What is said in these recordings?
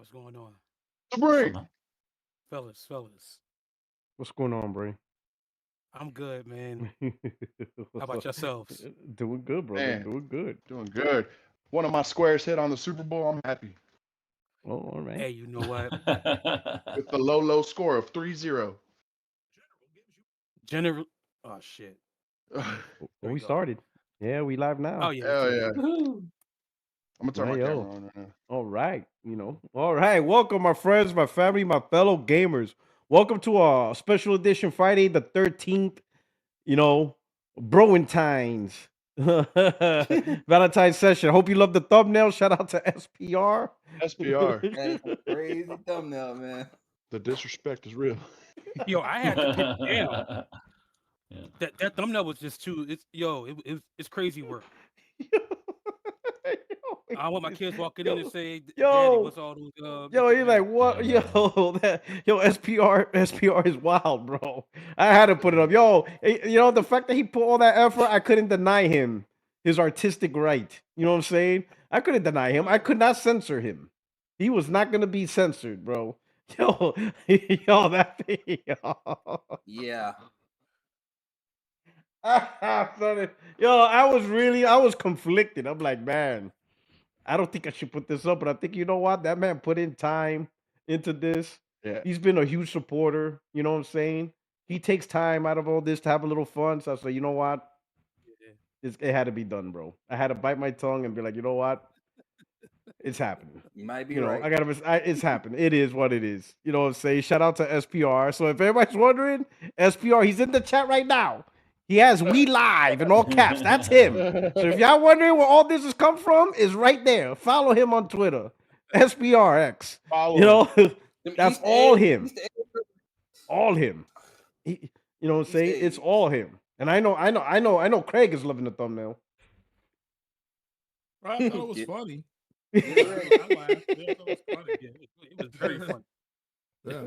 What's going on? Bring. Fellas. What's going on, Bray? I'm good, man. How about yourselves? Doing good, brother. Man, Doing good. doing good. One of my squares hit on the Super Bowl. I'm happy Oh, all right. Hey, you know what? with the low score of 3-0. General. Oh shit. Hell There we We go. started. Yeah, we live Oh now. yeah, we yeah. good. I'm gonna turn my Yo. camera on right now. All right. All right. Welcome, my friends, my family, my fellow gamers. Welcome to our special edition Friday the 13th, Broentines. Valentine's session. Hope you love the thumbnail. Shout out to SPR. SPR. That's a crazy thumbnail, man. The disrespect is real. Yo, I had to take it down. Yeah. That thumbnail was just too. It's crazy work. I don't want my kids walking in and say, "Daddy, Yo. what's all those?" Yo, you're like, what? Yeah, SPR is wild, bro. I had to put it up. Yo, the fact that he put all that effort, I couldn't deny him his artistic right. You know what I'm saying? I couldn't deny him. I could not censor him. He was not gonna be censored, bro. Yo, that thing. Yeah. I was conflicted. I'm like, man, I don't think I should put this up, but I think you know what? That man put in time into this. Yeah. He's been a huge supporter. You know what I'm saying? He takes time out of all this to have a little fun. So I said, you know what? It had to be done, bro. I had to bite my tongue and be like, you know what? It's happening. You might be You know, right. it's happened. It is what it is. You know what I'm saying? Shout out to SPR. So if everybody's wondering, SPR, he's in the chat right now. He has "We Live" in all caps. That's him. So if y'all wondering where all this has come from, is right there. Follow him on Twitter, SPRX. Follow him. That's all him. All him. You know what I'm saying? It's all him. And I know Craig is loving the thumbnail. I thought it was funny. I laughed. It was funny. It was very funny. Yeah.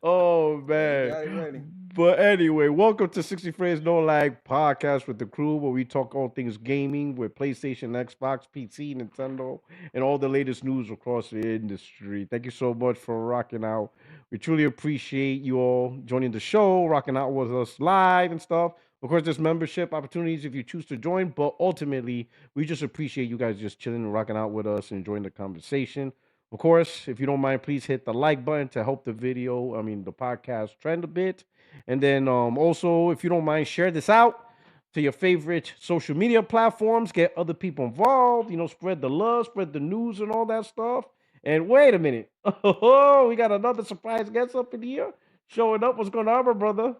Oh Got it man. ready. But anyway, welcome to 60 Frames No Lag podcast with the crew where we talk all things gaming with PlayStation, Xbox, PC, Nintendo, and all the latest news across the industry. Thank you so much for rocking out. We truly appreciate you all joining the show, rocking out with us live and stuff. Of course, there's membership opportunities if you choose to join, but ultimately, we just appreciate you guys just chilling and rocking out with us and enjoying the conversation. Of course, if you don't mind, please hit the like button to help the podcast trend a bit. And then also, if you don't mind, share this out to your favorite social media platforms. Get other people involved. Spread the love, spread the news, and all that stuff. And wait a minute. Oh, we got another surprise guest up in here showing up. What's going on, my brother?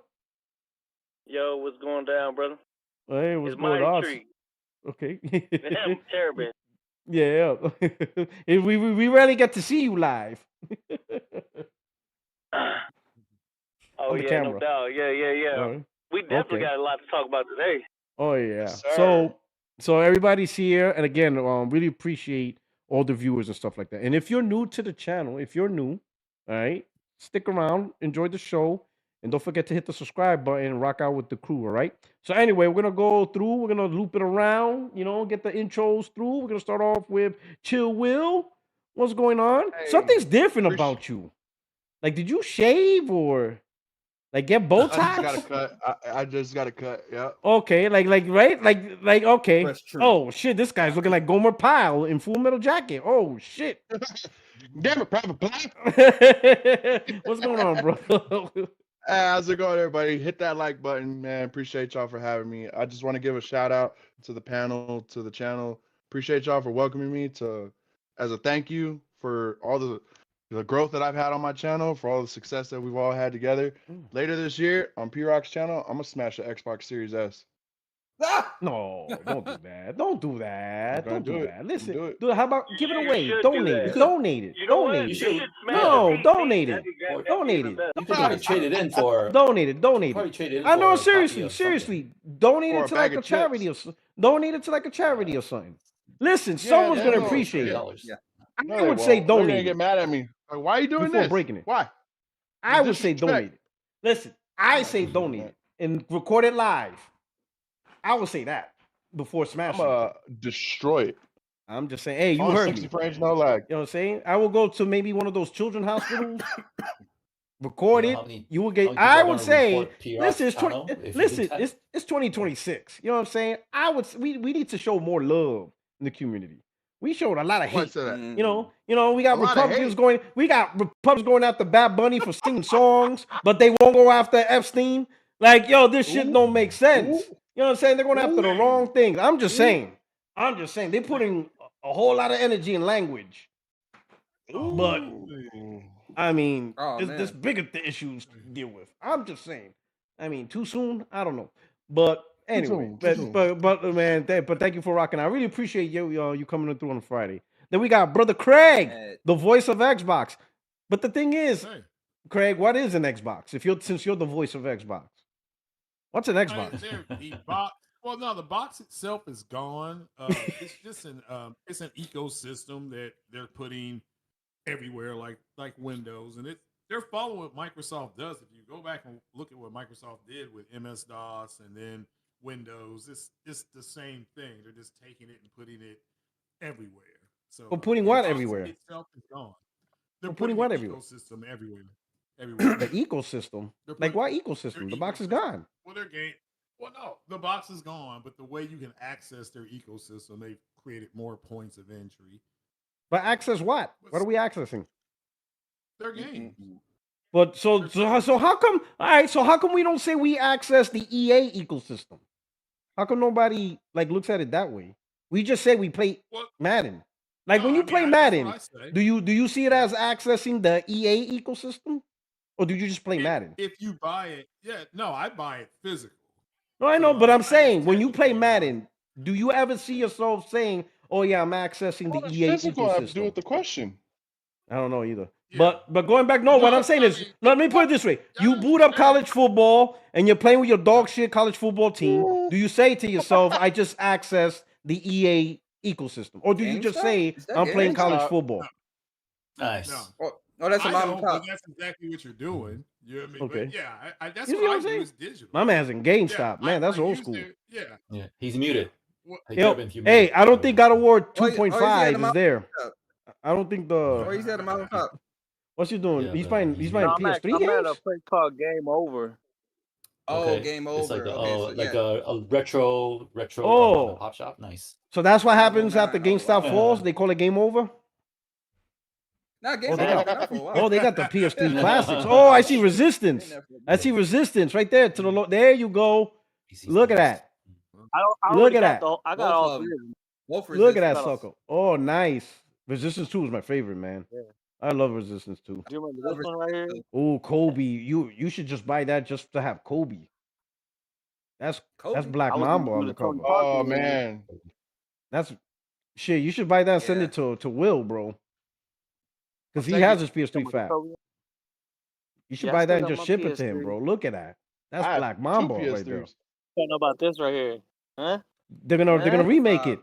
Yo, what's going down, brother? Hey, what's It's going my on? treat. Okay. I'm terrible. Yeah. we rarely get to see you live. Oh, On the yeah, camera. no doubt. Yeah. All right. We definitely Okay. got a lot to talk about today. Oh yeah. Yes, sir. So everybody's here, and again, really appreciate all the viewers and stuff like that. And if you're new to the channel, all right, stick around, enjoy the show, and don't forget to hit the subscribe button and rock out with the crew. All right. So anyway, we're gonna go through. We're gonna loop it around. Get the intros through. We're gonna start off with Chill Will. What's going on? Hey, Something's different appreciate- about you. Like, did you shave or like get Botox? I just got a cut. I just got a cut. Yeah. Okay, right? Like okay. Fresh trim. Oh shit, this guy's looking like Gomer Pyle in Full Metal Jacket. Oh shit. Damn it, Private Black. What's going on, bro? How's it going, everybody? Hit that like button, man. Appreciate y'all for having me. I just want to give a shout out to the panel, to the channel. Appreciate y'all for welcoming me as a thank you for all the growth that I've had on my channel, for all the success that we've all had together. Later this year on P-Rock's channel, I'm gonna smash the Xbox Series S. No, don't do that. Don't do that. I'm gonna Don't do do it. that. I'm Listen, gonna do it. dude, how about give it You away? should do Donate it. that. Donate it. You know what? Donate You it. should smash No, the PC. donate it. That'd be Donate even it. better. You could probably trade it in for. Donate it. You Donate probably it. trade it in I know, for a copy of seriously. Donate For it a to bag like a of charity chips. or donate it to like a charity or something. Listen, Yeah, someone's they gonna will. appreciate it. $30. Yeah. No, I they would say won't. They're gonna donate get it mad at me. Like, why are you doing before this? breaking it. Why? I would say Disrespect. donate it. Listen, I say disrespect, donate man. it and record it live. I would say that before I'm smashing it. gonna destroy it. I'm just saying. Hey, you On heard 60 me. frames, no lag. You know what I'm saying? I will go to maybe one of those children's hospitals, record You know it. how many You will how get. many people I are would gonna say, report listen, PR's channel if you did listen, that? it's 2026. You know what I'm saying? We need to show more love in the community. We showed a lot of Why hate. say that? We A got lot of Republicans hate. going after Bad Bunny for singing songs, but they won't go after Epstein. Like, yo, this shit Ooh, don't make sense. ooh, You know what I'm saying? They're going after the ooh, wrong things. I'm just ooh, saying. They're putting a whole lot of energy in language. But ooh. I mean, Oh there's man. bigger issues to deal with. I'm just saying. I mean, too soon? I don't know. But Too anyway, soon, too soon. but man, but thank you for rocking. I really appreciate you coming through on Friday. Then we got brother Craig, the voice of Xbox. But the thing is, Hey, Craig, what is an Xbox? Since you're the voice of Xbox, what's an Xbox? the box. Well, no, the box itself is gone. It's just it's an ecosystem that they're putting everywhere, like Windows, and they're following what Microsoft does. If you go back and look at what Microsoft did with MS DOS and then Windows, it's the same thing. They're just taking it and putting it everywhere. So We're putting the what box everywhere? itself is gone. They're We're putting putting the what everywhere? ecosystem everywhere, The everywhere. ecosystem. They're Like putting what their ecosystem? The box is ecosystem. gone. Well, their game. Well, no, the box is gone, but the way you can access their ecosystem, they've created more points of entry. But access what? What are we accessing? Their games. But Their service. so how come? All right, so how come we don't say we access the EA ecosystem? How come nobody like looks at it that way? We just say we play Well, Madden. Like no, when I you mean play that's what Madden, I say. do you see it Yeah. as accessing the EA ecosystem, or do you just play Madden? If you buy it, yeah, no, I buy it physical. No, I know, So but I'm I guess saying when you play technically, Madden, do you ever see yourself saying, "Oh yeah, I'm accessing the What does EA physical have to do ecosystem"? with the question? I don't know either. yeah. But going back, no, what I'm No, saying I is, mean, let me put it this way: I you know what boot you're up saying. college football and you're playing with your Yeah. dog shit college football team. Do you say to yourself, "I just access the EA ecosystem," or do you just GameStop? say, Is that "I'm playing college GameStop. football"? Nice. No, Oh, that's a I mom and don't, but pop. that's exactly what you're doing. You know what I mean? Okay, But yeah, that's you see what what I I'm do saying? is digital. My man's in Yeah, GameStop, man. I That's old use school. their yeah. Yeah, he's muted. What, He could have Yo, been hey, muted. I don't think God of War Oh, he's at a 2.5 mom is there. and pop. I don't think Oh, the he's at a mom and pop. what's he doing? Yeah, He's but buying he's No, muted. PS3 I'm at a games. place called Game Over. Oh, Okay, game it's like over. Okay, so like yeah, a retro mom and Oh, pop shop. Nice. so that's what happens after 509. Oh GameStop wow. falls. They call it game over. Nah, Oh, they GameStop got been out for a oh, while. they got the PS3 classics. Oh, I see Been Resistance. there for a I bit. see Resistance right there to the there you go. PC Look at status. that. I Look already at got that. I got Both all of three them. of them. Both Look at that Got all, Resistances. sucker. Oh, nice. Resistance 2 is my favorite, man. yeah. I love Resistance 2. Do you remember Love this one right here? Resistance. Oh, Kobe. You should just buy that just to have Kobe. That's Kobe. Black I was gonna Mamba do on the the Tony cover. Parker Oh one. man. That's shit. You should buy that and send Yeah. it to Will, bro. I'll Because he take has it. his PS3 Talking about the fat. Kobe? You should Yeah, I buy that still and got just my ship it to him, PS3. bro. Look at that. That's I have Black 2 Mamba right there. PS3s. Don't know about this right here, huh? They're gonna Huh? remake it.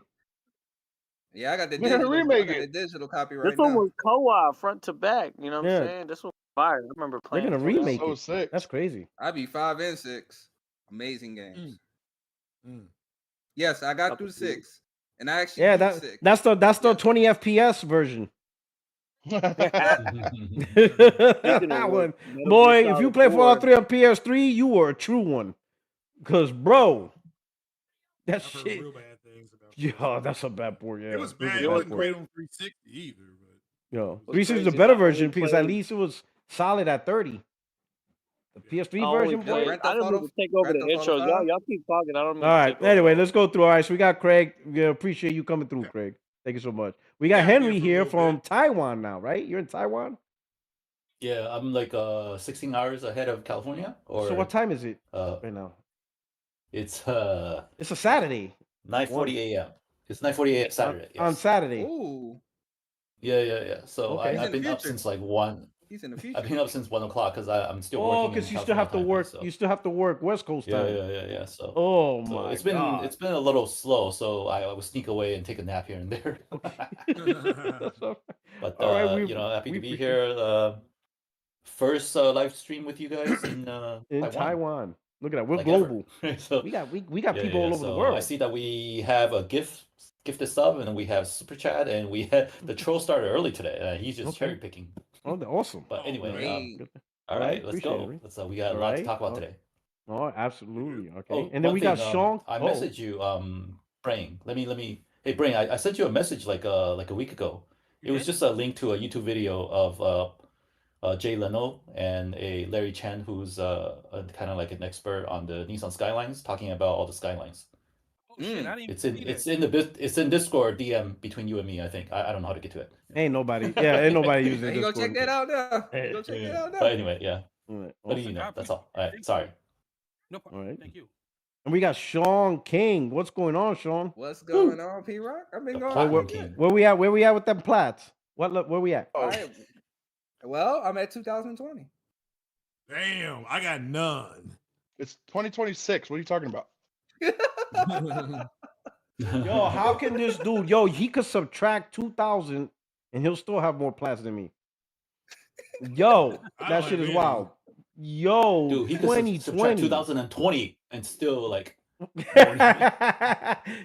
Yeah, I got the They're gonna digital. I remake got the it. digital copy This right one now. was co-op front to back. You know what Yeah. I'm saying? This one was fire. I remember They're playing. gonna it. remake So it. sick. That's crazy. I be 5 and 6. Amazing games. Mm. Yes, I got Up through to you. 6, and I actually Yeah, beat that's 6. that's the Yes. 20 FPS version. Speaking of which, One. Metal Boy, Gear if you Solid play 4. Fallout 3 on PS3, you were a true one. Cause bro, that I've heard shit. real bad things about Yeah, that's a bad port. Yeah, it. Was a bad. You It know bad what's wasn't port. great crazy? on 360 either, but Yo, What's 360 is crazy the is better I only version because at played. least it was solid at 30. The yeah. PS3 I only version, Yo, boy. played. Grand I Theft didn't mean Auto, to take over Grand the Theft Auto intros. 5. Y'all keep talking. I don't All mean to right. take over. Anyway, let's go through. All right, so we got Craig. We appreciate you coming through, Yeah. Craig. Thank you so much. We got Yeah, I'm here Henry for a here little from bit. Taiwan now, right? You're in Taiwan. Yeah, I'm like 16 hours ahead of California. So what Or time is it uh, right now? it's It's a Saturday. 9:40 a.m. It's 9:40 a.m. Saturday. On Yes. Saturday. Ooh, Yeah. So Okay. he's I've in the been up future. since like 1. He's in the I've future. been up since 1 o'clock because I'm still Oh, working in because you still California have to time. work. So You still have to work West Coast time. yeah. So Oh my it's been god. a little slow. So I will sneak away and take a nap here and there. That's all right. But All right, happy we to be appreciate here. First live stream with you guys in in Taiwan, Taiwan. Look at that. We're like ever. global. So We got people all over the So I world. see that we have a gift gifted sub, and we have super chat, and we had the troll started early today. He's just Okay. cherry picking. Oh, awesome. But anyway, Hey. Good. all right, let's appreciate go. it. Let's we got a All lot to right. talk about today. Oh, absolutely. Okay. Oh, And then one we got thing, Sean. I Oh, messaged you, Brain. Let me. Hey, Brain, I sent you a message like a week ago. You It was did? just a link to a YouTube video of Jay Leno and a Larry Chen, who's kind of like an expert on the Nissan Skylines, talking about all the Skylines. Oh shit, I didn't It's even in see that. it's in Discord DM between you and me. I think I don't know how to get to it. ain't nobody. Yeah, ain't nobody using Hey, you go Discord. check that out now. You go check that Yeah. out now. But anyway, yeah. All right. What do Awesome. you know? I That's appreciate all. All right. Thank Sorry. you. No problem. All right. Thank you. And we got Sean King. What's going on, Sean? What's going on, P Rock? I've been The going Where, Platinum pretty where, good. King. where we at? Where we at with them plats? Where we at? Oh, All right. Well, I'm at 2020. Damn, I got none. it's 2026. What are you talking about? Yo, how can this dude? Yo, he could subtract 2,000 and he'll still have more plats than me. Yo, I that don't shit have is any. wild. Yo, Dude, he could subtract 2020. 2020 and still like.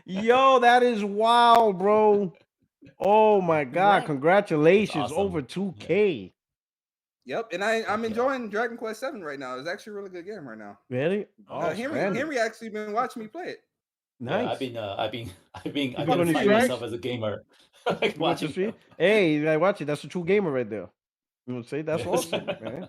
Yo, that is wild, bro. Oh my God! Congrats. Congratulations, That's over awesome. 2K. Yep, and I'm Yeah. enjoying Dragon Quest 7 right now. It's actually a really good game right now. Really? Oh, Henry actually been watching me play it. Nice. Yeah, I've been been on fighting your myself streams? as a gamer. Like You watch the watching stream? him. Hey, you gotta watch it. That's a true gamer right there. You know what I'm saying? That's awesome, man.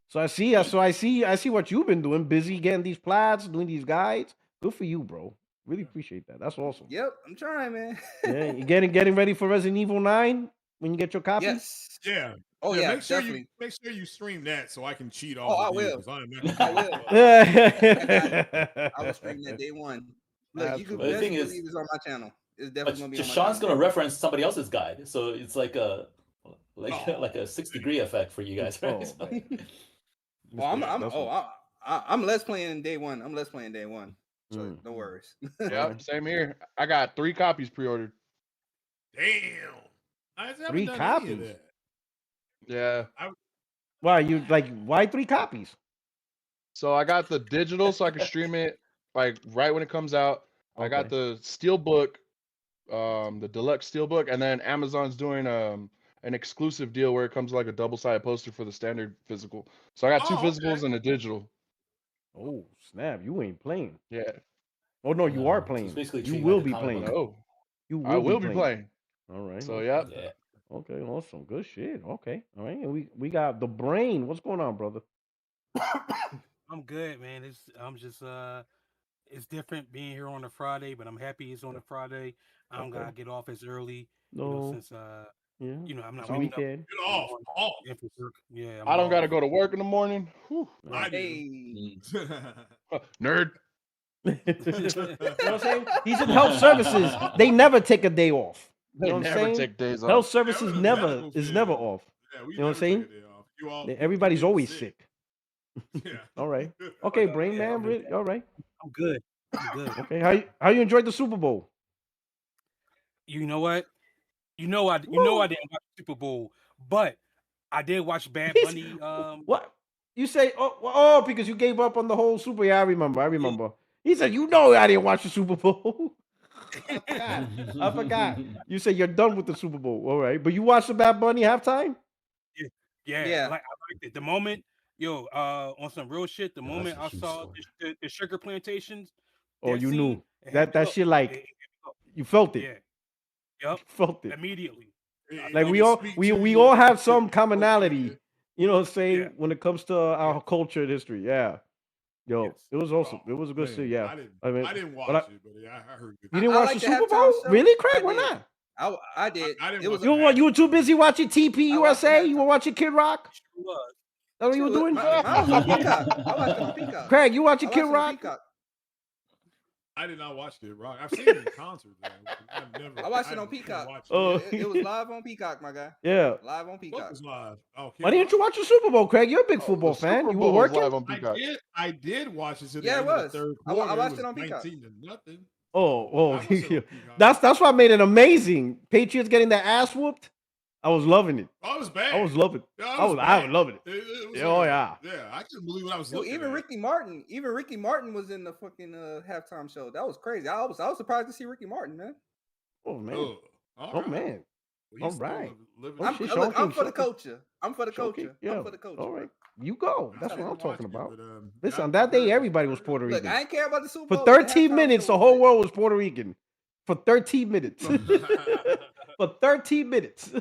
So I see what you've been doing. Busy getting these plats, doing these guides. Good for you, bro. Really appreciate that. That's awesome. Yep, I'm trying, man. Yeah, you getting ready for Resident Evil 9 when you get your copy? Yes. Yeah. Oh Yeah, yeah, make sure definitely. you stream that so I can cheat Oh, off I of you will. because I'm not. I will. Yeah. I will stream that day one. Look, you could But the best thing believe is, it's on my channel. It's but definitely gonna be on my Sean's channel. gonna reference somebody else's guide, so it's like a Oh, like a 6-degree effect for you guys, right? Oh, So- man. Well, That's I'm less playing day one. I'm less playing day one. So Mm. no worries. Yep, same here. I got 3 copies pre-ordered. damn. I haven't 3 done any of copies. that. Yeah. Why you like? Why 3 copies? So I got the digital so I can stream it like right when it comes out. I got Okay. the steelbook, the deluxe steelbook, and then Amazon's doing an exclusive deal where it comes like a double-sided poster for the standard physical. So I got 2 Oh, okay. physicals and a digital. Oh snap! You ain't playing. Yeah. Oh no, you No, are so playing. it's basically You treating will like a be comic playing. book. No. You I will be be playing. playing. All right. So okay. yeah. Yeah. Okay, awesome. Good shit. Okay. All right. And we got the brain. What's going on, brother? I'm good, man. I'm just it's different being here on a Friday, but I'm happy it's on a Friday. I don't gotta get off as early, No. since Yeah. I'm not It's a waking up weekend. Get off. Off. after work. Yeah, I'm I don't got to off. go to work in the morning. Whew. I do. Hey. Nerd. You know what I'm saying? He's in health services. They never take a day off. You They know what I'm never saying? take days Health off. services Yeah, we're in the never medical is field. never off. Yeah, we You know what I'm never saying? take a day off. You all Everybody's get always sick. sick. Yeah. All right. Okay, Yeah, brain man. I'm Really? All right. good. I'm good. Okay. How you enjoyed the Super Bowl? You know what? I didn't watch the Super Bowl, but I did watch Bad He's- Bunny. What? You say, oh, because you gave up on the whole Super. Yeah, I remember. He said, I didn't watch the Super Bowl. I forgot. You said you're done with the Super Bowl. All right. But you watched the Bad Bunny halftime? Yeah, Yeah. I liked it. The moment, on some real shit. The Yeah, moment I that's a huge saw story. the sugar plantations. Oh, that you scene, knew. it had me That hooked. shit, like, It had me hooked. you felt it. Yeah. Yep. You felt it. Immediately. Like, we It all speak we to we you. all have some commonality, you know what I'm saying, Yeah. when it comes to our culture and history. Yeah. Yo, Yes. it was awesome. Oh, It was a good man, shit. Yeah. I mean, didn't but watch it, but yeah, I heard good. you didn't I watch like the the Super halftime Bowl? show. Really, Craig? I Why did. not? I did. I didn't It was watch You were too busy watching TP I watched the USA? You were halftime. watching Kid Rock? Is Sure was. that what you were Shoot, doing? mine was on Peacock. I watched it on Peacock. Craig, you I watching watched Kid it on Rock? Peacock. I did not watch Kid Rock. I've seen him in concert though. I've never. I watched it on haven't Peacock. watched Oh. it. It was live on Peacock, my guy. Yeah. Live on What Peacock. was live? Oh, Kid Why didn't you Rock? watch the Super Bowl, Craig? You're a big Oh, football the fan. Super You Bowl were was working? live on Peacock. I did watch it to the Yeah, it end of the was. third I quarter. watched was it on Peacock. 19-0. Oh, I watched it on Peacock. that's why I made it amazing. Patriots getting their ass whooped. I was loving it. Oh, it was bad. I was loving it. Yeah, I was bad. loving it. It was Oh, like yeah. Yeah, I couldn't believe what I was Dude, looking even at. Ricky Martin was in the fucking halftime show. That was crazy. I was surprised to see Ricky Martin, man. Oh man. Oh, all Oh right. man. Well, All he's still right. living. Oh, I'm, shit, look, Sean I'm King, for the Sean King. culture. I'm for the Sean King, culture. yeah. I'm for the culture. All bro. right. You go. I That's what didn't I'm watch talking it, about. but, Listen, on y'all that day, heard everybody was heard Puerto Look, Rican. I ain't care about the Super For Bowl. but the 13 halftime minutes, show the was whole lit. world was Puerto Rican. For 13 minutes. For 13 minutes.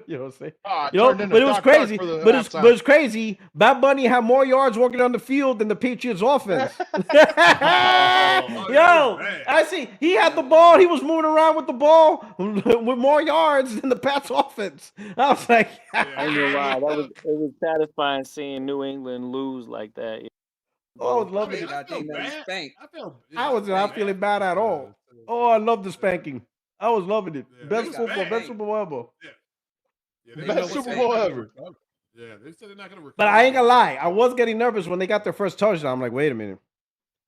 You know what I'm saying? Ah, You know, turned into but it was Doc Duck crazy. for the But halftime. it's crazy. Bad Bunny had more yards walking on the field than the Patriots offense. Oh, yeah, Yo, that's bad. I see. He had the ball. He was moving around with the ball with more yards than the Pats offense. I was like, I ain't gonna lie, Yeah. it was satisfying seeing New England lose like that. oh, I was Both. I loving mean, it. I Got they felt nothing bad. spanked. I felt I was not bad feeling bad at all. Oh, I love the spanking. I was loving it. Yeah, Best it's football, bad. best Super Bowl ever. Yeah, yeah. They They know Best what's Super said Bowl they're not ever. gonna recover. Yeah, they said they're not going to recover. But I ain't gonna from lie, that. I was getting nervous when they got their first touchdown. I'm like, wait a minute,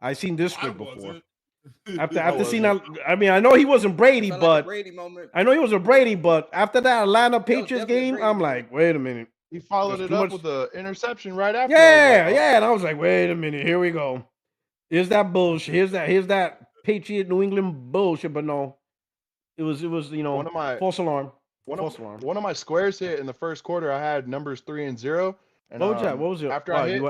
I seen this I script before. wasn't. After seeing wasn't. that, I mean, I know he wasn't It Brady, felt like a but Brady moment. I know he wasn't Brady, but after that Atlanta That was Patriots definitely a game, Brady I'm moment. like, wait a minute, He followed there's it too up much. with the interception right after. I was Yeah, like, oh. yeah, and I was like, wait a minute, here we go. Here's that bullshit. Here's that Patriot New England bullshit. But no, it was One of my false alarm, one false alarm. of my squares hit in the first quarter. I had numbers 3 and 0, and What was that? What was it? after I hit,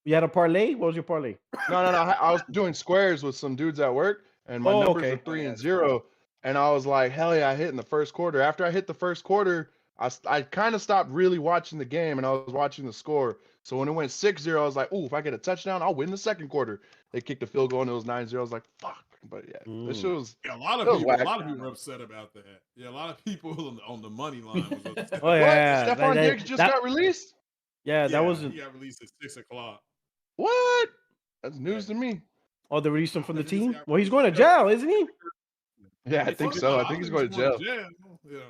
you had a parlay? What was your parlay? no, I was doing squares with some dudes at work, and my Oh, numbers were okay. 3 yeah, and that's 0, and I was like, hell yeah, I hit in the first quarter. After I hit the first quarter, I kind of stopped really watching the game, and I was watching the score. So when it went 6-0, I was like, ooh, if I get a touchdown, I'll win the second quarter. They kicked the field goal, and it was 9-0. I was like, fuck. But yeah, this shit was Yeah, a it lot was of whack. people were upset about that. Yeah, a lot of people on the money line was upset. Oh yeah, What? Stephon Diggs just got released? yeah, that Yeah, wasn't. he got released at 6 o'clock. What? That's news to me. Oh, they released him from the They just team. got Well, he's released. going to jail, isn't he? Yeah, I They think fucked so. him I up. think he's going to jail. Yeah,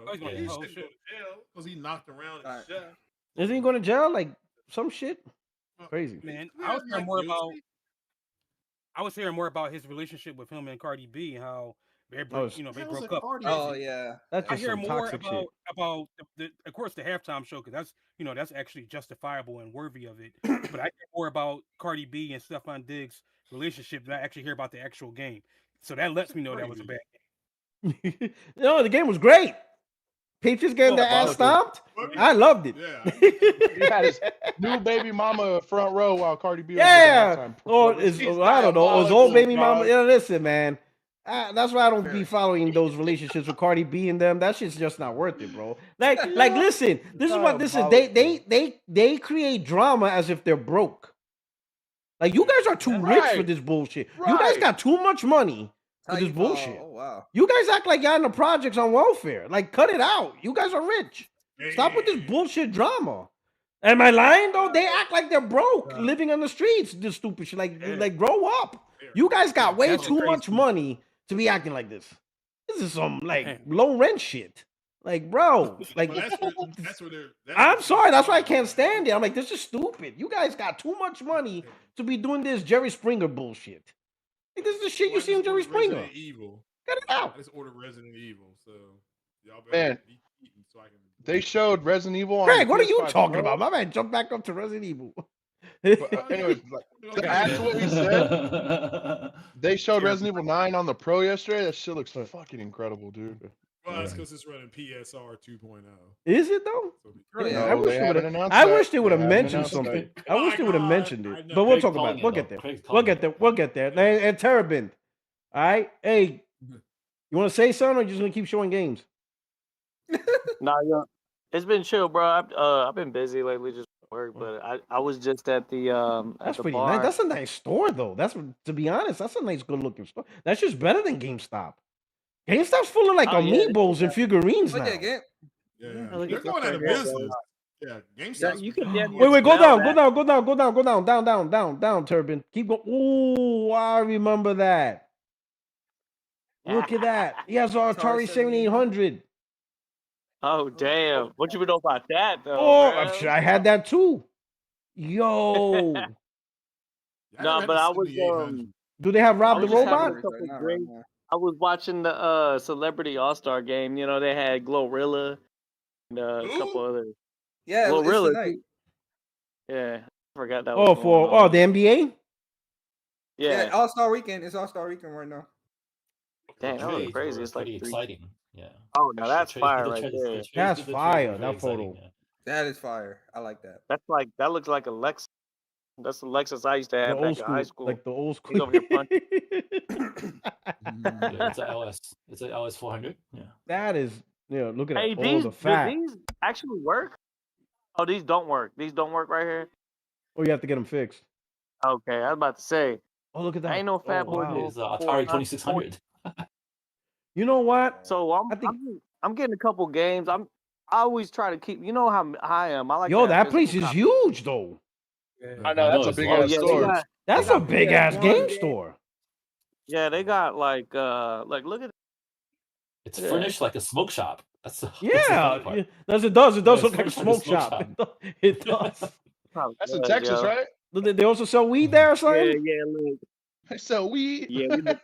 Oh, he's going he to jail. shouldn't go to jail because he knocked around and Alright. shit. Isn't he going to jail? Like some shit. Uh, Crazy. Man, yeah, I was hearing not more about. guilty. I was hearing more about his relationship with him and Cardi B and how they Oh, broke, it's- they Hell's broke a up. Cardi Oh B? yeah. That's I just hear some more toxic about shit. of course the halftime show because that's actually justifiable and worthy of it. But I hear more about Cardi B and Stephon Diggs' relationship than I actually hear about the actual game. So that lets me know that was a Crazy. bad game. No, the game was great. Patriots getting their ass Volatile. stomped. What? I loved it. Yeah. He had his new baby mama front row while Cardi B was Yeah. at the halftime Or performance. is He's I don't know. His old diabolical, baby mama. dog. Yeah, listen, man. That's why I don't be Very. following those relationships with Cardi B and them. That shit's just not worth it, bro. Like, listen. This is what this is. They create drama as if they're broke. Like, you guys are too rich for Right. this bullshit. You guys Right. got too much money for How this you fall? bullshit. Oh wow. You guys act like y'all in the projects on welfare. Like, cut it out. You guys are rich. Stop with this Man. bullshit drama. Am I lying though? They act like they're broke, living on the streets. This stupid shit. Like grow up. You guys got way That's too much crazy. money to be acting like this. This is some like Man. low rent shit. Like, bro, like Well, that's where they're. I'm sorry. That's why I can't stand it. I'm like, this is stupid. You guys got too much money to be doing this Jerry Springer bullshit. Like, this is the shit you see on Jerry Springer. Resident Evil. Cut it out. I just ordered Resident Evil, so y'all Man. better be eating so I can. They showed Resident Evil on Craig, what are you PS5 talking Pro. about? My man jumped back up to Resident Evil. But, anyways, to add to what we said, they showed Resident Evil 9 on the Pro yesterday. That shit looks fucking incredible, dude. Well, that's because it's running PSR 2.0. Is it though? So Really? Yeah, No, I wish they they haven't would announced I that. wish they would have They haven't mentioned announced that. something. that. I wish they would have God, mentioned I it. know. But we'll Craig's talk about calling it. We'll it, get though. there. Craig's We'll calling get it. there. We'll get there. And Terrabin. All right. Hey, you want to say something or you just going to keep showing games? Nah, yeah, it's been chill, bro. I've been busy lately, just work. But I was just at the That's the pretty bar. nice. That's a nice store, though. To be honest, that's a nice, good looking store. That's just better than GameStop. GameStop's full of like Oh, yeah, amiibos and figurines Oh now. yeah, game. Yeah, I look they're at going out of that. business. Yeah, Yeah, GameStop's you can becoming get more Wait, go smell down, that. down, Turbin. Keep going. Ooh, I remember that. Look at that. He has our Atari Atari 7800. Oh damn! What you know about that though? Oh, bro? I had that too. Yo, I Nah, never had but the I was 7800. do they have I Rob the was just having a Robot? couple Not right drinks. now. I was watching the Celebrity All Star game. You know, they had Glorilla and a couple other Yeah, it's Glorilla. tonight. Yeah, I forgot that was Oh, going on. the NBA. Yeah, Yeah. All Star Weekend. It's All Star Weekend right now. Damn, that looks trades crazy. were It's like pretty 3. exciting. Yeah. Oh, now that's fire The right trades, there. That's the trades fire. were very That exciting. photo. Yeah. That is fire. I like that. That's like that looks like a Lexus. That's the Lexus I used to The have old back in high school, school. like the old He's school. over here punching. Yeah, it's a LS. It's a LS 400. Yeah. That is, look at Hey, that. All these the do fat. these actually work? Oh, these don't work. These don't work right here. Oh, you have to get them fixed. Okay, I was about to say. Oh, look at that. I ain't no fat Oh, boy. wow. It's Atari 2600. You know what? So I think, I'm getting a couple games. I always try to keep. You know how I am. I like to yo, have that place physical is copies. huge though. I know that's a it's big large. ass Yeah, they store. got That's they a got big ass PS1 game games. store. Yeah, they got like look at It's Yeah. furnished like a smoke shop. That's the Yeah, funny part. yeah. It does. It does Yeah, look it's like a furnished like a smoke smoke shop. shop. It does. probably That's in does, Texas, yo. right? They also sell weed there or Yeah, something? yeah, look. So we. Yeah, we look,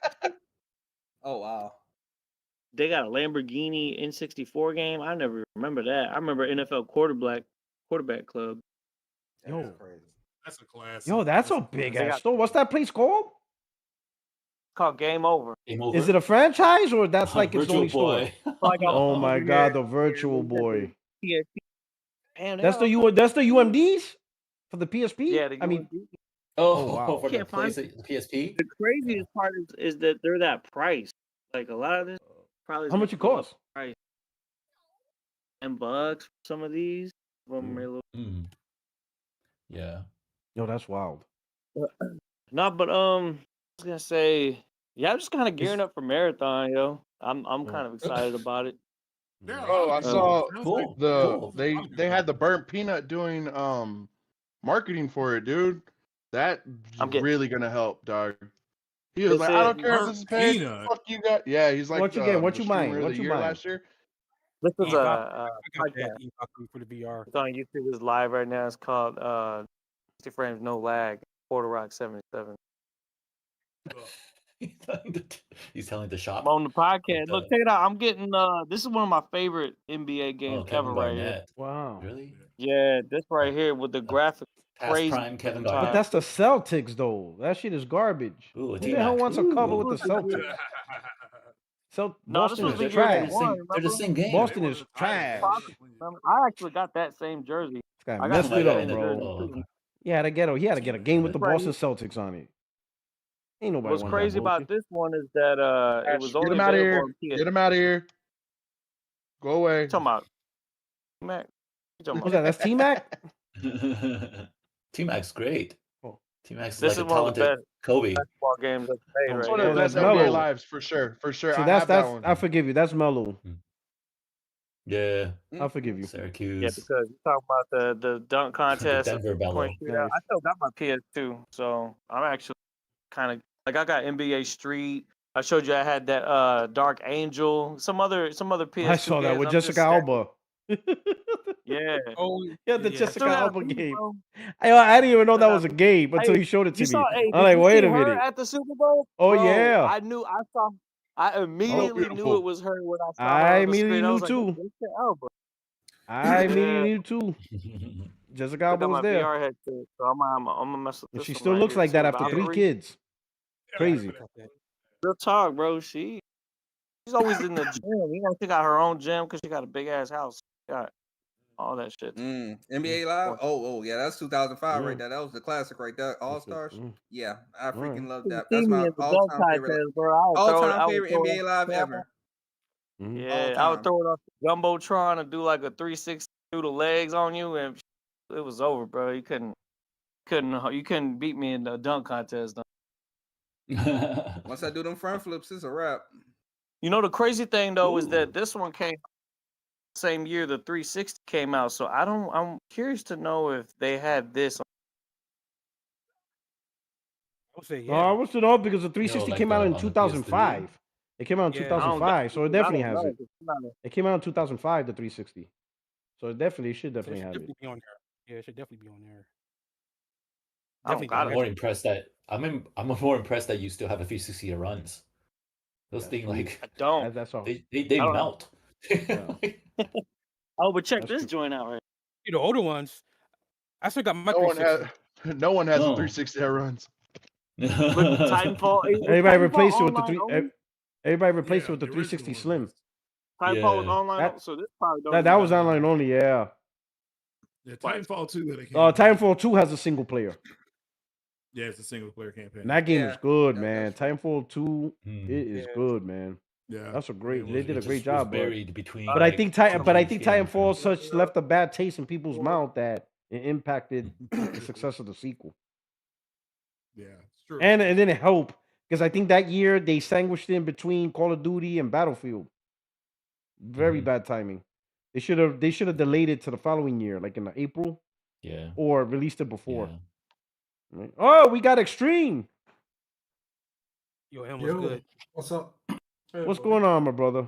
Oh wow. they got a Lamborghini N64 game. I never remember that. I remember NFL quarterback club. That Yo. is crazy. That's a classic. Yo, that's a classic. big They ass got- store. What's that place called? It's called Game Over. Game over. Is it a franchise or that's like its Virtual only store? boy? Like I'm Oh my over god, here. the virtual They got boy. the PSP. Damn, they That's got all the that's the UMDs for the PSP? Yeah, the I mean, UMD. Oh, wow. For the Can't find- PlayStation, PSP. The craziest part is that they're that price. Like a lot of this probably how much it costs? price. $10 for some of these. Some are a little- Mm. Yeah. Yo, that's wild. No, but I was gonna say, yeah, I'm just kind of gearing up for marathon, yo. I'm kind of excited about it. There are a Bro, lot I of saw games. Cool. the Cool. they had the burnt peanut doing marketing for it, dude. That's I'm getting- really gonna help, dog. He was They like, I don't said care if burnt this is paid. peanut. Fuck you got. Yeah, he's like What you get? What the you streamer buying? of What the you year buying? last year. This is I a got podcast. that e-copy for the VR. It's on YouTube. It's live right now. It's called 60 frames no lag. Porter Rock 77. He's telling the shop. I'm on the podcast. the- Look, check it out. I'm getting this is one of my favorite NBA games Kevin ever right here. Garnett. Wow. Really? Yeah, this right here with the graphics. Past Crazy. prime Kevin But But Garnett. that's the Celtics though. That shit is garbage. Ooh, a Who the hell T-Mac. wants a cover Ooh. with the Celtics? No, this Boston was is the year trash. they They're, won. they're the Remember? same game. Boston They is won the title. trash. I actually got that same jersey. This guy I got messed the it my up, God. same bro. jersey. Oh, too. He had to get a game with the Right. Boston Celtics on it. Ain't nobody What's want crazy that about bullshit. this one is that it was Get only him out of available here. on PS. Get him out of here. Go away. Talking about Mac. You talking What's about? that? That's T Mac. T-Mac's great. Oh. T-Mac's This like a is one of the talented best Kobe. basketball games that's made Oh, right It's one here. of the that's best NBA mellow. lives for sure. For sure. See, I that's have that one. I forgive you. That's mellow. Yeah. I forgive you. Yeah, Syracuse. because you talk about the dunk contest, Denver the point Bello. shootout. Nice. I still got my PS2, so I'm actually kind of like I got NBA Street. I showed you I had that Dark Angel, some other PS2 I saw that games. with I'm just Jessica Alba. Yeah. Oh, Yeah, the yeah. I still Jessica got Alba these, game. bro. I didn't even know that Still was a got- game until Hey, he showed it to You me. saw? Hey, I'm did like, you wait see a her minute. at the Super Bowl? Oh, Bro, yeah. I knew. I immediately knew beautiful. it was her when I saw her I on the immediately screen. I knew was like, too. "That's Jessica Alba." I immediately Yeah. knew too. Jessica I Alba got was my there. VR headset, so I'm gonna mess with And this she one still right looks here, like that too. after three Valkyrie. kids. Crazy. Got that. Real talk, bro. She's always in the gym. You know, she got her own gym because she got a big ass house. She got all that shit. NBA Live. Oh yeah, that's 2005 right Mm. there. That was the classic right there. All Stars. Mm. Yeah, I freaking Right. love You that. see That's me my in the dunk all-time favorite. contest, bro. I would All-time favorite throw it NBA Live off- ever. Mhm. Yeah, All I would time. throw it off the jumbotron and do like a 360 through the legs on you, and it was over, bro. You couldn't beat me in the dunk contest. Though. Once I do them front flips, it's a wrap. You know the crazy thing though is Ooh. that this one came same year the 360 came out, so I'm curious to know if they had this. I would say No, I yeah. was to know because the 360 like came out the- in on the 2005. It came out in Yeah. 2005, so it definitely has it. it. It came out in 2005, the 360. So it should So it definitely should have it. definitely be on there. Yeah, it should definitely be on there. I don't Definitely got I'm it. more impressed that I'm more impressed that you still have a 360 that runs. Those That's things true. like I don't. That's all. they I don't- melt. Oh, but check That's this true. joint out right. You know, older ones. I still got my No one 360. has. No one has a No. 360 that runs. But Titanfall. Everybody Titanfall replaced it with the online three. only? Everybody replaced Yeah, it with the the original 360 one Slim. was. Titanfall was Yeah. online, That- so this probably don't That even was have online only, yeah. Yeah, Right. Titanfall 2 that it came out. Titanfall 2 has a single player. Yeah, it's a single player campaign. And that game is Yeah. good, Yeah, man. that's right. Titanfall 2, Mm. it is Yeah. good, man. Yeah, That's a that great. game They was did a good. great was job, buried between. but I like, think two but I games, think yeah. Titanfall such left a bad taste in people's mouth that it impacted the success of the sequel. Yeah, it's true. And it didn't help because I think that year they sandwiched in between Call of Duty and Battlefield. Very Mhm. bad timing. They should have delayed it to the following year, like in April, Yeah. or released it before. Yeah. Right? Oh, we got Extreme. Yo, him was good. What's up? Hey, What's everybody. going on, my brother?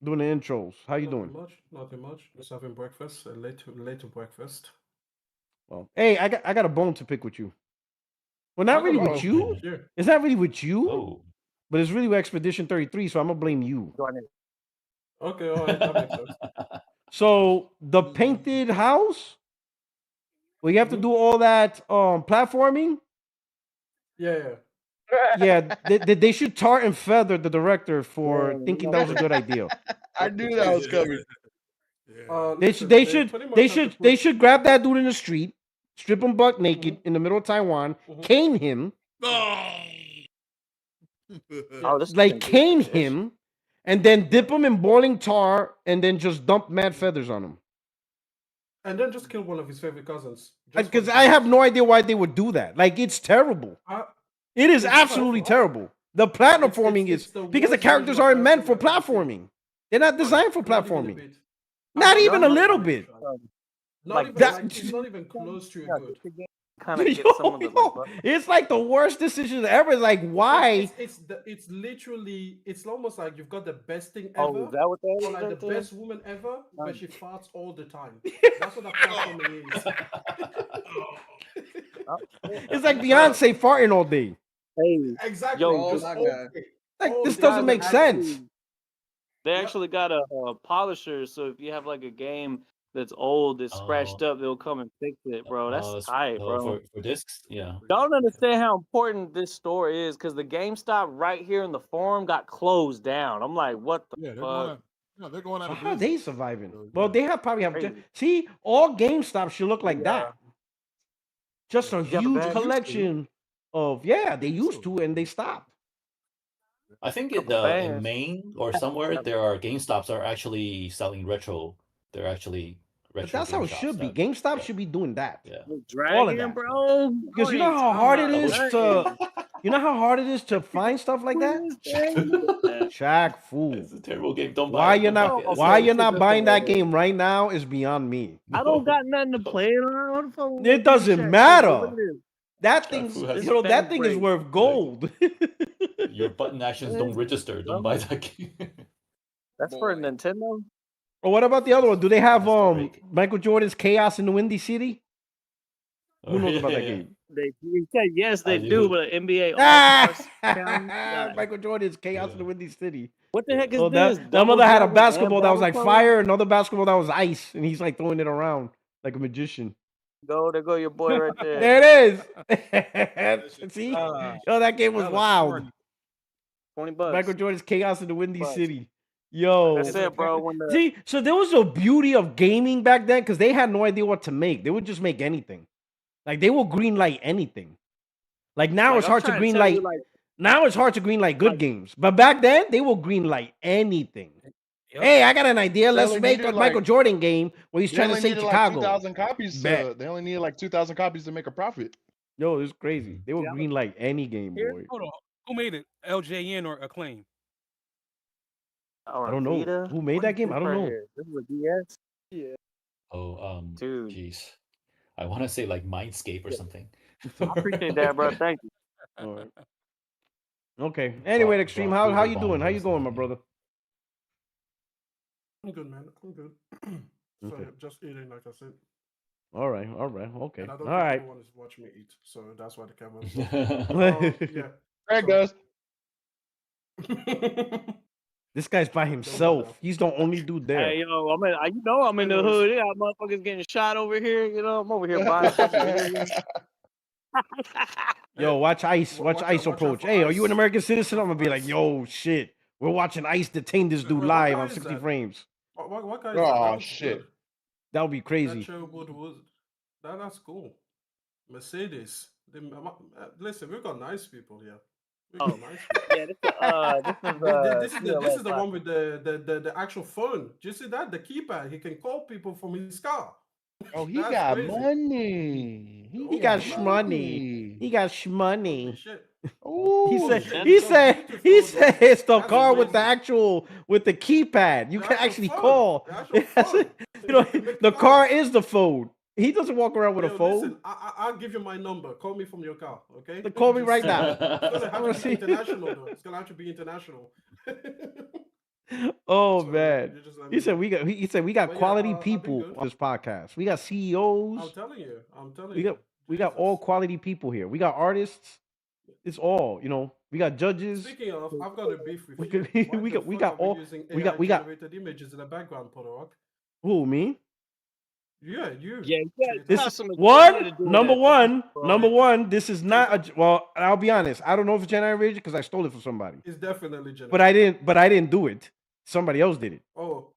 Doing the intros. How you Nothing doing? much. Nothing much. Just having breakfast. Late to breakfast. Well, hey, I got a bone to pick with you. Well, not I really got a with bone you. with you. It's not really with you, Oh. but it's really with Expedition 33. So I'm gonna blame you. Okay, all right, that makes sense. So the painted house, where you have to do all that platforming. Yeah. Yeah, they should tar and feather the director for thinking that was a good idea. I knew that was coming. Yeah. Listen, They pretty much have to put- should grab that dude in the street, strip him buck naked in the middle of Taiwan, cane him, Oh, this like is cane him, and then dip him in boiling tar, and then just dump mad feathers on him. and then just kill one of his favorite cousins. just for Because the I have chance. no idea why they would do that. Like it's terrible. It is It's absolutely terrible. The platforming it's is the because the worst characters version of aren't meant for platforming I've ever seen. platforming. They're not designed for Not even a platforming. bit. Not even a Not little even bit. Not Like even that- like it's not even close to good. kind of get some of the like. It's like the worst decision ever. It's like why? It's literally it's almost like you've got the best thing ever. Oh, is that what that or is like right the there? best woman ever, but she farts all the time. That's what that platforming is. It's like Beyonce farting all day. Hey, Exactly. yo, just my all God. day. Like All this day. doesn't make sense. They Yep. actually got a polisher, so if you have like a game that's old, that's scratched up, they'll come and fix it, bro. That's tight, bro. For discs, yeah. Don't understand how important this store is because the GameStop right here in the forum got closed down. I'm like, what the Yeah, fuck? they're going out So of how are business. they surviving? So, Well, yeah. they have probably have. Crazy. See, all GameStop should look like that. Just a Yeah, but huge they used to. collection of they used to, and they stopped. I think Couple in bands. Maine or somewhere there are GameStops are actually selling retro. They're actually retro. But that's how game it shops should be. that- GameStop yeah. should be doing that. Yeah. All of Dragon, that. bro. Because you know how hard it is to, find stuff like that. Shaq, fool. It's a terrible game. Don't buy Why it. you're Don't buy not? it. Why you're not buying that game right now is beyond me. I don't got nothing to play it on. What the fuck we gonna It do doesn't Shaq? matter. Look at this. That Shaq thing's, Fu has- that thing is worth gold. Your button actions don't register. Don't buy that game. That's for Nintendo. Or what about the other one? Do they have That's the break. Michael Jordan's Chaos in the Windy City? Who knows about that Yeah. game? He said yes, they I do, do. but NBA Ah! All-Stars count? Nah. Michael Jordan's Chaos in the Windy City. What the heck is Oh, this? that Double mother had a Dragon and basketball that was like Battle Code? fire, another basketball that was ice, and he's like throwing it around like a magician. There go your boy right there. There it is. See? Yo, that game was that looks wild. $20. Michael Jordan's Chaos in the Windy Bucks. City. Yo. That's it, bro. When the, See, so there was a beauty of gaming back then because they had no idea what to make. They would just make anything. Like they will greenlight anything. Like now like, it's I'm hard to trying tell you, greenlight. like, Now it's hard to greenlight good Like- games. But back then they will greenlight anything. Yep. Hey, I got an idea. They Let's only make a needed, Michael like- Jordan game where he's They trying to only say needed Chicago. like 2,000 copies. Bet. They only needed like 2,000 copies to make a profit. Yo, it's crazy. They will Yeah. greenlight any game, Here- boy. Hold on. Who made it? LJN or Acclaim? or I don't know. Vita? Who made What that is game? this I don't right know. here? This is a DS. Oh, Dude. jeez. I want to say like Mindscape or something. I appreciate that, bro. Thank you. All right. Okay. Anyway, Extreme, how Rock you Paper doing? How you Bombers, going, my yeah. brother? I'm good, man. I'm good. So Okay. just eating, like I said. All right. Okay. And I All don't think right. anyone is watching me eat, so that's why the camera is off. Yeah. Greg So- does. This guy's by himself. He's the only dude there. Hey, yo, I'm in the hood. They got motherfuckers getting shot over here. You know, I'm over here buying fucking video games. Yo, watch Ice. Watch Watch Ice out for approach. Hey, are you an Ice. American citizen? I'm gonna be like, yo, shit. We're watching ICE detain this dude Wait, what live guy on is 60 that? frames. What guy is that? That Oh looks shit. good. That would be That crazy. Cherrywood was that's cool. Mercedes. Listen, we've got nice people here. We've Oh, got nice people. yeah, This is the one with the actual phone. Do you see that? The keypad. He can call people from his car. Oh, he That's got crazy. money. He got Oh, shmoney. He got Holy shmoney. shit. He Ooh, said, shit, he so said, beautiful, he though. said it's the That's car with the amazing. actual, with the keypad. You The can actual actually phone. call. The actual Yes, phone. you know, You can make the car calls. is the phone. He doesn't walk around with a Yo, phone. listen, I'll give you my number. Call me from your car, okay? Call me Just right say now. it. It's gonna I have wanna to be see. international, though. It's gonna have to be international. Oh So, man. you just let He me said know. we got. He said we got But yeah, quality I've been people good. on this podcast. We got I'm CEOs. telling you. I'm telling We you. got we got all quality people here. We got artists. It's all, you know. We got judges. Speaking of, I've got a beef with We you. could, Why we the got we fuck got are we all using we AI got we got generated images in the background, Podorock? who, me? Yeah, you. Yeah, you This have is some one explaining to do number that. one. Bro. Number one. This is not a. Well, I'll be honest. I don't know if it's generated because I stole it from somebody. It's definitely generated. But I didn't. But I didn't do it. Somebody else did it. Oh.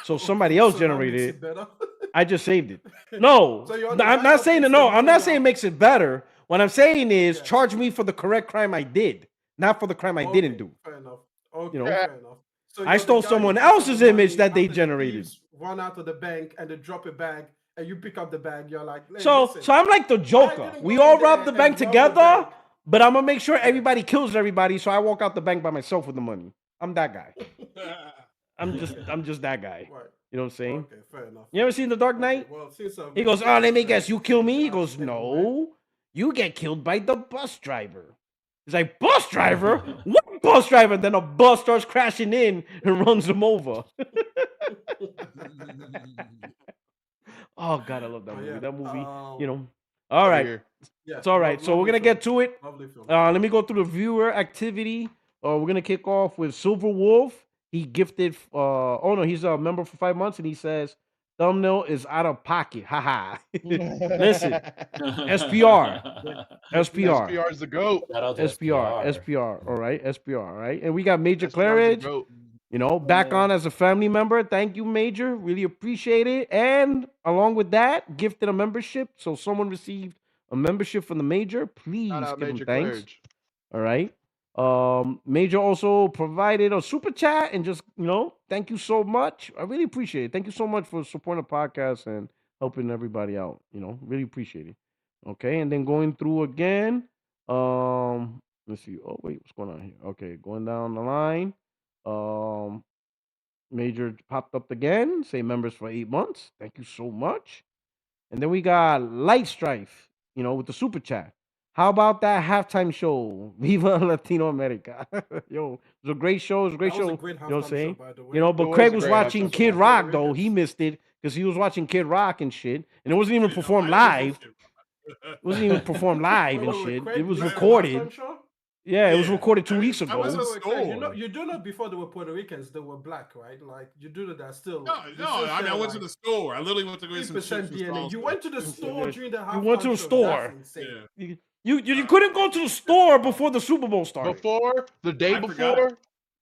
So somebody else So that generated makes it. it better. I just saved it. No, So you're on the I'm not backup saying list no. and I'm you not know saying it now. makes it better. What I'm saying is Yeah. charge me for the correct crime I did, not for the crime I didn't Okay, do. fair enough. Okay, You know, fair enough. So I you're the stole guy someone who picks up else's the image money that they after the generated. thieves run out of the bank and they drop a bag and you pick up the bag. You're like, hey, So listen, I'm like the Joker. didn't We go all in rob there the and bank rob the together, bank. but I'm gonna make sure everybody kills everybody. So I walk out the bank by myself with the money. I'm that guy. I'm just that guy. Right. You know what I'm saying? Okay, fair enough. You ever seen The Dark Okay, Knight? well, since He goes, oh, let me guess, you kill me? He goes, everywhere. no, you get killed by the bus driver. He's like, bus driver? What bus driver? Then a bus starts crashing in and runs him over. Oh, God, I love that movie. yeah, That movie, you know. All over right. here. Yeah, It's all right. So we're lovely going to get film. to it. Lovely film. Let me go through the viewer activity. We're going to kick off with Silver Wolf. He gifted, oh, no, he's a member for 5 months, and he says, thumbnail is out of pocket. Haha. Listen, SPR. SPR. SPR is the goat. Shout out to SPR. SPR. All right. SPR. All right. And we got Major SPR is the Claridge. goat. You know, back on as a family member. Thank you, Major. Really appreciate it. And along with that, gifted a membership. So someone received a membership from the Major. Please Shout out give him Major thanks. Claridge. All right. Major also provided a super chat and just, you know, thank you so much. I really appreciate it. Thank you so much for supporting the podcast and helping everybody out. You know, really appreciate it. Okay, and then going through again. Let's see. Oh wait, what's going on here? Okay, going down the line. Major popped up again. Say members for 8 months. Thank you so much. And then we got Light Strife, you know, with the super chat. How about that halftime show? Viva Latino America. Yo, it was a great show. It was a great That was show. a great You know what I'm halftime saying? show, by the way. You know, It but was Craig a was great watching halftime Kid show. Rock, Puerto though. He Ricans. missed it because he was watching Kid Rock and shit. And it wasn't even Yeah, performed I didn't live. watch It wasn't even performed live and shit. Craig, It was you missed the recorded. halftime show? Yeah, it was Yeah. recorded 2 I- weeks I ago. was in a Craig, store. you do know before they were Puerto Ricans, they were black, right? Like you do know that still. No, I mean, I went to the store. I literally went to go get some 3% chips and DNA. You salsa. went to the store during the halftime You went to the show. store. That's insane. Yeah. You couldn't go to the store before the Super Bowl started. Before, the day I before, forgot.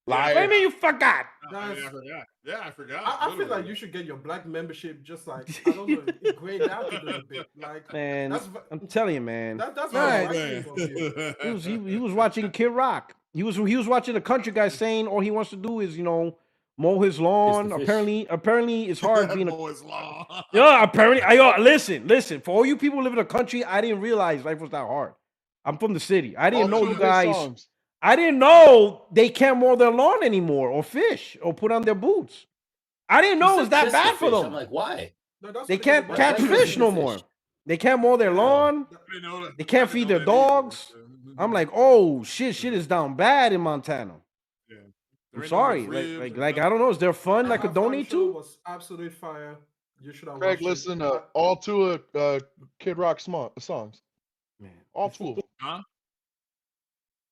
What do liar. you mean you forgot? I forgot. Yeah, I forgot. I feel like literally. you should get your black membership just like I don't know, grayed out a little bit. Like Man, that's I'm telling you, man. that's Oh, very man. white of you. He was watching Kid Rock. He was watching a country guy saying all he wants to do is, you know, mow his lawn. fish. Apparently it's hard being a Mo's Law. yeah. Apparently, listen. For all you people who live in the country, I didn't realize life was that hard. I'm from the city. I didn't All know two you of his guys. songs. I didn't know they can't mow their lawn anymore or fish or put on their boots. I didn't know it was that bad for them. I'm like, why? No, that's They what can't get catch about- fish no more. They can't mow their lawn. They can't feed their dogs. I'm like, oh shit is down bad in Montana. Yeah. I'm sorry. Like I don't know. Is there a fund I That could halftime donate show to? was absolute fire. You should have Craig, watched it. listen to all two of Kid Rock songs. Man, All two of them. Huh?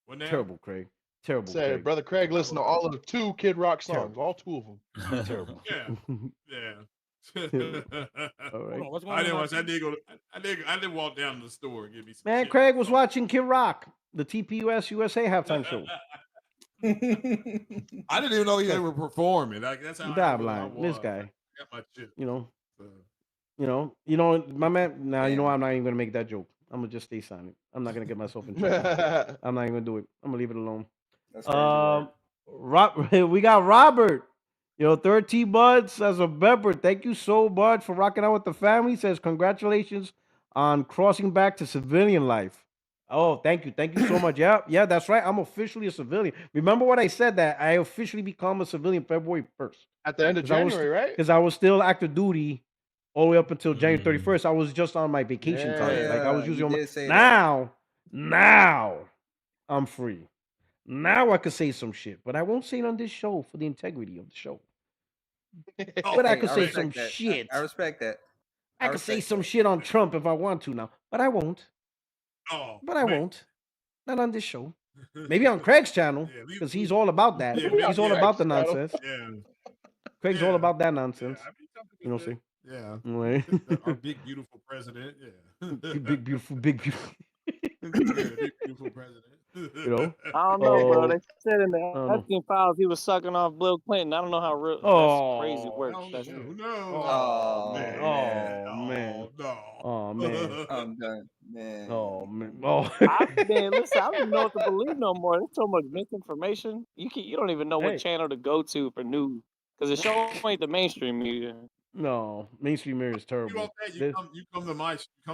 What now? terrible, Craig. Terrible. Say, Craig. brother Craig, listen to all of the two Kid Rock songs. Terrible. All two of them. Terrible. Yeah. All right. Hold on, what's going I didn't on? watch. I did go. I did walk down to the store and get me some. Man, chips. Craig was watching Kid Rock, the TPUS USA halftime show. I didn't even know they were performing. Like that's how Damn I line, was. this guy. I got my chip. You know, So, my man. Now you know Man. I'm not even gonna make that joke. I'm gonna just stay silent. I'm not gonna get myself in trouble. I'm not even gonna do it. I'm gonna leave it alone. That's crazy word. We got Robert. 13 months as a member. Thank you so much for rocking out with the family. Says congratulations on crossing back to civilian life. Oh, thank you. Thank you so much. Yeah, that's right. I'm officially a civilian. Remember what I said, that I officially become a civilian February 1st. At the end of January, right? Because I was still active duty all the way up until January 31st. I was just on my vacation time. Yeah. Like I was you usually on did say that. now I'm free. Now I could say some shit, but I won't say it on this show for the integrity of the show. But I Hey, could I say respect some that. shit. I respect that. I could say some shit on Trump if I want to now, but I won't. oh, But I man. won't. Not on this show. Maybe on Craig's channel, Yeah, because he's all about that. Yeah, He's all about the nonsense. Yeah. Craig's all about that nonsense. I mean, something You know to what I'm say. saying? Yeah. Our big beautiful president. Yeah. big beautiful. Yeah, big beautiful president. I don't know, bro. They said in I the don't know. Epstein files he was sucking off Bill Clinton. I don't know how real that's crazy work. That's Oh, man. Oh man. No. Oh man. I'm done, man. Oh man. Oh. Listen, I don't even know what to believe no more. There's so much misinformation. You don't even know what channel to go to for news because the show ain't the mainstream media. No, mainstream media is You terrible. want that? You come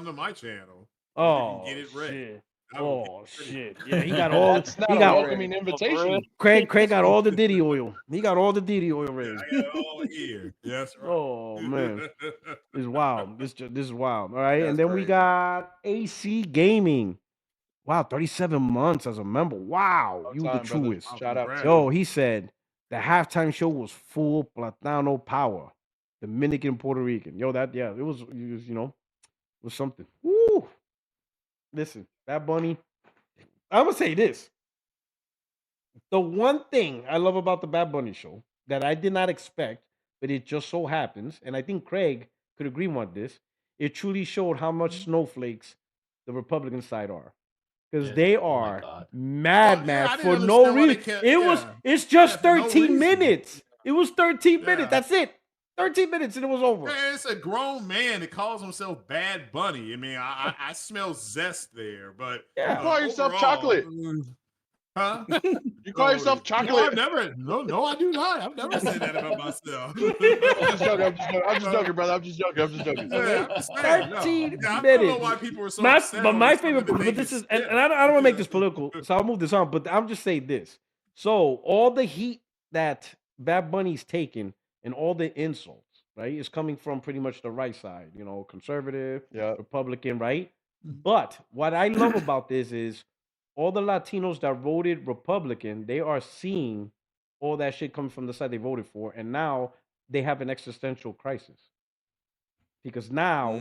to my channel. Oh you can get it ready. shit. Oh shit. Yeah, he got all. That's not he a got welcoming invitation. Craig got all the Diddy oil. He got all the Diddy oil ready. I got it all here. That's right. Oh man, this is wild. This is wild. All right, That's and then we crazy. got AC Gaming. Wow, 37 months as a member. Wow, you the Time, brother. truest. Shout out to Yo, he said the halftime show was full Platano power, Dominican, Puerto Rican. Yo, it was was something. Woo! Listen, that Bunny. I'm gonna say this. The one thing I love about the Bad Bunny show that I did not expect, but it just so happens, and I think Craig could agree with this, it truly showed how much snowflakes the Republican side are. Because they are mad for no reason. It's just 13 minutes. It was 13 minutes. That's it. 13 minutes and it was over. Man, it's a grown man that calls himself Bad Bunny. I mean, I smell zest there, but you call yourself chocolate. Huh? You call yourself chocolate? No, I do not. I've never said that about myself. I'm just joking, brother. I'm just joking. Yeah, I'm just saying, 13 minutes. I don't know why people are so upset. But my favorite, but this is, and I don't want to make this political, so I'll move this on. But I'm just saying this. So all the heat that Bad Bunny's taken and all the insults, right, is coming from pretty much the right side. Conservative, Republican, right? But what I love about this is all the Latinos that voted Republican, they are seeing all that shit coming from the side they voted for, and now they have an existential crisis. Because now,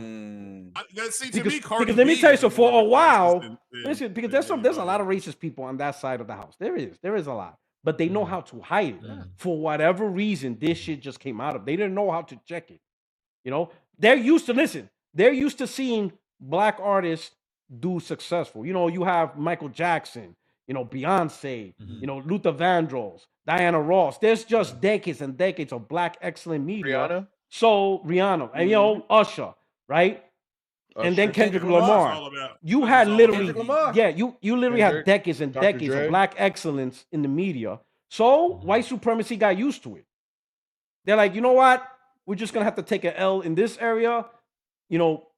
because let me tell you, so for a while, listen, because there's a lot of racist people on that side of the house. There is a lot, but they know how to hide it. For whatever reason, this shit just came out of. They didn't know how to check it. They're used to seeing black artists do successful. You have Michael Jackson, Beyonce, Luther Vandross, Diana Ross. There's just decades and decades of black excellent media. Rihanna. So Rihanna and Usher, right? And then Kendrick Lamar. You had literally, you literally had decades and decades of black excellence in the media. So white supremacy got used to it. They're like, you know what? We're just gonna have to take an L in this area.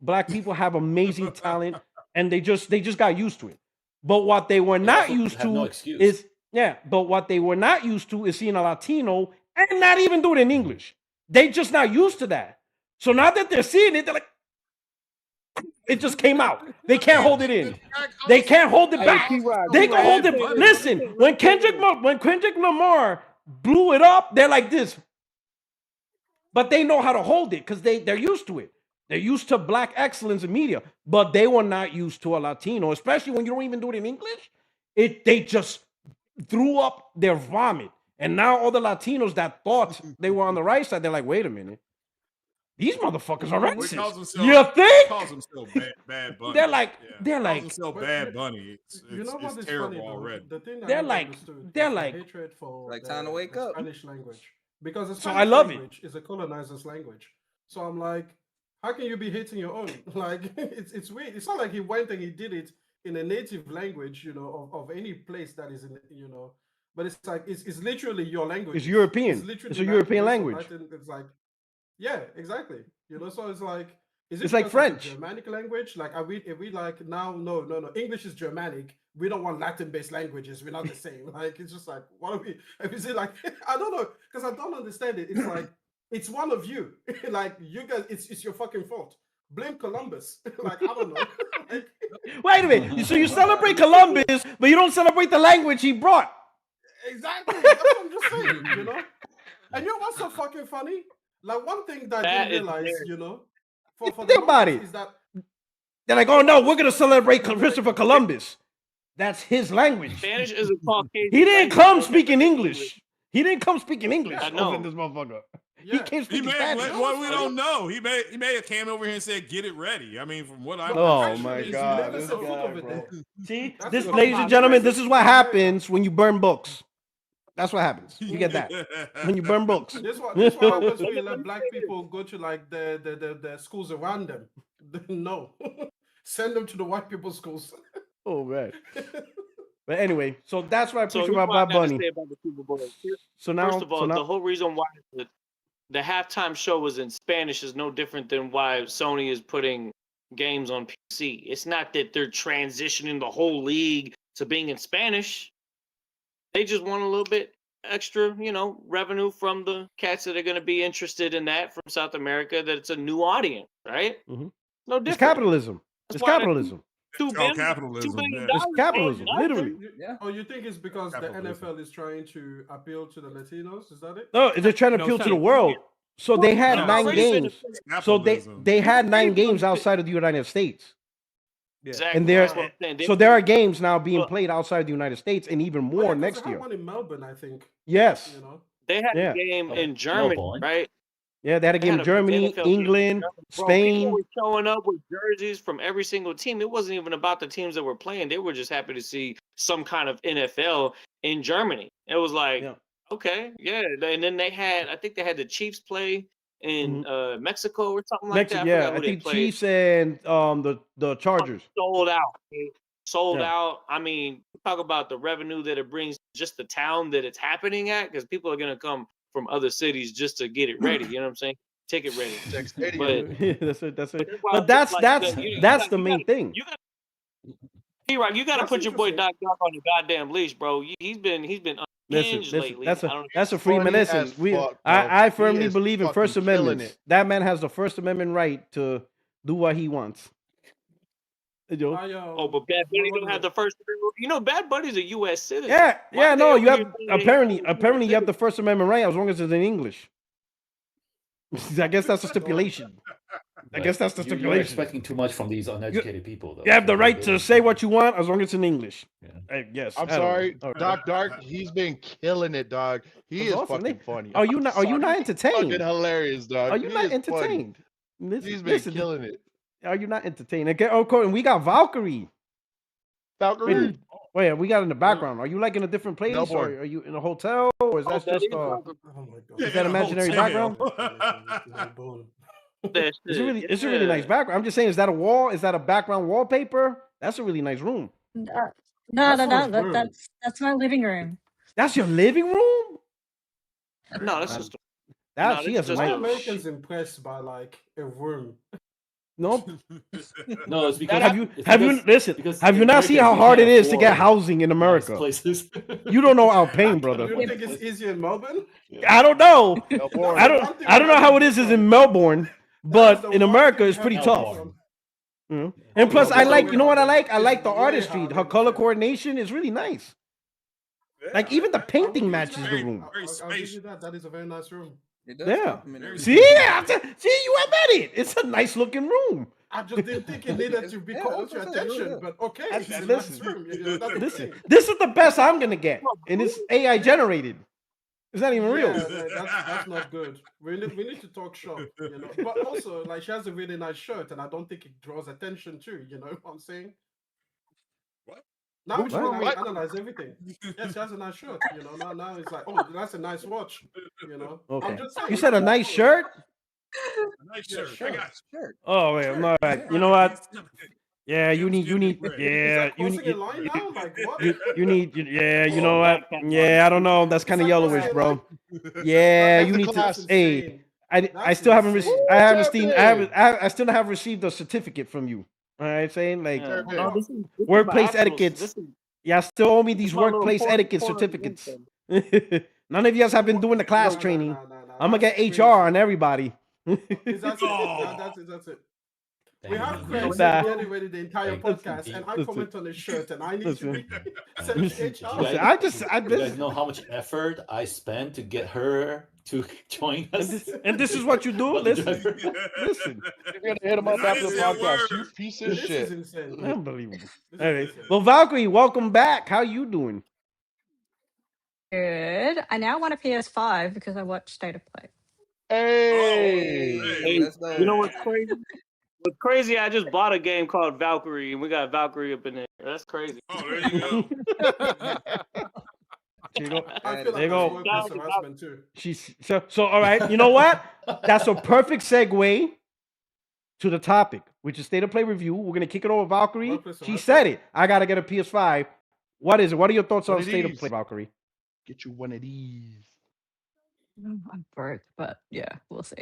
Black people have amazing talent, and they just got used to it. But what they were not used to is what they were not used to is seeing a Latino and not even do it in English. They just not used to that. So now that they're seeing it, they're like, it just came out. They can't hold it in. They can't hold it back. They can hold it. Listen, when Kendrick Lamar blew it up, they're like this. But they know how to hold it because they're used to it. They're used to black excellence in media, but they were not used to a Latino, especially when you don't even do it in English. They just threw up their vomit. And now all the Latinos that thought they were on the right side, they're like, wait a minute. These motherfuckers are Well, he racist. calls himself, You he think? calls himself Bad Bunny. They're like, yeah. they're Calls like, himself But- Bad but Bunny. you know what It's is terrible funny though? already. The thing I they're never like, understood they're is like. the hatred for Like time to wake the up. Spanish language, because the So Spanish I love it. language is a colonizer's language. So I'm like, how can you be hating your own? Like, it's weird. It's not like he went and he did it in a native language, you know, of any place that is in, you know. But it's like it's literally your language. It's European. literally It's a European based on language. Latin. It's like, yeah, exactly. You know, so it's like, is it It's like because French. a Germanic language? Like, are we like now? No. English is Germanic. We don't want Latin-based languages. We're not the same. Like, it's just like, what are we? Is it like, I don't know, because I don't understand it. It's like, it's one of you. Like, you guys, it's your fucking fault. Blame Columbus. Like, I don't know. Like, Wait a minute. So you celebrate Columbus, but you don't celebrate the language he brought. exactly. That's what I'm just saying. You know. And you know what's so fucking funny? Like, one thing that I That didn't is realize, hilarious. you know, for the Think about longest it. is that They're like, oh no, we're gonna celebrate Christopher Columbus. That's his language. Spanish is a Caucasian. He didn't language, come no speaking different than English. He didn't come speaking English. I Over know. this motherfucker. He yeah. came He speaking may Spanish. well, we don't know. He may have came over here and said, "Get it ready." I mean, from what I Oh Actually, my he God, never this set foot guy, over bro. there. See, That's this, the ladies and problem. gentlemen, this is what happens when you burn books. That's what happens. You get that when you burn books. This what happens when you let black people go to like the schools around them. No, send them to the white people's schools. Oh man. But anyway, so that's what I So appreciate here's about what I Bad gotta Bunny. say about the Super Bowl. So now, First of all, so now, the whole reason why the halftime show was in Spanish is no different than why Sony is putting games on PC. It's not that they're transitioning the whole league to being in Spanish. They just want a little bit extra, you know, revenue from the cats that are going to be interested in that from South America. That it's a new audience, right? Mhm. No it's different. capitalism. That's It's why the capitalism. $2 It's called billion, capitalism. $2 billion Yeah. It's capitalism, ain't literally. nothing. Yeah. Oh, you think it's because the Capitalism. NFL is trying to appeal to the Latinos? Is that it? No, they're trying to No, appeal it's to the not. world. So they had No, 9 already said games. it's So Capitalism. they had 9 People games understand- outside of the United States. Yeah. Exactly. And there, That's what I'm saying. They so there are games now being Look. played outside the United States, and even Oh, more yeah, 'cause next they had year. one in Melbourne, I think. Yes, You know. They had Yeah. a game Oh, in Germany, Melbourne. right? yeah, they had a They game had in Germany, NFL game in England, Germany. Bro, Spain. people were showing up with jerseys from every single team. It wasn't even about the teams that were playing. They were just happy to see some kind of NFL in Germany. It was like, Yeah. okay, yeah. And then I think they had the Chiefs play in Mexico or something like Mexico, that. I yeah, forgot I who they think played. Chiefs and the Chargers. Sold out. Sold Yeah. out. I mean, talk about the revenue that it brings just the town that it's happening at, because people are gonna come from other cities just to get it ready. You know what I'm saying? Ticket ready. Next But stadium. Yeah, that's it. That's it. that's why But I'm that's like, that's you that's gotta- the you main gotta- thing. You got P-Rock, you got to That's put your boy interesting. Doc on the goddamn leash, bro. He's been Listen, unhinged listen. lately. That's I a don't that's a He's free funny listen. as fuck, bro. I He firmly is believe in fucking First killing Amendment. it. That man has the First Amendment right to do what he wants. You know? Oh, but Bad Bunny what don't is have it? the first. You know, Bad Bunny's a U.S. citizen. Yeah, Why yeah. are they No, over you here have saying that he's apparently a US you have the citizen? First Amendment right as long as it's in English. I guess that's a stipulation. I guess that's the You're stipulation. expecting too much from these uneducated people, though. You have so the they're right to getting- say what you want as long as it's in English. Yeah. Yes. I'm I don't know. sorry, All right. Doc Dark. He's been killing it, dog. He That's is awesome. fucking funny. Are you I'm not? Are you sorry. not He's entertained? fucking hilarious, dog. Are you He not is funny. entertained? Listen, He's been listen, killing it. Are you not entertained? Okay, okay, and we got Valkyrie. Valkyrie. Wait, we got in the background. Are you like in a different place, or Melbourne. are you in a hotel, or is that that just is Oh my god. Is that imaginary background? Melbourne. That It's a shit, really, it's a really nice yeah. background. I'm just saying, is that a wall? Is that a background wallpaper? That's a really nice room. That No, sounds good. that's my living room. That's your living room? No, that's just That No, she that's has a just Why a- are nice. Americans impressed by like a room? Nope. No, it's because Have you it's have you because- listen? because Have you not seen how Americans, we hard it can't is to get afford housing in nice America? places. You don't know our pain, brother. You don't think it's easier in Melbourne? I don't know. Melbourne. I don't know how it is in Melbourne, but in America it's pretty tough. Melbourne. Mhm. And plus, I like, you know what I like? I like the Way artistry. harder Her to color get. coordination is really nice. Like even the painting matches the room. Very I'll give you spacious. that. That is a very nice room. It does Yeah. compliment everything. See, you admit it. It's a nice looking room. I just didn't think it needed to be Yeah, called to that's your what I'm saying, attention, yeah. but okay. That's- It's a listen. nice room. You know, that's the Listen, thing. this is the best I'm gonna get, and it's AI generated. It's not even real. That's not good. We need to talk shop, you know. But also, like, she has a really nice shirt, and I don't think it draws attention too. You know what I'm saying? What? Now What? she can What? analyze everything. Yes, she has a nice shirt. You know, now it's like, oh, that's a nice watch. You know, I'm Okay. just saying. You said a nice shirt? Nice Yeah, shirt. I got you. Shirt. Oh wait, Shirt. all right. Yeah. You know what? He's- Yeah, you Jim's need, getting it Is yeah, that crossing a line now? Like what? you need, yeah, you Oh, know what? backpack Yeah, I don't know. That's Is kind of that yellowish, crossing a bro. line? Yeah, That's you the need to. class. Hey, Insane. I That's still haven't insane. I haven't seen Champion. I still haven't received a certificate from you. All right, saying like Yeah. Champion. No, this is my workplace actual- etiquettes. This is Y'all still owe me this these is my little workplace porn- etiquette porn certificates. thing. None of you guys have been doing the class No, training. no. I'm gonna That's get crazy. HR on everybody. Is that it? Oh. That's it. That's it. We Damn. have Craig Nah. getting ready the entire Like, podcast, listen, and I listen, comment on his shirt, and I need listen. to be sent Listen, to HR. listen, I you guys know how much effort I spent to get her to join us. and this is what you do. About the Listen, driver. listen. You're gonna hit him up I after didn't the say a podcast. You word. piece of This is shit. insane. Unbelievable. This is All right. insane. Well, Valkyrie, welcome back. How you doing? Good. I now want a PS5 because I watched State of Play. Hey. Hey, Let's go. you know what's crazy? What's crazy? I just bought a game called Valkyrie, and we got Valkyrie up in there. That's crazy. Oh, there you go. There you go. I feel There you like go. that's workplace harassment too. She's so all right. You know what? That's a perfect segue to the topic, which is State of Play review. We're gonna kick it over Valkyrie. Workplace She harassment. said it. I gotta get a PS5. What is it? What are your thoughts What on it State of is. Play, Valkyrie? Get you one of these. I'm broke, but yeah, we'll see.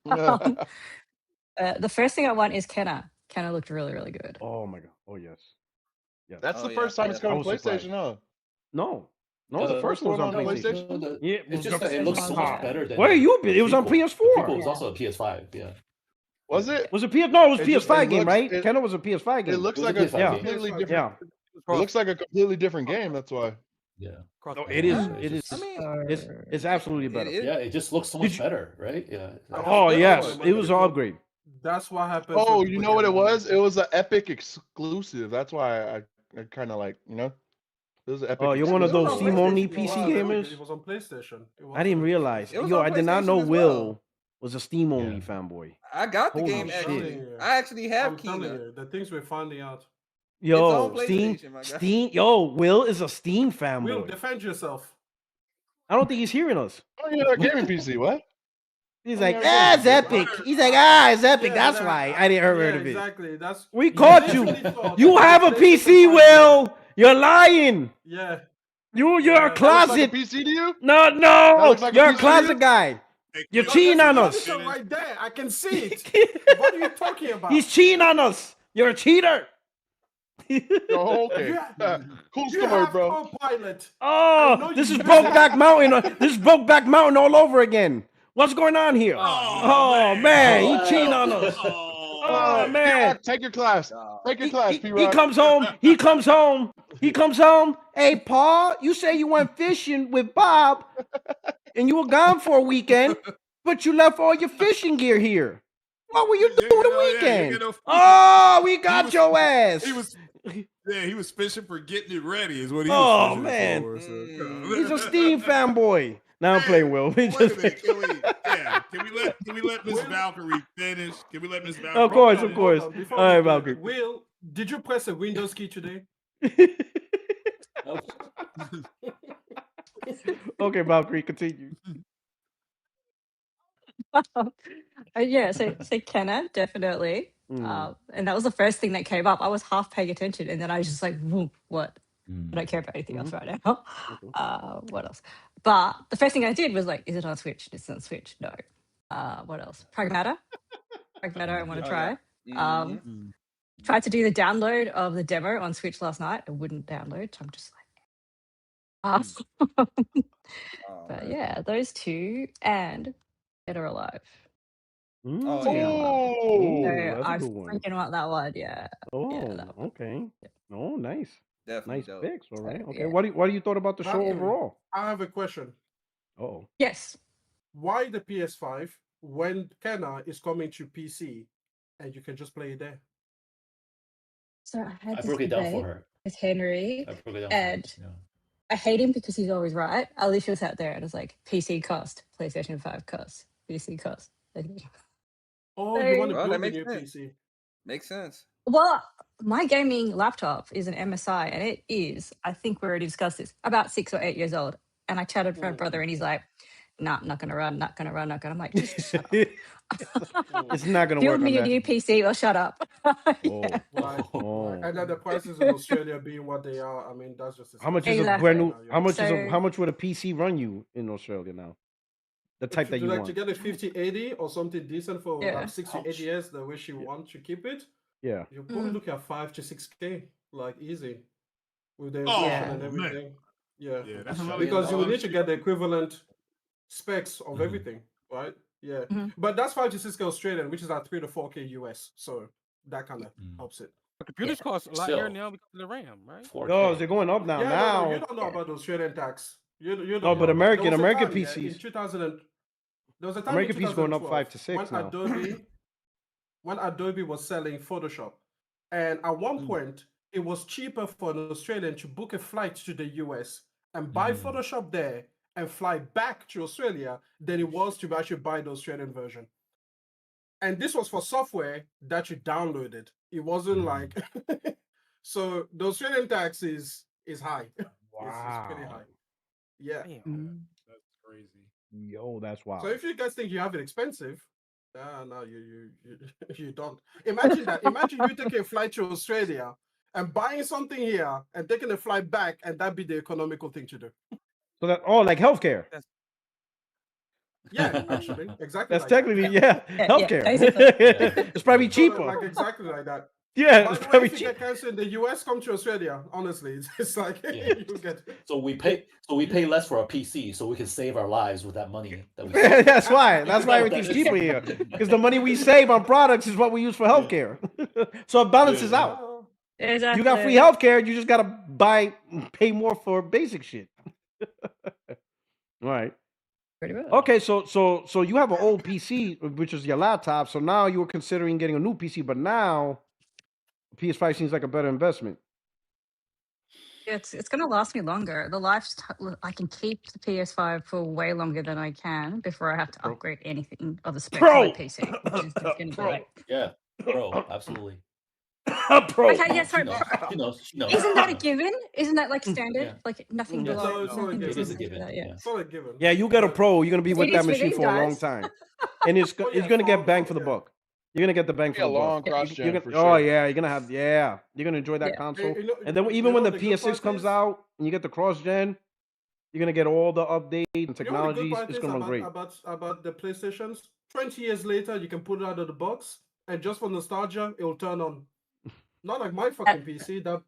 That's The first thing I want is Kenna. Kenna looked really, really good. Oh my god. Oh yes. Yes. the first time it's I coming was to surprised. PlayStation, huh? No. No, That's the the first first one was one on on PlayStation. PlayStation? Yeah, It's just the that it looks first so one, much yeah. better than Where are you? It was on prequel. PS4. The prequel was Yeah. also a PS5. Yeah. Was it? Was it PS? No, it was It PS5 just- it game, looks- right? it- Kenna was a PS5 It game. looks It was like a a PS5 game. completely PS5. different. Yeah. It looks like a completely different game. That's why. Yeah. No, it is. Yeah, It is. just- It's absolutely better. It- Yeah, it just looks so Did much you- better, right? Yeah. Oh That's yes, what it was an upgrade. That's what happens. Oh, with- you with know what it them. was? It was an Epic exclusive. That's why I kind of like, you know. It was an Epic. Oh, you're one of It was those on Steam only PlayStation. PC It was- gamers? It was on PlayStation. It I didn't wasn't- realize. It was Yo, on I did not PlayStation know as Will well. was a Steam only Yeah. fanboy. I got the Holy game shit. actually. Yeah. I actually have I'm telling Kina. you, the things we're finding out. Yo, on Steam, PlayStation, my guy. Steam. Yo, Will is a Steam Will, fanboy. defend yourself. I don't think he's hearing us. Oh, you got a gaming PC? What? He's Oh, like, yeah, it's yeah. Epic. He's like, it's Epic. Yeah, That's that- why I didn't heard yeah, of it. Exactly. That's We caught you. literally thought You that have a PlayStation PC, 5 Will. You're lying. Yeah. You're Yeah, a that That looks closet. like a PC to you? No, looks like a you're a PC to closet you? guy. Hey, You're Q, cheating that's on a us. Monitor finish. right there. I can see it. What are you talking about? He's cheating on us. You're a cheater. Oh, okay. Yeah. Cool You story, have bro. Copilot. Oh, know this you is use Brokeback Mountain. This is Brokeback Mountain all over again. What's going on here? Oh, man, Oh. he cheating on us. Oh man, Take your class. Take your class, he P-Rock. comes home. He comes home. He comes home. Hey, Paul, you say you went fishing with Bob, and you were gone for a weekend, but you left all your fishing gear here. What were you doing the weekend? Oh, we got your ass. He was fishing for getting it ready. Is what he Oh, was fishing man. for. So, He's a Steam fanboy. Now I'm playing Will. Wait a minute. Can we let Miss Valkyrie finish? Can we let Miss Valkyrie? Of course, Hold of on, course. hold on. Before All we right, do it, Valkyrie. Will, did you press a Windows key today? Okay, Valkyrie, continue. Yeah, so Kenna, definitely. And that was the first thing that came up. I was half paying attention, and then I was just like, "Whoa, what? I don't care about anything else right now." What else? But the first thing I did was like, "Is it on Switch? It's on Switch. No." What else? Pragmata. I want to try. Tried to do the download of the demo on Switch last night. It wouldn't download, so I'm just like, but yeah, those two and Dead or Alive. Oh, So that's a I good one. freaking want that one. Yeah. Oh, that okay. Oh, nice. Definitely Nice dope. picks. All right. Okay. yeah. What do you thought about the show Valkyrie, overall? I have a question. Oh. Yes. Why the PS5 when Kenna is coming to PC and you can just play it there? So I had I this broke it down for debate her. with Henry, I broke it down and for her. I hate him because he's always right. I literally sat there and it's like PC cost, PlayStation 5 cost, PC cost. Oh, you want to Well, that build a makes new sense. PC? Makes sense. Well, my gaming laptop is an MSI and it is, I think we already discussed this, about 6 or 8 years old. And I chatted with my brother and he's like, nah, not gonna run, not gonna run, not gonna. I'm like, just shut up. It's not gonna Build work on me a that. new PC or shut up. Yeah. Right. Oh. And then the prices in Australia being what they are, I mean, that's just How much is a brand Exactly. new? How much is So- how much would a PC run you in Australia now? The type that you like want. to get a 5080 or something decent for Yeah. like 60, 80 years, the way you want to keep it, Yeah. you're probably looking at 5 to 6K, like easy, with the Oh, inflation and man. everything. Yeah, Yeah, that's Mhm. because you will $1 need to get the equivalent specs of Mhm. everything, right? Yeah, Mhm. but that's 5 to 6K Australian, which is at 3 to 4K US, so that kind of Mm. helps it. But computers cost a lot Still. here now because of the RAM, right? 4K. Oh, they're going up now. Yeah, now. no, you don't know about the Australian tax. You don't No, but know. American- There was a American time, yeah, PCs. in 2000 there was a time American in PCs going up 2012 5 to 6 when now. Adobe was selling Photoshop, and at one Mm. point it was cheaper for an Australian to book a flight to the US and buy Mm. Photoshop there and fly back to Australia than it was to actually buy the Australian version. And this was for software that you downloaded. It wasn't Mm. like so the Australian tax is high. It's pretty Wow. high. Yeah. Damn. Mm. That's crazy. Yo, that's wild. So if you guys think you have it expensive, no, you you don't. Imagine that. Imagine you taking a flight to Australia and buying something here and taking a flight back, and that be the economical thing to do. So that like healthcare. Yeah, actually, exactly. That's like technically Yeah, healthcare. basically. It's probably that. So, cheaper. like exactly like that. Yeah, By it's the way, probably if you cheaper. get cancer in the US, come to Australia. Honestly, it's like Yeah. you get. So we pay less for our PC, so we can save our lives with that money that we save. That's why. That's why That's what everything's that is. cheaper here. Because the money we save on products is what we use for healthcare. So it balances Yeah. out. Oh, Exactly. You got free healthcare, you just gotta pay more for basic shit. All right. Pretty much. Okay, so you have an old PC, which is your laptop. So now you were considering getting a new PC, but now PS5 seems like a better investment. Yeah, it's gonna last me longer. The I can keep the PS5 for way longer than I can before I have to Pro. upgrade anything of the specs of my Pro. PC, which is just gonna be Pro. like. Yeah, bro, absolutely. Pro. Okay, yeah, She sorry. knows. She knows. She knows. Isn't that a given? Isn't that like standard? Yeah. Like nothing Yes. below. No, it's not a nothing given. It is a below given. that, Yeah. it's not a given. Yeah, you got a Pro. You're gonna be with It that is machine given, for a long guys. time, and it's Oh, it's yeah, gonna get for- bang for the yeah. buck. You're gonna get the bang Be for a the long buck. cross You're gen gonna, for oh sure. yeah, you're gonna have you're gonna enjoy that Yeah. console. You know- And then you even know when the the good PS6 part comes is- out and you get the cross gen, you're gonna get all the updates and You know what the good technologies. part It's is gonna run about, great. about the PlayStations? 20 years later, you can put it out of the box, and just for nostalgia, it'll turn on. Not like my fucking PC that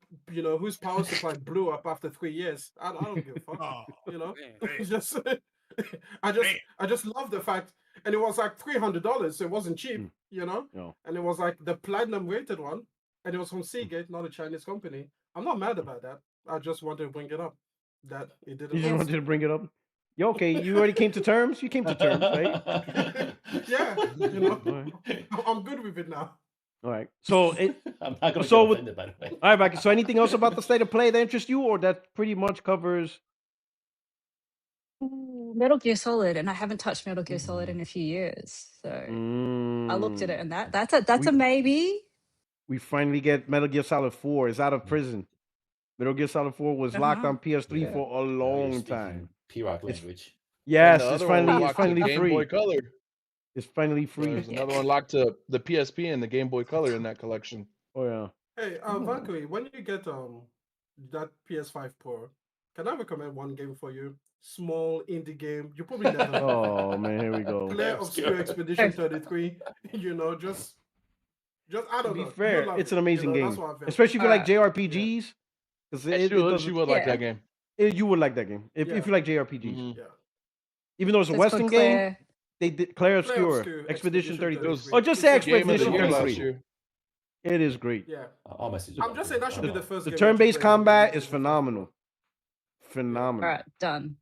whose power supply blew up after 3 years. I don't give a fuck. Oh, Man. It's just I just love the fact, and it was like $300, so it wasn't cheap, No. and it was like the platinum rated one, and it was from Seagate, not a Chinese company. I'm not mad about that. I just wanted to bring it up that it didn't. You just last. wanted to bring it up. You okay? You already came to terms. You came to terms, right? Yeah, All right. I'm good with it now. All right. So I'm not gonna So get with- offended, by the way. all right, Becky. So anything else about the state of play that interests you, or that pretty much covers? Metal Gear Solid, and I haven't touched Metal Gear Solid in a few years. So I looked at it, and that's a maybe. We finally get Metal Gear Solid 4. It's out of prison. Metal Gear Solid 4 was locked Uh-huh. on PS3 Yeah. for a Now you're long speaking time. P-Rock It's- language. Yes, And the it's other one finally locked to Game free. Boy Color. It's finally So free. there's another one locked to the PSP and the Game Boy Color in that collection. Oh yeah. Hey, Valkyrie, when you get that PS5 Pro, can I recommend one game for you? Small indie game. You probably never Oh man, here we go. Play Obscure. Obscure Expedition 33. Just I To don't be know. fair, You'll love it's it, an amazing That's game, what I feel. especially if you like Alright. JRPGs. Because She would like Yeah. that game. you would like that game if Yeah. you like JRPGs. Mhm. Yeah. Even though it's a So it's Western called game, Claire. they did Claire Claire Obscure, Obscure Expedition 33. was- Oh, just say It's a Game of the Expedition year last 33. year. It is great. Yeah. All my sisters. I'm just saying that should be the first The game. turn-based that you play when you combat get is the PS5 phenomenal. Pro. Phenomenal. All right, done.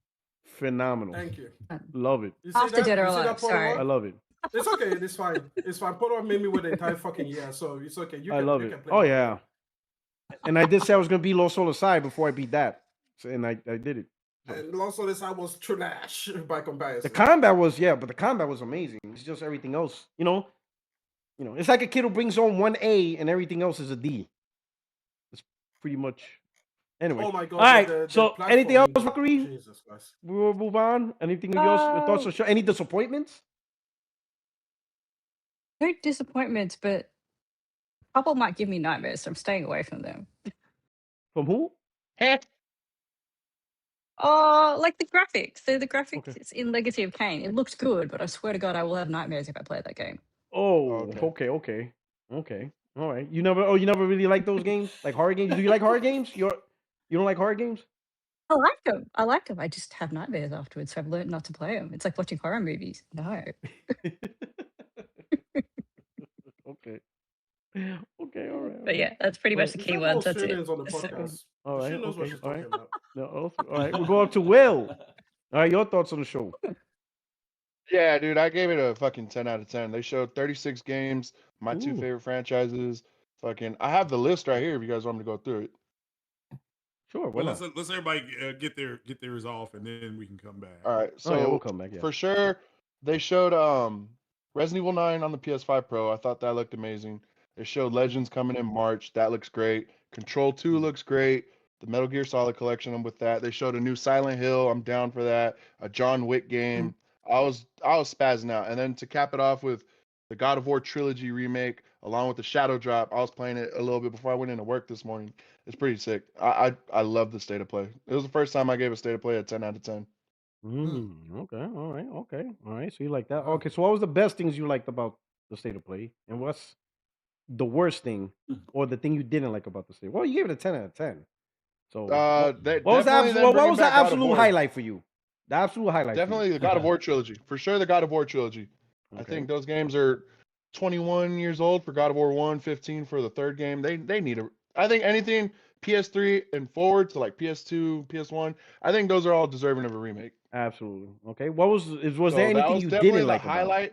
Phenomenal. Thank you. Love it. You see After that? Dead or You see that, Alive, sorry. I love it. It's okay. It's fine. It's fine. Polo made me wait the entire fucking year, so it's okay. I love you it. Can play Oh my yeah. And I did say I was gonna beat Lost Soul Aside before I beat that. So, and I did it. So. And Lost Odyssey was trash by comparison. The combat was but the combat was amazing. It's just everything else, it's like a kid who brings home 1A and everything else is a D. It's pretty much. Anyway. Oh my god! All right. The So anything else, platforming- Valkyrie? Jesus Christ. We will move on. Anything else? Your thoughts on the show? Any disappointments? No disappointments, but a couple might give me nightmares, so I'm staying away from them. From who? Oh, like the graphics. So the graphics Okay. in Legacy of Kain. It looks good, but I swear to God, I will have nightmares if I play that game. Oh, okay. All right. You never really like those games? Like horror games? Do you like horror games? You don't like horror games? I like them. I like them. I just have nightmares afterwards, so I've learned not to play them. It's like watching horror movies. No. Okay. Okay, all right. But yeah, that's pretty much the Is key that more words. That's it. Australians on the podcast? All right. She knows what Okay. she's All talking right. about. No, all right. We'll go up to Will. All right. Your thoughts on the show? Yeah, dude, I gave it a fucking 10 out of 10. They showed 36 games, my two Ooh. favorite franchises. I have the list right here if you guys want me to go through it. Sure. Well, let's everybody get theirs off, and then we can come back. All right, so we'll come back. Yeah. for sure, they showed Resident Evil 9 on the PS5 Pro. I thought that looked amazing. They showed Legends coming in March. That looks great. Control 2 looks great. The Metal Gear Solid collection, I'm with that. They showed a new Silent Hill. I'm down for that. A John Wick game. I was spazzing out. And then to cap it off with the God of War trilogy remake, along with the Shadow Drop. I was playing it a little bit before I went into work this morning. It's pretty sick. I love the state of play. It was the first time I gave a state of play a 10 out of 10. Okay. All right. Okay. All right. So you like that? Okay. So what was the best things you liked about the state of play, and what's the worst thing or the thing you didn't like about the state? Well, you gave it a 10 out of 10. So what was the absolute highlight for you? The absolute highlight. Definitely the God of War trilogy. For sure, the God of War trilogy. Okay. I think those games are 21 years old for God of War 1, 15 for the third game. They need a. I think anything PS3 and forward to like PS2, PS1. I think those are all deserving of a remake. Absolutely. Okay. Was So there that anything was you definitely didn't the like about it? highlight.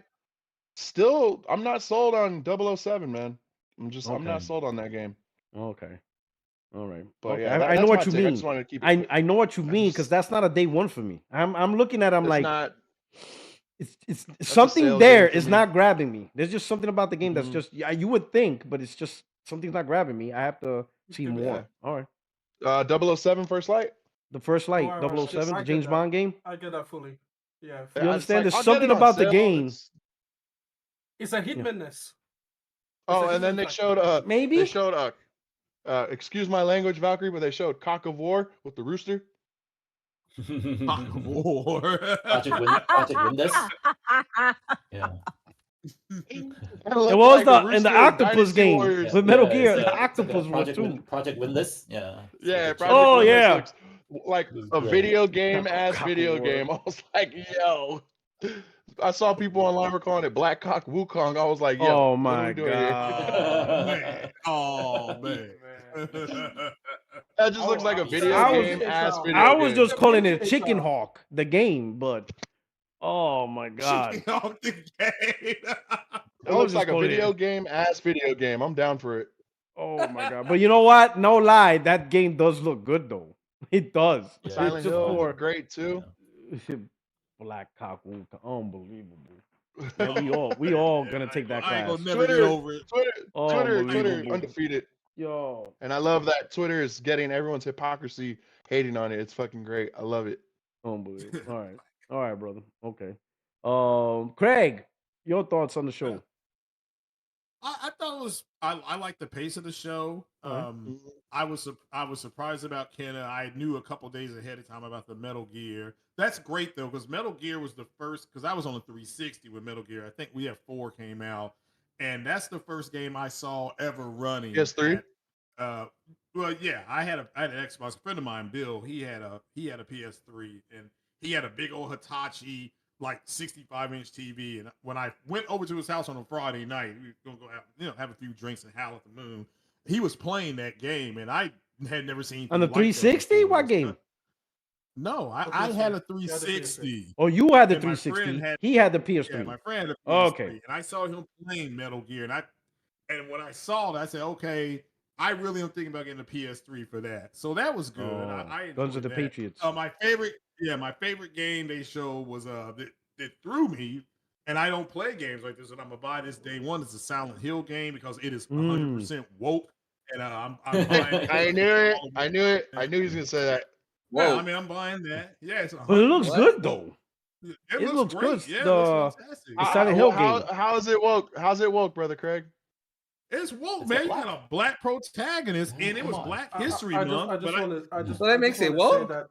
Still, I'm not sold on 007, man. I'm Okay. not sold on that game. Okay. All right. But Okay. yeah, I know that's what my you take. I mean. just wanted to keep it quick. I know what you mean because that's not a day one for me. I'm looking at. I'm It's like, not. it's a something sales there game for is me. not grabbing me. There's just something about the game that's Mhm. just you would think, but it's just something's not grabbing me. I have to see Give me more. All right. 007 First Light. The First Light, All right, 007, I the get James that. Bond game. I get that fully. Yeah. You understand? It's There's I'll get it something on about the sale. game. It's a hitmanness. Oh, and then they showed Maybe? they showed excuse my language, Valkyrie, but they showed Cock of War with the rooster. Cock of War. Project Windows. Yeah. It was the octopus game with Metal Gear. it's, The it's octopus was too. Project Windows. Yeah. Yeah, Project Project Windows yeah. looks like a great. video game ass Cock of video War. game. I was like, yo. I saw people online were calling it Black Cock Wukong. I was like, yo, Oh what are my we doing here? god. Oh man. That just looks like a video I was- game ass video I was game. just calling it Chicken Hawk, the game, but oh my god. Chicken Hawk the game. It looks like a video game ass video game. I'm down for it. Oh my god. But you know what? No lie, that game does look good though. It does. Yeah. Silent It's just Hill for looked great too. Black Cock Wukong. Unbelievable. Yeah, we all gonna take that I ain't class. gonna never get over it. Twitter, Unbelievable. undefeated. Yo. And I love that Twitter is getting everyone's hypocrisy hating on it. It's fucking great. I love it. Unbelievable. All right, brother. Okay. Craig, your thoughts on the show? I thought it was I like the pace of the show. I was surprised about Kenna. I knew a couple days ahead of time about the Metal Gear. That's great though, because Metal Gear was the first. Because I was on the 360 with Metal Gear. I think we have 4 came out, and that's the first game I saw ever running. PS3? Well, yeah, I had an Xbox. A friend of mine, Bill, he had a PS3, and he had a big old Hitachi like 65-inch TV. And when I went over to his house on a Friday night, we were gonna go have a few drinks and howl at the moon. He was playing that game, and I had never seen On the anything like that 360? before. What game? No, I had a 360. Oh, you had the And my 360. friend had- He had the PS3. Yeah, my friend had a Okay. PS3, and I saw him playing Metal Gear, and when I saw that, I said, okay, I really am thinking about getting a PS3 for that. So that was good. Oh, I enjoyed Guns of the that. Patriots. My favorite game they showed was that threw me. And I don't play games like this, and I'm gonna buy this day one. It's a Silent Hill game because it is 100% woke, and I'm buying it. I knew it. I knew it. I knew he was gonna say that. Yeah, Whoa. I mean, I'm buying that. Yeah, it's But it looks 100% good woke. though. It looks great. good. Yeah, it The looks fantastic. the Silent Hill How game. how is it woke? How's it woke, brother Craig? It's woke, It's man. You black. got a black protagonist, and it was Come on. Black History I Month. So that makes it woke. woke?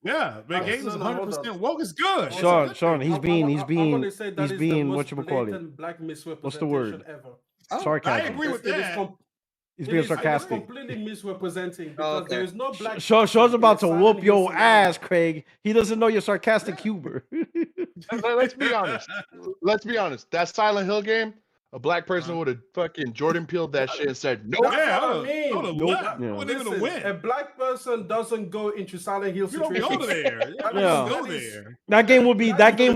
Yeah, the game is no, hold 100% on. woke. It's good. It's a Sean, good Sean, thing. he's being I'm gonna say that he's is being the most whatchamacallit? blatant black What's the word? misrepresentation ever. Oh, I Sarcasm. agree with It is that. He's It being is sarcastic. completely misrepresenting because Oh, okay. there is no black. Shaw's person about to in whoop Silent Hill your scenario. ass, Craig. He doesn't know your sarcastic humor. Let's be honest. Let's be honest. That Silent Hill game, a black person would have fucking Jordan peeled that shit and said, "Nope." That's Yeah, what I mean. I would have Nope. left. Yeah. I wouldn't even Listen, have a went. black person doesn't go into Silent Hill You don't situations. go there. You That don't is- go that is- there. That game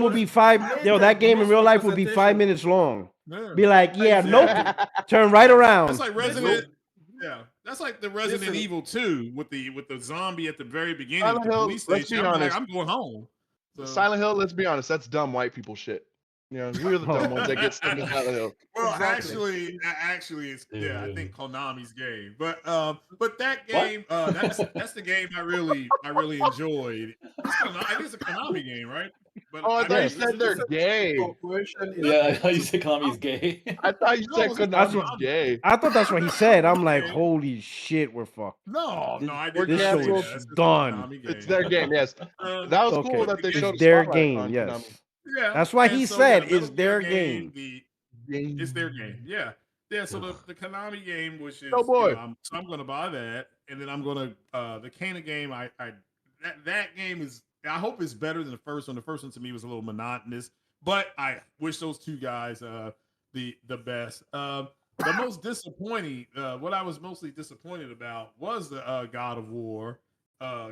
will be five. Yo, that game in real life would be 5 misrepresentation. minutes long. Yeah. Be like, yeah, Exactly. nope. Turn right around. That's like Resident. Yeah, that's like the Resident Listen. Evil 2 with the zombie at the very beginning Silent at the Hill, police let's station. be I'm like, honest. I'm going home. So, Silent Hill. Let's be honest. That's dumb white people shit. You know, we're the dumb ones that get stuck in Silent Hill. well, Exactly. actually, it's I Yeah. think Konami's game, but that game, that's the game I really enjoyed. It is a Konami game, right? But Oh, I thought Yeah. you said they're gay. Corporation is- Yeah, I thought you said Konami's gay. I thought you said No, that's Konami's what- gay. I thought that's what he said. I'm like, Okay. holy shit, we're fucked. No, I We're didn't This say show that. canceled. is That's just a done. Konami game. It's their game. Yes, Uh, that was Okay. cool that they showed It's a their spotlight game. on Yes. Konami. Yeah, That's why and he so, said Metal it's Gear their game. It's their game. Yeah. Yeah. So the Konami game, which is Oh, boy. so I'm gonna buy that, and then I'm gonna the Kana game. That game is. I hope it's better than the first one. The first one to me was a little monotonous, but I wish those two guys the best. The most disappointing, what I was mostly disappointed about was the God of War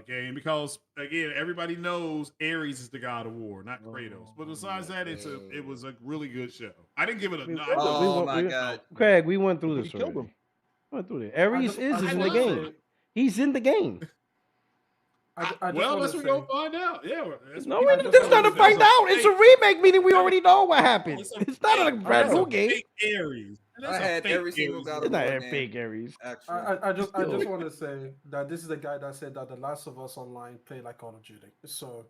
game because again everybody knows Ares is the God of War, not Kratos. But besides that, it was a really good show. I didn't give it a. No, I Oh wouldn't- my God. Craig, we went through this He killed already. him. Went through it. Ares I is just in the wanna game. say- He's in the game. I just well, wanna unless we say- go find out. Yeah. No, I we just just wanna gotta say find there's a out. It's a fake- remake, meaning we already know what happened. It's not a brand new game. Fake Ares. That's I a had fake every single Ares. God It's of not War a game, fake Ares. actually. I just Still. want to say that this is the guy that said that The Last of Us Online play like Call of Duty. So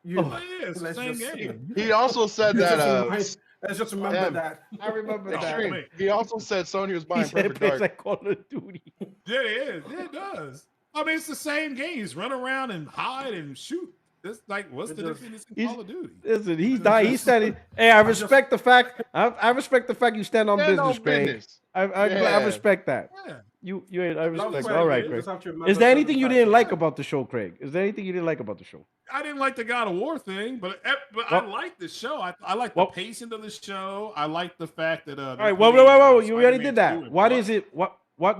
you Oh. Oh, yeah, it's the let's same just- game. He also said let's that. just let's just remember yeah. that. I remember that. Extreme. Wait. He also said Sony was He buying said it Perfect plays Dark. like Call of Duty. Yeah, it is. Yeah, it does. I mean, it's the same games. Run around and hide and shoot. It's like, what's It the just- difference in he's- Call of Duty? Listen, he died. He said it. Hey, I respect the fact. I respect the fact you stand on Stand on business, Craig. business. I Yeah. respect that. Yeah. You I respect. Craig, All right, you Craig. just have to remember Is there certain anything you facts. didn't like about the show, Craig? Is there anything you didn't like about the show? I didn't like the God of War thing, but I Well- like the show. I like the Well- pacing of the show. I like the fact that. All right, wait. You already did that. What is it? What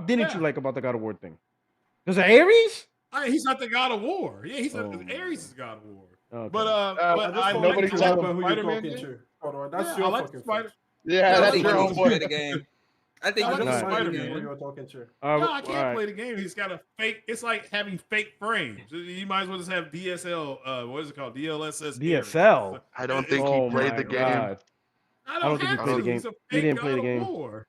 didn't Yeah. you like about the God of War thing? Because of Ares? He's not the God of War. Yeah, he's not. Oh. Ares is God of War. Okay. But I just I want nobody to tell remember him who you're Spider-Man talking game. to. Hold on, that's Yeah, I your like fucking Spider. fault. Yeah, I that's think your he own needs to play boy. the game. I think I he like needs the to play the Spider-Man. Who game. you're talking to. No, I can't all right. play the game. He's got a fake. It's like having fake frames. You might as well just have DSL. What is it called? DLSS. DSL? I don't It's- think Oh he played my the game. God. I don't think he have played the to. game. He's a He fake didn't play the God of game. War.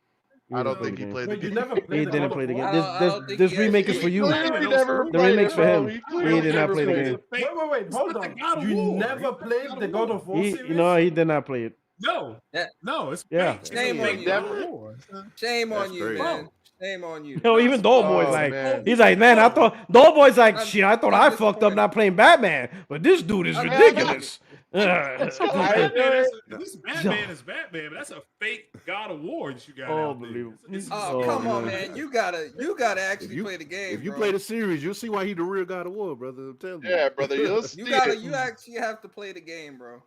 I don't think he played the Wait, you game. never He played the didn't God of play the game. War? I don't think This he remake is actually for you. played it. Clearly Those never three- The played remake's it, for bro. him. He He clearly did not never play the played game. it. Wait, It's hold not the on. God of You War. never It's not played the God of War series? He did not play it. No, Yeah. no, it's Yeah. fake. It's a Shame on fake you. God of War. Shame That's on you, crazy. man. Shame on you. No, even Doughboy's Oh, like, man. he's like, man, I thought Doughboy's like, I'm- shit, I thought I'm I fucked up disappointed. not playing Batman, but this dude is I'm ridiculous. This Batman is Batman, but that's a fake God of War that you got out there. Unbelievable. Oh, Oh, come on, man. man. You gotta actually play the game. If you bro. play the series, you'll see why he the real God of War, brother. I'm telling you. Yeah, brother, you'll see it. you actually have to play the game, bro.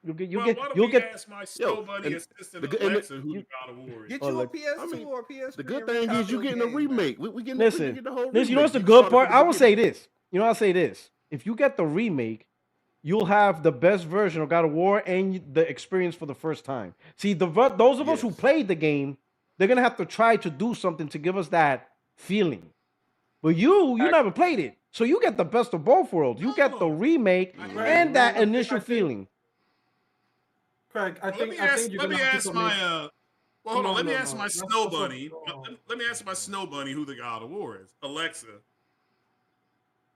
You'll get, Why don't you'll we get. ask my skill Yo, buddy and assistant the good- and the- Alexa who the God of War is? Get Oh, you a look, PS2 I mean, or a PS3. The good or thing is you copy getting of a the game, man. remake. We getting Listen, we getting the whole listen, you know remake. what's the You good started part? from I the will say beginning. this. You know, I'll say this. If you get the remake, you'll have the best version of God of War and the experience for the first time. See, those of us who Yes. played the game, they're gonna have to try to do something to give us that feeling. But you never played it, so you get the best of both worlds. You get the remake and that initial feeling. Craig, I Let me think you're let me gonna have to ask commit. my well, hold on. No, Let me no, ask no. my That's snow also. bunny. Oh. Let me ask my snow bunny who the God of War is. Alexa,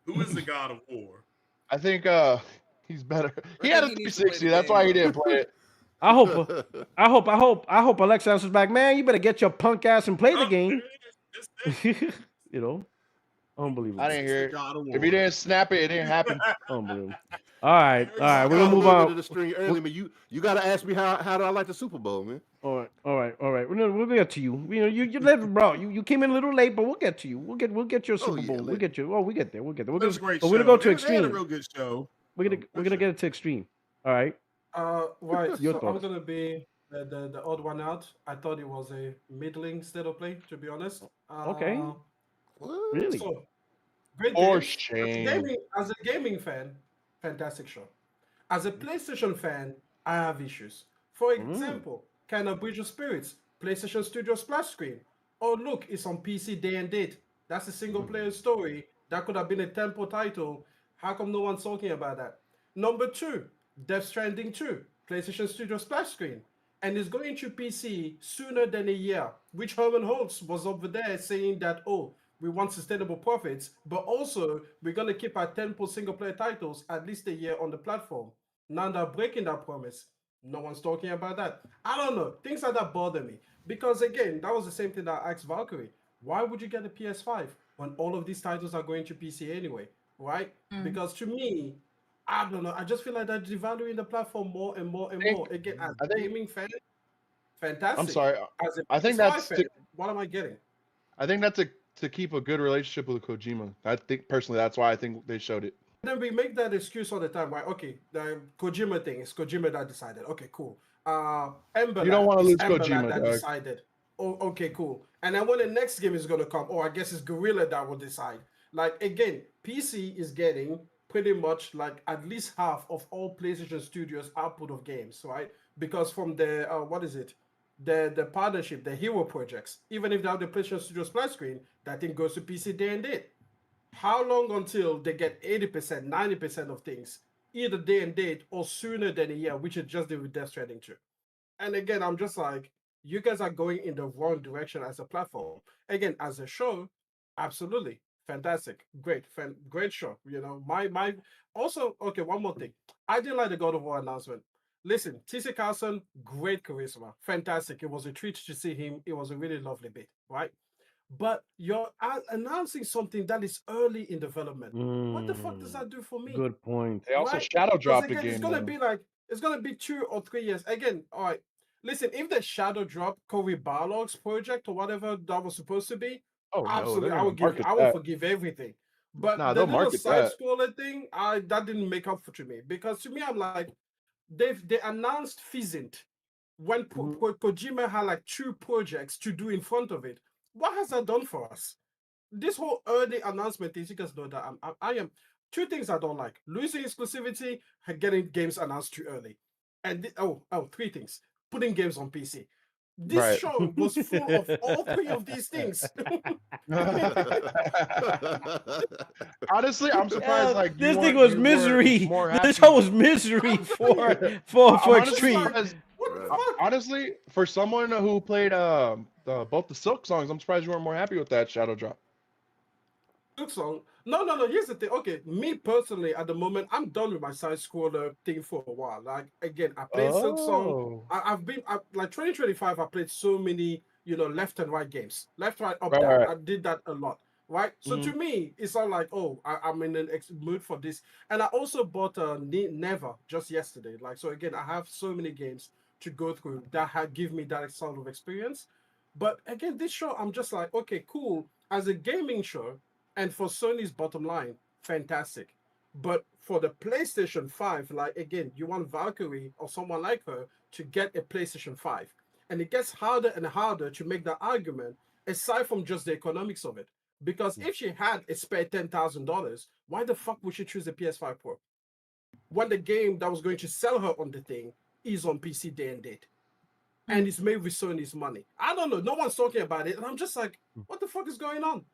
who is the God of War? I think he's better. He I had think a he needs to play 360. the That's game, why he bro. didn't play it. I hope Alexa answers back, man. You better get your punk ass and play the Oh, game. it's You know, unbelievable. I didn't the hear it. God of If he War. didn't snap it, it didn't happen. Unbelievable. All right, I we're got gonna a move little bit of on. the string early, but you got to ask me how do I like the Super Bowl, man? All right. We'll get to you. You let bro. You came in a little late, but we'll get to you. We'll get your Oh Super yeah, Bowl. We'll get you. Oh, we get there. We'll get there. It was a great But we're gonna show. go to They had a extreme. real good show. We're Good gonna show. get it to extreme. All right. Right. Your So I'm thoughts. gonna be the odd one out. I thought it was a middling state of play, to be honest. Okay. What? Really? So great For games. shame. As a gaming fan, fantastic show. As a PlayStation fan, I have issues. For example, kind of Bridge of Spirits, PlayStation Studio splash screen. Oh, look, it's on PC day and date. That's a single player story. That could have been a tempo title. How come no one's talking about that? Number two, Death Stranding 2, PlayStation Studio splash screen. And it's going to PC sooner than a year, which Herman Holtz was over there saying that, oh, we want sustainable profits, but also we're going to keep our tempo single player titles at least a year on the platform. Now they're breaking that promise. No one's talking about that. I don't know. Things like that bother me. Because again, that was the same thing that I asked Valkyrie. Why would you get a PS5 when all of these titles are going to PC anyway? Right? Because to me, I don't know. I just feel like they're devaluing the platform more and more and more. Again, as I a think. gaming fan, I'm fantastic. sorry. As a I think PS5 that's fan, what am I getting? I think that's to keep a good relationship with Kojima. I think personally that's why I think they showed it. Then we make that excuse all the time, right? Okay, the Kojima thing is Kojima that decided. Okay, cool. Ember You don't Lab want to is lose Ember Lab Kojima, that dog. decided. Oh, okay, cool. And then when the next game is gonna come, oh, I guess it's Gorilla that will decide. Like again, PC is getting pretty much like at least half of all PlayStation Studios output of games, right? Because from the what is it? The partnership, the hero projects, even if they have the PlayStation Studio splash screen, that thing goes to PC day and date. How long until they get 80%, 90% of things, either day and date or sooner than a year, which is just the with Death Stranding 2? And again, I'm just like, you guys are going in the wrong direction as a platform. Again, as a show, absolutely fantastic, great show. You know, my also okay. One more thing, I didn't like the God of War announcement. Listen, TC Carlson, great charisma, fantastic. It was a treat to see him. It was a really lovely bit, right? But you're announcing something that is early in development. What the fuck does that do for me? Good point. They also Right? shadow Because dropped the again, game though. it's gonna be 2 or 3 years. Again, all right. Listen, if the shadow drop Corey Barlog's project or whatever that was supposed to be, Oh no, they're absolutely, gonna market I will that. forgive everything. But Nah, the they'll little market side that. scroller thing, that didn't make up for to me because to me, I'm like, they announced Fizzint when Kojima had like 2 projects to do in front of it. What has that done for us? This whole early announcement thing, you guys know that I am 2 things I don't like: losing exclusivity and getting games announced too early, and 3 things: putting games on PC. This Right. show was full of all 3 of these things. Honestly, I'm surprised. Like This thing was you weren't misery. more This happy. show was misery for I'm honestly extreme. surprised. What the Right. fuck? Honestly, for someone who played both the Silk songs, I'm surprised you weren't more happy with that shadow drop. Good song. No. Here's the thing. Okay, me personally, at the moment, I'm done with my side scroller thing for a while. Like again, I played Silk Song. Oh. Like 2025. I played so many, left and right games, left, right, up, Right, down. right. I did that a lot. Right. So to me, it's not like, oh, I'm in an mood for this. And I also bought Never just yesterday. Like so again, I have so many games to go through that give me that sort of experience. But again, this show, I'm just like, okay, cool. As a gaming show, and for Sony's bottom line, fantastic. But for the PlayStation 5, like again, you want Valkyrie or someone like her to get a PlayStation 5. And it gets harder and harder to make that argument, aside from just the economics of it. Because if she had a spare $10,000, why the fuck would she choose a PS5 Pro? When the game that was going to sell her on the thing is on PC day and date. And it's made with Sony's money. I don't know. No one's talking about it. And I'm just like, what the fuck is going on?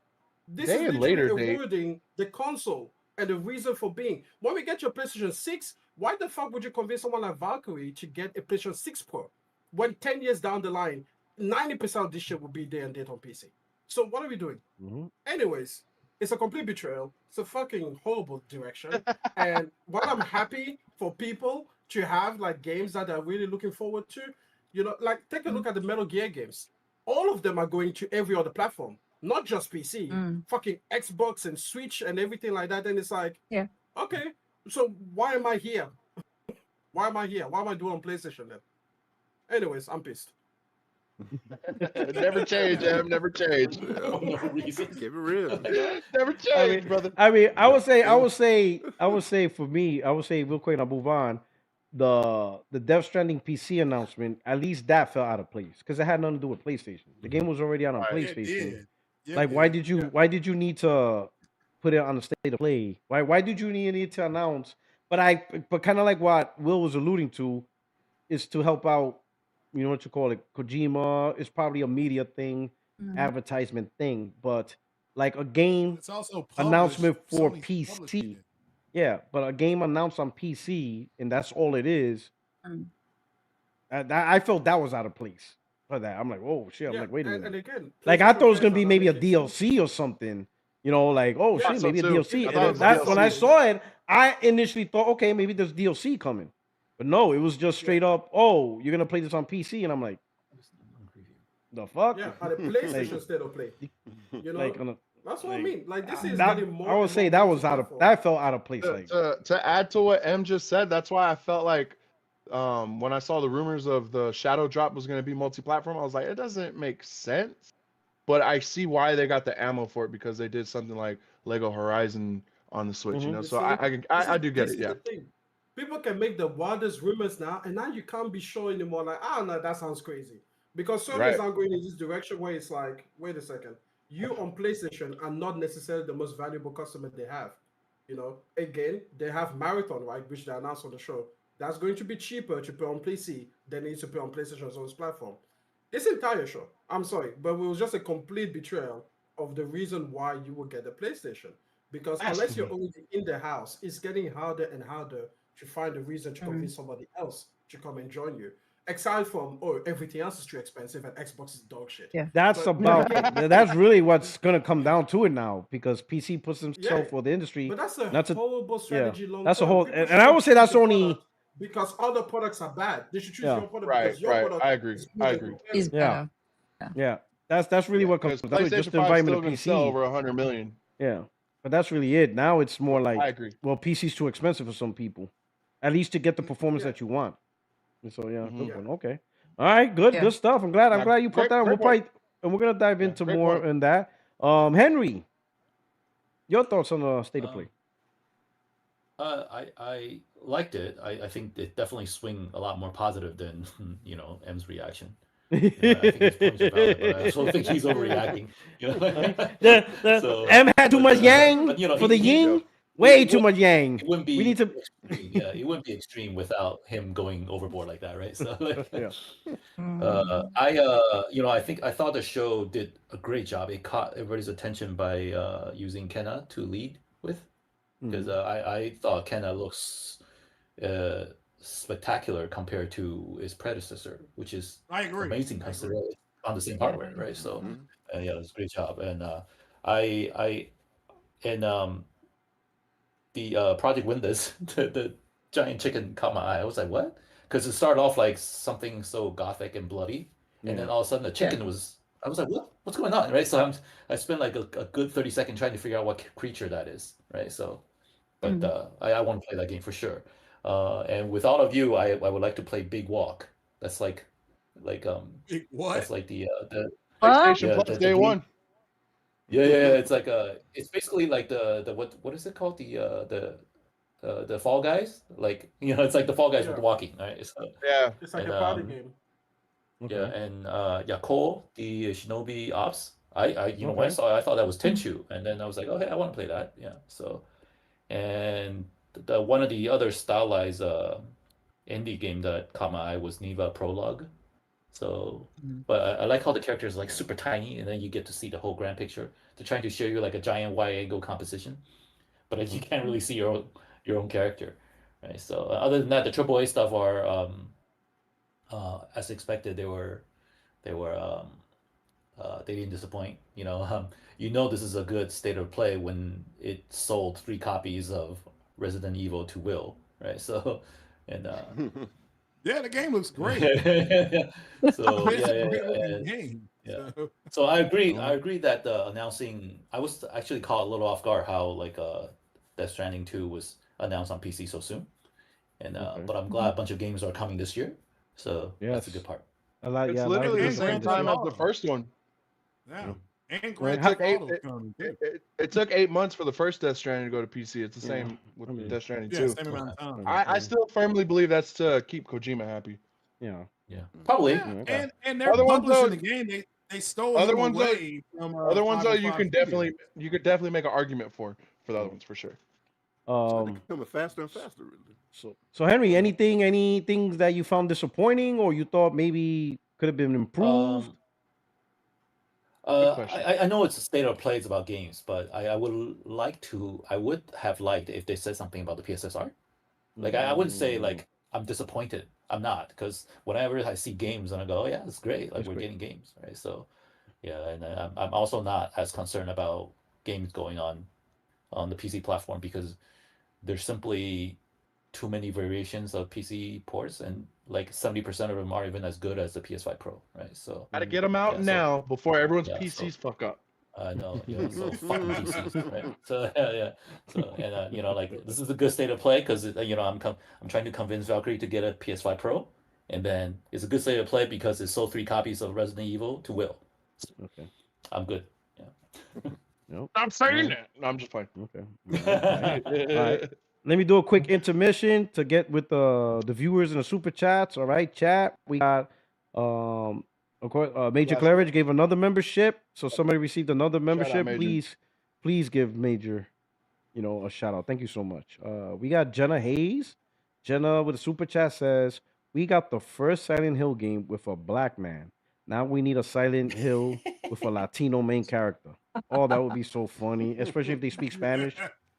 This is Day and literally later date. eroding the console and the reason for being. When we get your PlayStation 6, why the fuck would you convince someone like Valkyrie to get a PlayStation 6 Pro when 10 years down the line, 90% of this shit will be day and date on PC? So what are we doing? Mhm. Anyways, it's a complete betrayal. It's a fucking horrible direction. And while I'm happy for people to have like games that they're really looking forward to, like take a look at the Metal Gear games. All of them are going to every other platform, not just PC, fucking Xbox and Switch and everything like that. And it's like, Yeah. okay, so why am I here? Why am I here? Why am I doing on PlayStation then? Anyways, I'm pissed. Never change, Em. Never change. For no reason. Keep it real. Never change, brother. I mean, I would say for me, I would say real quick, and I'll move on. The Death Stranding PC announcement, at least that fell out of place because it had nothing to do with PlayStation. The game was already out on Right. Yeah, it PlayStation. did. Yeah, Like, it why did. did you need to put it on the state of play? Why did you need to announce? But kind of like what Will was alluding to is to help out. You know what you call it? Kojima is probably a media thing, advertisement thing, but like a game It's also published. announcement for Sony's publishing PC. it. Yeah, but a game announced on PC and that's all it is. I felt that was out of place for that. I'm like, oh shit. I'm Yeah, like, wait a and minute. again, Like I PlayStation thought it was fans gonna are be not maybe a making sense. DLC or something. You know, like oh Yeah, shit, so maybe a too. DLC. I And thought it then was that when I DLC. saw it, I initially thought, okay, maybe there's DLC coming. But no, it was just straight up, oh, you're gonna play this on PC, and I'm like, the fuck? Yeah, on a PlayStation state of play. You know, like on a, that's what I like, mean. Like this is that, getting more. I would and say more that was out of multi-platform. that felt out of place. To, Like to add to what M just said, that's why I felt like when I saw the rumors of the Shadow Drop was going to be multi-platform, I was like, it doesn't make sense. But I see why they got the ammo for it because they did something like Lego Horizon on the Switch, you know. You So see, I do get this it, is yeah. the thing. People can make the wildest rumors now, and now you can't be sure anymore. Like, no, that sounds crazy. Because Sony is Right. now going in this direction where it's like, wait a second, you on PlayStation are not necessarily the most valuable customer they have. You know, again, they have Marathon, right, which they announced on the show. That's going to be cheaper to put on PC than it is to put on PlayStation's own platform. This entire show, I'm sorry, but it was just a complete betrayal of the reason why you will get a PlayStation. Because unless you're already in the house, it's getting harder and harder to find a reason to convince somebody else to come and join you. Aside from, oh, everything else is too expensive and Xbox is dog shit. Yeah. that's But about again, that's really what's gonna come down to it now because PC puts yeah, himself for the industry. but that's a Not to horrible strategy long that's a term. whole People and I shouldn't would say choose that's your only product because other products are bad. They should choose yeah your product Right, because your right. product I agree. is I good and agree. Is competitive. yeah yeah that's really Yeah, what comes because down to it. Just PlayStation the 5 environment still of going to sell PC. over 100 million. Yeah, but that's really it. Now it's more So I like agree. well, PC's too expensive for some people, at least to get the performance Yeah, that you want. And so yeah, Hmm. good yeah. point. Okay, all right, good Yeah. stuff. I'm glad Yeah, you put great, that. great We'll point. probably and we're gonna dive Yeah, into great more point. in that. Henry, your thoughts on the state of play? I liked it. I think it definitely swing a lot more positive than M's reaction. I think his points are valid, but I also think he's overreacting. So, M had too much yang but for the he yin. Yeah. Way too much yang. it wouldn't We be need to. extreme. Yeah, it wouldn't be extreme without him going overboard like that, right? So Yeah. I thought the show did a great job. It caught everybody's attention by using Kenna to lead with, because I thought Kenna looks spectacular compared to his predecessor, which is I agree. amazing I agree. considering it's on the same hardware, right? So yeah, it was a great job, and I and the Project Windows, the giant chicken caught my eye. I was like, what? Because it started off like something so gothic and bloody, and then all of a sudden the chicken was. I was like, what? What's going on, right? So I spent like a good 30 seconds trying to figure out what creature that is, right? So, but I want to play that game for sure. And with all of you, I would like to play Big Walk. That's like Big that's what? like the PlayStation yeah, Plus the day game. one. Yeah. It's like it's basically like the what is it called? The Fall Guys. Like it's like the Fall Guys with Yeah. walking, right? So, Yeah. It's like and a party game. yeah, and Cole, the Shinobi Ops. When I Okay. saw it, I thought that was Tenchu, and then I was like, oh hey, I want to play that. Yeah. So, and the one of the other stylized indie game that caught my eye was Neva Prologue. So, but I like how the character is like super tiny, and then you get to see the whole grand picture. They're trying to show you like a giant wide angle composition, but like, you can't really see your own character, right? So other than that, the AAA stuff are as expected. They didn't disappoint. This is a good state of play when it sold 3 copies of Resident Evil to Will, right? So, and Yeah, the game looks great. so It's yeah, a yeah, great yeah, looking and- game. yeah. So, So I agree. I agree that announcing. I was actually caught a little off guard how like Death Stranding 2 was announced on PC so soon, and but I'm glad a bunch of games are coming this year. So that's a good Yes. part. It's A lot of literally the games are same coming this time year. as the first one. yeah. And Right. Grand It took Theft 8. Auto's coming too. It took 8 months for the first Death Stranding to go to PC. It's the Yeah. same with I mean, Death Stranding Yeah, 2. same amount of time. I still firmly believe that's to keep Kojima happy. Yeah. Yeah, probably. Yeah, and they're Other ones publishing though, the game. They stole other him ones though, away from other ones though, you 505 could Studios. definitely make an argument for the other ones for sure. So they're coming faster and faster, really. So Henry, any things that you found disappointing or you thought maybe could have been improved? question. I know it's a state of play, it's about games, but I would have liked if they said something about the PSSR. Like I wouldn't say like I'm disappointed. I'm not, because whenever I see games and I go, oh yeah, it's great. Like It's we're great. getting games, right? So yeah, and I'm also not as concerned about games going on the PC platform because there's simply too many variations of PC ports, and like 70% of them aren't even as good as the PS5 Pro, right? So Gotta get them out now before everyone's yeah, PCs fuck up. I know, yeah. So fucking PCs, right? So yeah. So and like this is a good state of play because I'm trying to convince Valkyrie to get a PS5 Pro, and then it's a good state of play because it sold 3 copies of Resident Evil to Will. Okay. I'm good. Yeah. Nope. I'm saying that. No, I'm just playing. Okay. All right. Let me do a quick intermission to get with the viewers and the super chats. All right, chat. We got of course Major Last Claridge gave another membership. So somebody received another membership. Major. Please give Major, a shout out. Thank you so much. We got Jenna Hayes. Jenna with a super chat says, we got the first Silent Hill game with a black man. Now we need a Silent Hill with a Latino main character. Oh, that would be so funny, especially if they speak Spanish.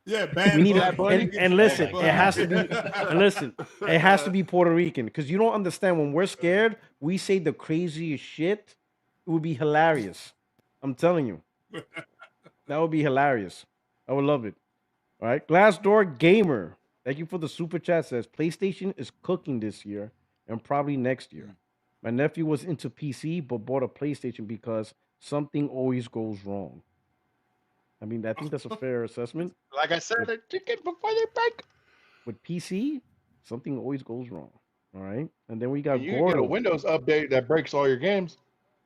Yeah, Bad We need Bunny. and listen, Oh my it has to God. be and listen, it has to be Puerto Rican because you don't understand when we're scared, we say the craziest shit. It would be hilarious. I'm telling you. That would be hilarious. I would love it. All right. Glassdoor Gamer. Thank you for the super chat. Says PlayStation is cooking this year and probably next year. My nephew was into PC but bought a PlayStation because something always goes wrong. I mean, I think that's a fair assessment. Like I said, the chicken before they break. With PC, something always goes wrong. All right. And then we got You can get a Gordo. Windows update that breaks all your games.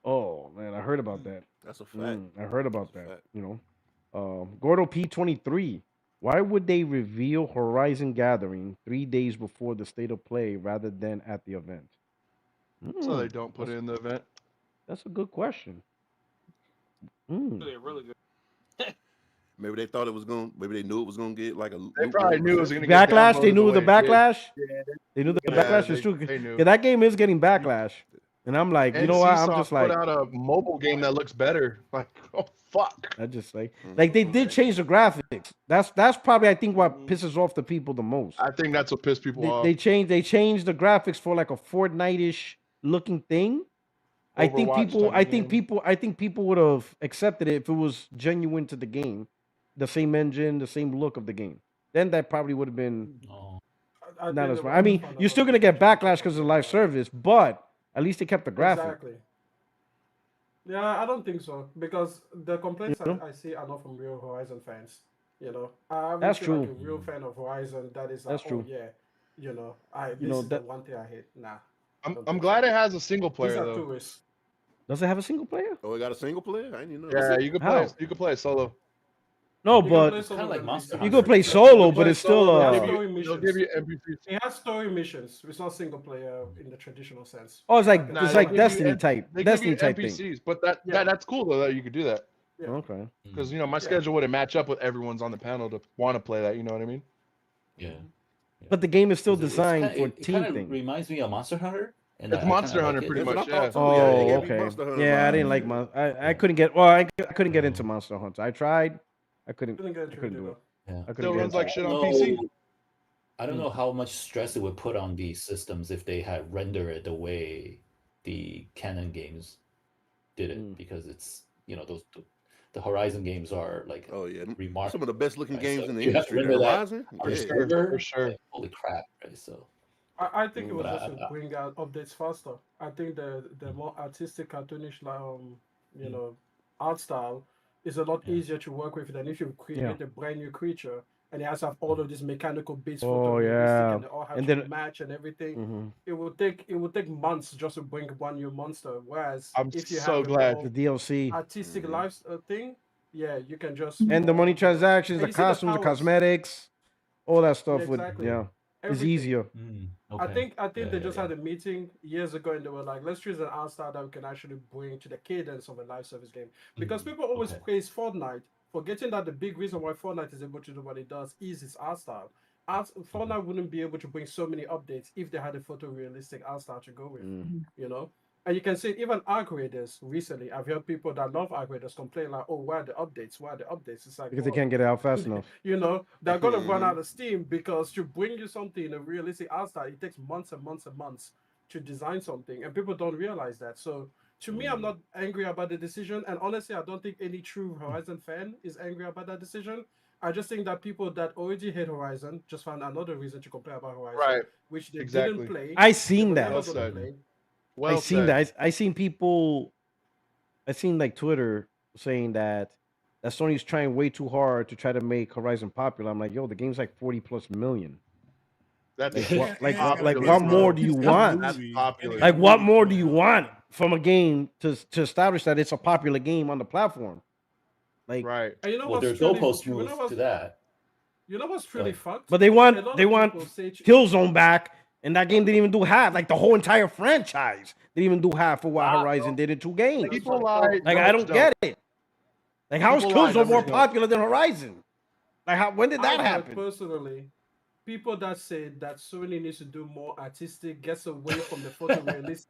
Oh man, I heard about that. That's a fact. I heard about That's a that. fact. Gordo P23. Why would they reveal Horizon Gathering 3 days before the state of play rather than at the event? So they don't put it in the event. That's a good question. Really good. Maybe they thought it was going. Maybe they knew it was going to get like a. They probably knew it was going to get Backlash. They downloaded knew the the way it did. backlash. Yeah, They knew the yeah, backlash was true. they knew. Yeah, that game is getting backlash, and I'm like, you And know what? I'm Seesaw just like, put out a mobile game that looks better. Like, oh fuck. I just like they did change the graphics. That's probably I think what pisses off the people the most. I think that's what pissed people off. They changed the graphics for like a Fortnite-ish looking thing. I think people would have accepted it if it was genuine to the game, the same engine, the same look of the game. Then that probably would have been not as. I mean, you're still gonna get backlash because of live service, but at least they kept the graphic. Exactly. Yeah, I don't think so because the complaints I see are not from real Horizon fans. I haven't That's seen, true. like, a real fan of Horizon that is like, That's true. oh yeah, this is the one thing I hate. Nah. I'm glad it has a single player These are though. tourists. Does it have a single player? Oh, it got a single player. I didn't even know. Yeah, you can play. How? You can play it solo. No, You can but play solo like with Monster NPCs. you could play solo, but play it's still solo, It has They'll story They'll missions. give you NPCs. It has story missions. It's not single player in the traditional sense. Oh, it's like Nah, it's they'll like give you Destiny N- type, They give Destiny you type thing. NPCs, but that's cool though that you could do that Yeah. Okay. because my schedule wouldn't match up with everyone's on the panel to want to play that. You know what I mean? Yeah. But the game is still It's designed for it team kind of thing. reminds me of Monster Hunter, and It's I kind Monster of like Hunter, it. pretty That's what much. I Yeah. thought too. Yeah, it Oh, gave me okay. Monster Hunter Yeah, I didn't vibes. like I Yeah. couldn't get. Well, I couldn't get into Monster Hunter. I tried. I couldn't. Couldn't get I into couldn't it do either. it. Yeah. I couldn't Still get runs into like it. shit on PC. I don't know how much stress it would put on the systems if they had rendered it the way the Canon games did it, because it's those the Horizon games are like Oh yeah, some remarkable, of the best looking right? games So in the if you have to industry. The render that Horizon. on the Yeah. For server, sure. like, holy crap, right? So, I think it Mm. was but just to bring out updates faster. I think the more artistic, cartoonish, you know, art style is a lot yeah. easier to work with than if you Yeah. create a brand new creature and it has to have all of these mechanical bits, Oh photorealistic, yeah. and they all have And to then. match and everything. Mhm. It will take months just to bring one new monster. Whereas I'm if you so have a glad. The more DLC artistic Mhm. life thing, yeah, you can just and the money transactions, and the you see the costumes, the powers. cosmetics, all that Yeah, stuff would exactly. is Everything. easier. Okay. I think Yeah, they yeah, just yeah. had a meeting years ago and they were like, let's choose an art style that we can actually bring to the cadence of a live service game. Because people always Okay. praise Fortnite, forgetting that the big reason why Fortnite is able to do what it does is its art style. Fortnite wouldn't be able to bring so many updates if they had a photorealistic art style to go with, you know? And you can see even arc raiders recently. I've heard people that love arc raiders complain like, "Oh, where are the updates? Where are the updates?" It's like, Because they well, can't get it out fast enough. you know, they're gonna run Mhm. out of steam because to bring you something in a realistic art style, it takes months and months and months to design something, and people don't realize that. So to me, I'm not angry about the decision, and honestly, I don't think any true Horizon fan is angry about that decision. I just think that people that already hate Horizon just found another reason to complain about Horizon, Right. which they didn't Exactly. play, I they seen were that. never Well gonna said. play. I Well seen said. that. I seen people. I seen like Twitter saying that Sony's trying way too hard to try to make Horizon popular. I'm like, yo, the game's like 40+ million. That's Like what? And it got a Like popular, what decent, more bro. do you decent want? That's movie, and it popular. got Like a what movie more do coming you out. want from a game to establish that it's a popular game on the platform? Like, Right. And you know Well, what's their truly, goalposts you know move to what's, that. Go truly ahead. fucked? but A lot they of want people say, Killzone back, and that game didn't even do half. Like the whole entire franchise didn't even do half of what Nah, Horizon bro. did in 2 games. That's People funny. lie, Like I numbers don't don't. get it. Like how is People lie, Killzone more numbers don't. popular than Horizon? Like when did that I've heard happen? personally people that say that Sony needs to do more artistic, gets away from the photorealistic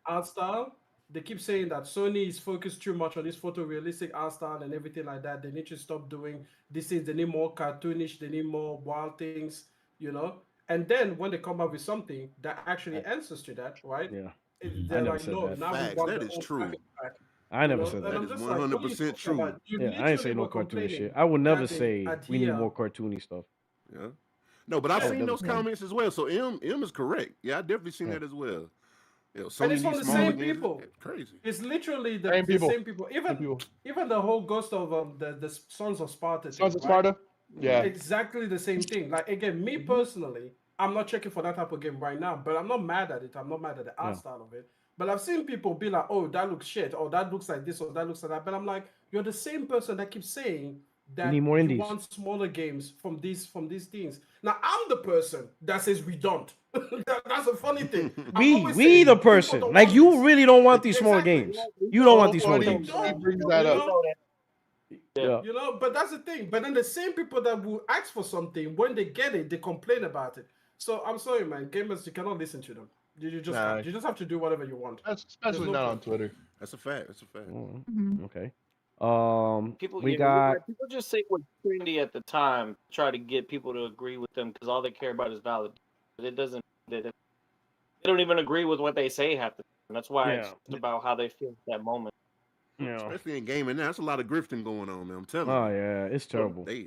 art style. They keep saying that Sony is focused too much on this photorealistic art style and everything like that. They need to stop doing these things. They need more cartoonish. They need more wild things, you know. And then when they come up with something that actually I, answers to that, right? yeah, They're I never like, said no, that. now we Facts. want That the is old true. graphics back, I you never know. said And That that. I'm is just like, what are you 100% talking true. about? You Yeah, I ain't say literally no were cartoony shit. complaining I would never that they say we need adhere. more cartoony stuff. Yeah. No, but I I've would seen never those say that. comments as well. So M is correct. Yeah, I definitely seen Yeah. that as well. And Sony it's from needs the smaller same Mhm. games. people. Crazy. It's literally Same the people. same people. Same people. Even the whole Ghost of the Sons of Sparta Sons thing, of right? Sparta? Yeah. Exactly the same thing. Like again, me personally, I'm not checking for that type of game right now, but I'm not mad at it. I'm not mad at the art Yeah. style of it. But I've seen people be like, "Oh, that looks shit," or "That looks like this," or "That looks like that." But I'm like, you're the same person that keeps saying We need that more you indies. want smaller games from these things. Now I'm the person that says we don't. That's a funny thing. I always We say the people person. don't Like want you this. really don't want these smaller Exactly. games. You don't want these smaller Nobody They games. he don't. brings You that up. know. Yeah. You know, but that's the thing. But then the same people that will ask for something, when they get it, they complain about it. So I'm sorry, man. Gamers, you cannot listen to them. You just Nah, can't. You just have to do whatever you want. There's especially no not on point. Twitter. That's a fact. That's a fact. Okay. People, We yeah, you're got right. People just say what's trendy at the time, try to get people to agree with them because all they care about is valid. But it doesn't. They don't even agree with what they say half the time. That's why it's yeah. just about how they feel at that moment. Yeah. Especially in gaming now. That's a lot of grifting going on, man. I'm telling Oh you. yeah, it's terrible. They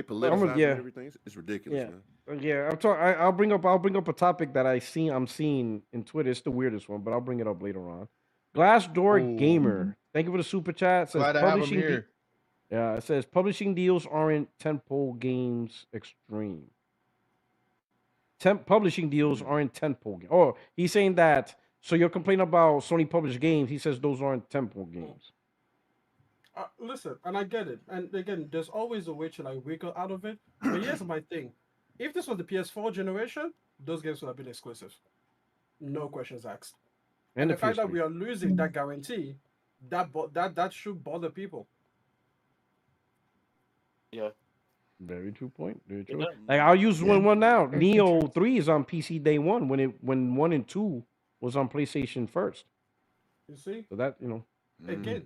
politicize yeah. everything. It's ridiculous, Yeah. man. Yeah, I'll bring up a topic that I'm seeing in Twitter. It's the weirdest one, but I'll bring it up later on. Glassdoor Oh, Gamer. Thank you for the super chat. It says glad to have him here. yeah, it says publishing deals aren't tentpole games extreme. Publishing deals aren't tentpole games. Oh, he's saying that. So you're complaining about Sony published games. He says those aren't tentpole games. Listen, and I get it. And again, there's always a way to like wiggle out of it. But here's my thing: if this was the PS4 generation, those games would have been exclusive, no questions asked. And And the fact that PS3. we are losing that guarantee, that should bother people. Yeah. Very true point. Very true. does. Like I'll use one now. Neo 3 is on PC day one when 1 and 2 was on PlayStation first. You see, So that again,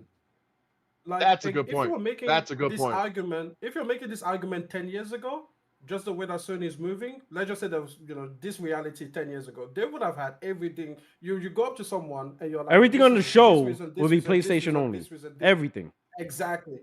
like That's a good if you point. were making That's a good this point. argument, if you're making this argument 10 years ago, just the way that Sony is moving, let's just say there was this reality 10 years ago, they would have had everything. You go up to someone and you're like, everything this on the is this show reason, will this be reason, this PlayStation reason, only. this reason, this. Everything. Exactly.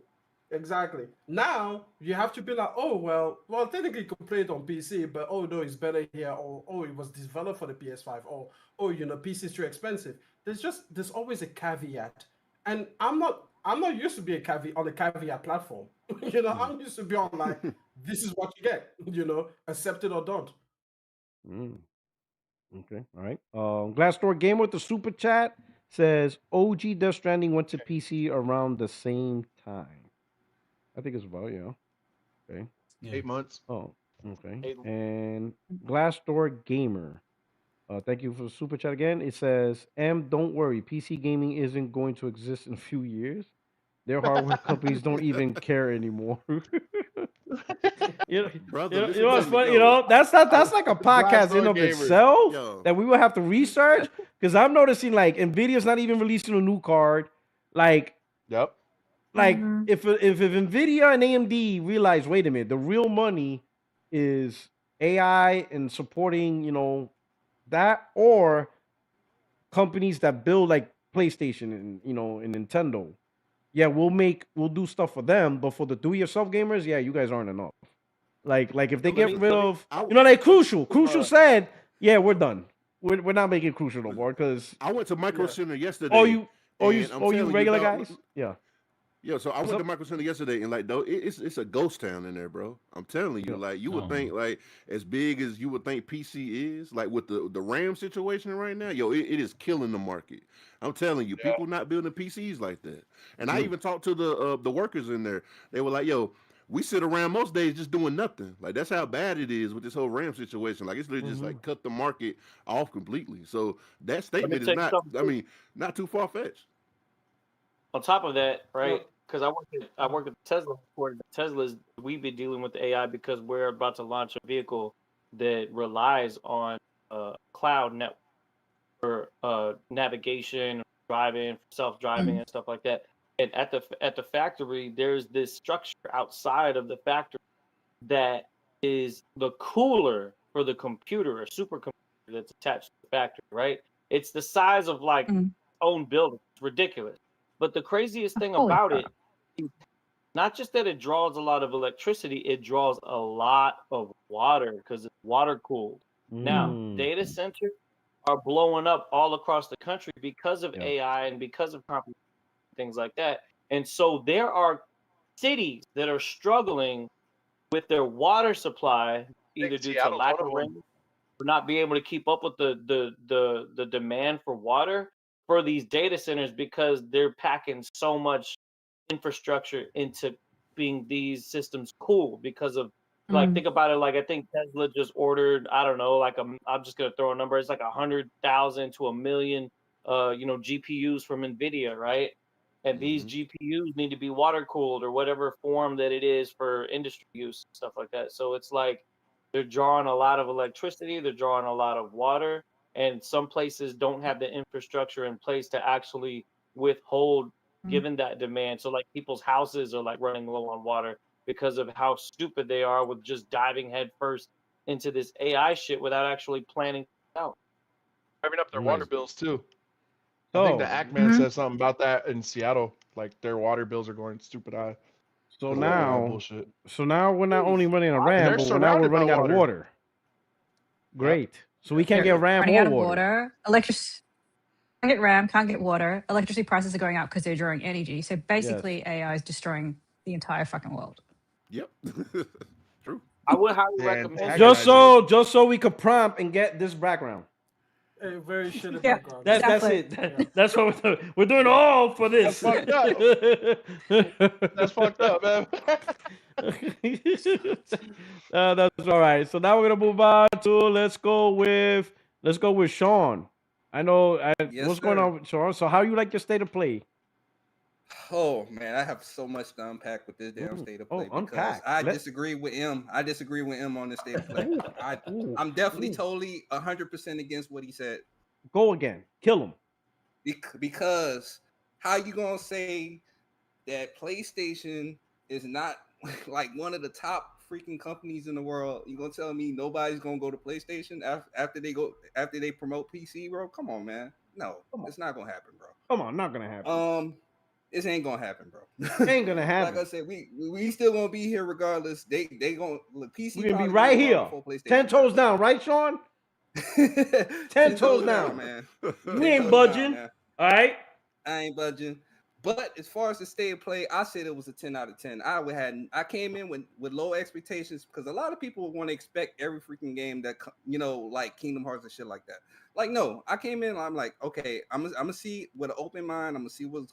Exactly. Now you have to be like, oh well, technically you could play it on PC, but oh no, it's better here, or oh, it was developed for the PS5, or oh, PC is too expensive. There's always a caveat, and I'm not used to be a caveat on a caveat platform. I'm used to be on like this is what you get. Accept it or don't. Mm. Okay, all right. Glassdoor Gamer with the super chat says OG Death Stranding went to PC around the same time. I think it's about Okay. Yeah. 8 months. Oh, okay. Hey, And Glassdoor Gamer. Thank you for the super chat again. It says, don't worry, PC gaming isn't going to exist in a few years. Their hardware companies don't even care anymore. Brother, You listen know to what's me. funny? Yo, That's like a podcast in Glassdoor of Gamer. itself yo, that we will have to research because I'm noticing like Nvidia's not even releasing a new card. Like Yep. Mhm. if Nvidia and AMD realize, wait a minute, the real money is AI and supporting, that or companies that build like PlayStation and and Nintendo. Yeah, we'll do stuff for them, but for the do-it-yourself gamers, yeah, you guys aren't enough. Like if they yo, let get me, rid let me. of, I, like Crucial. Crucial uh, said, yeah, we're done. We're not making Crucial no more because I went to Micro Yeah. Center all yesterday, you and I'm you telling you, regular dog. guys, yeah. Yo, so I What's went to up? Micro Center yesterday, and like, though, it's a ghost town in there, bro. I'm telling you, Yeah. like, you would No. think like as big as you would think PC is, like with the RAM situation right now, yo, it is killing the market. I'm telling you, people not building PCs like that. And I even talked to the workers in there. They were like, yo, we sit around most days just doing nothing. Like that's how bad it is with this whole RAM situation. Like it's literally just like cut the market off completely. So that let me statement is tell you not, something. I mean, not too far fetched. On top of that, Yeah. right? Because I work at Tesla. For Tesla's, we've been dealing with the AI because we're about to launch a vehicle that relies on cloud network for navigation, driving, self-driving, and stuff like that. And at the factory, there's this structure outside of the factory that is the cooler for the computer, a supercomputer that's attached to the factory, right? It's the size of like Mm. own building. It's ridiculous. But the craziest thing Holy about crap. it is not just that it draws a lot of electricity, it draws a lot of water because it's water cooled. Now, data centers are blowing up all across the country because of Yeah. AI and because of things like that. And so there are cities that are struggling with their water supply, either due to Seattle's lack one of of them. rain or not being able to keep up with the demand for water for these data centers because they're packing so much infrastructure into being these systems cool because of like Mm. think about it like I think Tesla just ordered I don't know like I'm just gonna throw a number it's like 100,000 to 1,000,000 GPUs from Nvidia, right? And these GPUs need to be water cooled or whatever form that it is for industry use and stuff like that. So it's like they're drawing a lot of electricity, they're drawing a lot of water, and some places don't have the infrastructure in place to actually withhold given that demand. So like people's houses are like running low on water because of how stupid they are with just diving headfirst into this AI shit without actually planning it out. Driving up their water bills too. I think the So Ackman said something about that in Seattle. Like their water bills are going stupid high so because of that AI now bullshit. we're not only running out of And RAM, they're but now we're surrounded by running out of water. water. Great. So we can't You're get RAM running or out of water. water. Can't get RAM, can't get water. Electricity prices are going up because they're drawing energy. So Yes. basically, AI is destroying the entire fucking world. Yep. True. I would highly recommend Just so we could prompt and get this background. A very shitty Yeah, background. That's it. That's what we're doing. We're doing all for this. That's fucked up. That's fucked up, man. That's all right. So now we're gonna move on to let's go with Sean. I know Yes, what's going sir. on with Sean. So how you like your state of play? Oh man, I have so much to unpack with this damn state of play because unpack. I disagree with M. I disagree with M on the state of play. I'm definitely totally 100% against what he said. Go again. Kill him. Because how you gonna say that PlayStation is not like one of the top freaking companies in the world? You gonna tell me nobody's gonna go to PlayStation after they promote PC, bro? Come on, man. No, it's not gonna happen, bro. Come on, not gonna happen. This ain't gonna happen, bro. Ain't gonna happen. Like I said, we still gonna be here regardless. They gonna look PC. We're gonna be right here, 10 toes down, right, Sean? 10 toes down, man. We ain't budging. All right, I ain't budging. But as far as the state of play, I said it was a 10 out of 10. I came in with low expectations because a lot of people want to expect every freaking game that like Kingdom Hearts and shit like that. Like, no, I came in. I'm like, okay, I'm gonna see with an open mind. I'm gonna see what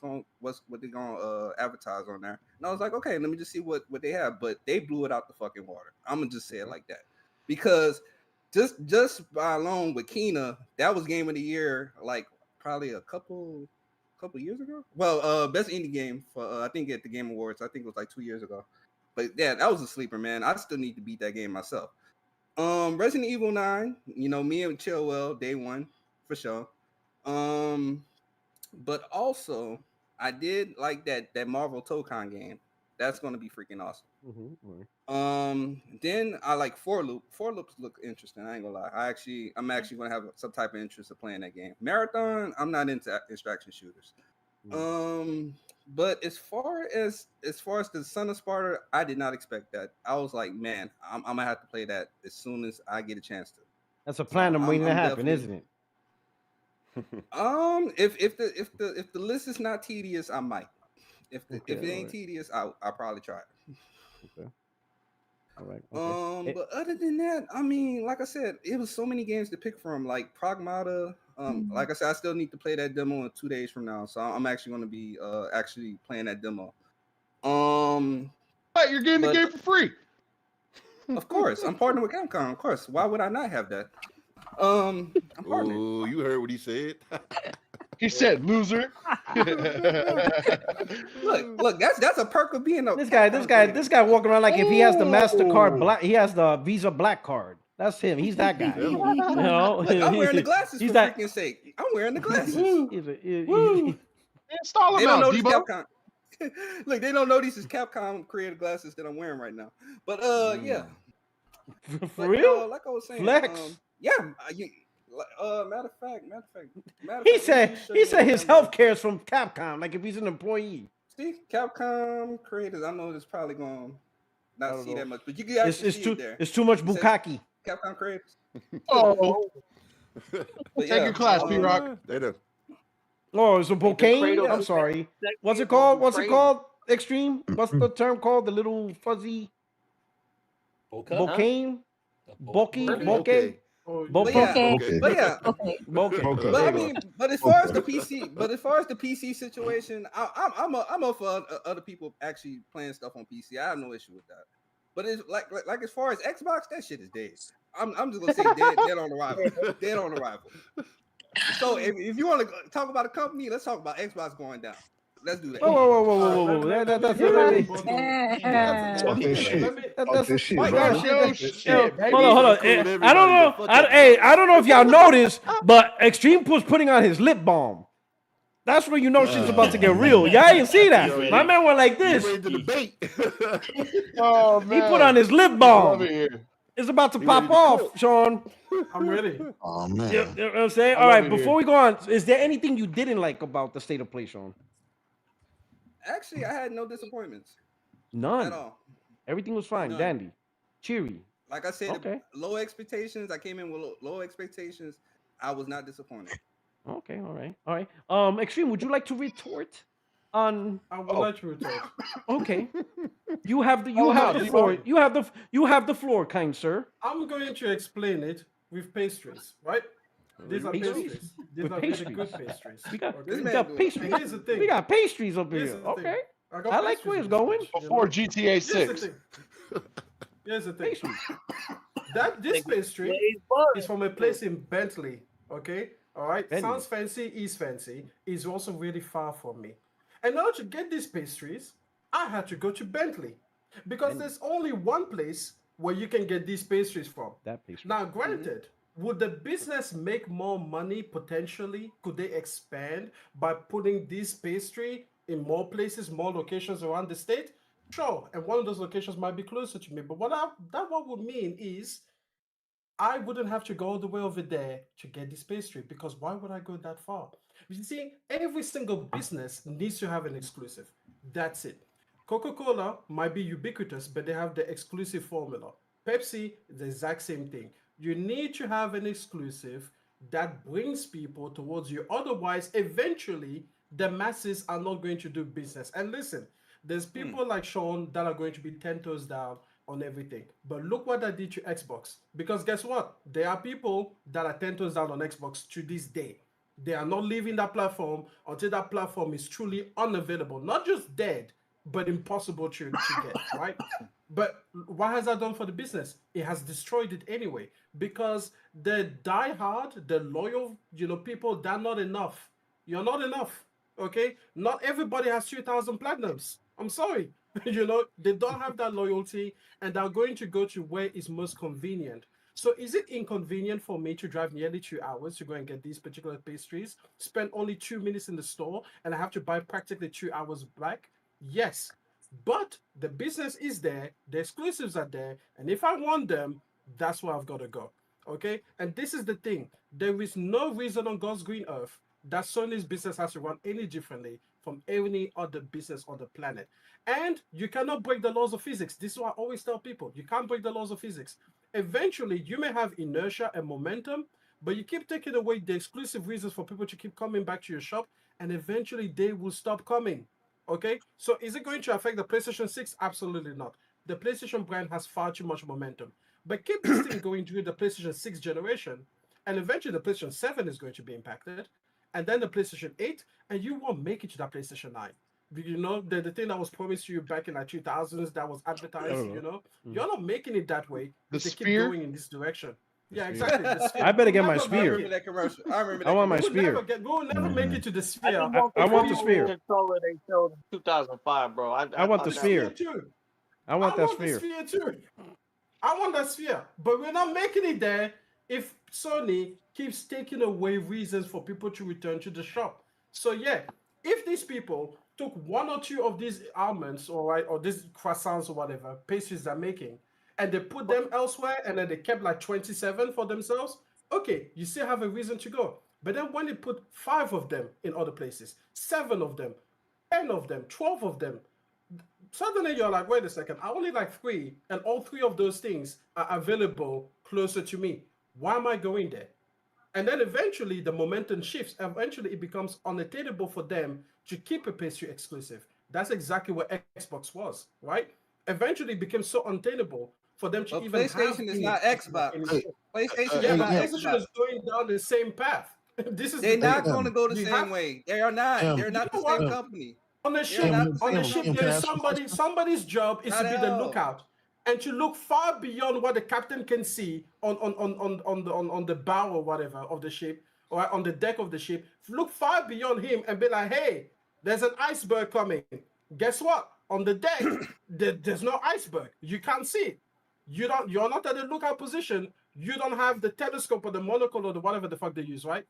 they're gonna advertise on there. And I was like, okay, let me just see what they have. But they blew it out the fucking water. I'm gonna just say it like that because just by alone with Kina, that was game of the year. Like probably a couple years ago. Well, best indie game for I think at the Game Awards. I think it was like 2 years ago. But yeah, that was a sleeper, man. I still need to beat that game myself. Resident Evil 9, me and Chillwell, day one for sure. But also I did like that Marvel Tokon game. That's gonna be freaking awesome. Then I like Four Loop. Four Loops look interesting. I ain't gonna lie. I'm actually gonna have some type of interest of playing that game. Marathon, I'm not into extraction shooters. But as far as the Son of Sparta, I did not expect that. I was like, man, I'm gonna have to play that as soon as I get a chance to. That's a plan I'm waiting to happen, isn't it? If the list is not tedious, I might. If it ain't tedious, I'll probably try it. Okay. All right. Okay. But other than that, I mean, like I said, it was so many games to pick from. Like Pragmata. Like I said, I still need to play that demo in 2 days from now, so I'm actually going to be actually playing that demo. But you're getting the game for free. Of course, I'm partnering with Capcom. Of course, why would I not have that? I'm partnering. Oh, you heard what he said. He said, "Loser." Look, that's a perk of being a this guy walking around like if he has the MasterCard black, he has the Visa Black card. That's him. He's that guy. Look, I'm wearing the glasses for freaking sake. I'm wearing the glasses. Install them out, Debo. Look, they don't know these is Capcom created glasses that I'm wearing right now. But yeah. For real? Like I was saying, flex. Yeah. Matter of fact. He said his healthcare is from Capcom. Like if he's an employee. See, Capcom creators. I know it's probably going to not see that much, but you can actually see it there. It's too much bukkake. Capcom creators. Oh. Take your class, P-Rock. They do. Oh, it's a bouquet? I'm sorry. What's it called? Extreme? What's the term called? The little fuzzy bouquet? Bokeh? But yeah. But I mean, but as far as the PC situation, I'm up for other people actually playing stuff on PC. I have no issue with that. But it's like as far as Xbox, that shit is dead. I'm just gonna say dead on arrival. Dead on arrival. So if you want to talk about a company, let's talk about Xbox going down. Let's do that. Whoa. Hold on. I don't know if y'all noticed, but Extreme was putting on his lip balm. That's when you know shit's about to get real. Y'all ain't see that. My man went like this. Oh man. He put on his lip balm. It's about to pop off, Sean. I'm ready. Oh man. You know what I'm saying? All right, before we go on, is there anything you didn't like about the state of play, Sean? Actually, I had no disappointments. None. At all. Everything was fine, dandy, cheery. Like I said, low expectations. I came in with low expectations. I was not disappointed. Okay, all right. Extreme, would you like to retort on? I would like to retort. Okay. You have the floor. You have the floor, kind sir. I'm going to explain it with pastries, right? These are pastries. These are really good pastries. We got pastries. Here's the thing. We got pastries up here. Okay. I like where it's going. Before GTA 6. Here's the thing. This pastry is from a place in Bentley. Okay. All right. Bentley. Sounds fancy. Is fancy. Is also really far from me. And now to get these pastries, I had to go to Bentley because there's only one place where you can get these pastries from. That pastry. Now, granted, would the business make more money potentially? Could they expand by putting this pastry in more places, more locations around the state? Sure, and one of those locations might be closer to me. But what would mean is I wouldn't have to go all the way over there to get this pastry because why would I go that far? You see, every single business needs to have an exclusive. That's it. Coca-Cola might be ubiquitous, but they have the exclusive formula. Pepsi, the exact same thing. You need to have an exclusive that brings people towards you. Otherwise, eventually, the masses are not going to do business. And listen, there's people like Sean that are going to be 10 toes down on everything. But look what that did to Xbox. Because guess what? There are people that are 10 toes down on Xbox to this day. They are not leaving that platform until that platform is truly unavailable. Not just dead, but impossible to get, right? But what has that done for the business? It has destroyed it anyway. Because the die-hard, the loyal, people, they're not enough. You're not enough. Okay? Not everybody has 2,000 platinums. I'm sorry. They don't have that loyalty and they're going to go to where is most convenient. So is it inconvenient for me to drive nearly 2 hours to go and get these particular pastries, spend only 2 minutes in the store, and I have to buy practically 2 hours back? Yes. But the business is there, the exclusives are there, and if I want them, that's where I've got to go. Okay? And this is the thing. There is no reason on God's green earth that Sony's business has to run any differently from any other business on the planet. And you cannot break the laws of physics. This is what I always tell people. You can't break the laws of physics. Eventually, you may have inertia and momentum, but you keep taking away the exclusive reasons for people to keep coming back to your shop, and eventually they will stop coming. Okay? So is it going to affect the PlayStation 6? Absolutely not. The PlayStation brand has far too much momentum. But keep this thing going during the PlayStation 6 generation, and eventually the PlayStation 7 is going to be impacted, and then the PlayStation 8, and you won't make it to that PlayStation 9. The thing that was promised to you back in the 2000s that was advertised, you're not making it that way. The They keep sphere? going in this direction. Yeah, sphere. exactly. The sphere. I better We'll get my never sphere. I make remember it. that commercial. I remember that I want my commercial. sphere. We'll never make it to the I sphere. just want I want the control sphere. controller they showed in 2005, bro. I want the The got sphere sphere. too. I want that the sphere. sphere too. I want that sphere. But we're not making it there if Sony keeps taking away reasons for people to return to the shop. So yeah, if these people took one or two of these almonds or these croissants or whatever pastries they're making, and they put them elsewhere, and then they kept like 27 for themselves, okay, you still have a reason to go. But then when they put 5 of them in other places, 7 of them, 10 of them, 12 of them, suddenly you're like, wait a second, I only like 3, and all 3 of those things are available closer to me. Why am I going there? And then eventually the momentum shifts. Eventually it becomes unattainable for them to keep a pastry exclusive. That's exactly what Xbox was, right? Eventually it became so unattainable for them to But even have PlayStation is any not exclusive Xbox. anymore. PlayStation Yeah, is but not PlayStation is Xbox. going down the same path. This is They're the not thing. going to go the You same have way. They are not. They're you not the know same what? company. On the They're ship, not the same there is company. somebody's job is Not to be at the all. lookout and to look far beyond what the captain can see on the bow or whatever of the ship or on the deck of the ship. Look far beyond him and be like, hey, there's an iceberg coming. Guess what? On the deck, there's no iceberg. You can't see it. You're not at the lookout position. You don't have the telescope or the monocle or the whatever the fuck they use, right?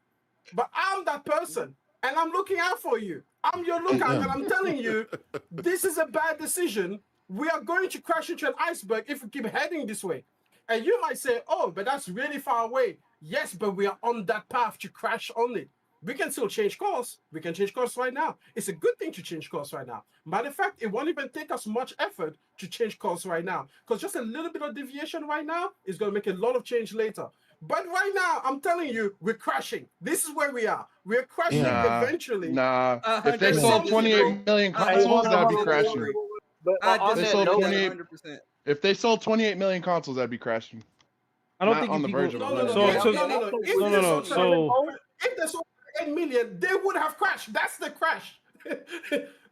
But I'm that person, and I'm looking out for you. I'm your lookout, and I'm telling you, this is a bad decision. We are going to crash into an iceberg if we keep heading this way. And you might say, oh, but that's really far away. Yes, but we are on that path to crash on it. We can still change course. We can change course right now. It's a good thing to change course right now. Matter of fact, it won't even take us much effort to change course right now, because just a little bit of deviation right now is going to make a lot of change later. But right now, I'm telling you, we're crashing. This is where we are. We're crashing eventually. Nah. If they sold 28 million consoles, that'd be crashing. But on They that sold note, 28. If they sold 28 million consoles, that'd be crashing. I don't Not think on you the people. verge of a No. crash. If they sold 8 million, they would have crashed. That's the crash.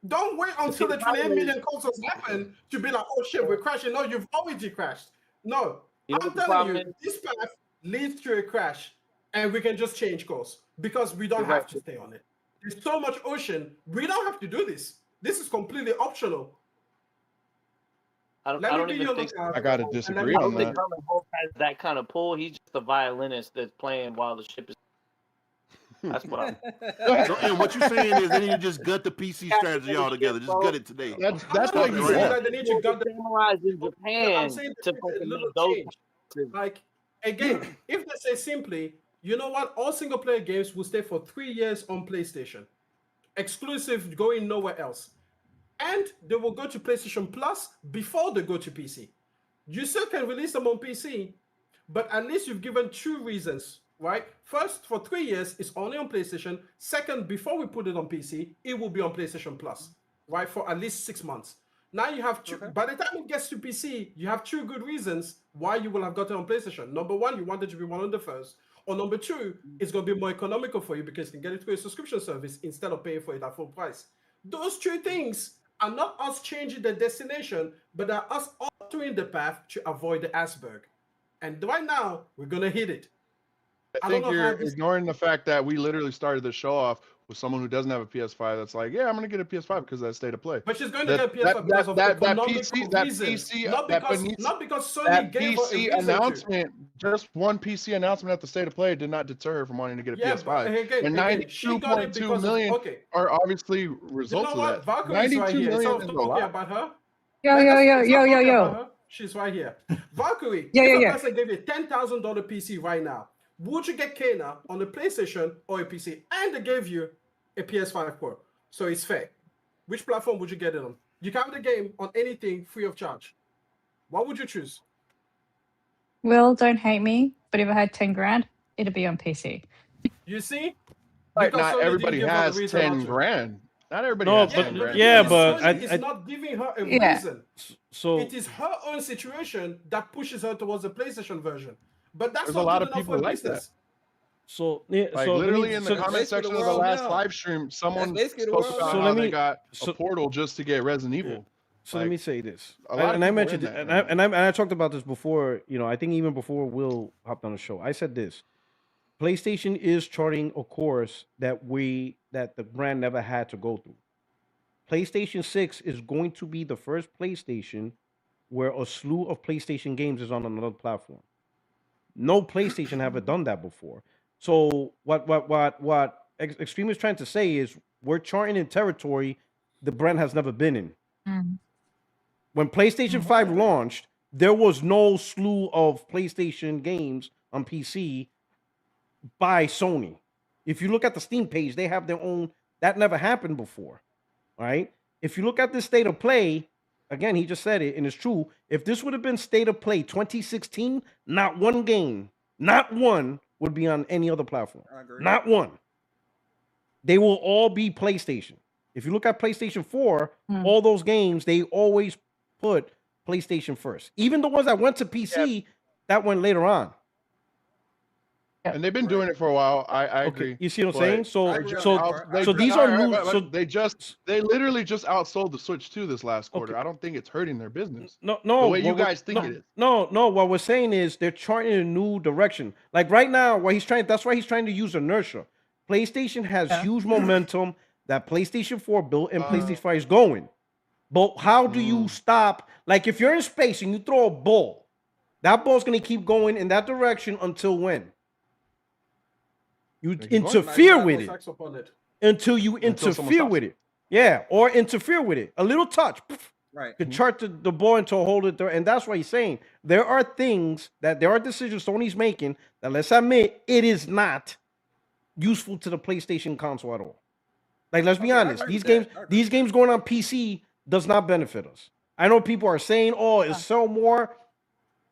Don't wait until the 28 million consoles happen to be like, oh shit, we're crashing. No, you've already crashed. No, You know I'm what the telling problem you, is? this path leads to a crash, and we can just change course because we don't You're have right. to stay on it. There's so much ocean. We don't have to do this. This is completely optional. I don't even think I gotta disagree on that. Has that kind of pull. He's just the violinist that's playing while the ship is. That's what I'm. So, and what you're saying is they need to just gut the PC strategy altogether. Just gut it today. That's I'm what not you right saying now. want. that they need to gut the. Samurais in I'm Japan saying to there needs a fucking little make those. change. Like again, if they say simply, you know what, all single player games will stay for 3 years on PlayStation, exclusive, going nowhere else, and they will go to PlayStation Plus before they go to PC. You still can release them on PC, but at least you've given 2 reasons, right? First, for 3 years, it's only on PlayStation. Second, before we put it on PC, it will be on PlayStation Plus, right? For at least 6 months. Now you have two. By the time it gets to PC, you have 2 good reasons why you will have gotten on PlayStation. Number one, you wanted to be one of the first. Or number two, it's going to be more economical for you because you can get it through a subscription service instead of paying for it at full price. Those 2 things are not us changing the destination, but are us altering the path to avoid the iceberg. And right now, we're going to hit it. I think you're ignoring the fact that we literally started the show off with someone who doesn't have a PS5 that's like, yeah, I'm going to get a PS5 because of that state of play. But she's going to get a PS5 because of economical reasons. Not because Sony that gave her a PC reason announcement, just one PC announcement at the state of play did not deter her from wanting to get a PS5. And 92.2 million are obviously results you know of that. Valkyrie is right here. million Instead is of a talking lot. about her. Yo. She's right here. Valkyrie, Yeah. if a person gave you a $10,000 PC right now, would you get Kena on a PlayStation or a PC? And they gave you a PS5 Pro. So it's fair. Which platform would you get it on? You can have the game on anything free of charge. What would you choose? Will, don't hate me, but if I had 10 grand, it'd be on PC. You see? Like, not everybody has 10 grand. Not everybody No, has but 10 grand. It's not giving her a reason. So it is her own situation that pushes her towards the PlayStation version. But that's there's not a lot good of enough people for like business. that. Like literally in the comment section of the last live stream, someone spoke about how they got a portal just to get Resident Evil. So let me say this, and I mentioned it, and I talked about this before. You know, I think even before Will hopped on the show, I said this: PlayStation is charting a course that the brand never had to go through. PlayStation 6 is going to be the first PlayStation where a slew of PlayStation games is on another platform. No PlayStation ever done that before. So what Extreme is trying to say is we're charting in territory the brand has never been in. When PlayStation 5 launched, there was no slew of PlayStation games on PC by Sony. If you look at the Steam page, they have their own. That never happened before, right? If you look at the state of play, again, he just said it, and it's true. If this would have been state of play 2016, not one game, not one would be on any other platform. Not one. They will all be PlayStation. If you look at PlayStation 4, all those games, they always put PlayStation first. Even the ones that went to PC, that went later on. And they've been doing it for a while. I agree. You see what I'm saying? So these are new. So they literally just outsold the Switch 2 this last quarter. I don't think it's hurting their business. No. The way you guys think it is. No. What we're saying is they're charting a new direction. Like right now, that's why he's trying to use inertia. PlayStation has huge momentum that PlayStation 4 built and PlayStation 5 is going. But how do you stop? Like if you're in space and you throw a ball, that ball's going to keep going in that direction until when? You interfere with it until you interfere with it. Yeah, or interfere with it. A little touch. Right. Could chart the ball until hold it there. And that's what he's saying. There are decisions Sony's making that, let's admit, it is not useful to the PlayStation console at all. Like, let's be honest. These games going on PC does not benefit us. I know people are saying, oh, it's sell more.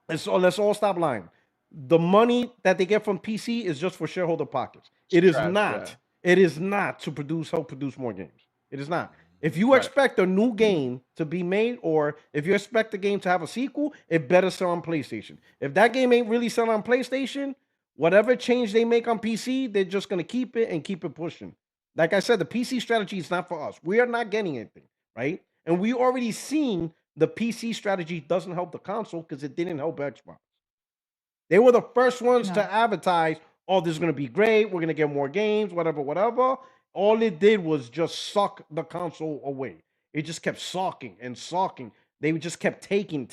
Let's all stop lying. The money that they get from PC is just for shareholder pockets. It is not. Yeah. It is not to help produce more games. It is not. If you expect a new game to be made, or if you expect the game to have a sequel, it better sell on PlayStation. If that game ain't really selling on PlayStation, whatever change they make on PC, they're just going to keep it pushing. Like I said, the PC strategy is not for us. We are not getting anything, right? And we already seen the PC strategy doesn't help the console because it didn't help Xbox. They were the first ones to advertise, oh, this is going to be great. We're going to get more games, whatever. All it did was just suck the console away. It just kept sucking and sucking. They just kept taking.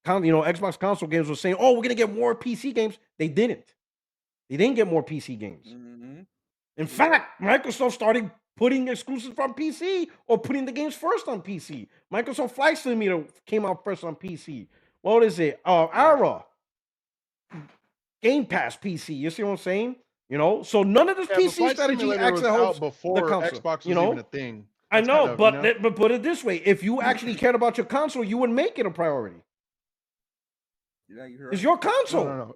Xbox console games were saying, "Oh, we're gonna get more PC games." They didn't. They didn't get more PC games. Mm-hmm. In fact, Microsoft started putting exclusives on PC or putting the games first on PC. Microsoft Flight Simulator came out first on PC. What is it? Ara. Game Pass PC. You see what I'm saying? So none of this Yeah, but PC Flight strategy Simulator actually was out helps the before console. Xbox was even a thing. I That's know, kind of, but put it this way: if you actually cared about your console, you would make it a priority. Yeah, you heard It's your No, console. no,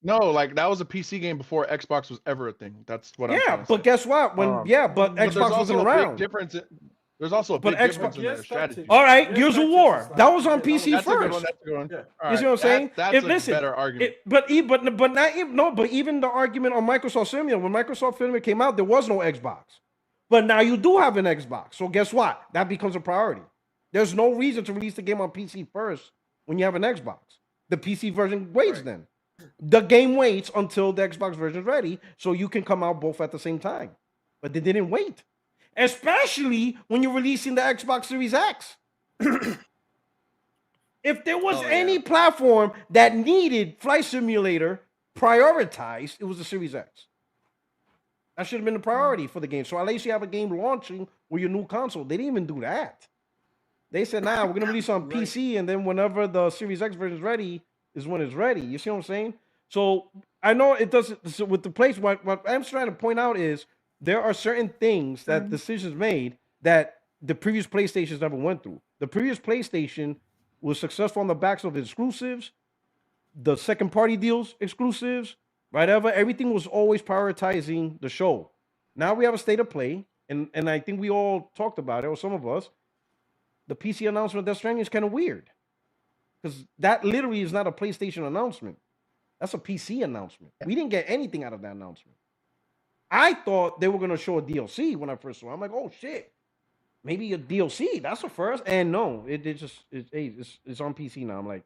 no. Like that was a PC game before Xbox was ever a thing. That's what I'm Yeah, trying to say. but guess what? But But there's Xbox wasn't also a big around. difference. There's also a But big difference Xbox. in their strategy. All right, Gears Gears of Tactics War. is like- That was on yeah, that was- PC That's a good first. one. That's a good one. Yeah. All You see what I'm saying? That's a better argument. But not even but even the argument on Microsoft Simulator, when Microsoft Simulator came out, there was no Xbox. But now you do have an Xbox. So guess what? That becomes a priority. There's no reason to release the game on PC first when you have an Xbox. The PC version waits then. The game waits until the Xbox version is ready, so you can come out both at the same time. But they didn't wait. Especially when you're releasing the Xbox Series X. If there was any platform that needed Flight Simulator prioritized, it was the Series X. That should have been the priority for the game. So at least you have a game launching with your new console. They didn't even do that. They said, "Nah, we're gonna release on PC, and then whenever the Series X version is ready, is when it's ready." You see what I'm saying? So I know it doesn't. So with the place, what I'm trying to point out is there are certain things that decisions made that the previous PlayStations never went through. The previous PlayStation was successful on the backs of exclusives, the second party deals, exclusives, whatever. Everything was always prioritizing the show. Now we have a state of play, and I think we all talked about it, or some of us. The PC announcement of Death Stranding is kind of weird because that literally is not a PlayStation announcement. That's a PC announcement. We didn't get anything out of that announcement. I thought they were going to show a DLC when I first saw it. I'm like, oh shit, maybe a DLC. That's the first. And no, it's on PC now. I'm like,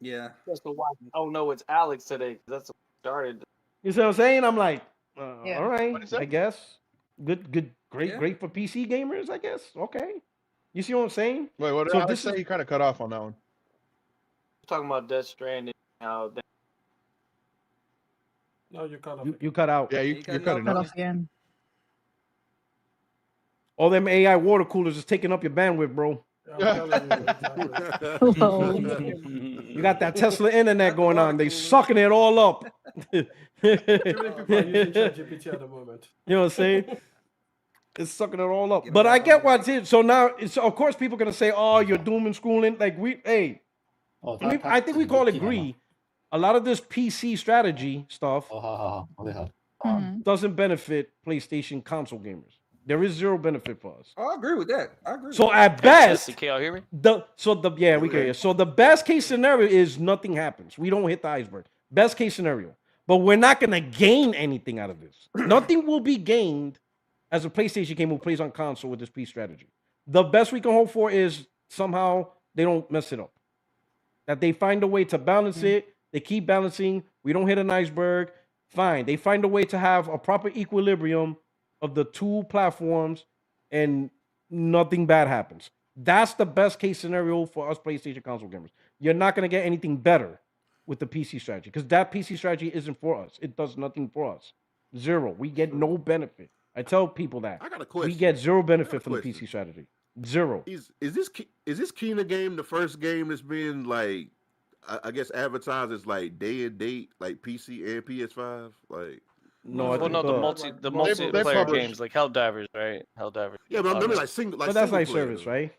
yeah. That's the why. Oh no, it's Alex today. That's what started. you see what I'm saying? I'm like, Yeah. all right, What is that? I guess. Good, great for PC gamers, I guess. Okay. You see what I'm saying? Wait, what did So Alex this say? is- You kind of cut off on that one. Talking about Death Stranding. How that No, you cut off. You cut out. Yeah, you're cutting Cut off. off again. All them AI water coolers is taking up your bandwidth, bro. I'm telling you, exactly. You got that Tesla internet going on. They sucking it all up. Too many people are using ChatGPT at the moment. You know what I'm saying? It's sucking it all up. But I get what's it. So now, of course, people are gonna say, "Oh, you're doom and scrolling." Like I think we call it greed. A lot of this PC strategy stuff doesn't benefit PlayStation console gamers. There is zero benefit for us. I agree with that. I agree. So with at that. best, Can y'all hear me? we can hear. So the best case scenario is nothing happens. We don't hit the iceberg. Best case scenario. But we're not gonna gain anything out of this. Nothing will be gained as a PlayStation game who plays on console with this PC strategy. The best we can hope for is somehow they don't mess it up. That they find a way to balance it. They keep balancing. We don't hit an iceberg. Fine. They find a way to have a proper equilibrium of the two platforms and nothing bad happens. That's the best case scenario for us PlayStation console gamers. You're not going to get anything better with the PC strategy because that PC strategy isn't for us. It does nothing for us. Zero. We get no benefit. I tell people that. I got a question. We get zero benefit from the question. PC strategy. Zero. Is this Kena game the first game that's been like I guess advertised as like day and date like PC and PS5 like No, Well, no, the multiplayer publish- games like Helldivers, right? Helldivers. yeah, but I mean like single like But that's single like player, service, though. right?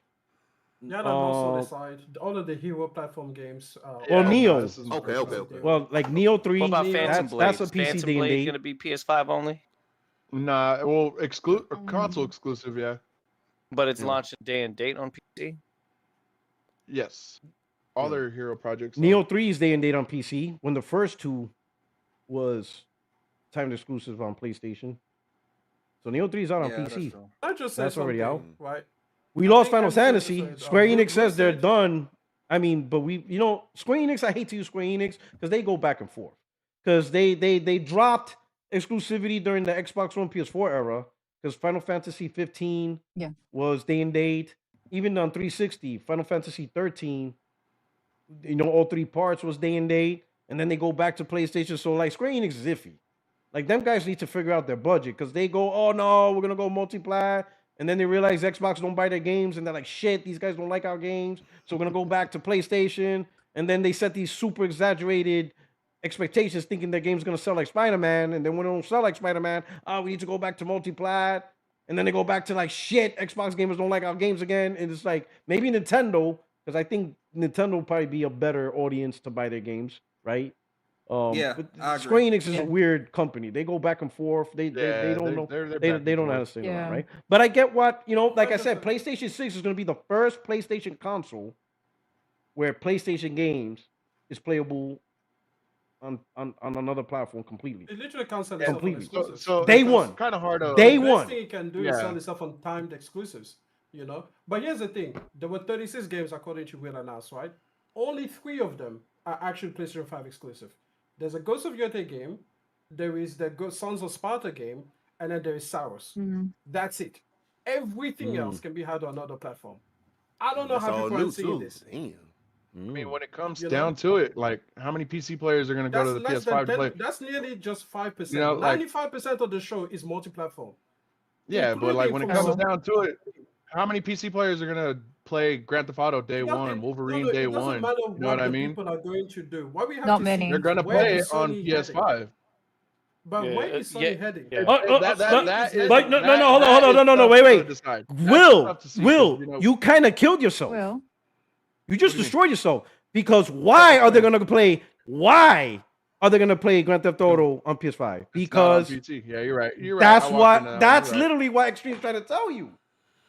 Yeah, and also the side, all of the hero platform games. Well, Neo. this is- Okay. Well, like Neo 3, What about Phantom Blade? that's a PC Phantom day and Blade date. gonna be PS5 only, Nah, well, console exclusive, yeah. but it's launching day and date on PC. Yes. All their hero projects. Neo 3 is day and date on PC when the first two was timed exclusive on PlayStation. So Neo 3 is out on PC. I just say That's already out. something, right? We I lost think Final I'm saying this Fantasy. is, Square Enix Bruce says they're said- done. I mean, but Square Enix, I hate to use Square Enix because they go back and forth. Because they dropped exclusivity during the Xbox One PS4 era because Final Fantasy 15 was day and date. Even on 360, Final Fantasy 13 all 3 parts was day and date, and then they go back to PlayStation. So like Square Enix is iffy. Like them guys need to figure out their budget because they go, oh no, we're gonna go multiply, and then they realize Xbox don't buy their games, and they're like, shit, these guys don't like our games, so we're gonna go back to PlayStation, and then they set these super exaggerated expectations, thinking their game's gonna sell like Spider-Man, and then when it don't sell like Spider-Man, we need to go back to multiply, and then they go back to like, shit, Xbox gamers don't like our games again, and it's like maybe Nintendo, because I think Nintendo will probably be a better audience to buy their games, right? Yeah, But I Square agree. Enix is a weird company. They go back and forth. They don't know they're they back they and don't know how to forth. stay around, Yeah. right? But I get what like I said, PlayStation 6 is going to be the first PlayStation console where PlayStation games is playable on another platform completely. It literally can't sell itself on Completely. exclusives. So Day it's one. kind of hard to Day The best one. thing it can do is sell itself on timed exclusives, But here's the thing: there were 36 games according to Will announced, right? Only 3 of them are actually PlayStation 5 exclusive. There's a Ghost of Yotei game, there is the Sons of Sparta game, and then there is Saros. That's it. Everything else can be had on another platform. I don't know That's how all people new aren't seeing too. this. Damn. I mean, when it comes You know? down to it, like how many PC players are going to go That's to the less PS5 to than play? 10, that's nearly just 5%. You know, like 95% of the show is multi-platform. yeah, but like including when it from comes some- down to it, how many PC players are going to play Grand Theft Auto day one, Wolverine day it doesn't one? matter You know what I the mean? people are going to do. What we have Not to many. see They're is going to where play is on Sony heading. PS5. But where is Sony heading? No, wait. Decide. Will, tough to see 'cause, Will, you know- you kind of killed yourself. Well, You just do you mean? destroyed yourself because why are they going to play? Why are they going to play Grand Theft Auto on PS5? It's not on Because PC. Yeah, you're right. You're right. that's I walked what. into that one. That's You're right. literally what Extreme's trying to tell you.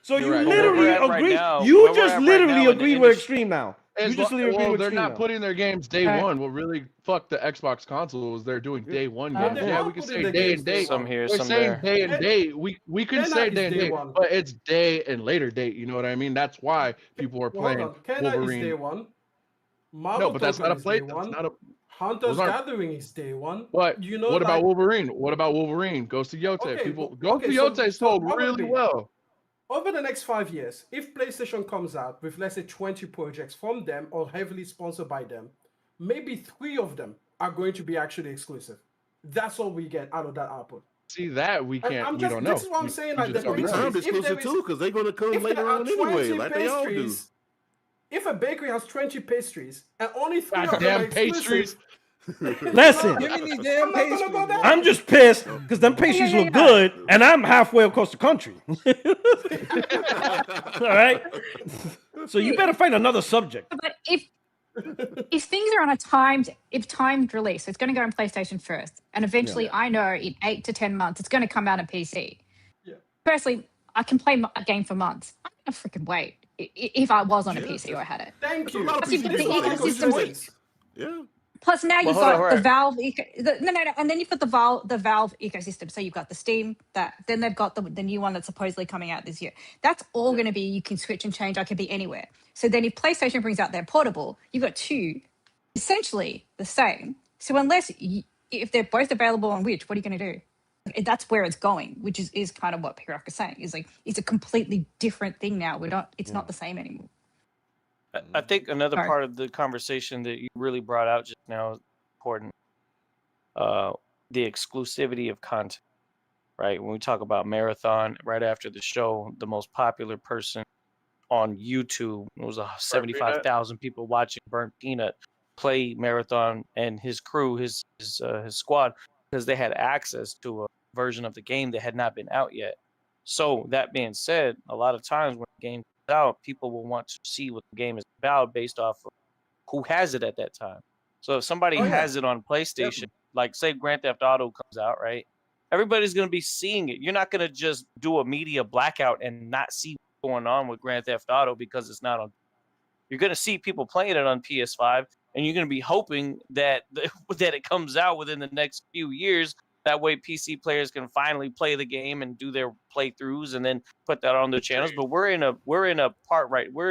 So You're you right. But where we're literally at right agreed. now- You where we're just at right literally now in the agreed with industry- Extreme now. You As just lo- literally agreed well, with they're Extreme not now. putting their games day Alright. one. What really fucked the Xbox console was they're doing day one Oh. games. They Yeah, are we can putting say the day games and day date. one. Some here, We're some saying there. day and date. We can Kena say is day and day date, one. but it's day and later date. You know what I mean? That's why people are Well, hold playing on. Kena is Wolverine. day one. No, Marvel but that's not Token a is play. day That's one. not a. Hunter's Those aren't. Gathering is day one. What? What about like, Wolverine? What about Wolverine? Ghost of Yote. Okay, People. but- Ghost okay, of so- Yote so sold what would really be- well. over the next 5 years, if PlayStation comes out with, let's say, 20 projects from them or heavily sponsored by them, maybe 3 of them are going to be actually exclusive. That's all we get out of that output. See that we can't. I'm we just, don't know. this is what I'm saying. Like, just the It'll be don't know. timed pastries, if exclusive there is- too, because they're gonna come if later there are on anyway, 20 like they all do. pastries, if a bakery has 20 pastries and only 3 of them are Goddamn exclusive, pastries. Listen, Give me these I'm damn not gonna go pastries. there. I'm just pissed because them pastries look good, and I'm halfway across the country. All right. So you better find another subject. but if things are on a timed release, it's going to go on PlayStation first, and eventually, I know in 8 to 10 months, it's going to come out on PC. Yeah. Personally, I can play a game for months. I'm going to freaking wait if I was on a PC or I had it. Thank That's a you. lot of Plus, you've PC got the people like ecosystem. wait. Yeah. Plus, now Well, you've hold on, got hold the on. Valve, and then you've got the Valve ecosystem. So you've got the Steam, then they've got the new one that's supposedly coming out this year. That's all going to be, you can switch and change. I could be anywhere. So then if PlayStation brings out their portable, you've got 2 essentially the same. So if they're both available on which, what are you going to do? That's where it's going, which is kind of what Pirak is saying. Is like it's a completely different thing now. It's not the same anymore. I think another Sorry. part of the conversation that you really brought out just now is important. The exclusivity of content, right? When we talk about Marathon, right after the show, the most popular person on YouTube was 75,000 people watching Burnt Peanut play Marathon and his crew, his squad, because they had access to a version of the game that had not been out yet. So that being said, a lot of times when the game comes out, people will want to see what the game is about based off of who has it at that time. So if somebody has it on PlayStation, like say Grand Theft Auto comes out, right? Everybody's going to be seeing it. You're not going to just do a media blackout and not see what's going on with Grand Theft Auto because it's not on. You're going to see people playing it on PS5, and you're going to be hoping that that it comes out within the next few years. That way, PC players can finally play the game and do their playthroughs, and then put that on their channels. But we're in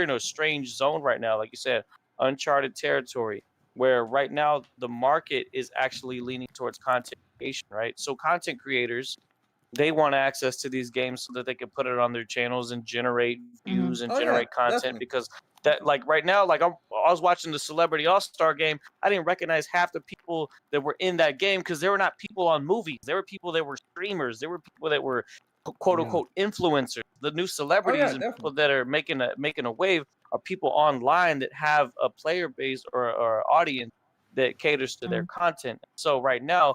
a strange zone right now, like you said, uncharted territory, where right now the market is actually leaning towards content creation, right? So content creators, they want access to these games so that they can put it on their channels and generate views and generate content. definitely. Because that, like right now, like I was watching the Celebrity All-Star game. I didn't recognize half the people that were in that game because they were not people on movies. There were people that were streamers. There were people that were quote unquote influencers. The new celebrities and people that are making a wave are people online that have a player base or audience that caters to their content. So right now,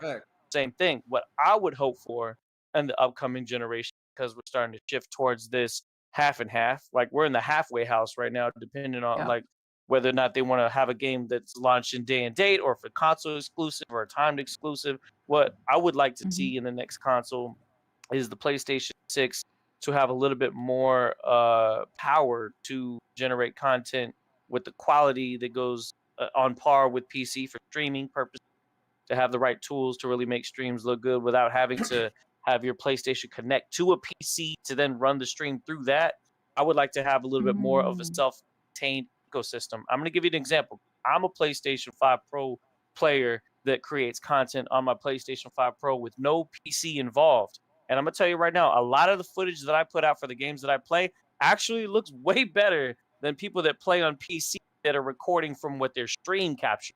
same thing. What I would hope for in the upcoming generation, because we're starting to shift towards this half and half. Like we're in the halfway house right now, depending on like whether or not they want to have a game that's launched in day and date, or if a console exclusive or a timed exclusive. What I would like to see in the next console is the PlayStation 6 to have a little bit more power to generate content with the quality that goes on par with PC for streaming purposes, to have the right tools to really make streams look good without having to have your PlayStation connect to a PC to then run the stream through that. I would like to have a little bit more of a self-contained ecosystem. I'm going to give you an example. I'm a PlayStation 5 Pro player that creates content on my PlayStation 5 Pro with no PC involved. And I'm going to tell you right now, a lot of the footage that I put out for the games that I play actually looks way better than people that play on PC that are recording from what their stream captures.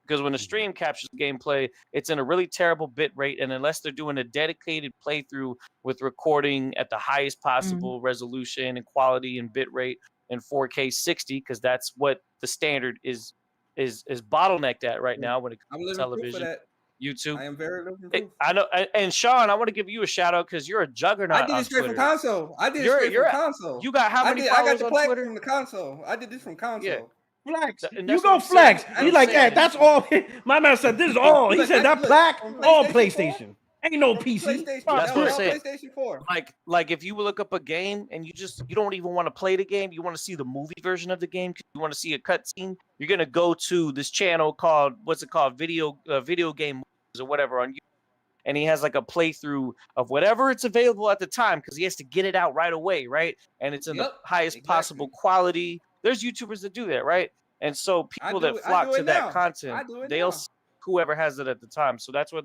Because when a stream captures gameplay, it's in a really terrible bit rate, and unless they're doing a dedicated playthrough with recording at the highest possible resolution and quality and bit rate in 4K 60, because that's what the standard is bottlenecked at right now when it comes to television, YouTube. I am very living proof. I know, and Sean, I want to give you a shout out because you're a juggernaut. I did it straight on from Twitter. console. I did it straight from console. You got how many I got followers the on platform Twitter? from the console. I did this from console. Yeah. Flex. And You that's go what I'm flex. saying. He's like, yeah, that's all. My man said, this is all. He Look, said that look, plaque, from all PlayStation PlayStation. Ain't no From PC. PlayStation. That's what I'm all saying. PlayStation 4. Like if you look up a game and you don't even want to play the game, you want to see the movie version of the game, you want to see a cutscene, you're gonna go to this channel called video game movies or whatever on YouTube, and he has like a playthrough of whatever it's available at the time because he has to get it out right away, right? And it's in the highest possible quality. There's YouTubers that do that, right? And so people that flock to that content, they'll see whoever has it at the time. So that's where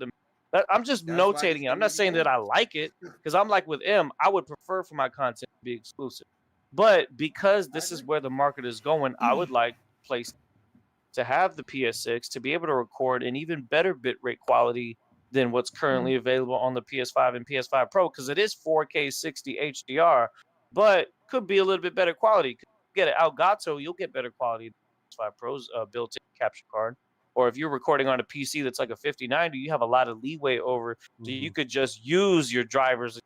I'm just notating it. I'm not saying that I like it because I'm like with M, I would prefer for my content to be exclusive. But because this is where the market is going, I would like PlayStation to have the PS6 to be able to record an even better bitrate quality than what's currently available on the PS5 and PS5 Pro, because it is 4K 60 HDR, but could be a little bit better quality. You get an Elgato, you'll get better quality than PS5 Pro's built-in capture card. Or if you're recording on a PC that's like a 5090, you have a lot of leeway over, so you could just use your drivers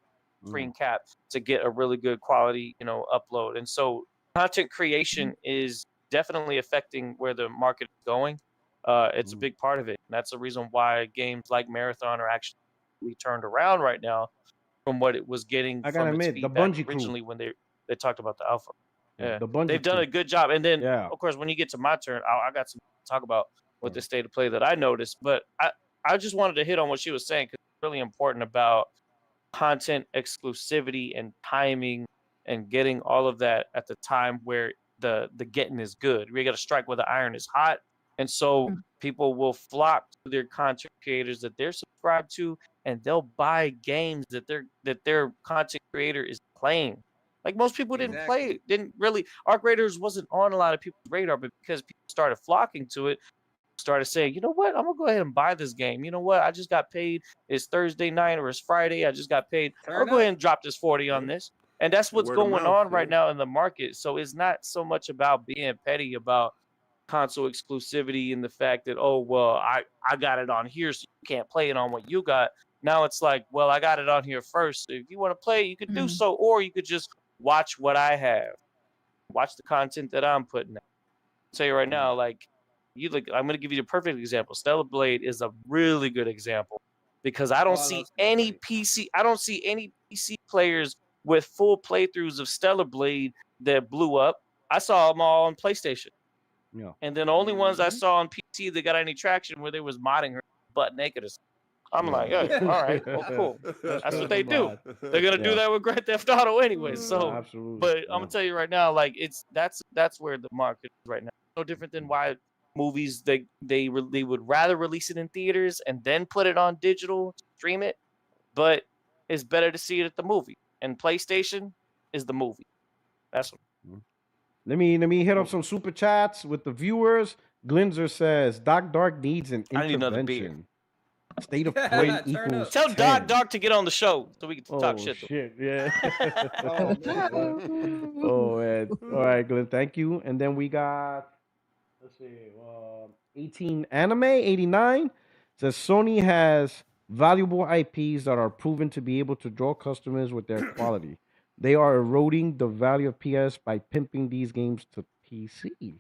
screen cap to get a really good quality, upload. And so content creation is definitely affecting where the market is going. It's a big part of it. And that's the reason why games like Marathon are actually turned around right now from what it was getting from its feedback originally when they talked about the alpha. Yeah, they've done a good job. And then, of course, when you get to my turn, I got some to talk about with the state of play that I noticed. But I just wanted to hit on what she was saying because it's really important about content exclusivity and timing and getting all of that at the time where the getting is good. We got to strike where the iron is hot. And so people will flock to their content creators that they're subscribed to, and they'll buy games that their content creator is playing. Like most people didn't really. Arc Raiders wasn't on a lot of people's radar, but because people started flocking to it, started saying, you know what, I'm gonna go ahead and buy this game. You know what, I just got paid. It's Thursday night or it's Friday. I just got paid. I'll go ahead and drop this 40 on this. And that's what's going on right now in the market. So it's not so much about being petty about console exclusivity and the fact that, oh, well, I got it on here, so you can't play it on what you got. Now it's like, well, I got it on here first. So if you want to play, you could do so, or you could just watch what I have. Watch the content that I'm putting out. I'll tell you right now, I'm going to give you the perfect example. Stellar Blade is a really good example because I don't see any PC players with full playthroughs of Stellar Blade that blew up. I saw them all on PlayStation. Yeah. And then the only ones I saw on PC that got any traction where they was modding her butt naked or something. I'm like, hey, all right, well, cool. That's what they do. They're gonna do that with Grand Theft Auto anyway. So, absolutely. But I'm gonna tell you right now, like that's where the market is right now. No different than why movies they would rather release it in theaters and then put it on digital, stream it. But it's better to see it at the movie. And PlayStation is the movie. That's what. Let me hit up some super chats with the viewers. Glinzer says Doc Dark needs an I need another beer. intervention. State of play Turn equals up. Tell 10. Doc to get on the show so we can talk Oh shit to him. shit, yeah. Oh man. Oh man. All right, Glenn, thank you. And then we got, let's see, 18 Anime 89 says Sony has valuable IPs that are proven to be able to draw customers with their quality. They are eroding the value of PS by pimping these games to PC.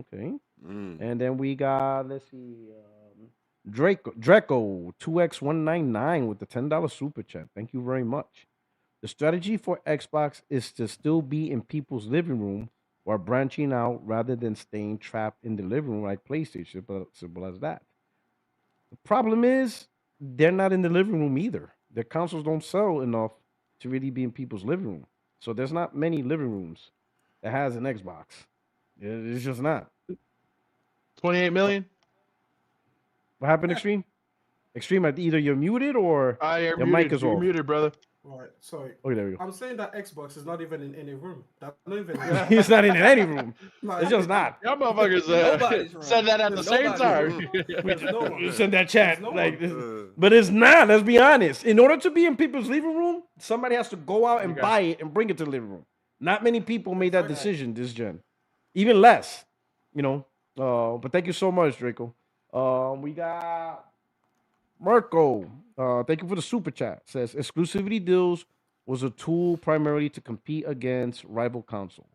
Okay. Mm. And then we got, let's see, Draco 2x199 with the $10 super chat. Thank you very much. The strategy for Xbox is to still be in people's living room while branching out rather than staying trapped in the living room like PlayStation. But simple as that. The problem is they're not in the living room either. Their consoles don't sell enough to really be in people's living room. So there's not many living rooms that has an Xbox. It's just not. 28 million. What happened, Extreme? Extreme, either you're muted or You're your muted. mic is You're off. muted, brother. Right, sorry. Okay, there we go. I'm saying that Xbox is not even in any room. That's not even. It's not in any room. Like, It's just not. Y'all motherfuckers Nobody's wrong. said that at the There's same nobody's time. wrong. There's no one. It's in that chat. There's no Like, one. but it's not. Let's be honest. In order to be in people's living room, somebody has to go out and buy it and bring it to the living room. Not many people made that decision this gen. Even less, you know. But thank you so much, Draco. We got Marco. Thank you for the super chat. Says exclusivity deals was a tool primarily to compete against rival consoles.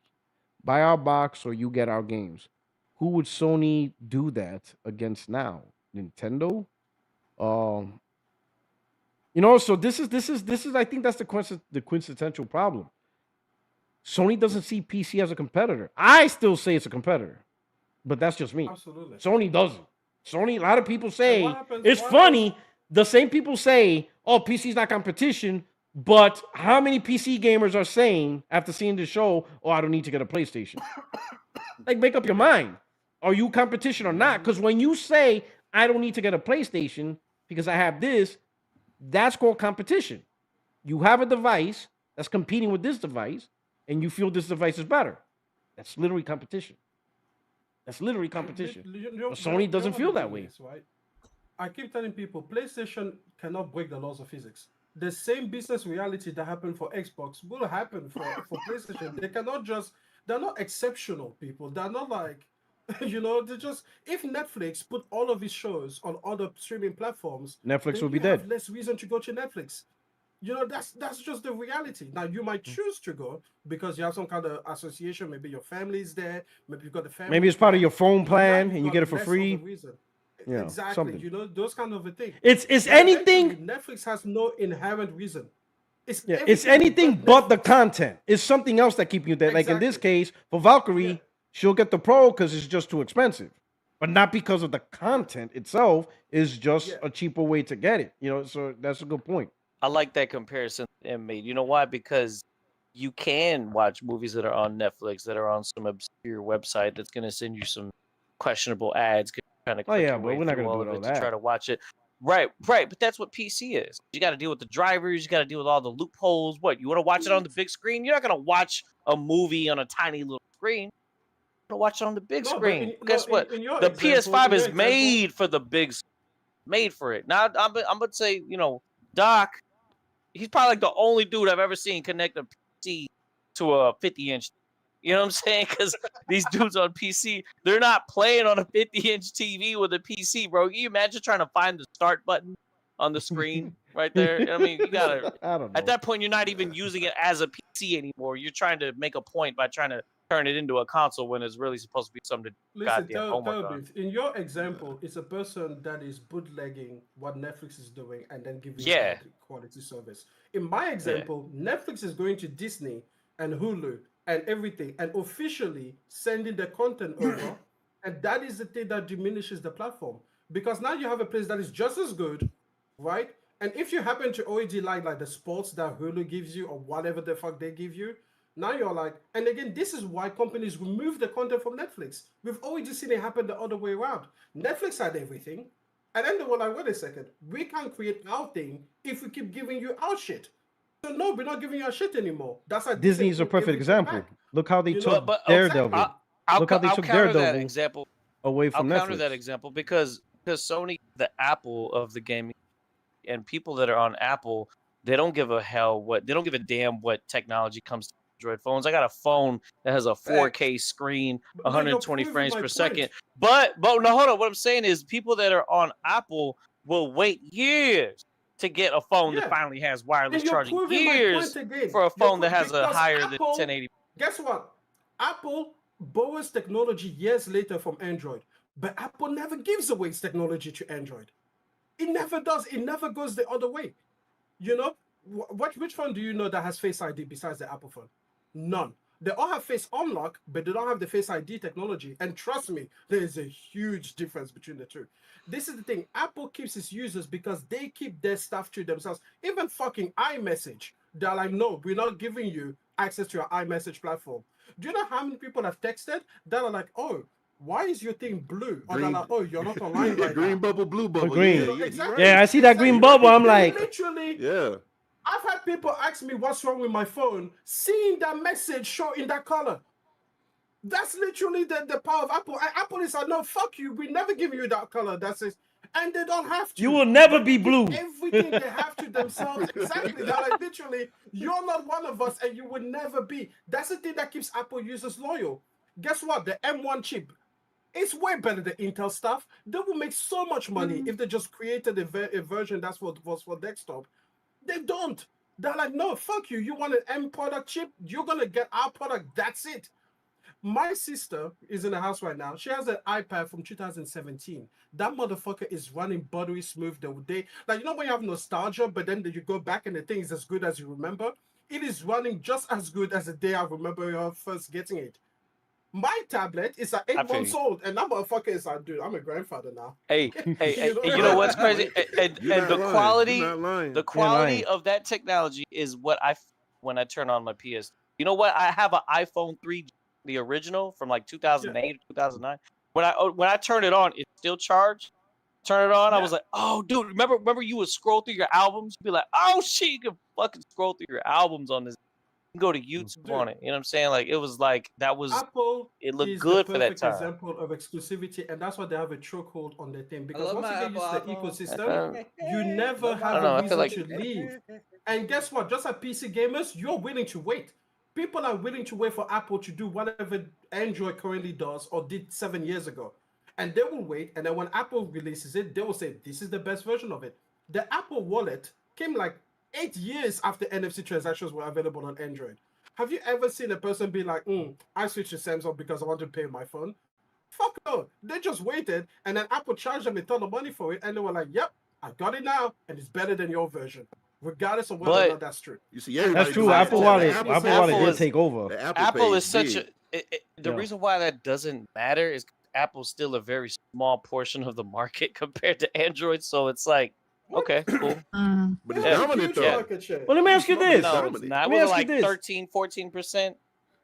Buy our box or you get our games. Who would Sony do that against now? Nintendo? You know, so this is I think that's the quintessential problem. Sony doesn't see PC as a competitor. I still say it's a competitor, but that's just me. Absolutely. Sony doesn't. Sony, a lot of people And say what happens- it's what funny. The same people say, "Oh, PC's not competition," but how many PC gamers are saying after seeing the show, "Oh, I don't need to get a PlayStation"? Like, make up your mind. Are you competition or not? Because when you say, "I don't need to get a PlayStation because I have this," that's called competition. You have a device that's competing with this device, and you feel this device is better. That's literally competition. That's literally competition. But Sony doesn't what feel the that thing way. is, right? I keep telling people PlayStation cannot break the laws of physics. The same business reality that happened for Xbox will happen for PlayStation. They cannot just, they're not exceptional people. They're not like, they're just, if Netflix put all of its shows on other streaming platforms, Netflix then will be you have dead. less reason to go to Netflix. That's just the reality. Now you might choose to go because you have some kind of association. Maybe your family's there. Maybe you've got the family. Maybe it's part of your phone But now plan you've and you got get it for less of a free. reason. Yeah, Exactly. something. Those kind of a thing. It's But anything. eventually, Netflix has no inherent reason. It's It's anything but the content. It's something else that keep you there. Like in this Exactly. case, for Valkyrie, she'll get the Pro because it's just too expensive, but not because of the content itself. Is just a cheaper way to get it. So that's a good point. I like that comparison M made. You know why? Because you can watch movies that are on Netflix that are on some obscure website that's going to send you some questionable ads. Trying to click your but way we're not through gonna all do of all it to that. try to watch it. Right. But that's what PC is. You got to deal with the drivers. You got to deal with all the loopholes. What, you want to watch it on the big screen? You're not going to watch a movie on a tiny little screen. You're going to watch it on the big screen. Guess what? The PS5 is made for the big screen. Made for it. Now, I'm going to say, Doc, he's probably like the only dude I've ever seen connect a PC to a 50-inch. You know what I'm saying? Because these dudes on PC, they're not playing on a 50-inch TV with a PC, bro. Can you imagine trying to find the start button on the screen right there? I mean, you gotta. I don't know. At that point, you're not even using it as a PC anymore. You're trying to make a point by trying to turn it into a console when it's really supposed to be something to do Listen, goddamn homework on. in your example, it's a person that is bootlegging what Netflix is doing and then giving Yeah. you quality service. In my example, Netflix is going to Disney and Hulu and everything and officially sending the content over. And that is the thing that diminishes the platform. Because now you have a place that is just as good, right? And if you happen to already like the sports that Hulu gives you or whatever the fuck they give you, now you're like, and again, this is why companies remove the content from Netflix. We've already seen it happen the other way around. Netflix had everything, and then they were like, wait a second, we can't create our thing if we keep giving you our shit. So no, we're not giving you a shit anymore. That's like Disney is a perfect example. Look how they took Daredevil. Look how they I'll took counter that Daredevil example. away I'll from counter Netflix. that example because Sony, the Apple of the gaming, and people that are on Apple, they don't give a damn what technology comes to Android phones. I got a phone that has a 4K screen, But no, you're 120 proving frames my per point. second. But no, hold on. What I'm saying is people that are on Apple will wait years to get a phone that Yeah. finally has wireless And you're charging. proving my Years point again. for a phone that has a Because higher than Apple, 1080. guess what? Apple borrows technology years later from Android, but Apple never gives away its technology to Android. It never does. It never goes the other way. You know, which phone do you know that has Face ID besides the Apple phone? None. They all have Face Unlock, but they don't have the Face ID technology. And trust me, there is a huge difference between the two. This is the thing. Apple keeps its users because they keep their stuff to themselves. Even fucking iMessage, they're like, no, we're not giving you access to your iMessage platform. Do you know how many people have texted that are like, oh, why is your thing blue? Or they're like, oh, you're not online right green now. bubble, blue bubble. green. Yeah, yeah, Exactly. Yeah, I see that green bubble. I'm like, literally, yeah. I've had people ask me what's wrong with my phone, seeing that message show in that color. That's literally the power of Apple. And Apple is like, no, fuck you. We never give you that color. That's it. And they don't have to. you will never But be they give blue. everything they have to themselves. Exactly. They're like, literally, you're not one of us and you will never be. That's the thing that keeps Apple users loyal. Guess what? The M1 chip, it's way better than Intel stuff. They will make so much money if they just created a version that's what was for desktop. They don't. They're like, no, fuck you. You want an M product chip? You're gonna get our product. That's it. My sister is in the house right now. She has an iPad from 2017. That motherfucker is running buttery smooth the day. Like, you know when you have nostalgia, but then you go back and the thing is as good as you remember? It is running just as good as the day I remember first getting it. My tablet is like 8 months old, and that motherfucker is like, dude, I'm a grandfather now. Hey, You you know what's crazy? And You're not the lying. quality, You're not lying. the quality of that technology is what when I turn on my PS. You know what? I have an iPhone 3, the original from like 2008 or 2009. When I turn it on, it's still charged. Turn it on, I was like, oh, dude, remember you would scroll through your albums? You'd be like, oh shit, you can fucking scroll through your albums on this. You can go to YouTube on it. You know what I'm saying? Like it was like that was Apple it looked is good the for that perfect time. example of exclusivity, and that's why they have a chokehold on their thing. Because love once you my get used to the Apple ecosystem, you never have know, a I feel reason like- to leave. And guess what? Just like PC gamers, you're willing to wait. People are willing to wait for Apple to do whatever Android currently does or did 7 years ago. And they will wait, and then when Apple releases it, they will say, this is the best version of it. The Apple Wallet came like 8 years after NFC transactions were available on Android. Have you ever seen a person be like, I switched to Samsung because I want to pay my phone? Fuck no. They just waited, and then Apple charged them a ton of money for it, and they were like, yep, I got it now, and it's better than your version, regardless of whether or not that's true. You see, That's true. Apple Wallet did take over. Apple is such the reason why that doesn't matter is Apple's still a very small portion of the market compared to Android. So it's like, okay, cool. But it's dominant though. Well, let me ask you this. No, it's not. Let It me was ask you like this. 13, 14%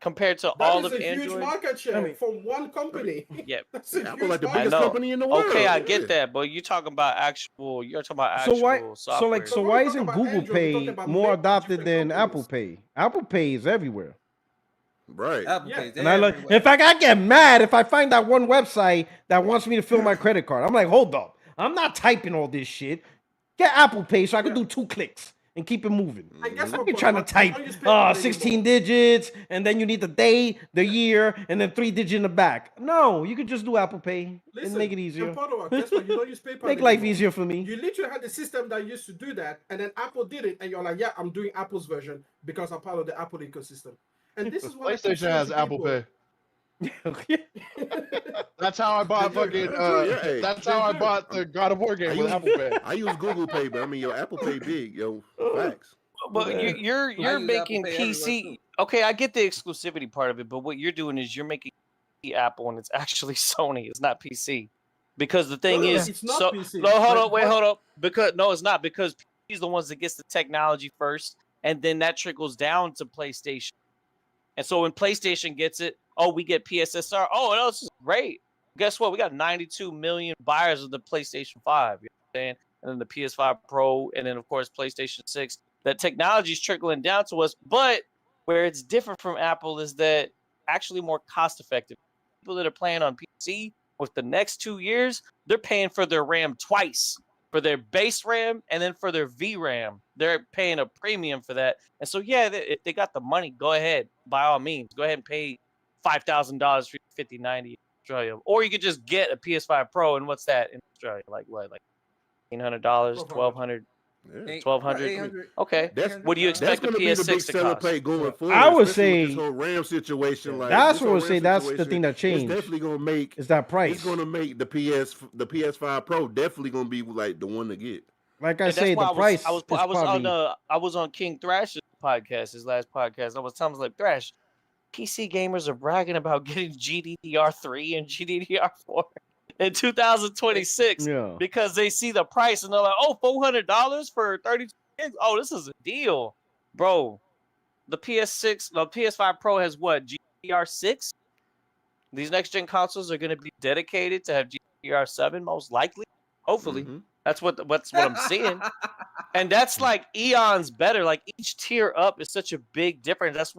compared to That all is of a Android. huge market share from one company. Yeah, That's a Apple huge like the market biggest I know. company in the world. Okay, I Yeah. get that, but you're talking about actual. You're talking about So actual why? software. So why isn't Google Pay more adopted than Apple Pay? Apple Pay is everywhere. Right. Apple Pay, And I look. In fact, I get mad if I find that one website that wants me to fill my credit card. I'm like, hold up, I'm not typing all this shit. Get Apple Pay so I can do 2 clicks and keep it moving. And guess I'm what, trying to Cody? type You don't use PayPal 16 anymore. digits, and then you need the day, the year, and then 3 digits in the back. No, you could just do Apple Pay and make it easier. In Padua, guess what? You don't use PayPal Make life anymore. easier for me. You literally had the system that used to do that, and then Apple did it, and you're like, yeah, I'm doing Apple's version because I'm part of the Apple ecosystem. And this is what I keep PlayStation saying has to Apple people. Pay. That's how I bought fucking. hey. That's how I bought the God of War game with Apple Pay. I use Google Pay, but I mean, your Apple Pay big, yo. Facts. But you're use making Apple Pay everywhere, PC. too. Okay, I get the exclusivity part of it, but what you're doing is you're making Apple, and it's actually Sony. It's not PC, because the thing No, is, it's not so PC, no, hold but on, wait, what- hold up, because no, it's not because PC is the ones that gets the technology first, and then that trickles down to PlayStation. And so when PlayStation gets it, oh, we get PSSR. Oh, no, this is great. Guess what? We got 92 million buyers of the PlayStation 5. You know what I'm saying? And then the PS5 Pro, and then of course PlayStation 6. that technology is trickling down to us. But where it's different from Apple is that actually more cost effective. People that are playing on PC with the next 2 years, they're paying for their RAM twice, for their base RAM and then for their VRAM. They're paying a premium for that. And so, yeah, if they got the money, go ahead, by all means, go ahead and pay $5,000 for 5090 in Australia. Or you could just get a PS5 Pro, and what's that in Australia? Like what? Like $1,800, $1,200? Yeah. 1,200. Okay. What do you That's expect the going to be the big PS6 to selling cost? play going forward. I would especially with say this whole RAM situation. Like that's this what I whole would say. RAM That's the situation, thing that It's changed. definitely going to make. Is that price? It's going to make the PS5 Pro definitely going to be like the one to get. Like I And say, that's why the price I is was probably. on King Thrash's podcast, his last podcast. I was telling him, like, Thrash, PC gamers are bragging about getting GDDR3 and GDDR4 in 2026 Yeah. because they see the price and they're like, oh, $400 for 32 gigs. Oh, this is a deal, bro. The PS5 Pro has what? GDDR6? These next gen consoles are going to be dedicated to have GDDR7, most likely. Hopefully, that's what I'm seeing. And that's like eons better. Like each tier up is such a big difference.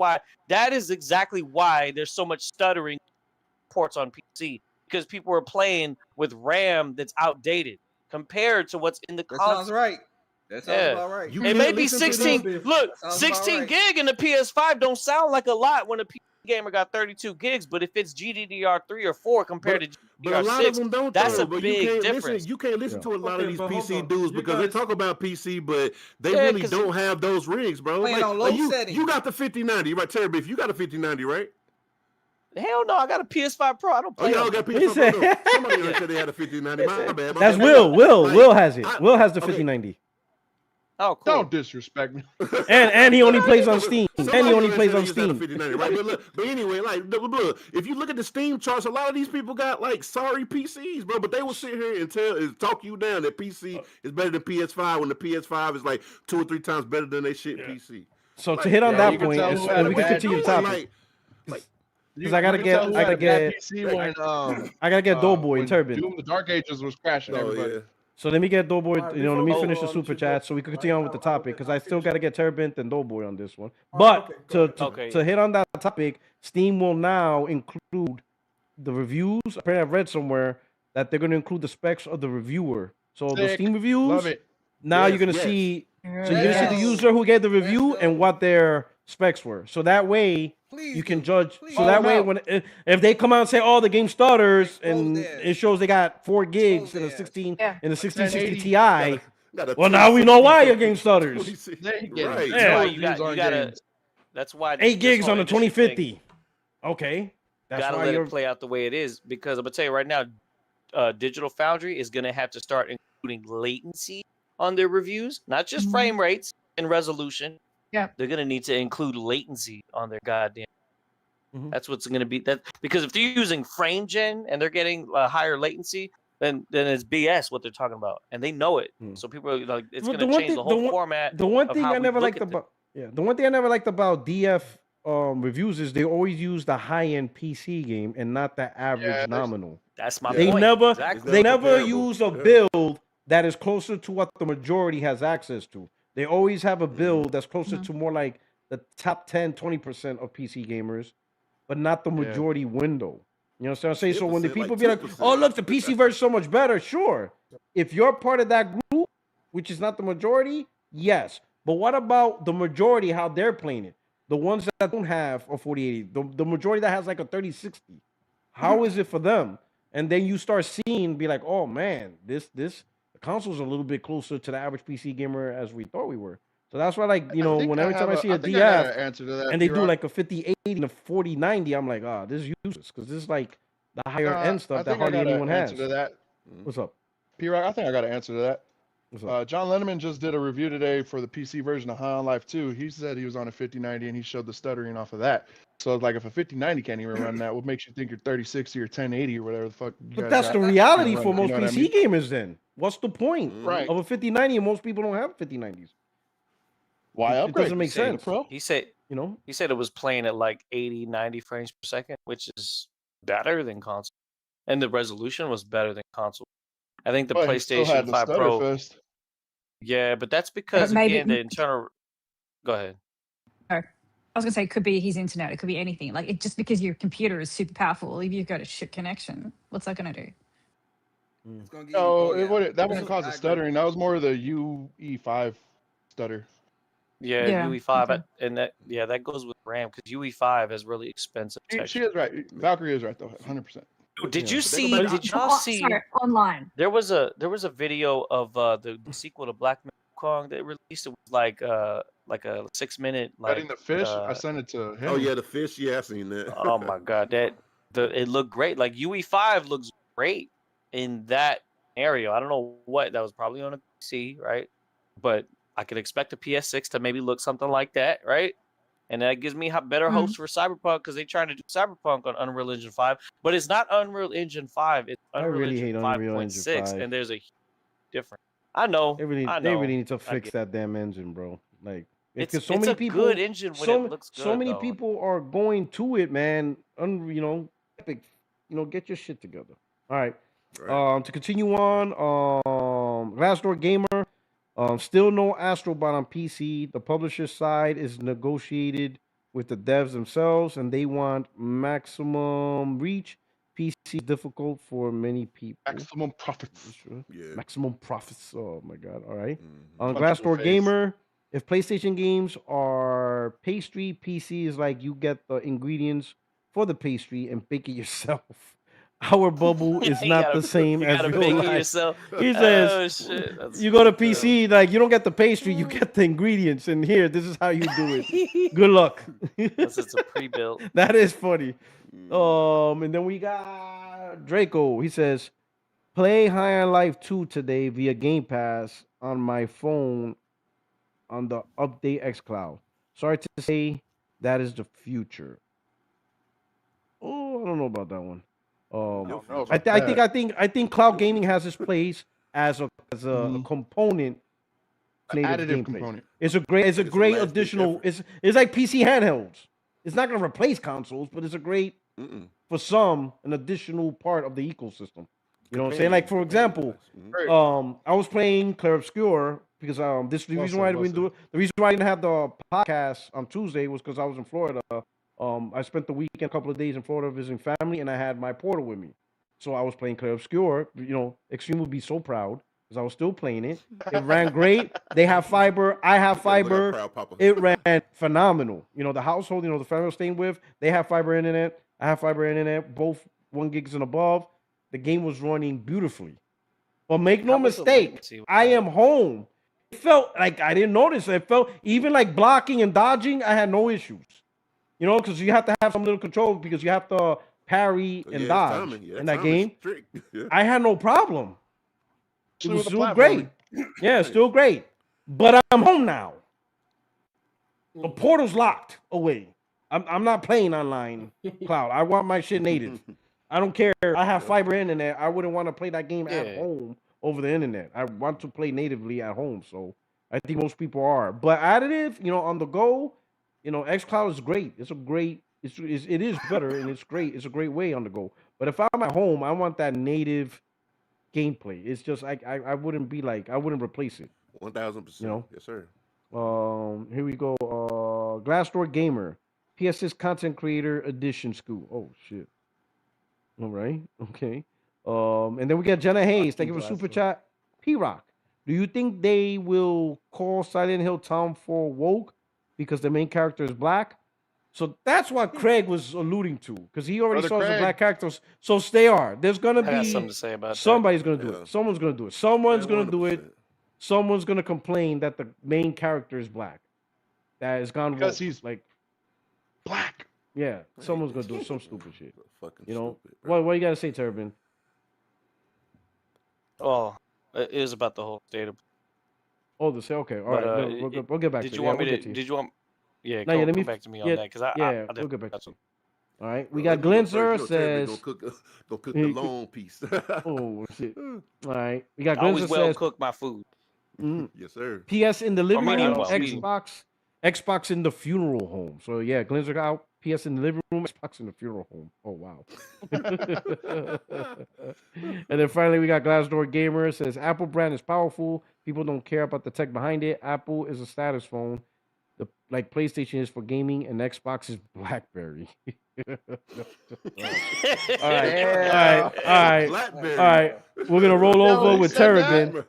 That is exactly why there's so much stuttering ports on PC, because people are playing with RAM that's outdated compared to what's in the That console. sounds right. That sounds about right. You It can't may be listen to 16. this. Look, Sounds 16 about right. gig in the PS5 don't sound like a lot when a PC gamer got 32 gigs. But if it's GDDR3 or 4 compared to But a lot of them GDDR6, don't. that's though. a But big you can't difference. listen. You can't listen to a lot of these but hold PC on. dudes You because they guys- talk about PC, but they Yeah, really 'cause- don't have those rigs, bro. Playing on low you, settings. you got the 5090, right, Terry? If you got a 5090, right? Hell no, I got a PS5 Pro. I don't Oh, play y'all on got He PS5 said- Pro. No. Somebody else said they had a 5090. My bad. That's bad. Will. Like, Will has it. Will has the okay. 5090. Oh, cool. Don't disrespect me. And he only plays on Steam. And he Somebody only else plays said on they just had a Steam. 5090, right? But anyway, like, look, if you look at the Steam charts, a lot of these people got like sorry PCs, bro. But they will sit here and talk you down that PC is better than PS5 when the PS5 is like 2 or 3 times better than they shit PC. So to hit on you that can point, tell as who had a we can bad continue the PC. topic, Like, because I gotta You can get, tell who I had gotta a bad get, PC when I gotta get Doughboy when Turbin. Doom the Dark Ages was crashing everybody. yeah. So let me get Doughboy. Alright, Let me before we finish go the on super to chat Doug, so we can right, continue on with the I'll topic because I still finish gotta it. get Turbin and Doughboy on this one. Oh, But okay, go ahead. to hit on that topic, Steam will now include the reviews. Apparently, I've read somewhere that they're going to include the specs of the reviewer. So the Sick. Steam reviews. Love it. Now Yes, you're going to yes. see. So you're going to see the Yes. user who gave the review Let's and go. what their specs were. So that way Please you can do. judge. Please So do. that way, Now. when if they come out and say, "Oh, the game stutters," Expose and theirs. it shows they got 4 gigs Expose in a theirs. 16 Yeah. in a 1660 Ti. Got a Well, now we know 1060 why your fucking game stutters. 26 They ain't getting Right. Yeah. no Right, you reviews on gotta. games. That's why 8 this gigs whole on the industry thing, 2050. Okay, that's gotta why let you're. it play out the way it is, because I'm gonna tell you right now, Digital Foundry is gonna have to start including latency on their reviews, not just frame rates and resolution. Yeah. They're gonna need to include latency on their goddamn. Mhm. That's what's gonna be that, because if they're using frame gen and they're getting a higher latency, then it's BS what they're talking about, and they know it. So people are like, it's But gonna change the whole format. The one of thing how I we never look liked at about the one thing I never liked about DF reviews is they always use the high end PC game and not the average there's- nominal. That's my They point. never Exactly. they never comparable. use a Yeah. build that is closer to what the majority has access to. They always have a build that's closer to more like the top 10, 20% of PC gamers, but not the majority window. You know what I'm saying? So when the 10%, people like be like, 2%. "Oh, look, the PC version's so much better," sure. If you're part of that group, which is not the majority, yes. But what about the majority? How they're playing it? The ones that don't have a 4080, the majority that has like a 3060. How is it for them? And then you start seeing, be like, "Oh man, this the console's a little bit closer to the average PC gamer as we thought we were." So that's why, like, you know, when every time I see a think I got DF an answer to that, and they do P-Rock. like a 5080 and a 4090, I'm like, "Ah, this is useless," because this is like the higher end I stuff that think I hardly got anyone an has. answer to that. What's up? P-Rock, I think I got an answer to that. What's up? John Lennon just did a review today for the PC version of High on Life 2. He said he was on a 5090 and he showed the stuttering off of that. So it's like, if a 5090 can't even run that, what makes you think your 3060 or 1080 or whatever the fuck you But guys that's got the can't reality run for it, most you know what I PC mean? gamers. Then what's the point Right. of a 5090? And most people don't have 5090s. Why It upgrade? doesn't make Say the sense. Pro. He said You know, it was playing at like 80, 90 frames per second, which is better than console, and the resolution was better than console. I think the But he still PlayStation had the 5 stutter Pro. fest. Yeah, but that's because maybe again the internal Go ahead. Oh, I was gonna say it could be his internet. It could be anything. Like just because your computer is super powerful, if you've got a shit connection, what's that gonna do? It's gonna give you. No, Oh yeah, that wouldn't cause a stuttering. That was more of the UE5 stutter. Yeah, Yeah, UE5, okay. and that goes with RAM because UE5 has really expensive She texture. is right. Valkyrie is right though, 100%. Did Yeah. you But they go see? back to Did y'all Oh, see? sorry, online. There was a video of the sequel to Black Myth Wukong that released. It was like a 6-minute Cutting like the fish, I sent it to him. Oh yeah, the fish. Yeah, I seen that. oh my god, it looked great. Like UE5 looks great in that area. I don't know what that was, probably on a PC, right? But I could expect a PS6 to maybe look something like that, right? And that gives me better hopes for Cyberpunk because they're trying to do Cyberpunk on Unreal Engine 5, but it's not Unreal Engine 5. It's I Unreal really Engine hate Unreal Engine 5.6, 5. and there's a huge difference. I know. They really need to fix that damn engine, bro. Like, because so It's many a people, good engine when it looks so good, many though. people are going to it, man. Epic, get your shit together. All right. Right. To continue on, Glassdoor Gamer, still no Astrobot on PC. The publisher side is negotiated with the devs themselves, and they want maximum reach. PC is difficult for many people. Maximum profits. Yeah. Maximum profits. Oh my god! All right. On Punch in the Glassdoor face. Gamer, if PlayStation games are pastry, PC is like you get the ingredients for the pastry and bake it yourself. Our bubble is not the same as real bake it life. yourself. He Oh says, shit! That's you go to fucked up. PC, like you don't get the pastry, you get the ingredients, and here, this is how you do it. Good luck. Unless it's a pre-built. That is funny. And then we got Draco. He says, play High on Life 2 today via Game Pass on my phone on the update xCloud. Sorry to say, that is the future. Oh, I don't know about that one. Your know future. I think cloud gaming has its place as a component of native Additive gameplay. component. It's a great It's a great last-ditch additional. effort. It's like PC handhelds. It's not going to replace consoles, but it's a great for some an additional part of the ecosystem. You know what I'm saying? Like for example, I was playing Clair Obscur because this the reason why I didn't do it. The reason why I didn't have the podcast on Tuesday was because I was in Florida. I spent the weekend, a couple of days in Florida visiting family, and I had my Portal with me. So I was playing Clair Obscur. Extreme would be so proud because I was still playing it. It ran great. They have fiber. I have fiber. Proud papa. It ran phenomenal. The household, the family I was staying with, they have fiber internet. I have fiber internet, both 1 gigs and above. The game was running beautifully. But make no How was the mistake, latency with I that? am home. It felt like I didn't notice. It felt even like blocking and dodging, I had no issues. Because you have to have some little control because you have to parry and dodge in that game. Yeah. I had no problem. It Especially was with the still great. Yeah, still great. But I'm home now. The portal's locked away. I'm not playing online cloud. I want my shit native. I don't care. I have fiber internet. I wouldn't want to play that game at home over the internet. I want to play natively at home. So I think most people are. But additive, on the go, xCloud is great. It's a great. It is better and it's great. It's a great way on the go. But if I'm at home, I want that native gameplay. It's just I wouldn't be like I wouldn't replace it. 1000%. Yes, sir. Here we go. Glassdoor Gamer, PS6 Content Creator Edition School. Oh shit. All right. Okay. And then we got Jenna Hayes. Thank you for super chat. P-Rock, do you think they will call Silent Hill Town 4 woke because the main character is black? So that's what Craig was alluding to because he already saw the black characters. So they are. There's gonna I got be something to say about somebody's that. gonna do it. Someone's gonna do it. Someone's gonna do it. Someone's gonna complain that the main character is black. That has gone because woke. he's like black. Yeah, someone's gonna do some stupid shit. Fucking stupid. bro. What you gotta say, Turbin? Oh, it is about the whole state of. Oh, the say okay. All right, we'll get back to it. Did you want me to? Did you want? Yeah, come back to me on that because I we'll get back to it. All right, we Well, got Glenzer Turban says. Go cook the long piece. Oh shit! All right, we got I always Glenzer well says. cook my food. Yes, sir. PS in the living room, medium. Xbox in the funeral home. So yeah, Glenzer out. PS in the living room, Xbox in the funeral home. Oh wow. And then finally we got Glassdoor Gamer says Apple brand is powerful. People don't care about the tech behind it. Apple is a status phone. like PlayStation is for gaming and Xbox is BlackBerry. All right. BlackBerry. We're gonna roll Yo, over he with said that. Terrabin.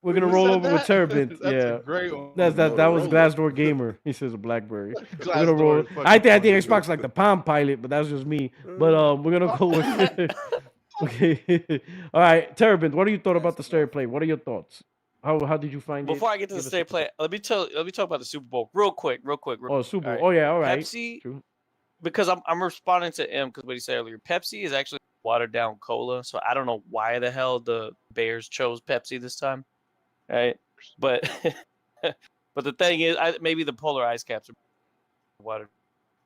We're gonna Who roll said over with that? Terrabin. That's a Yeah. great one. That was Motorola. Glassdoor Gamer. He says a BlackBerry. We're gonna Glassdoor roll. is fucking I think funny. Xbox like the Palm Pilot, but that's just me. But we're gonna go with. Okay. All right, Terrabin. What do you thought about the stereo play? What are your thoughts? How did you find it? Before I get to the Give us state your play, let me talk about the Super Bowl real quick. Oh, Super Bowl. All right. Oh yeah. All right. Pepsi, True. because I'm responding to M because what he said earlier. Pepsi is actually watered down cola, so I don't know why the hell the Bears chose Pepsi this time, right? But but the thing is, maybe the polar ice caps are watered.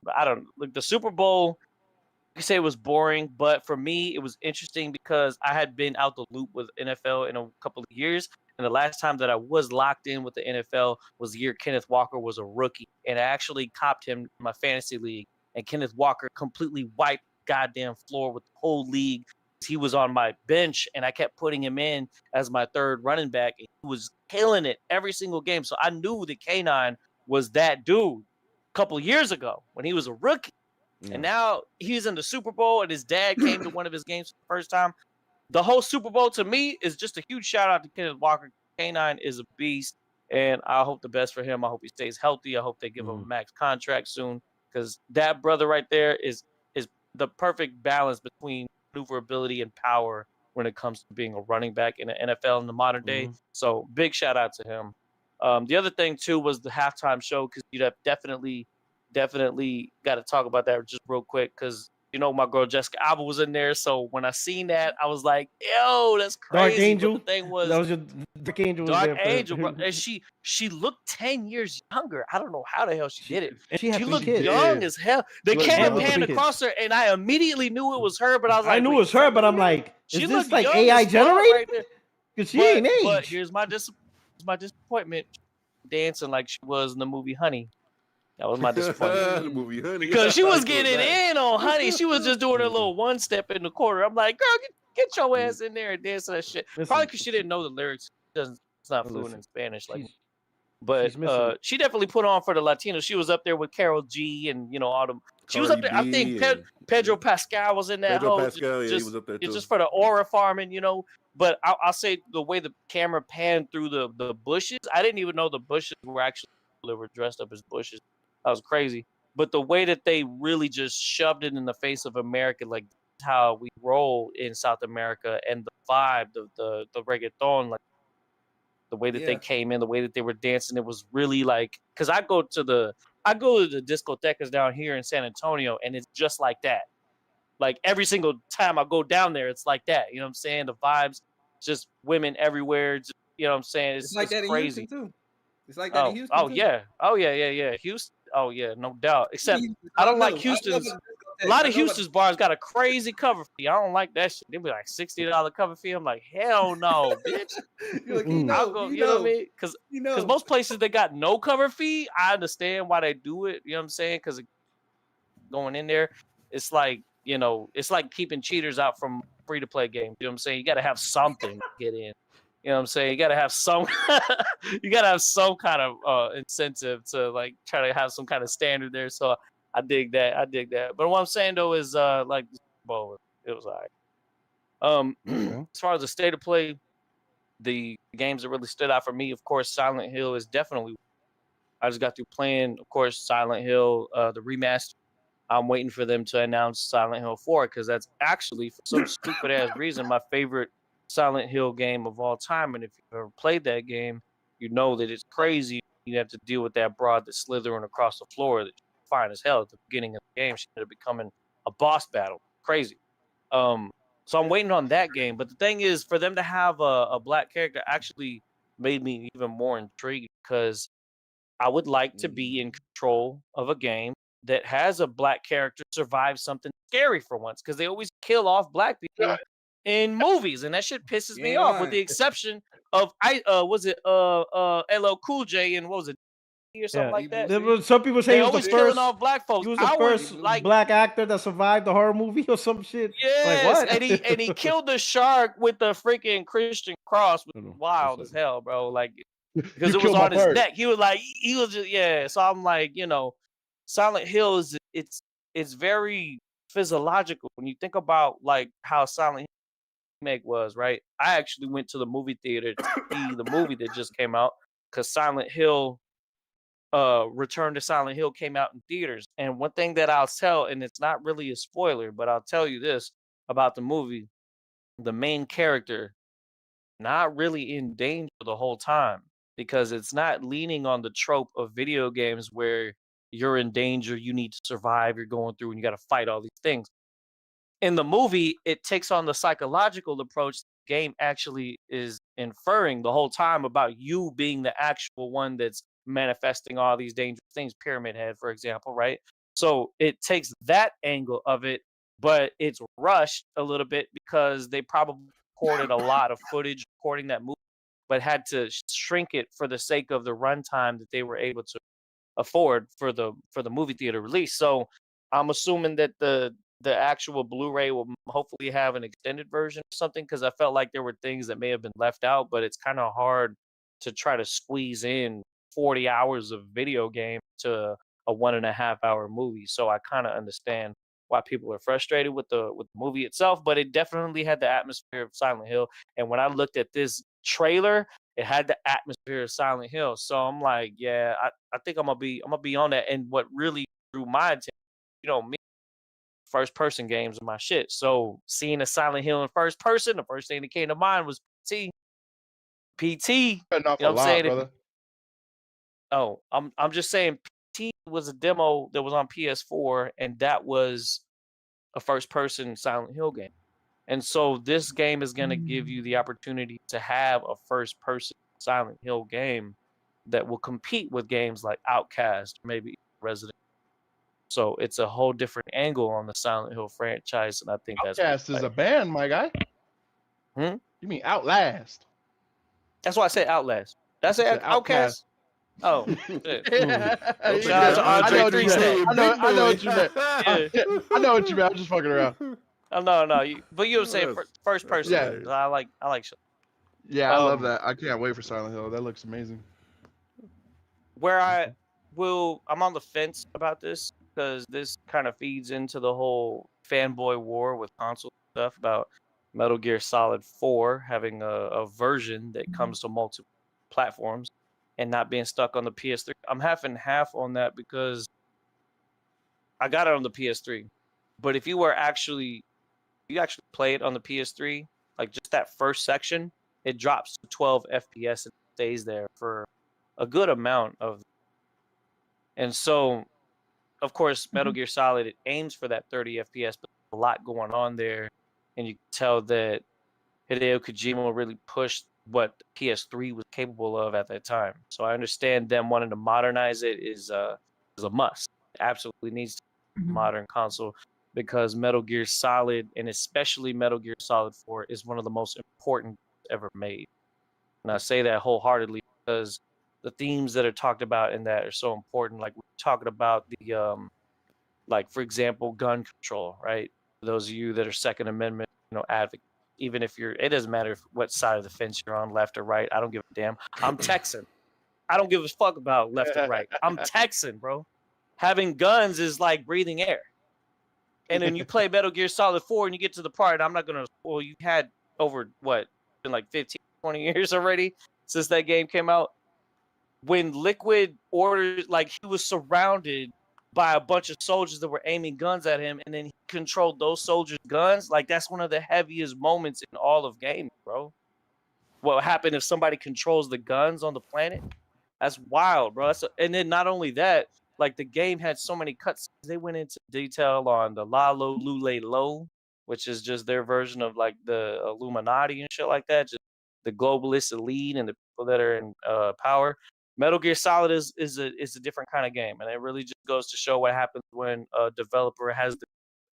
But I don't like the Super Bowl. You say it was boring, but for me, it was interesting because I had been out the loop with NFL in a couple of years. And the last time that I was locked in with the NFL was the year Kenneth Walker was a rookie. And I actually copped him in my fantasy league. And Kenneth Walker completely wiped the goddamn floor with the whole league. He was on my bench, and I kept putting him in as my third running back. And he was killing it every single game. So I knew that K9 was that dude a couple years ago when he was a rookie. And now he's in the Super Bowl, and his dad came to one of his games for the first time. The whole Super Bowl to me is just a huge shout out to Kenneth Walker. K9 is a beast, and I hope the best for him. I hope he stays healthy. I hope they give him a max contract soon, because that brother right there is the perfect balance between maneuverability and power when it comes to being a running back in the NFL in the modern day. So big shout out to him. The other thing too was the halftime show, because you'd have definitely got to talk about that just real quick, because my girl Jessica Alba was in there. So when I seen that, I was like, "Yo, that's crazy." Dark Angel. But the thing was, that was your Dark Angel. Dark Angel, bro, and she looked 10 years younger. I don't know how the hell she did it. And she had She three looked kids. young as hell. The She looked camera young. panned across her, and I immediately knew it was her. But I was like, I knew it "Wait, was her, but I'm like, she is this looked like young AI as fuck generated? right there." Because she ain't But age. here's my disappointment: dancing like she was in the movie Honey. That was my disappointment. The movie Honey. Because she I was saw getting that. in on Honey. She was just doing her little one step in the corner. I'm like, girl, get your ass in there and dance to that shit. Probably because she didn't know the lyrics. It's not fluent in Spanish. But she definitely put on for the Latinos. She was up there with Carol G and all them. She was up there. I think Pedro Pascal was in that Pedro whole. Pascal, yeah, he was up there It's too. just for the aura farming, But I'll say the way the camera panned through the bushes, I didn't even know the bushes were actually dressed up as bushes. That was crazy. But the way that they really just shoved it in the face of America, like how we roll in South America, and the vibe, the reggaeton, like the way that they came in, the way that they were dancing, it was really like, because I go to the discotecas down here in San Antonio, and it's just like that. Like every single time I go down there, it's like that. You know what I'm saying? The vibes, just women everywhere. Just, you know what I'm saying? It's like that in crazy. Houston too. It's like that in Houston too. Yeah. Houston. Oh yeah, no doubt. Except I don't like Houston's. A lot of Houston's bars got a crazy cover fee. I don't like that shit. They be like $60 cover fee. I'm like, hell no, bitch. You're like, I'll go. You know what I mean? Because most places they got no cover fee. I understand why they do it. You know what I'm saying? Because going in there, it's like it's like keeping cheaters out from free to play games. You know what I'm saying? You got to have something to get in. You know what I'm saying? You got to have some kind of incentive to like try to have some kind of standard there. So I dig that. But what I'm saying though is like the Super Bowl, it was all right. As far as the state of play, the games that really stood out for me, of course, Silent Hill is definitely. I just got through playing, of course, Silent Hill, the remaster. I'm waiting for them to announce Silent Hill 4 because that's actually, for some stupid ass reason, my favorite Silent Hill game of all time. And if you've ever played that game, you know that it's crazy. You have to deal with that broad that's slithering across the floor that you're fine as hell at the beginning of the game. She ended up becoming a boss battle. Crazy. So I'm waiting on that game. But the thing is, for them to have a black character actually made me even more intrigued because I would like to be in control of a game that has a black character survive something scary for once, because they always kill off black people in movies, and that shit pisses me off. With the exception of LL Cool J and what was it, or something like that. Some people say They he was always the killing first. off black folks. He was the first black actor that survived the horror movie or some shit. Yes, like, what? and he killed the shark with the freaking Christian cross, which was wild as hell, bro. Like because You it was killed my on his part. neck. He was just, yeah. So I'm like, Silent Hill it's very physiological when you think about like how Silent Hill remake was, right? I actually went to the movie theater to see the movie that just came out because Silent Hill Return to Silent Hill came out in theaters. And one thing that I'll tell, and it's not really a spoiler, but I'll tell you this about the movie: the main character not really in danger the whole time because it's not leaning on the trope of video games where you're in danger, you need to survive, you're going through, and you got to fight all these things. In the movie, it takes on the psychological approach. The game actually is inferring the whole time about you being the actual one that's manifesting all these dangerous things, Pyramid Head, for example, right? So it takes that angle of it, but it's rushed a little bit because they probably recorded a lot of footage recording that movie, but had to shrink it for the sake of the runtime that they were able to afford for the movie theater release. So I'm assuming that the actual Blu-ray will hopefully have an extended version or something because I felt like there were things that may have been left out, but it's kind of hard to try to squeeze in 40 hours of video game to a 1.5 hour movie. So I kind of understand why people are frustrated with the movie itself, but it definitely had the atmosphere of Silent Hill. And when I looked at this trailer, it had the atmosphere of Silent Hill. So I'm like, yeah, I think I'm gonna be on that. And what really drew my attention, me, first person games are my shit. So seeing a Silent Hill in first person, the first thing that came to mind was PT. PT, Cutting off you know a what I'm lot, saying? brother. I'm just saying PT was a demo that was on PS4, and that was a first person Silent Hill game. And so this game is going to give you the opportunity to have a first person Silent Hill game that will compete with games like Outcast, maybe Resident. So it's a whole different angle on the Silent Hill franchise, and I think that's Outcast is a band, my guy. Hmm? You mean Outlast? That's why I said Outlast. Did I say said Outcast? Oh, shit. Yeah, you Shout out did. to I Andre know what you Three meant. Stack. I know what you meant. Yeah. I know what you meant. I'm just fucking around. Oh, no, but you would say first person. Yeah. Games. I like shit. Yeah, I love that. I can't wait for Silent Hill. That looks amazing. Where I'm on the fence about this because this kind of feeds into the whole fanboy war with console stuff about Metal Gear Solid 4 having a version that comes to multiple platforms and not being stuck on the PS3. I'm half and half on that because I got it on the PS3. But if you actually play it on the PS3, like just that first section, it drops to 12 FPS and stays there for a good amount of. And so, of course, Metal Gear Solid, it aims for that 30 FPS, but there's a lot going on there. And you can tell that Hideo Kojima really pushed what the PS3 was capable of at that time. So I understand them wanting to modernize it is a must. It absolutely needs to be a modern console because Metal Gear Solid, and especially Metal Gear Solid 4, is one of the most important ever made. And I say that wholeheartedly because the themes that are talked about in that are so important. Like we're talking about the like for example, gun control, right? For those of you that are Second Amendment, advocates, even if it doesn't matter what side of the fence you're on, left or right. I don't give a damn. I'm Texan. I don't give a fuck about left or right. I'm Texan, bro. Having guns is like breathing air. And then you play Metal Gear Solid 4 and you get to the part, I'm not going to, well, you had over what, been like 15, 20 years already since that game came out. When Liquid ordered, like he was surrounded by a bunch of soldiers that were aiming guns at him, and then he controlled those soldiers' guns. Like that's one of the heaviest moments in all of gaming, bro. What happened if somebody controls the guns on the planet? That's wild, bro. And then not only that, like the game had so many cuts. They went into detail on the Lalo Lule Lo, which is just their version of like the Illuminati and shit like that. Just the globalist elite and the people that are in power. Metal Gear Solid is a different kind of game, and it really just goes to show what happens when a developer has the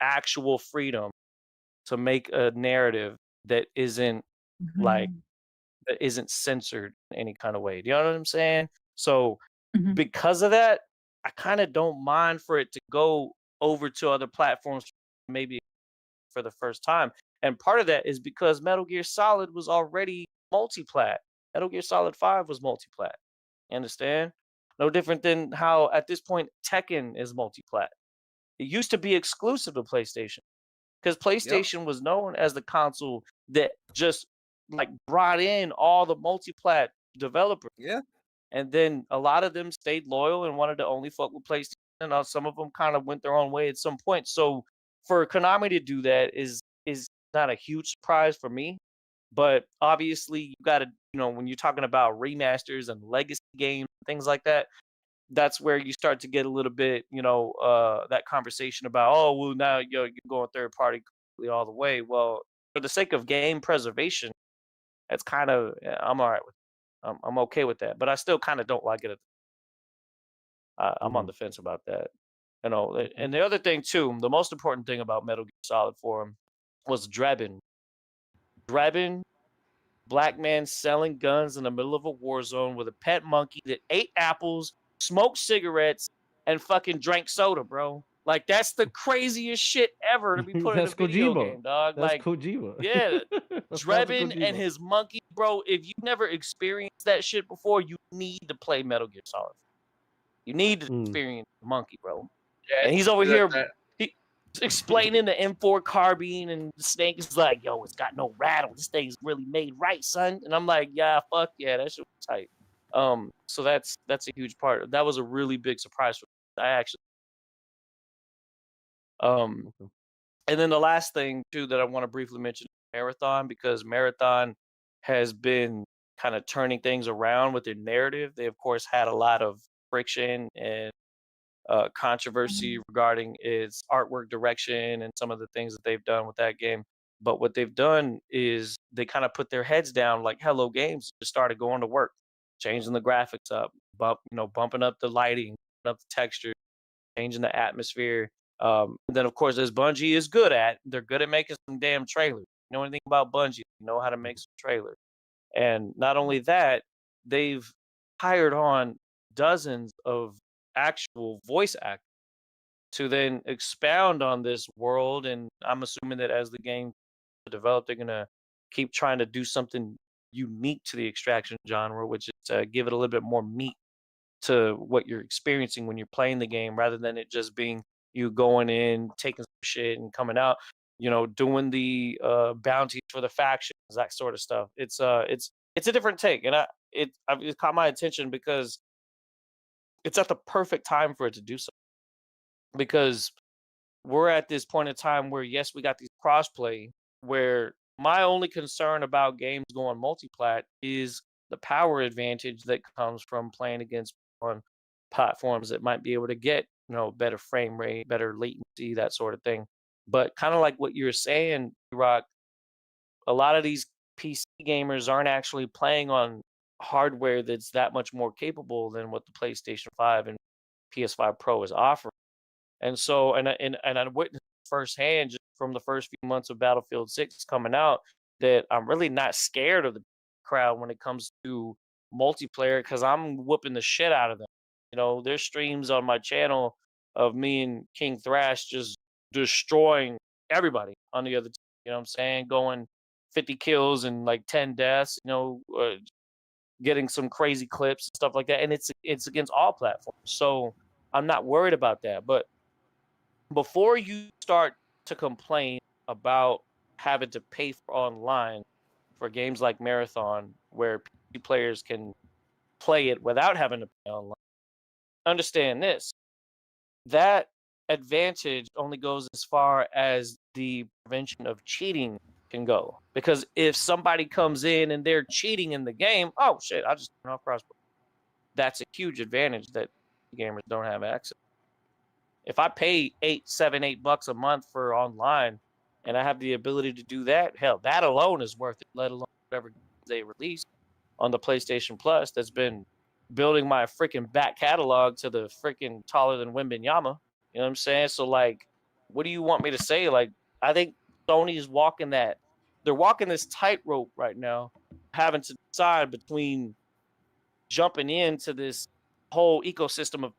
actual freedom to make a narrative that isn't like that isn't censored in any kind of way. Do you know what I'm saying? So because of that, I kind of don't mind for it to go over to other platforms, maybe for the first time. And part of that is because Metal Gear Solid was already multi-plat. Metal Gear Solid 5 was multi-plat. You understand? No different than how at this point Tekken is multi-plat. It used to be exclusive to PlayStation because PlayStation was known as the console that just like brought in all the multi-plat developers. Yeah. And then a lot of them stayed loyal and wanted to only fuck with PlayStation. And some of them kind of went their own way at some point. So for Konami to do that is not a huge surprise for me. But obviously, you got to, when you're talking about remasters and legacy games, things like that, that's where you start to get a little bit, that conversation about, oh, well, now you're going third party all the way. Well, for the sake of game preservation, that's kind of, I'm all right with it. I'm okay with that, but I still kind of don't like it. I'm on the fence about that. And the other thing too, the most important thing about Metal Gear Solid 4 was Drebin. Drebin, black man selling guns in the middle of a war zone with a pet monkey that ate apples, smoked cigarettes, and fucking drank soda, bro. Like that's the craziest shit ever to be put in a That's video Kojima. game, dog. That's Like, Kojima. yeah, That's classic Drebin and Kojima. his monkey, bro. If you never experienced that shit before, you need to play Metal Gear Solid. You need to experience the monkey, bro. Yeah, And he's over here that- he explaining the M4 carbine, and the Snake is like, "Yo, it's got no rattle. This thing's really made right, son." And I'm like, "Yeah, fuck yeah, that shit was tight." So that's a huge part. That was a really big surprise for me. I actually. And then the last thing too that I want to briefly mention, Marathon, because Marathon has been kind of turning things around with their narrative. They of course had a lot of friction and controversy regarding its artwork direction and some of the things that they've done with that game. But what they've done is they kind of put their heads down, like Hello Games, just started going to work, changing the graphics up, bumping up the lighting, up the texture, changing the atmosphere. And then of course, as Bungie is good at, they're good at making some damn trailers. You know anything about Bungie? You know how to make some trailers. And not only that, they've hired on dozens of actual voice actors to then expound on this world. And I'm assuming that as the game develops, they're gonna keep trying to do something unique to the extraction genre, which is give it a little bit more meat to what you're experiencing when you're playing the game, rather than it just being you going in, taking some shit, and coming out. Doing the bounties for the factions, that sort of stuff. It's a different take, and it caught my attention because it's at the perfect time for it to do so. Because we're at this point in time where yes, we got these crossplay. Where my only concern about games going multiplat is the power advantage that comes from playing against on platforms that might be able to get better frame rate, better latency, that sort of thing. But kind of like what you're saying, Rock, a lot of these PC gamers aren't actually playing on hardware that's that much more capable than what the PlayStation 5 and PS5 Pro is offering. And so, and I witnessed firsthand just from the first few months of Battlefield 6 coming out that I'm really not scared of the crowd when it comes to multiplayer, because I'm whooping the shit out of them. There's streams on my channel of me and King Thrash just destroying everybody on the other team. You know what I'm saying? Going 50 kills and like 10 deaths, getting some crazy clips and stuff like that. And it's against all platforms. So I'm not worried about that. But before you start to complain about having to pay for online for games like Marathon, where PC players can play it without having to pay online, understand this. That advantage only goes as far as the prevention of cheating can go. Because if somebody comes in and they're cheating in the game, oh shit, I just turn off crossplay. That's a huge advantage that gamers don't have access. If I pay $8 a month for online and I have the ability to do that, hell, that alone is worth it, let alone whatever they release on the PlayStation Plus that's been building my freaking back catalog to the freaking taller than Wimbenyama. You know what I'm saying? So, like, what do you want me to say? Like, I think Sony's they're walking this tightrope right now, having to decide between jumping into this whole ecosystem of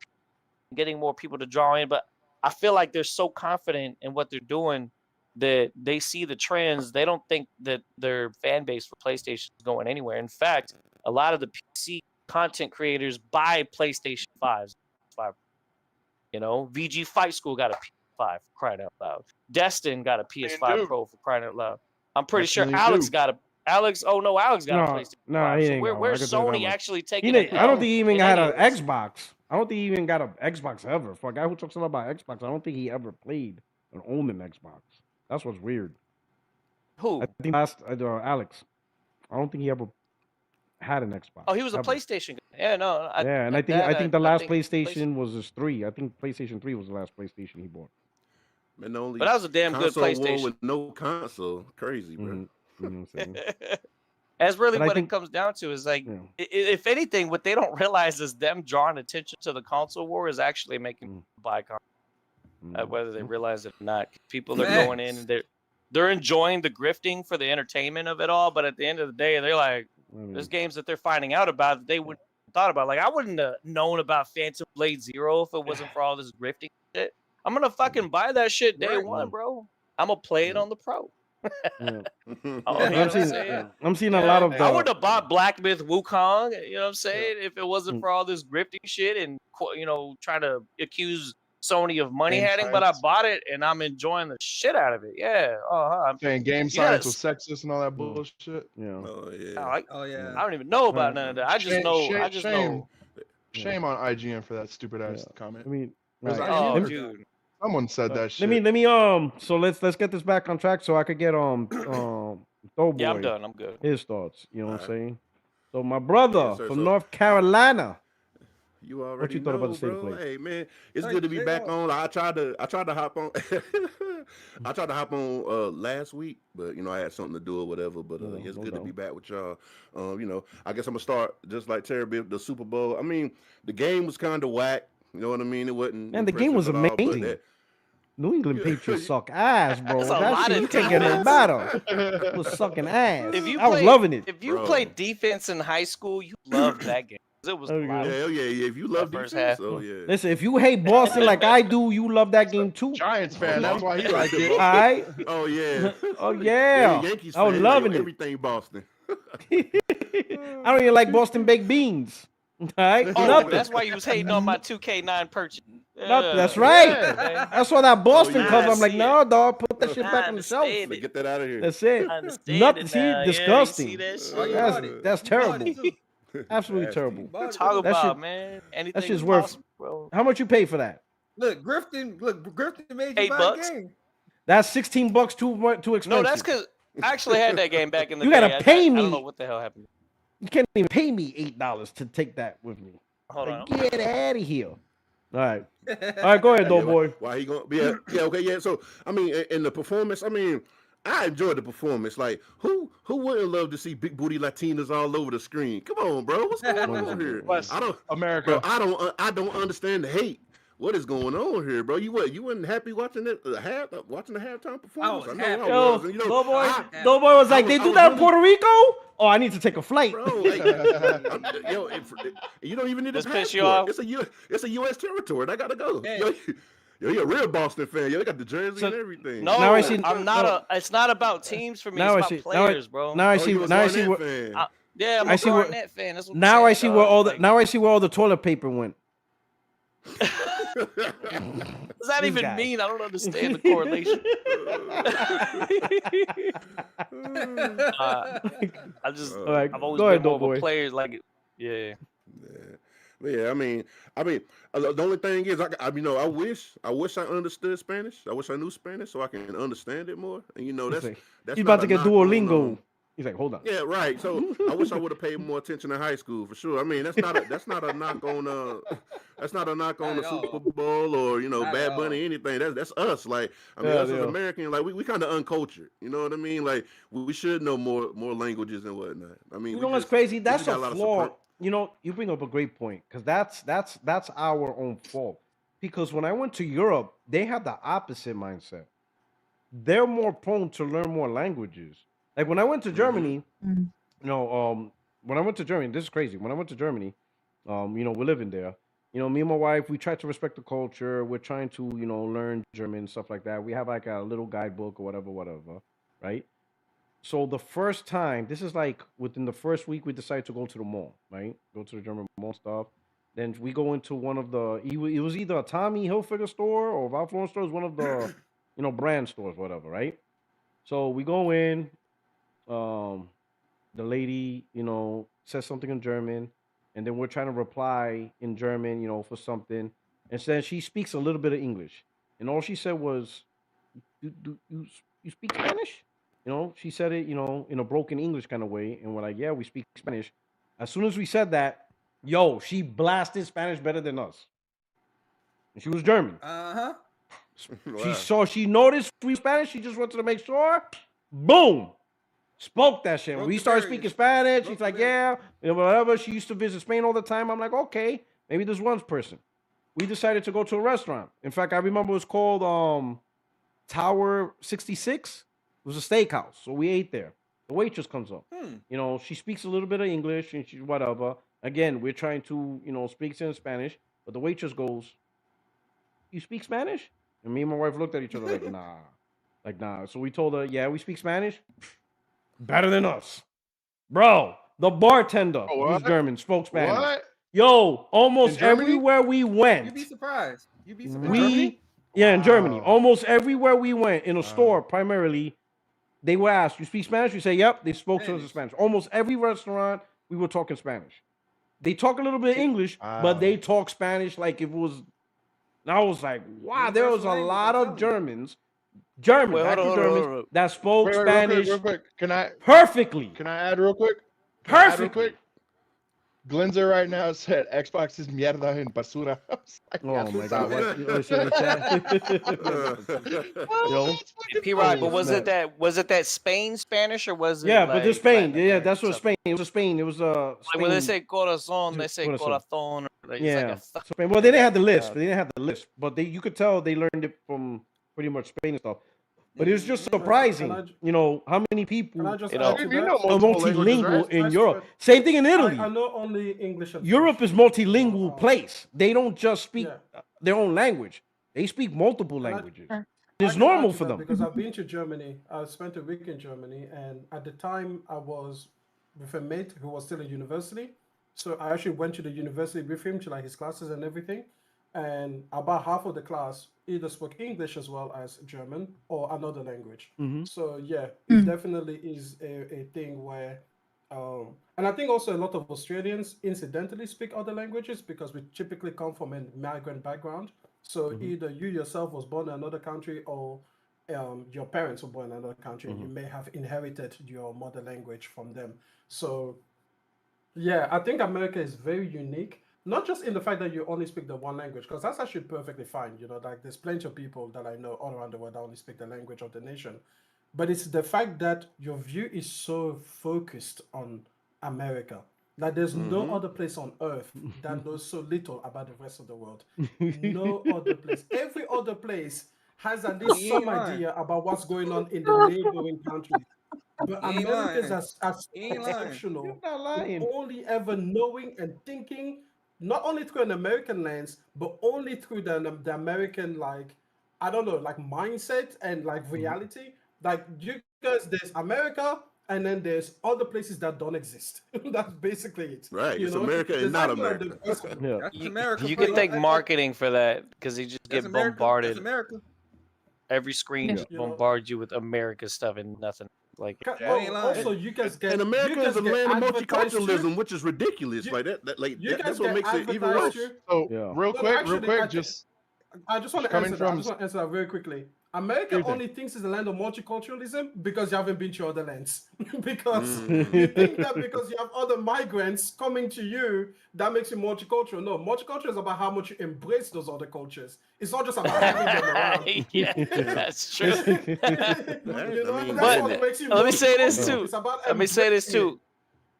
getting more people to draw in. But I feel like they're so confident in what they're doing that they see the trends. They don't think that their fan base for PlayStation is going anywhere. In fact, a lot of the PC content creators buy PlayStation 5s. You know, VG Fight School got a PS5 for crying out loud. Destin got a PS5 Pro for crying out loud. I'm pretty sure Alex got a Alex. Oh no, Alex got a PlayStation 5. he So ain't got one. I where's can tell you that Sony much. actually He taking a didn't- I don't L think he even in had any an of this? Xbox. I don't think he even got an Xbox ever. For a guy who talks a lot about Xbox, I don't think he ever played and owned an Xbox. That's what's weird. Who? I think last Alex. I don't think he ever had an Xbox. Oh, he was a ever. PlayStation guy. Yeah, no. Yeah, and I think that, the I last think PlayStation was his 3. I think PlayStation 3 was the last PlayStation he bought. Man, the only But that was a damn good console war PlayStation. with no console. Crazy, bro. You know what I'm saying? That's really But I what think- it comes down to. Is like, Yeah. if anything, what they don't realize is them drawing attention to the console war is actually making people buy consoles, whether they realize it or not. People are going in and they're enjoying the grifting for the entertainment of it all, but at the end of the day, they're like, there's games that they're finding out about that they wouldn't have thought about. Like, I wouldn't have known about Phantom Blade Zero if it wasn't for all this grifting shit. I'm gonna fucking buy that shit day one, bro. I'm gonna play it on the Pro. I'm seeing a lot of I would have bought Black Myth Wukong, you know what I'm saying, if it wasn't for all this grifting shit and, you know, trying to accuse Sony of money Game heading, but I science. bought it and I'm enjoying the shit out of it. Yeah. Saying game science was sexist and all that bullshit. Yeah. Oh yeah. I don't even know about none of that. I just know. Shame on IGN for that stupid ass comment. I mean, Was like, IGN let or- me- someone said that shit. Let me so let's get this back on track so I could get Doughboy. Yeah, I'm done. I'm good. His thoughts, you know what I'm saying? So my brother Yes, sir. from So- North Carolina. You already What you thought about know, the state of bro. play? Hey man, it's good to be back on. I tried to hop on. I tried to hop on last week, but you know I had something to do or whatever. But it's good to be back with y'all. You know, I guess I'm gonna start just like Terry Bibb, the Super Bowl. I mean, the game was kind of whack. You know what I mean? It wasn't. Man, the game was impressive at all, but amazing. New England Patriots suck ass, bro. That's a That lot shit, of you can't get any defense. better. It was sucking ass. If you I was played- loving it. If you played defense in high school, you loved that game. It was a lot of Yeah. If you love first defense, half. oh yeah. Listen, if you hate Boston like I do, you love that game too. Giants fan, that's why he liked it. All right. Oh yeah. Oh yeah. Yankees I was fan, loving it. everything Boston. I don't even like Boston baked beans. All right. Oh, Nothing. that's why you was hating on my 2K9 purchase. Nothing. That's right. Yeah. That's why that Boston yeah. cover. I'm like, I see no, dog, put that shit I back on the shelf. understand it. Get that out of here. That's it. I understand Nothing. it See, now. Yeah, you disgusting. see that shit? Oh, you bought it. That's You bought terrible. it too. Absolutely Nasty. terrible. Bought it. Talk That about, shit- man. Anything That shit's is worth. possible, bro. How much you pay for that? Look, Grifton made you $8 buy a game. That's $16 too expensive. No, that's because I actually had that game back in the You day. gotta pay I me. don't know what the hell happened. You can't even pay me $8 to take that with me. Hold on. Like, get out of here. All right. All right, go ahead, Doughboy. Why he going? Okay. So I mean, in the performance, I mean, I enjoyed the performance. Like, who wouldn't love to see big booty Latinas all over the screen? Come on, bro. What's going on here? West I don't, America. bro. I don't understand the hate. What is going on here, bro? You wasn't happy watching it? Watching the halftime performance? was I happy. know I Yo, was. And, you know, Doughboy was like, I they was do that in really- Puerto Rico? Oh, I need to take a flight. bro. Yo, you don't even need a This piss you passport. off? It's a U.S. territory. I gotta go. Yeah. Yo, you're a real Boston fan. Yo, they got the jersey So- and everything. No, Now I see- I'm not no. It's not about teams for me. Now It's I about see- now I- players, bro. Now I Oh, see. you a Now I see Garnett what. fan. Yeah, I'm I a see what- Garnett fan. That's what Now I'm I saying, see where dog. all the. Like, Now I see where all the toilet paper went. what does that This even guy. mean? I don't understand the correlation. I just, All right, I've always go been ahead, more of a Doughboy. player. Like, yeah. Yeah, I mean, the only thing is, I wish I understood Spanish. I wish I knew Spanish so I can understand it more. And you know, He's that's like, that's he's not about to a get knock on, Duolingo. He's like, hold on. Yeah, right. So I wish I would have paid more attention in high school for sure. I mean, that's not a knock on that's not a knock on the Not at Super all. Bowl or Not at Bad Bunny all. anything. That's us. Like I mean, Yeah, us as yeah. Americans, like we kind of uncultured. You know what I mean? Like we should know more languages and whatnot. I mean, You we know what's just- crazy? we That's just got a lot of flaw. support. You know, you bring up a great point because that's our own fault. Because when I went to Europe, they have the opposite mindset. They're more prone to learn more languages. Like when I went to Germany, when I went to Germany, this is crazy. When I went to Germany, we're living there. Me and my wife, we try to respect the culture. We're trying to, learn German, stuff like that. We have like a little guidebook or whatever, right? So the first time, this is like within the first week, we decided to go to the mall, right? Go to the German mall stuff. Then we go into one of the. It was either a Tommy Hilfiger store or Ralph Lauren store. It was one of the, brand stores, whatever, right? So we go in. Um, the lady, says something in German, and then we're trying to reply in German, for something. And then she speaks a little bit of English, and all she said was, "You speak Spanish?" She said it, in a broken English kind of way, and we're like, "Yeah, we speak Spanish." As soon as we said that, yo, she blasted Spanish better than us, and she was German. Uh-huh. She noticed we Spanish. She just wanted to make sure. Boom. Spoke that shit. When Broke we the started barriers. speaking Spanish, Broke she's the like, barriers. yeah, whatever. She used to visit Spain all the time. I'm like, okay, maybe there's one person. We decided to go to a restaurant. In fact, I remember it was called Tower 66. It was a steakhouse. So we ate there. The waitress comes up. She speaks a little bit of English and she whatever. Again, we're trying to, speak in Spanish, but the waitress goes, "You speak Spanish?" And me and my wife looked at each other like, nah. Like, nah. So we told her, yeah, we speak Spanish. Better than us. Bro, the bartender, who's What? German, spoke Spanish. What? Yo, almost In Germany? everywhere we You'd be went, surprised. You'd be In surprised. Germany? in Germany, Wow. almost everywhere we went, in a store primarily, they would ask, "You speak Spanish?" We say, "Yep." They spoke to us in Spanish. Almost every restaurant, we were talking Spanish. They talk a little bit of English, but they talk Spanish like it was. And I was like, wow, there was Universal a language, lot I'm of telling you. Germans, Wait, hold on, hold on, Germans hold on. that spoke Wait, Spanish real quick. Can I perfectly. add real quick? Can I add real Perfectly. quick? Glenzer right now said Xbox is mierda en basura. I was like, Oh my that's God! not What? You see what he said? Yo. that's fucking P. Rod, but funny. was it that Spain Spanish or was it Yeah, but this like Spain. Latin Yeah, American that's what something? Spain. It was a Spain. It was Like Spain. when they say corazón, they say Corazón. corazón. Like, it's like Yeah. a th- Spain. Well, they didn't have the Yeah. list. They didn't have the list, but you could tell they learned it from pretty much Spain and stuff. But it was just surprising, how many people Can I just You add know, to You know that? are multiple languages, right? multilingual in I Europe. swear- Same thing in I Italy. know only English and Europe French. is multilingual place. They don't just speak Yeah. their own language. They speak multiple Can I- languages. I It's can add normal to for that them. because I've been to Germany. I spent a week in Germany, and at the time I was with a mate who was still in university. So I actually went to the university with him to like his classes and everything. And about half of the class either spoke English as well as German or another language. So yeah, it definitely is a thing where and I think also a lot of Australians incidentally speak other languages because we typically come from a migrant background. So either you yourself was born in another country or your parents were born in another country and you may have inherited your mother language from them. So yeah, I think America is very unique, not just in the fact that you only speak the one language, because that's actually perfectly fine. Like there's plenty of people that I know all around the world that only speak the language of the nation. But it's the fact that your view is so focused on America. Like there's no other place on earth that knows so little about the rest of the world. No other place. Every other place has at least You ain't some lying. idea about what's going on in the neighboring countries. But You ain't Americans lying. are so You ain't lying. exceptional You're not in lying. only ever knowing and thinking, not only through an American lens, but only through the American, like, I don't know, like mindset and like reality. Like you guys, there's America, and then there's other places that don't exist. That's basically it. Right. It's know, America and there's not actually, like, America. Yeah. That's America. you bro. can thank like- marketing for that because you just That's get America. That's bombarded. America. Every screen Yeah. just You know. bombards you with America stuff and nothing. Like Well, ain't lying. also you guys get And America you is guys a get land of advertised to. multiculturalism, which is ridiculous. You- Like that You guys that's what get makes it even advertised worse. to. So Yeah. real No, quick, actually, just I just want to coming answer that. I from just want to answer that very quickly. America Anything. only thinks it's a land of multiculturalism because you haven't been to other lands. Because Mm. you think that because you have other migrants coming to you, that makes you multicultural. No, multicultural is about how much you embrace those other cultures. It's not just about having them around. yeah, that's true. You I know, mean, that's But what makes you let me say this multicultural. too. It's about Let me say this embracing it. too.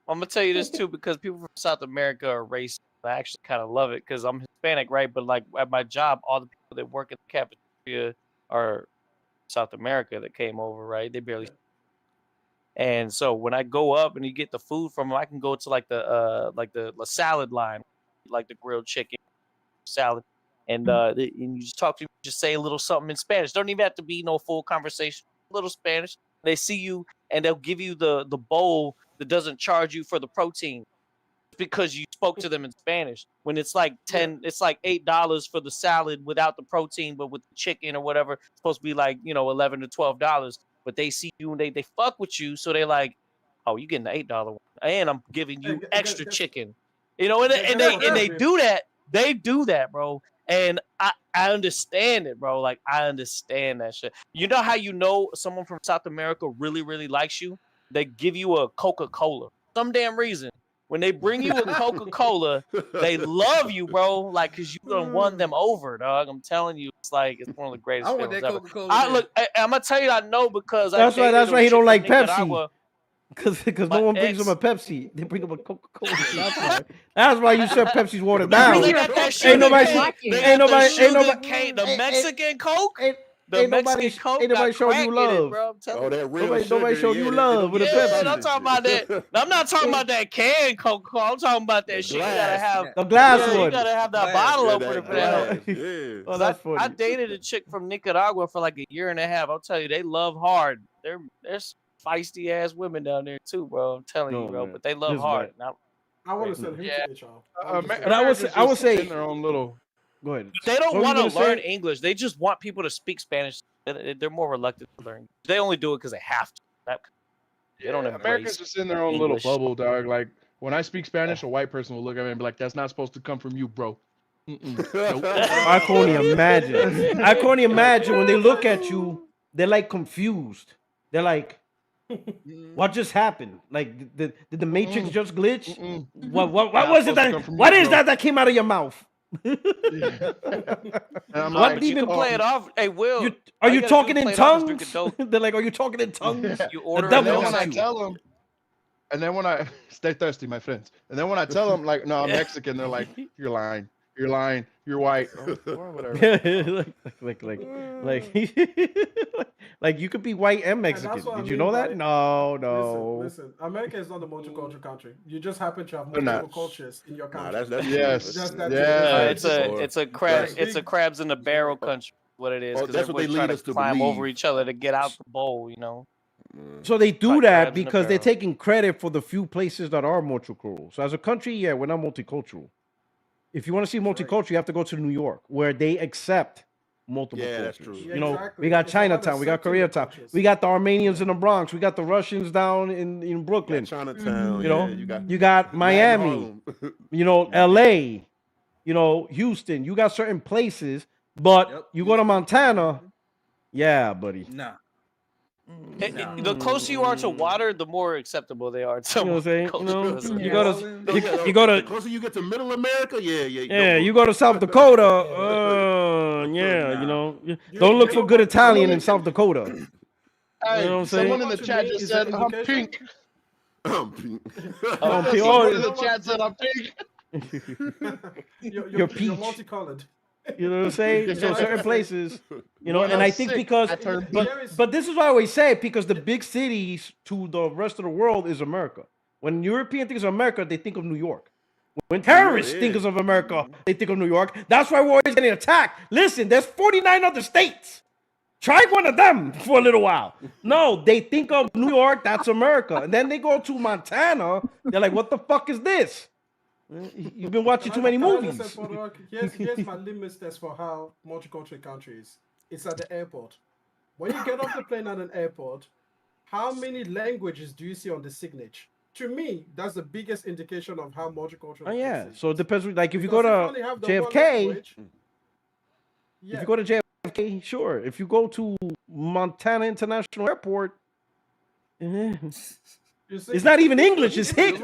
I'm gonna tell you this too because people from South America are racist. I actually kind of love it because I'm Hispanic, right? But like at my job, all the people that work in the cafeteria are South America that came over, right? They barely. And so when I go up and you get the food from them, I can go to like the salad line, like the grilled chicken salad, and and you just talk to them, just say a little something in Spanish. Don't even have to be no full conversation. A little Spanish. They see you and they'll give you the bowl that doesn't charge you for the protein because you spoke to them in Spanish. When it's like it's like $8 for the salad without the protein, but with the chicken or whatever, it's supposed to be like, you know, $11 to $12. But they see you and they fuck with you, so they like, oh, you getting the $8 one, and I'm giving you extra chicken. You know, and they do that. They do that, bro. And I understand it, bro. Like, I understand that shit. You know how you know someone from South America really, really likes you? They give you a Coca-Cola. Some damn reason. When they bring you a Coca-Cola, they love you, bro. Like, because you done won them over, dog. I'm telling you, it's like, it's one of the greatest I want feelings that ever. Coca-Cola. I'm going to tell you, I know because That's why. That's why he don't like Pepsi. Because My no one brings him ex- a Pepsi. They bring him a Coca-Cola. That's why. That's why you said Pepsi's watered Bro, down. they got that Ain't sugar nobody. cane. They Ain't got the nobody. Ain't sugar nobody. cane. The Mexican Coke. The Ain't nobody. Mexican Coke Ain't nobody got showing crack you in it, love. bro. I'm telling Oh, you. that real Nobody sugar. showing Yeah, you they love don't with a get Yeah, Pepsi. I'm talking about that. I'm not talking about that canned Coca-Cola. I'm talking about that shit. You gotta have The glass yeah, you one. gotta have that Glass. bottle Yeah, opener that for that. glass. Yeah. Oh, that's I funny. dated a chick from Nicaragua for like a year and a half. I'll tell you, they love hard. There's feisty ass women down there too, bro. I'm telling you, No, bro. man. But they love This hard. man. I want to send him Yeah. to HR. I'm just saying. But I would say. Americans just in their own little. Go ahead. They don't What were you want to gonna learn say? English. They just want people to speak Spanish. They're more reluctant to learn. They only do it because they have to. They don't Americans embrace just in their own English. little bubble, dog. Like when I speak Spanish, a white person will look at me and be like, "That's not supposed to come from you, bro." Nope. I can only imagine. I can only imagine when they look at you, they're like confused. They're like, "What just happened? Like, did the Matrix just glitch? What Not was it supposed to come from What you, is bro. that came out of your mouth?" And I'm What like, But you can play it off. Hey, Will, Are all you gotta do talking is in play it off as drink a tongues? Coke. They're like, "Are you talking in tongues?" You The order and devil then when got I you. tell them, and then when I stay thirsty, my friends, and then when I tell them like, no, I'm Mexican, they're like, you're lying, you're white, or whatever. like you could be white and And Mexican. that's what I Did you mean know that? by No. listen. America is not a multicultural country. You just happen to have They're multiple not. cultures in your Nah, country. that's Yes, true. Just that. yes. it's a crab. Like It's a big- crabs in the barrel country. What it is, Oh, because that's what they everybody's lead trying us to to climb over believe. each other to get out the bowl. You know. So they do Like that crabs in a because they're barrel. taking credit for the few places that are multicultural. So as a country, yeah, we're not multicultural. If you want to see multicultural, you have to go to New York, where they accept multiple Yeah, that's cultures. true. You know, Exactly. we got It's about Chinatown, we got accepting the Koreatown, cultures. we got the Armenians in the Bronx, we got the Russians down in Brooklyn. Chinatown. You know, Yeah, you got Latin Miami, Harlem. you know, LA, you know, Houston. You got certain places, but Yep, you go to Montana, yeah, buddy. Nah. The closer you are to water, the more acceptable they are. To You know what I'm saying? You know, culture. you go to Oh, yeah, you go the to closer you get to Middle America, yeah, you go to South Dakota, yeah, you know, don't look for good Italian in South Dakota. You Hey, know what I'm saying? someone in the chat just said I'm pink. Oh, Someone in the chat said I'm pink. You're peach. multicolored. You know what I'm saying? So certain places, you know, and I think sick. because, I turned but this is why I always say, because the big cities to the rest of the world is America. When European thinks of America, they think of New York. When terrorists think of America, they think of New York. That's why we're always getting attacked. Listen, there's 49 other states. Try one of them for a little while. No, they think of New York, that's America. And then they go to Montana, they're like, what the fuck is this? You've been watching too many movies. Here's my limits test for how multicultural country is. It's at the airport. When you get off the plane at an airport, how many languages do you see on the signage? To me, that's the biggest indication of how multicultural. Oh yeah, so it depends. Like if you go Because if you to only have the one JFK, language, if you go to JFK, sure. If you go to Montana International Airport, it's not even English. It's hick.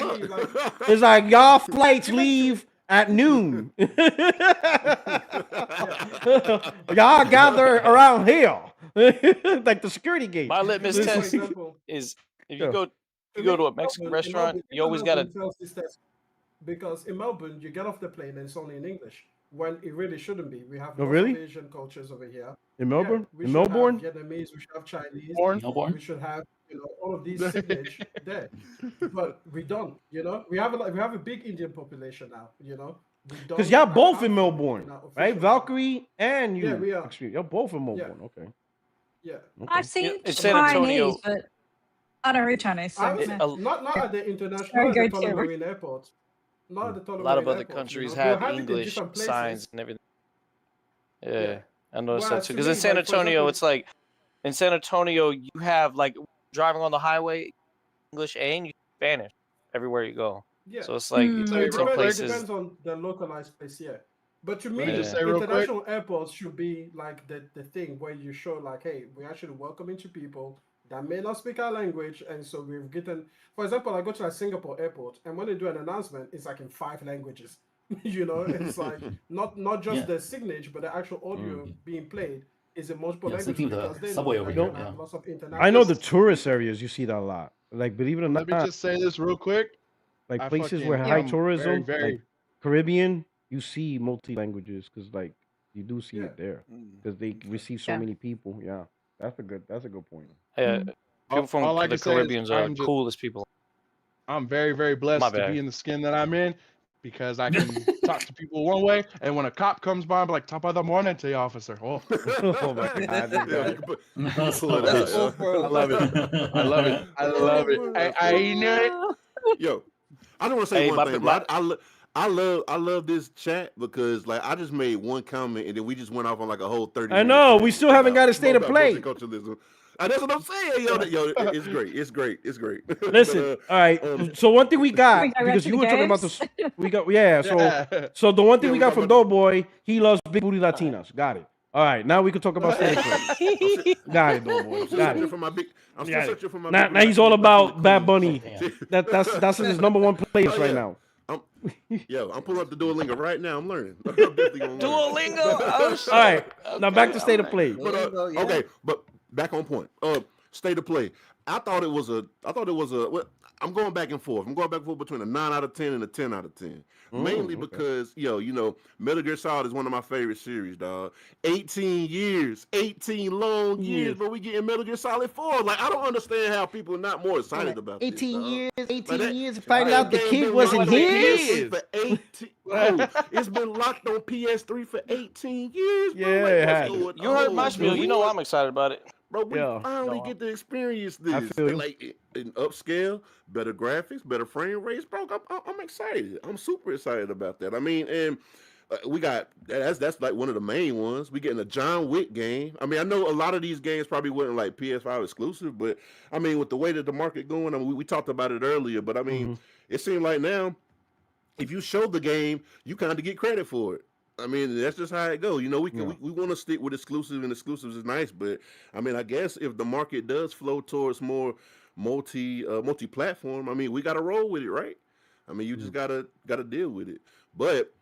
It's like y'all flights leave at noon. Y'all gather around here, like the security gate. My litmus test is if you go to a Mexican restaurant, you always gotta. Because in Melbourne, you get off the plane and it's only in English, when it really shouldn't be. We have Oh, lots really? of Asian cultures over here. In Melbourne? we In should have Melbourne? Vietnamese, we should have Chinese, Melbourne? we should have all of these signage there, but we don't. We have a big Indian population now. Because y'all both in Melbourne, right? Valkyrie and you. Yeah, we are. Actually, you're both in Melbourne. Okay. Yeah. I've seen In San Antonio. Chinese, but I don't read Chinese, I so would say meh. not at the international, Very not at the good Tolo too. Marine Airport. Not at the A Tolo lot of Marine other Airport. countries They'll have have it in English different signs places. and everything. Yeah. Yeah, I noticed that Whereas too. to Because in me, San like for Antonio, example, it's like in San Antonio, you have like driving on the highway, English and you Spanish everywhere you go. yeah. So it's like So Say it real some depends. It quick. places. depends on the localized place. Yeah. But to Let me me, just Yeah. say real quick. international airports should be like the thing where you show like, hey, we're actually welcoming to people that may not speak our language, and so we've gotten. For example, I go to like Singapore airport, and when they do an announcement, it's like in 5 languages. You know, it's like not just Yeah. the signage, but the actual audio being played is in multiple Yeah, same languages thing with because the they know subway over that here. you're No, gonna Yeah. have lots of I international know the calls. tourist areas. You see that a lot. Like, believe it or Let me not, just say this real quick. like I places where fucking high am very, tourism, like very. Caribbean, you see multi languages because like you do see Yeah. it there because they Okay. receive so Yeah. many people. Yeah, that's a good point. Yeah, Mm. people from All I the can say is Caribbeans are the coolest people. I'm very, very My blessed to bad. be in the skin that I'm in because I can talk to people one way, and when a cop comes by, I'm like, top of the morning to you, officer. Oh, Oh my God, this Yeah, guy. you can pull it That's out, full yo. I frontal. love it. I love it. I love it. That's I funny. knew it. Yo, I just want to say Hey, one thing, bro. my I love this chat because like I just made one comment and then we just went off on like a whole 30 I minute know we tangent still haven't got a state of about play. multiculturalism. That's what I'm saying, yo. It's great. It's great. It's great. Listen, all right. um, So one thing we We got go back because to you the were talking about games. this, we got yeah. Yeah. So the one thing yeah, we we got talking from about. Doughboy, he loves big booty Latinas. Got it. All right, now we can talk about state of play. I'm, still, Got it, Doughboy. I'm still Got searching it. for my big. I'm still Got it. searching for my Now, big now he's all Latina about Bad queen. Bunny. Damn. That's his number one place Oh right yeah. now. I'm, I'm pulling up the Duolingo right now. I'm learning. I'm definitely gonna learn. Duolingo. Oh shit. All right, now back Okay, to all state of right. play. But Duolingo, yeah. okay, but back on point. State of play. I thought it was a. Well, I'm going back and forth. I'm going back and forth between a 9 out of 10 and a 10 out of 10. Mainly Okay. because Metal Gear Solid is one of my favorite series, dog. 18 years, 18 long years, but we getting Metal Gear Solid 4. Like I don't understand how people are not more excited about this, 18 dog. years, Like 18 that, years, that finding out the game kid been wasn't locked on his. PS3 for 18. Bro, it's been locked on PS3 for 18 years, bro. Yeah, Like it what's has. going You heard my on, spiel. bro? You know I'm excited about it. Bro, we Yeah. finally No, get to experience I this. feel you. Like in upscale, better graphics, better frame rates, bro. I'm excited. I'm super excited about that. I mean, and we got that's like one of the main ones. We getting a John Wick game. I mean, I know a lot of these games probably wasn't like PS5 exclusive, but I mean, with the way that the market going, I mean, we talked about it earlier, but I mean, it seemed like now if you show the game, you kind of get credit for it. I mean, that's just how it goes. You know, we want to stick with exclusive, and exclusives is nice, but I mean, I guess if the market does flow towards more multi platform, I mean, we got to roll with it, right? I mean, you just gotta deal with it. But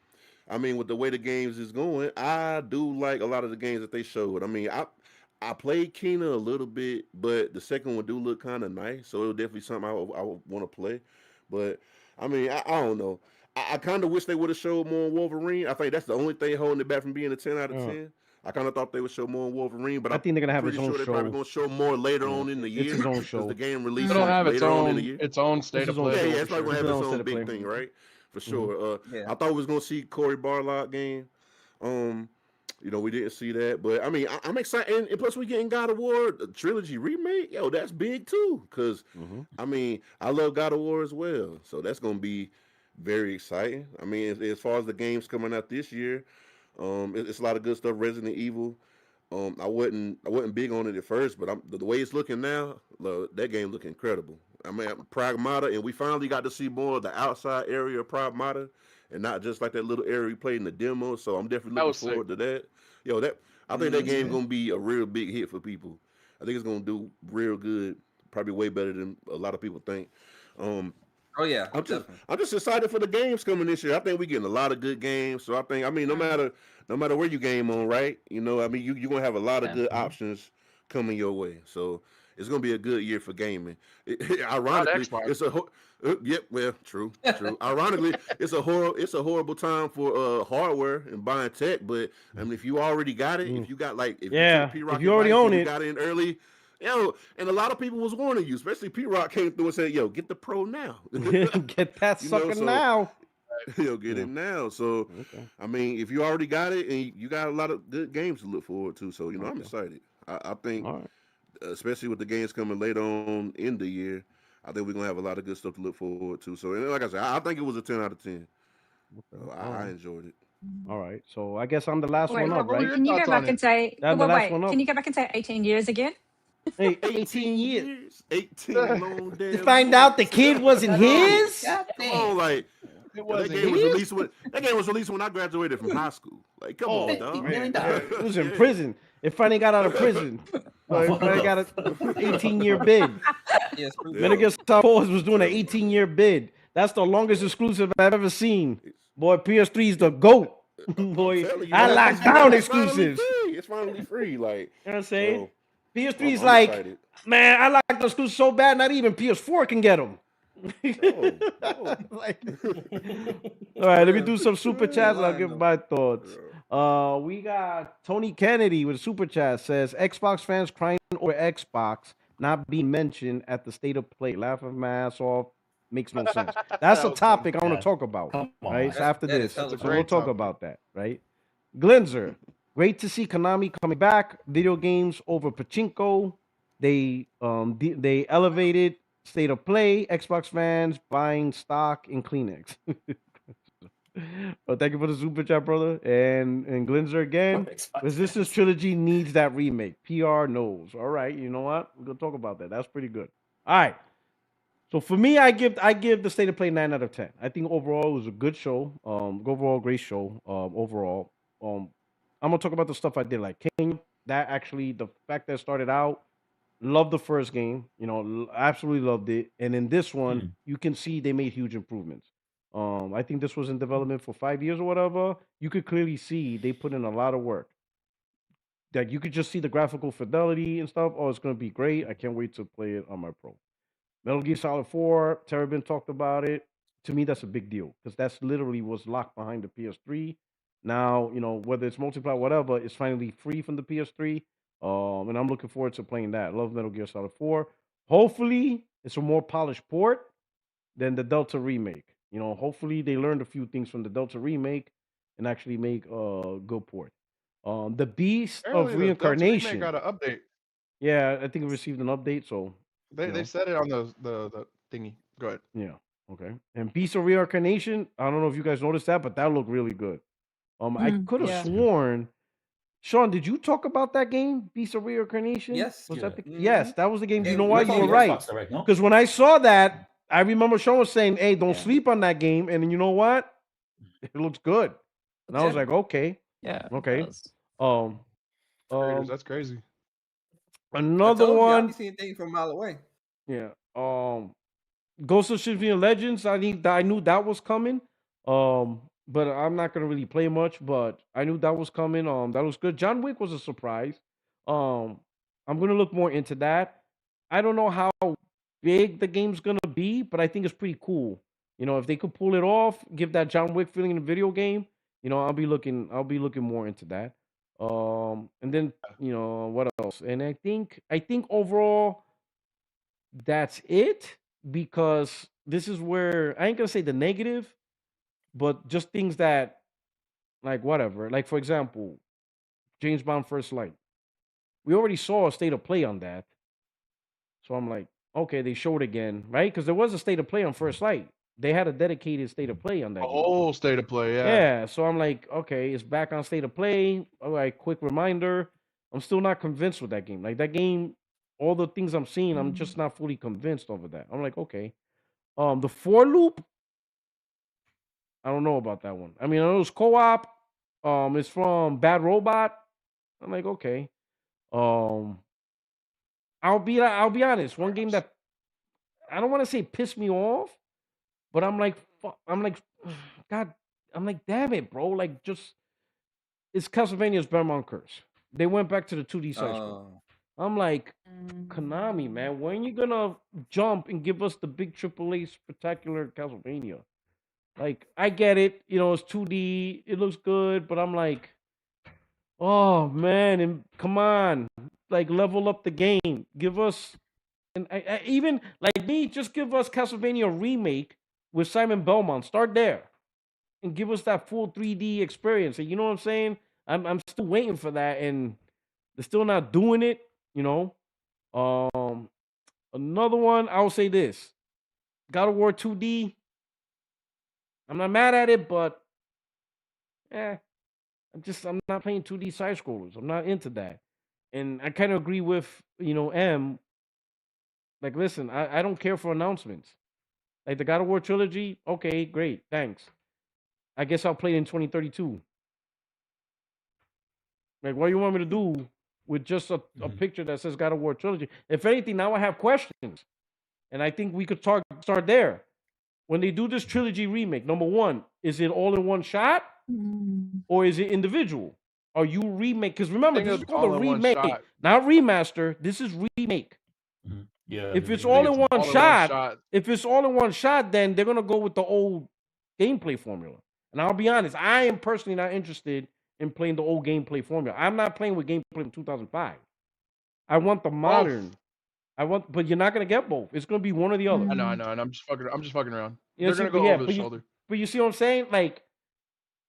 I mean, with the way the games is going, I do like a lot of the games that they showed. I mean, I played Kena a little bit, but the second one do look kind of nice, so it'll definitely something I would want to play. But I mean, I don't know. I kind of wish they would have showed more on Wolverine. I think that's the only thing holding it back from being a 10 out of 10. I kind of thought they would show more on Wolverine, but I think they're gonna I'm have pretty his own sure they're probably show. going to show more later on in the It's year his own because show. the game It'll releases have later on in the year. its own state It's of his own play. show. Yeah, for it's probably sure. gonna have It's its his own own state of big play. thing, right? For sure. Yeah. I thought we was gonna see Corey Barlog game. We didn't see that, but I mean, I'm excited, and plus we getting God of War trilogy remake. Yo, that's big too, cause I mean, I love God of War as well, so that's gonna be very exciting. I mean, as far as the games coming out this year, it's a lot of good stuff. Resident Evil. I wasn't big on it at first, but the way it's looking now, that game look incredible. I mean, Pragmata, and we finally got to see more of the outside area of Pragmata, and not just like that little area we played in the demo. So I'm definitely That looking was sick. forward to that. Yo, I think that game gonna be a real big hit for people. I think it's gonna do real good, probably way better than a lot of people think. Oh yeah, I'm just definitely. I'm just excited for the games coming this year. I think we're getting a lot of good games. So I mean, no matter where you game on, right? I mean, you're gonna have a lot of good options coming your way. So it's gonna be a good year for gaming. Ironically, Xbox. it's yep, well, true. Ironically, it's a horrible time for hardware and buying tech. But I mean, if you already got it, if you got if Yeah, you took P-Rock if you already advice own and you it. got in early. And a lot of people was warning you, especially P-Rock came through and said, "Yo, get the Pro now." Get that sucker so now. get it now. So, I mean, if you already got it, and you got a lot of good games to look forward to, so I'm excited. I think All right. especially with the games coming later on in the year, I think we're gonna have a lot of good stuff to look forward to. So, and like I said, I think it was a 10 out of 10. Okay. So All I right. enjoyed it. All right. So I guess I'm the last Wait, one up, What were right? your can you go thoughts on back and it? say, I'm the well, last one wait, can up. you go back and say 18 years again? Hey, 18 18 years. years, 18 long To damn find out the years. kid wasn't his? God Come damn. on, like It that wasn't game was his. released when I graduated from high school. Like, come on, Oh, $50 dog. million. man. Yeah, it was in Yeah. prison. It finally got out of prison. So it What finally the got an fuck? 18-year bid. Yes, proof. Metal Yeah. Gear Solid 4 was doing an Tell 'em, 18-year bid. That's the longest exclusive I've ever seen. Boy, PS3 is the GOAT. I'm Boy, telling you, I man, locked down it's finally exclusives. free. It's finally free. Like, You know what I'm saying? so PS3 is I'm like, excited. man, I locked the exclusives so bad, not even PS4 can get them. Oh. Like, all right, let me do some super You ain't chats and I'll lying give though. my thoughts. We got Tony Kennedy with a super chat says Xbox fans crying over Xbox not being mentioned at the state of play. Laughing my ass off makes no sense. That's That a was funny. topic I want Yeah. to talk about. Come Right, on. so after That is this, hella That's a so we'll great talk topic. about that. Right, Glenzer, great to see Konami coming back. Video games over pachinko. They elevated state of play. Xbox fans buying stock in Kleenex. Well, thank you for the super chat, brother. And Glenzer again. Xbox Resistance fans. Trilogy needs that remake. PR knows. All right, you know what? We're gonna talk about that. That's pretty good. All right. So for me, I give the state of play 9 out of 10. I think overall it was a good show. Overall great show. Overall, I'm gonna talk about the stuff I did like King. That actually, the fact that it started out, loved the first game. You know, absolutely loved it. And in this one, Mm. you can see they made huge improvements. I think this was in development for 5 years or whatever. You could clearly see they put in a lot of work. That you could just see the graphical fidelity and stuff. Oh, it's gonna be great. I can't wait to play it on my Pro. Metal Gear Solid 4, Terabin talked about it. To me, that's a big deal because that's literally was locked behind the PS3. Now, you know, whether it's multiplayer, whatever, it's finally free from the PS3. And I'm looking forward to playing that. I love Metal Gear Solid 4. Hopefully, it's a more polished port than the Delta remake. You know, hopefully they learned a few things from the Delta remake and actually make a good port. The Beast of Apparently, the Delta remake Reincarnation. got an update. Yeah, I think it received an update, so They you they know. said it on the thingy. Go ahead. Yeah. Okay. And Beast of Reincarnation, I don't know if you guys noticed that, but that looked really good. I could have Yeah. sworn, Sean, did you talk about that game, Beast of Reincarnation? Yes. Was Yeah. that the yes, that was the game. You know Hey, why? That's You on were the right. Xbox Direct, no? Because when I saw that, I remember Sean was saying, hey, don't Yeah. sleep on that game. And then you know what? It looks good. And I was Yeah. like, okay. Yeah. it Okay. does. Um, Creators, um, that's crazy. I another told you, I be one. seeing things from a mile away. Yeah. Ghost of Tsushima Legends. I knew that was coming. But I'm not gonna really play much. But I knew that was coming. That was good. John Wick was a surprise. Um, I'm gonna look more into that. I don't know how big the game's gonna be, but I think it's pretty cool. You know, if they could pull it off, give that John Wick feeling in the video game, you know, I'll be looking more into that. And then you know what else? And I think overall that's it because this is where I ain't gonna say the negative, but just things that like whatever. Like for example, James Bond First Light. We already saw a state of play on that, so I'm like, okay, they showed again, right? Because there was a state of play on First Light. They had a dedicated state of play on A that game. whole state of play, yeah. Yeah, so I'm like, okay, it's back on state of play. All right, quick reminder. I'm still not convinced with that game. Like that game, all the things I'm seeing, I'm just not fully convinced over that. I'm like, okay. The four loop, I don't know about that one. I mean, I know it's co-op. It's from Bad Robot. I'm like, okay. Um, I'll be honest. One game that I don't want to say pissed me off, but I'm like, I'm like, God, I'm like, damn it, bro. Like, just it's Castlevania's Belmont Curse. They went back to the 2D side scroll. I'm like, Konami, man, when you gonna jump and give us the big AAA spectacular Castlevania? Like, I get it, you know, it's 2D, it looks good, but I'm like, oh man, and come on, like level up the game. Give us and I even like me, just give us Castlevania remake with Simon Belmont. Start there and give us that full 3D experience. And you know what I'm saying? I'm still waiting for that, and they're still not doing it, you know. Another one, I'll say this: God of War 2D. I'm not mad at it, but I'm not playing 2D side scrollers. I'm not into that. And I kind of agree with M. Like, listen, I don't care for announcements. Like the God of War trilogy, okay, great, thanks. I guess I'll play it in 2032. Like, what do you want me to do with just a picture that says God of War trilogy? If anything, now I have questions, and I think we could start there. When they do this trilogy remake, number one, is it all in one shot, or is it individual? Are you remake? Because remember, this is called a remake, not remaster. This is remake. Yeah. If it's I all think in it's one all in one shot, shot. if it's all in one shot, then they're gonna go with the old gameplay formula. And I'll be honest, I am personally not interested in playing the old gameplay formula. I'm not playing with gameplay from 2005. I want the modern. But you're not gonna get both. It's gonna be one or the other. I know, and I'm just fucking around. You know, They're gonna go over the shoulder. But you see what I'm saying? Like,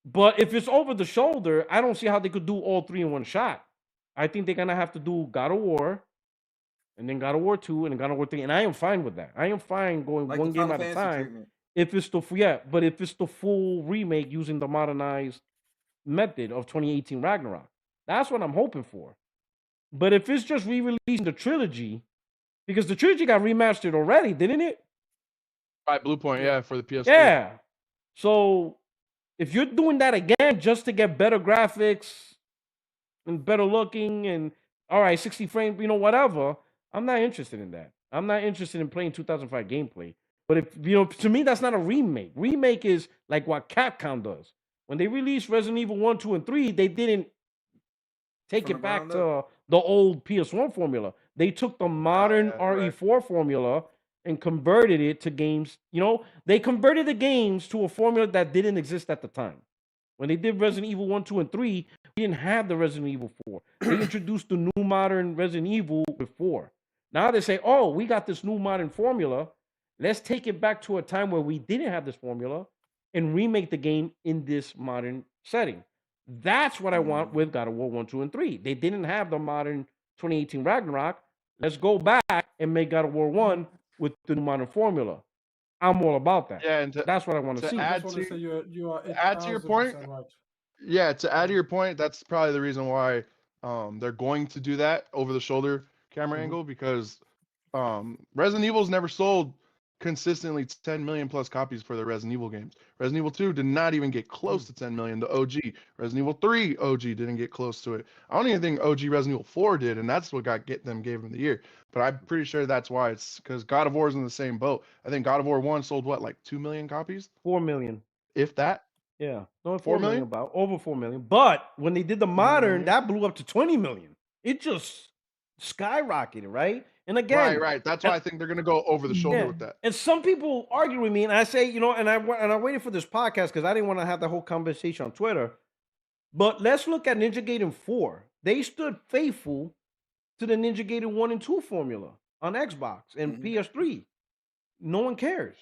but if it's over the shoulder, I don't see how they could do all three in one shot. I think they're gonna have to do God of War, and then God of War 2, and then God of War 3, and I am fine with that. I am fine going Like one the game Final at a Fantasy time. treatment. If it's but if it's the full remake using the modernized method of 2018 Ragnarok, that's what I'm hoping for. But if it's just re-releasing the trilogy, because the trilogy got remastered already, didn't it? Right, Blue Point, yeah, for the PS3. Yeah. So if you're doing that again just to get better graphics and better looking and all right, 60 frames, whatever, I'm not interested in that. I'm not interested in playing 2005 gameplay. But if to me, that's not a remake. Remake is like what Capcom does. When they released Resident Evil 1, 2, and 3, they didn't take it back to the old PS1 formula. They took the modern RE4 formula and converted it to games. They converted the games to a formula that didn't exist at the time. When they did Resident Evil 1, 2, and 3, we didn't have the Resident Evil 4. They introduced the new modern Resident Evil with 4. Now they say, oh, we got this new modern formula. Let's take it back to a time where we didn't have this formula and remake the game in this modern setting. That's what I want with God of War 1, 2, and 3. They didn't have the modern 2018 Ragnarok. Let's go back and make God of War 1 with the new modern formula. I'm all about that. Yeah, and that's what I want to see. I just want to say you are add to your point. 1000% right. Yeah, to add to your point, that's probably the reason why they're going to do that over the shoulder camera angle, because Resident Evil's never sold consistently 10 million plus copies for the Resident Evil games. Resident Evil 2 did not even get close to 10 million. The OG Resident Evil 3 OG didn't get close to it. I don't even think OG Resident Evil 4 did, and that's what gave them the year. But I'm pretty sure that's why. It's because God of War is in the same boat. I think God of War 1 sold what, like 2 million copies? 4 million. If that. Yeah, no, 4 million? About over 4 million. But when they did the modern, that blew up to 20 million. It just skyrocketed, right? And again, right. That's why I think they're gonna go over the shoulder with that. And some people argue with me, and I say, and I waited for this podcast because I didn't want to have the whole conversation on Twitter. But let's look at Ninja Gaiden 4. They stood faithful to the Ninja Gaiden 1 and 2 formula on Xbox and PS3. No one cares.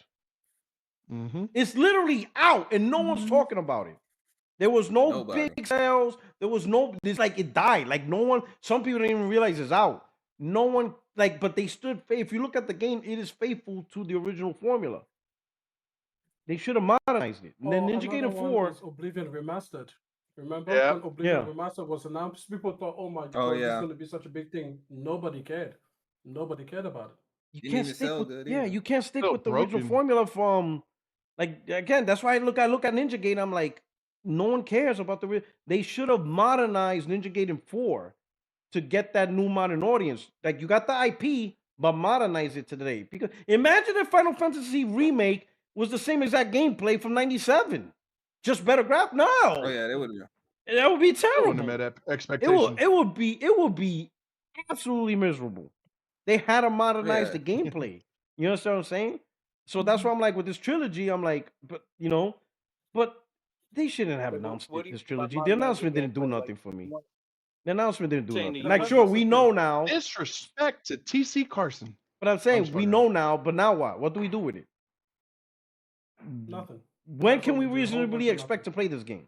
It's literally out, and no one's talking about it. There was no big sales. There was no. It's like it died. Like no one. Some people didn't even realize it's out. No one but they stood. If you look at the game, it is faithful to the original formula. They should have modernized it. And then Ninja Gaiden 4, Oblivion Remastered. Remember when Oblivion Remastered was announced? People thought, "Oh my god, this is going to be such a big thing." Nobody cared. Nobody cared about it. You can't stick with. You can't stick with the original formula from. Like again, that's why I look at Ninja Gaiden. I'm like, no one cares about the. They should have modernized Ninja Gaiden 4 to get that new modern audience. Like you got the IP, but modernize it today. Because imagine if Final Fantasy Remake was the same exact gameplay from '97, just better graph. No, that would be terrible. Wouldn't have met expectations. It would be absolutely miserable. They had to modernize the gameplay. You understand what I'm saying? So that's why I'm like, with this trilogy, I'm like, but they shouldn't have announced this trilogy. The announcement didn't do nothing for me. The announcement didn't do nothing. Like, sure, we know now. Disrespect to TC Carson. But I'm saying we know now, but now what? What do we do with it? Nothing. When can we reasonably expect to play this game?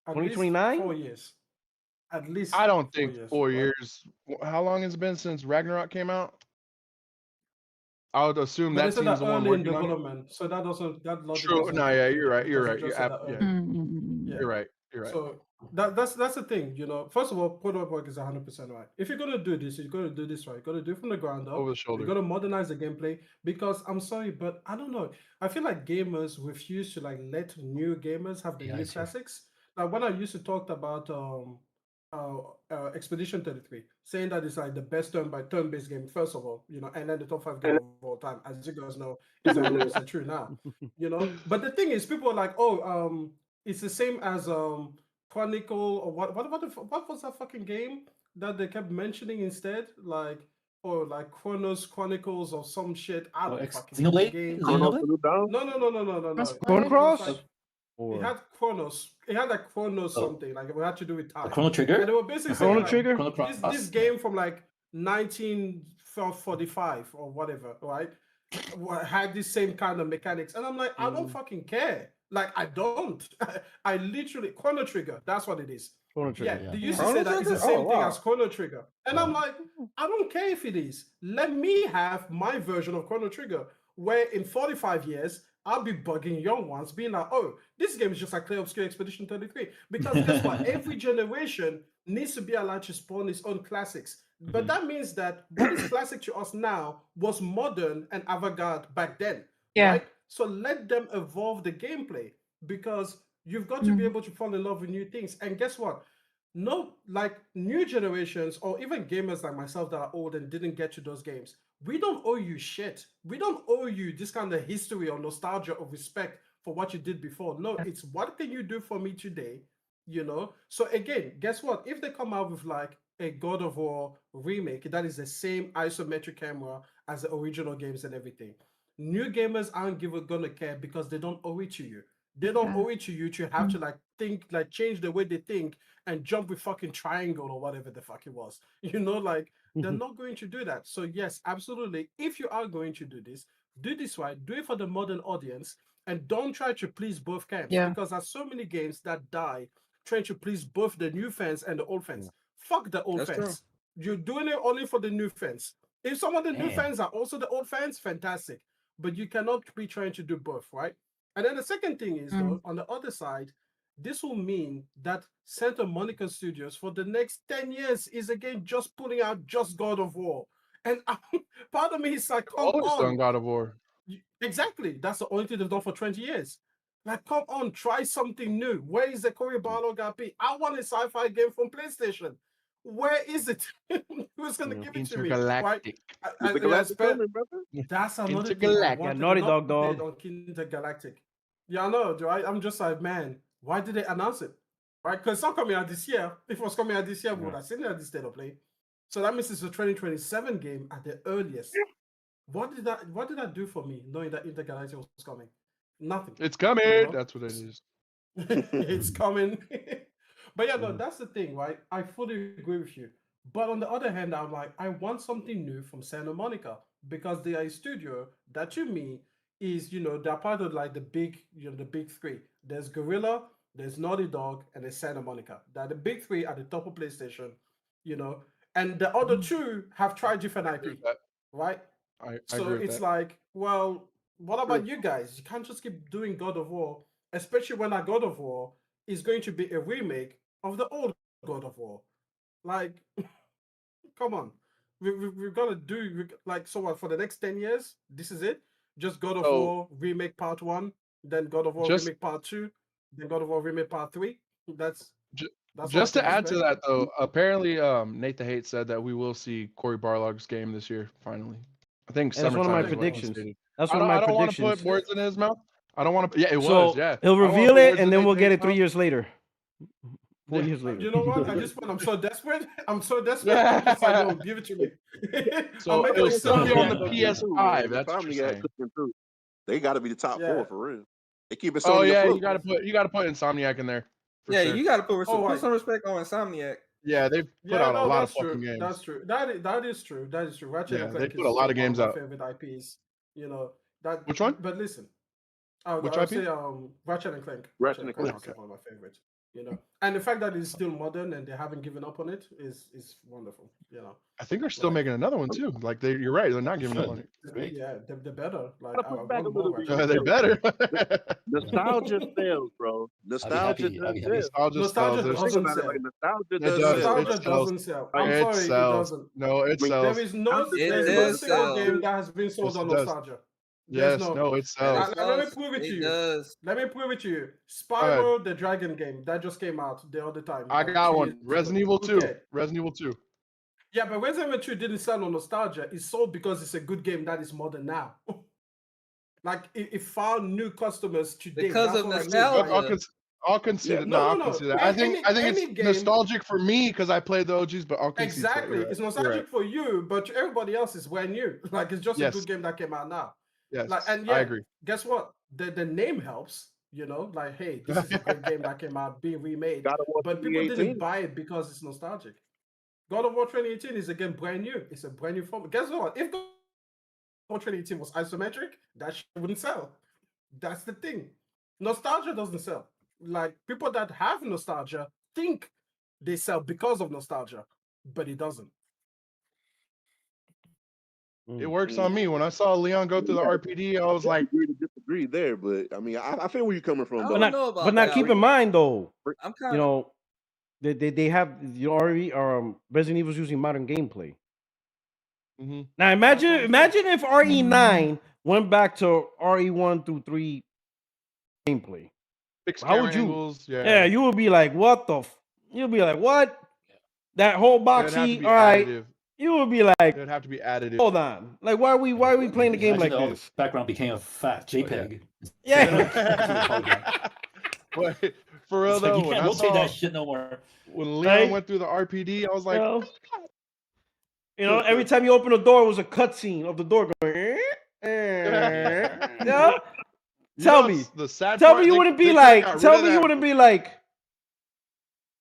2029? 4 years. At least I don't 4 think years. 4 years. How long has it been since Ragnarok came out? I would assume But they that said team's that the one early in working on it. development, so that logic True. doesn't No, yeah, compute you're right. You're because they right. just said that Yeah, early. Mm-hmm. Yeah. you're right. You're right. So that's the thing, you know. First of all, Protobug is 100% right. If you're gonna do this, you're gonna do this right. You're gonna do it from the ground up. Over the You're shoulder. gonna modernize the gameplay because I'm sorry, but I don't know. I feel like gamers refuse to like let new gamers have the Yeah, new it's here. classics. Like when I used to talk about Expedition 33, saying that it's like the best turn-based game, first of all, you know, and then the top 5 game of all time, as you guys know, is 100% true now, you know. But the thing is, people are like, oh, it's the same as Chronicle or what was that fucking game that they kept mentioning instead, like or like Chronos Chronicles or some shit. I Oh, don't fucking know the Xenoblade? game. Chrono Xenoblade? Trigger down. No. Chrono It was Cross? like it Or had Chronos. It had like Chronos Oh, something. Like it had to do with time. Chrono Trigger? And they were basically I've saying heard Chrono of like Trigger? Chrono this Cross. game from like 1945 or whatever, right? Had the same kind of mechanics. And I'm like, I don't fucking care. Like I don't. I literally Chrono Trigger. That's what it is. Chrono Trigger. Yeah, Yeah. they used to Chrono say that it's the Trigger? Oh same thing wow. as Chrono Trigger. And I'm Wow. like, I don't care if it is. Let me have my version of Chrono Trigger, where in 45 years, I'll be bugging young ones, being like, oh, this game is just like Clear Obscure Expedition 33. Because guess what? Every generation needs to be allowed to spawn its own classics. But that means that what is classic to us now was modern and avant-garde back then, Yeah. right? So let them evolve the gameplay because you've got to be able to fall in love with new things. And guess what? No, like new generations or even gamers like myself that are old and didn't get to those games, we don't owe you shit. We don't owe you this kind of history or nostalgia or respect for what you did before. No, it's what can you do for me today, you know? So again, guess what? If they come out with like a God of War remake that is the same isometric camera as the original games and everything, new gamers aren't gonna care because they don't owe it to you. They don't owe it to you to have to like think, like change the way they think and jump with fucking triangle or whatever the fuck it was. You know, like they're not going to do that. So yes, absolutely. If you are going to do this right, do it for the modern audience and don't try to please both camps Yeah. because there's so many games that die trying to please both the new fans and the old fans. Fuck the old That's true. fans. You're doing it only for the new fans. If some of the new Damn. fans are also the old fans, fantastic. But you cannot be trying to do both, right? And then the second thing is, though, on the other side, this will mean that Santa Monica Studios for the next 10 years is again just putting out just God of War. And part of me is like, come Always done on. God of War. Exactly. That's the only thing they've done for 20 years. Like, come on, try something new. Where is the Cory Barlog IP? I want a sci-fi game from PlayStation. Where is it? Who's gonna give it to me? Right? Intergalactic. The Galactic coming, brother. That's another thing I Intergalactic. wanted Naughty an Dog update dog. on Intergalactic. Yeah, I know, right? I'm just like, man, why did they announce it? Right? Because it's not coming out this year. If it was coming out this year, we would have seen it at this state of play. So that means it's a 2027 game at the earliest. What did that do for me, knowing that Intergalactic was coming? Nothing. It's coming. You know? That's what it is. It's coming. But yeah, no, that's the thing, right? I fully agree with you. But on the other hand, I'm like, I want something new from Santa Monica because they are a studio that to me is, you know, they're part of like the big, you know, the big three. There's Gorilla, there's Naughty Dog, and there's Santa Monica. They're the big three at the top of PlayStation, you know, and the other two have tried different IP, right? I So agree with it's that. like, well, what about you guys? You can't just keep doing God of War, especially when that God of War is going to be a remake of the old God of War. Like, come on. We've got to do, like, so what, for the next 10 years? This is it? Just God of War remake part 1, then God of War remake part 2, then God of War remake part 3? That's just to add to that, though, apparently Nate the Hate said that we will see Cory Barlog's game this year, finally. I think That's one of my summertime is what he predictions. stated. That's one of my I don't want to predictions. put words in his mouth. I don't want to. Yeah, it So was. Yeah. he'll I don't wanna reveal put it, words in and then Nate we'll the get Hate's it 3 mouth. years later. 4 years later. You know what? At this point, I'm so desperate. I'm just like, yo, give it to me. So it'll still be on the PS5. That's what you're saying. They got to be the top 4 for real. They keep it. Oh yeah, you got to put Insomniac in there. Yeah, sure. you got to put some respect on Insomniac. Yeah, they've put out a lot of true. fucking games. That's true. That is true. That is true. Ratchet and Clank they put a lot of games one out. of my favorite IPs. You know that. Which one? But listen, Which I'll IP? say Ratchet and Clank. Ratchet and Clank. is one of my favorites. You know, and the fact that it's still modern and they haven't given up on it is wonderful. You know, I think they're still like making another one too. Like you're right. They're not giving up on it. Great. yeah, they're better. Like Gotta I push back a want little more bit. actually. They better. Nostalgia sells, bro. I'll be Nostalgia happy. I'll does be happy. sell. Nostalgia sells. Nostalgia Think doesn't about it, sell. like nostalgia It does does. sell. It Nostalgia sells. doesn't sell. Like, I'm It sorry, it sells. doesn't. No, it I mean, sells. There is no nostalgia there's It no does single sell. game that has been sold Yes, on it does. nostalgia. There's Yes. no. No, it And sells. it Let me does. prove it to It you. does. Let me prove it to you. Go ahead. Spyro the Dragon game that just came out the other time. I Like got 2 one. years ago. Resident Evil 2. Okay. Resident Evil 2. Yeah, but Resident Evil 2 didn't sell on nostalgia. It sold because it's a good game that is modern now. Like it found new customers today. Because That's of what I mean. nostalgia. Like, I'll concede Yeah. it. no, No, I'll no, concede no. that. I think Any it's game. nostalgic for me because I played the OGs, but I'll concede that. Exactly. You're It's right. nostalgic for you, but to everybody else is brand new. Like it's just a Yes. good game that came out now. Yes. Like and I yeah, agree. guess what? The name helps, you know, like hey, this is a great game that came out being remade. God of War But people didn't 2018. buy it because it's nostalgic. God of War 2018 is again brand new. It's a brand new form. Guess what? If God of War 2018 was isometric, that shit wouldn't sell. That's the thing. Nostalgia doesn't sell. Like people that have nostalgia think they sell because of nostalgia, but it doesn't. It works on me. When I saw Leon go through the RPD, I was like, agree to disagree there, but I mean, I feel where you're coming from, I though. don't know about But now that. keep in mind though, I'm you kind of. know, they have you already Resident Evil's using modern gameplay. mhm. Now imagine if RE9 went back to RE1 through 3 gameplay. Fixed How camera would you? angles. Yeah, you would be like, what the? You'll be like, what? That whole It'd have to boxy. be All right. additive. You would be like, It'd have to be additive. hold on. Like, why are we playing the game like Imagine all this? the background became a fat JPEG. Yeah. But for real It's like though, you when can't I rotate saw that shit no more. when Leon Right? went through the RPD, I was like, You know, every time you open a door, it was a cutscene of the door going. Yeah. Tell me. The sad Tell part, me you they- wouldn't they be coulda like. got rid Tell of me you that- wouldn't be like.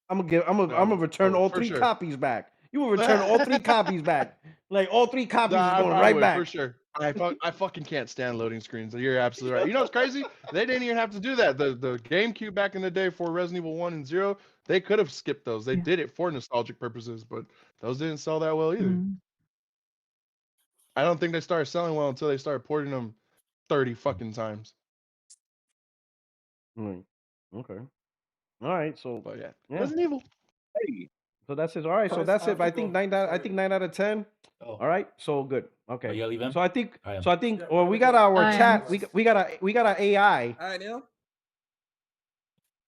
I'm No, gonna return all for 3 sure. copies back. You will return all 3 copies back. Like all 3 copies Nah, is going I right would, back. for sure. I fucking can't stand loading screens. You're absolutely right. You know what's crazy? They didn't even have to do that. The GameCube back in the day for Resident Evil 1 and 0, they could have skipped those. They did it for nostalgic purposes, but those didn't sell that well either. I don't think they started selling well until they started porting them 30 fucking times. Right. Okay. All right. So But yeah, yeah. Resident Evil. Hey, So that's it. All right. So Guys, that's I it. have I to think go. 9 out. I Sorry. think 9 out of 10. Oh, All right. So good. Okay. you gotta leave him? So I think. I am. So I think. Yeah, Well, we we gotta got go. our I am. chat. We got our AI. All right, Neil.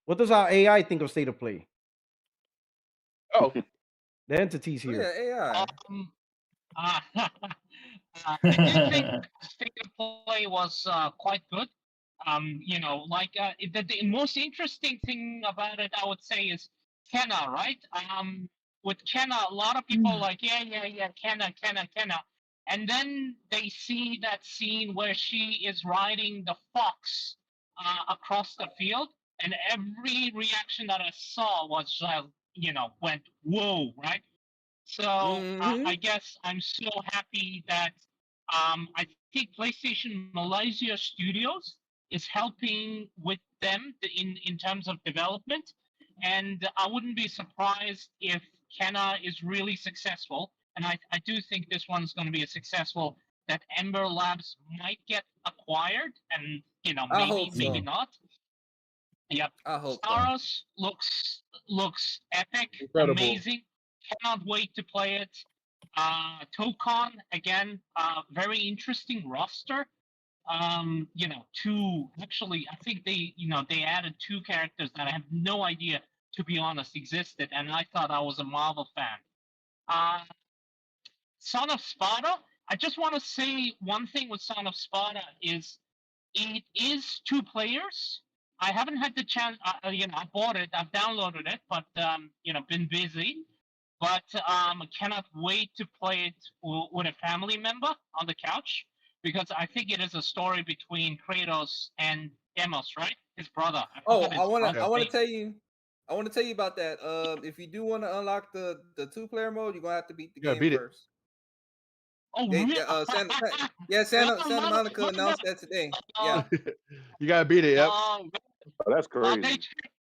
What does our AI think of State of Play? Oh, The entities Oh, here. yeah, AI. I do think State of Play was quite good. You know, like the most interesting thing about it, I would say, is Kenna, right? With Kenna, a lot of people are like, yeah, Kenna. And then they see that scene where she is riding the fox across the field, and every reaction that I saw was, went, whoa, right? So I guess I'm so happy that I think PlayStation Malaysia Studios is helping with them in terms of development, and I wouldn't be surprised if Kenna is really successful. And I do think this one's going to be a successful. That Ember Labs might get acquired, and I hope maybe so. not. Yep. I hope so. Staros looks epic, Incredible. amazing. Cannot wait to play it. Tokon again, very interesting roster. Actually, I think they added 2 characters that I have no idea, to be honest, existed, and I thought I was a Marvel fan. Son of Sparta. I just want to say one thing with Son of Sparta is it is 2 players. I haven't had the chance. I bought it. I've downloaded it, but been busy. But I cannot wait to play it with a family member on the couch, because I think it is a story between Kratos and Demos, right? His brother. Oh, I want to tell you. I want to tell you about that. If you do want to unlock the 2-player mode, you're gonna have to beat the You gotta game beat it. first. Oh, They, really? Santa Monica announced that today. Yeah. You gotta beat it. Yep. oh, that's crazy.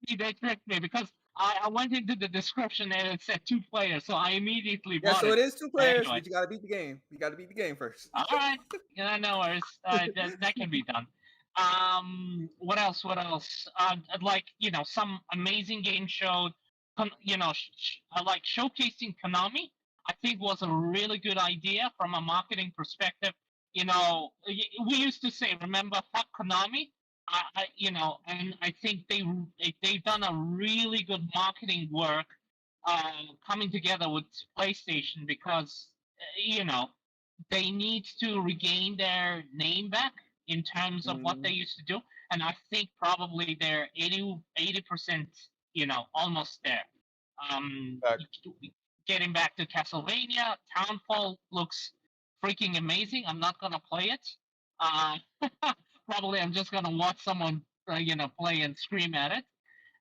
They tricked me because I went into the description and it said 2 players, so I immediately Yeah, bought so it. it is 2 But players, anyway, but you gotta beat the game. You gotta beat the game first. all right, yeah, no worries. That can be done. What else? What else? Like some amazing game showed. Like showcasing Konami. I think was a really good idea from a marketing perspective. We used to say, remember, fuck Konami. And I think they've done a really good marketing work coming together with PlayStation because they need to regain their name back in terms of what they used to do. And I think probably they're 80%, almost there. Getting back to Castlevania, Townfall looks freaking amazing. I'm not going to play it. Probably I'm just going to watch someone, play and scream at it.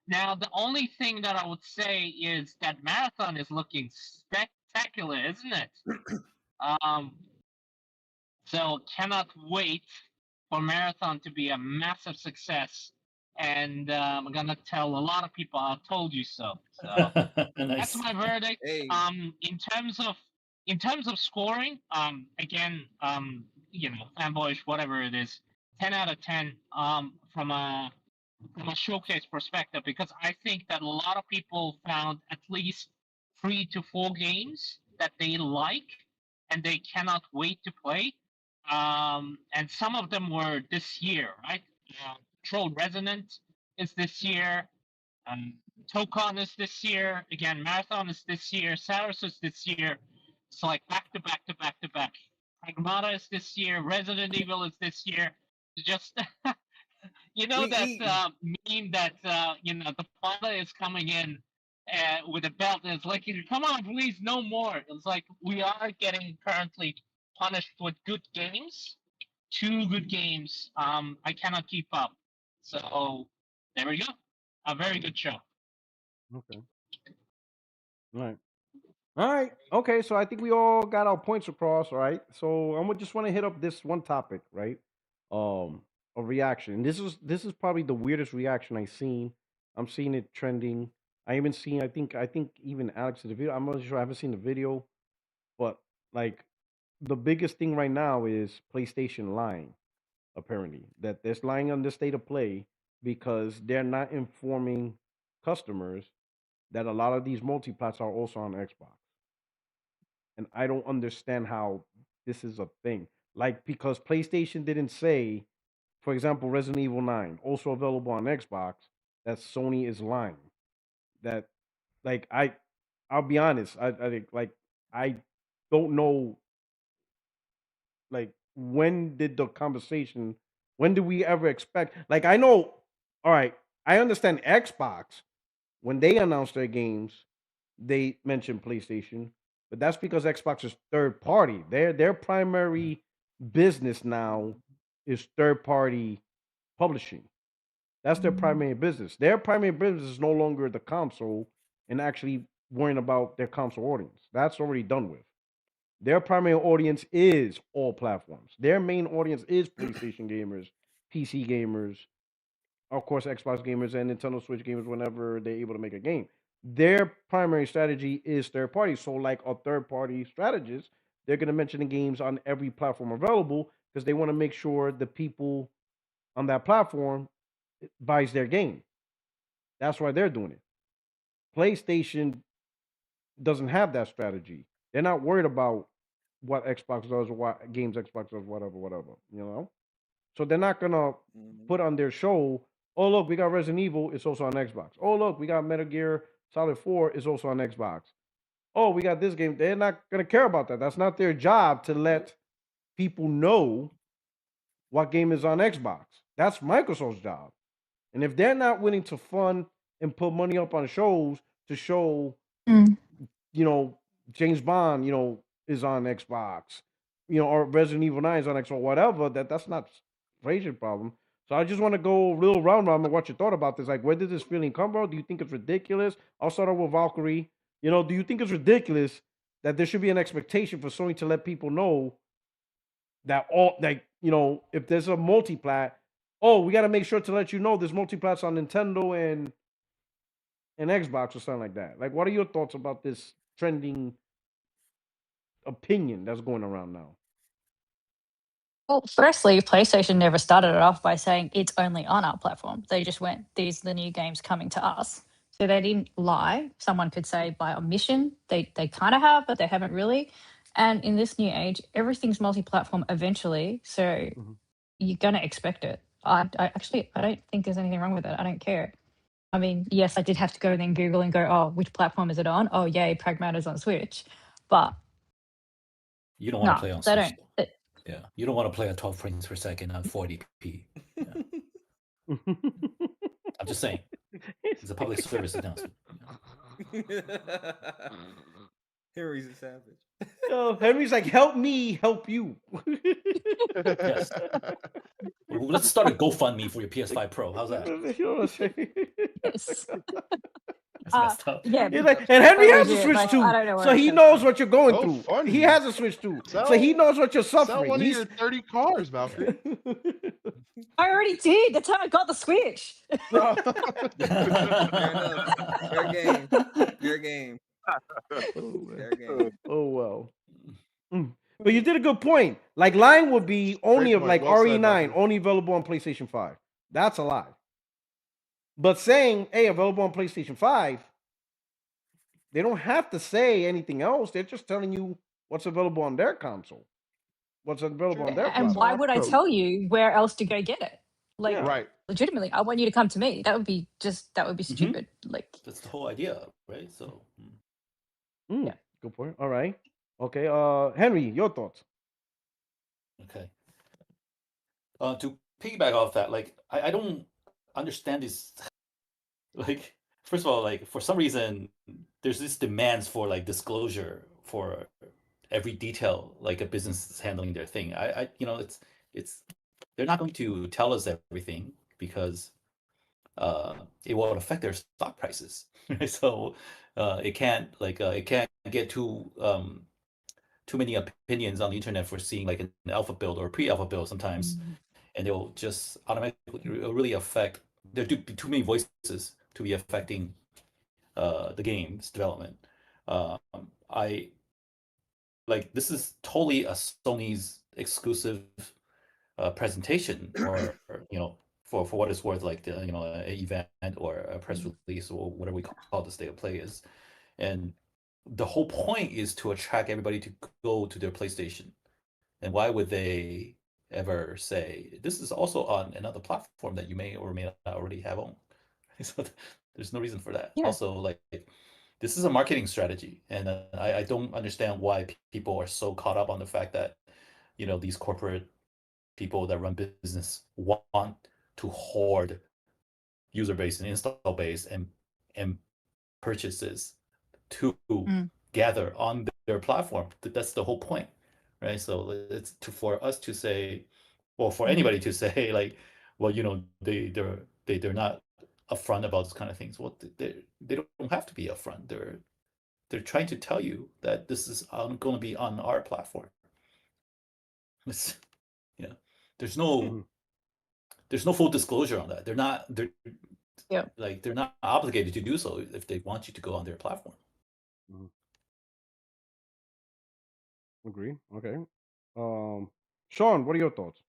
Now, the only thing that I would say is that Marathon is looking spectacular, isn't it? So cannot wait for Marathon to be a massive success. And I'm gonna tell a lot of people I told you so. So that's my verdict. Hey. In terms of scoring, again, fanboyish, whatever it is, 10 out of 10 from a showcase perspective, because I think that a lot of people found at least 3 to 4 games that they like and they cannot wait to play. And some of them were this year, right? Troll Resonant is this year. Tokon is this year. Again, Marathon is this year. Saris is this year. It's like back to back to back to back. Pragmata is this year. Resident Evil is this year. Just that meme that the Plata is coming in with a belt, and it's like, come on, please, no more. It's like we are getting currently punished with good games, 2 good games. I cannot keep up. So there we go. A very good show. Okay. All right. Okay. So I think we all got our points across. All right. So I'm gonna just want to hit up this one topic, right? A reaction. This is probably the weirdest reaction I've seen. I'm seeing it trending. I even seen. I think even Alex did the video. I'm not sure. I haven't seen the video, but like the biggest thing right now is PlayStation lying. Apparently, that they're lying on the state of play because they're not informing customers that a lot of these multiplats are also on Xbox. And I don't understand how this is a thing. Like, because PlayStation didn't say, for example, Resident Evil 9, also available on Xbox, that Sony is lying. That, like, I'll be honest, I think, like, I don't know, like, when did we ever expect, like, I know, all right, I understand Xbox, when they announced their games, they mentioned PlayStation, but that's because Xbox is third party. Their primary business now is third party publishing. That's their primary business. Their primary business is no longer the console and actually worrying about their console audience. That's already done with. Their primary audience is all platforms. Their main audience is PlayStation gamers, PC gamers, of course, Xbox gamers and Nintendo Switch gamers whenever they're able to make a game. Their primary strategy is third party. So, like a third party strategist, they're going to mention the games on every platform available because they want to make sure the people on that platform buys their game. That's why they're doing it. PlayStation doesn't have that strategy. They're not worried about what Xbox does or what games Xbox does, whatever. So they're not gonna put on their show, oh look, we got Resident Evil, it's also on Xbox. Oh look, we got Metal Gear Solid 4, it's also on Xbox. Oh, we got this game. They're not gonna care about that. That's not their job to let people know what game is on Xbox. That's Microsoft's job. And if they're not willing to fund and put money up on shows to show, James Bond, is on Xbox, or Resident Evil 9 is on Xbox, or whatever, that's not PlayStation problem. So I just want to go a little round and what you thought about this. Like, where did this feeling come from? Do you think it's ridiculous? I'll start out with Valkyrie. Do you think it's ridiculous that there should be an expectation for Sony to let people know that if there's a multiplat, oh, we got to make sure to let you know there's multiplats on Nintendo and an Xbox or something like that. Like, what are your thoughts about this trending opinion that's going around now? Well, firstly, PlayStation never started it off by saying it's only on our platform. They just went, these are the new games coming to us. So they didn't lie. Someone could say by omission, they kind of have, but they haven't really. And in this new age, everything's multi-platform eventually. So you're going to expect it. I don't think there's anything wrong with it. I don't care. I mean, yes, I did have to go and then Google and go, oh, which platform is it on? Oh, yay, Pragmata's on Switch. But You don't want no, to play on they Switch. don't. Yeah, you don't want to play at 12 frames per second on 40p. Yeah. I'm just saying. It's a public service announcement. Henry's a savage. Yo, Henry's like, help me, help you. Yes. Well, let's start a GoFundMe for your PS5 Pro. How's that? You know what I'm saying? Yes. That's messed up. Yeah, He's like, and Henry that has was a it. Switch Like, too, I don't know where so it he comes knows from. what you're going So through. funny. He has a Switch too, so he knows what you're Sell suffering. one of He's your 30 cars, Valkyrie. I already did. That's how I got the Switch. Fair enough. Fair game. Fair game. Fair game. Oh well. But you did a good point. Like, line would be only Great of point. like Well said, RE9 Valkyrie. only available on PlayStation 5. That's a lie. But saying, hey, available on PlayStation 5, they don't have to say anything else. They're just telling you what's available on their console. What's available on their And why platform. would I tell you where else to go get it? Like, Yeah. Right. legitimately, I want you to come to me. That would be stupid. Like, That's the whole idea, right? So Yeah. Good point. All right. Okay. Henry, your thoughts? okay. To piggyback off that, like I don't understand this. Like, first of all, like for some reason, there's this demands for like disclosure for every detail, like a business is handling their thing. You know, it's they're not going to tell us everything because it will affect their stock prices. Right? So it can't get too many opinions on the internet for seeing like an alpha build or pre-alpha build sometimes, and they'll just automatically really affect. There be too many voices to be affecting the game's development. I like this is totally a Sony's exclusive presentation, or you know, for what it's worth, like the an event or a press release or whatever we call the state of play is, and the whole point is to attract everybody to go to their PlayStation. And why would they ever say this is also on another platform that you may or may not already have on? So there's no reason for that. Yeah. Also, like this is a marketing strategy, and I don't understand why people are so caught up on the fact that these corporate people that run business want to hoard user base and install base and purchases to gather on their platform. That's the whole point, right? So it's for us to say, or for anybody to say, like, well, they're not upfront about this kind of things. Well, they don't have to be upfront. They're trying to tell you that this is going to be on our platform. There's no full disclosure on that. They're not obligated to do so if they want you to go on their platform. Agree. Okay. Sean, what are your thoughts?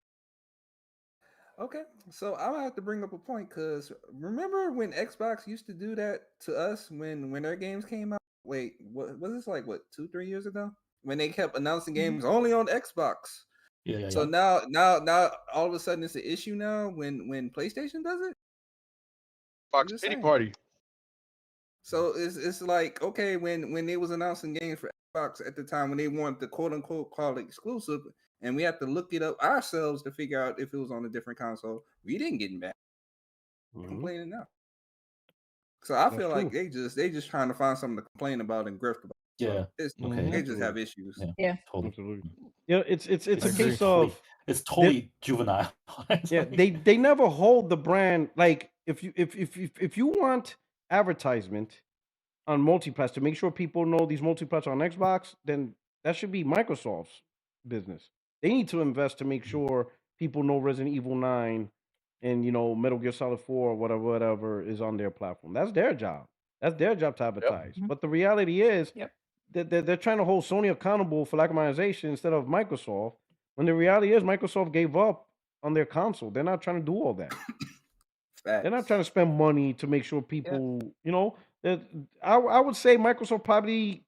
Okay, so I'm gonna have to bring up a point because remember when Xbox used to do that to us when their games came out? Wait, what was this like? What 2-3 years ago? When they kept announcing games only on Xbox. Yeah. So now all of a sudden it's an issue now when PlayStation does it. Fox Pity Party. So it's like, okay, when they was announcing games for Xbox at the time when they wanted to quote unquote call it exclusive, and we have to look it up ourselves to figure out if it was on a different console, we didn't get mad. Complaining now. So I feel like they just trying to find something to complain about and grift about. Yeah. They just have issues. Yeah. Totally. Absolutely. Yeah, it's a case totally, of it's totally juvenile. Yeah, they never hold the brand. Like if you want advertisement on multiplats to make sure people know these multiplats on Xbox, then that should be Microsoft's business. They need to invest to make sure people know Resident Evil 9 and Metal Gear Solid 4 or whatever is on their platform. That's their job. That's their job to advertise. But the reality is, they're trying to hold Sony accountable for lack of monetization instead of Microsoft. When the reality is, Microsoft gave up on their console. They're not trying to do all that. They're not trying to spend money to make sure people, I would say Microsoft probably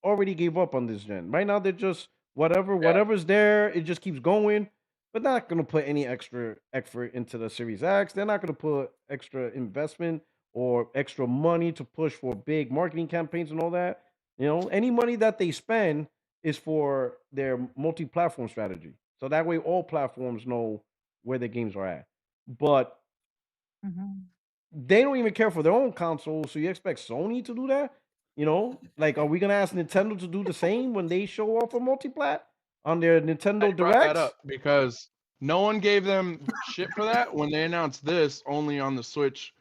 already gave up on this gen. Right now, they're just whatever's there, it just keeps going. But not going to put any extra effort into the Series X. They're not going to put extra investment or extra money to push for big marketing campaigns and all that. Any money that they spend is for their multi-platform strategy. So that way, all platforms know where their games are at. But they don't even care for their own console. So you expect Sony to do that? Like, are we gonna ask Nintendo to do the same when they show off a multiplat on their Nintendo Brought that Directs? up because no one gave them shit for that when they announced this only on the Switch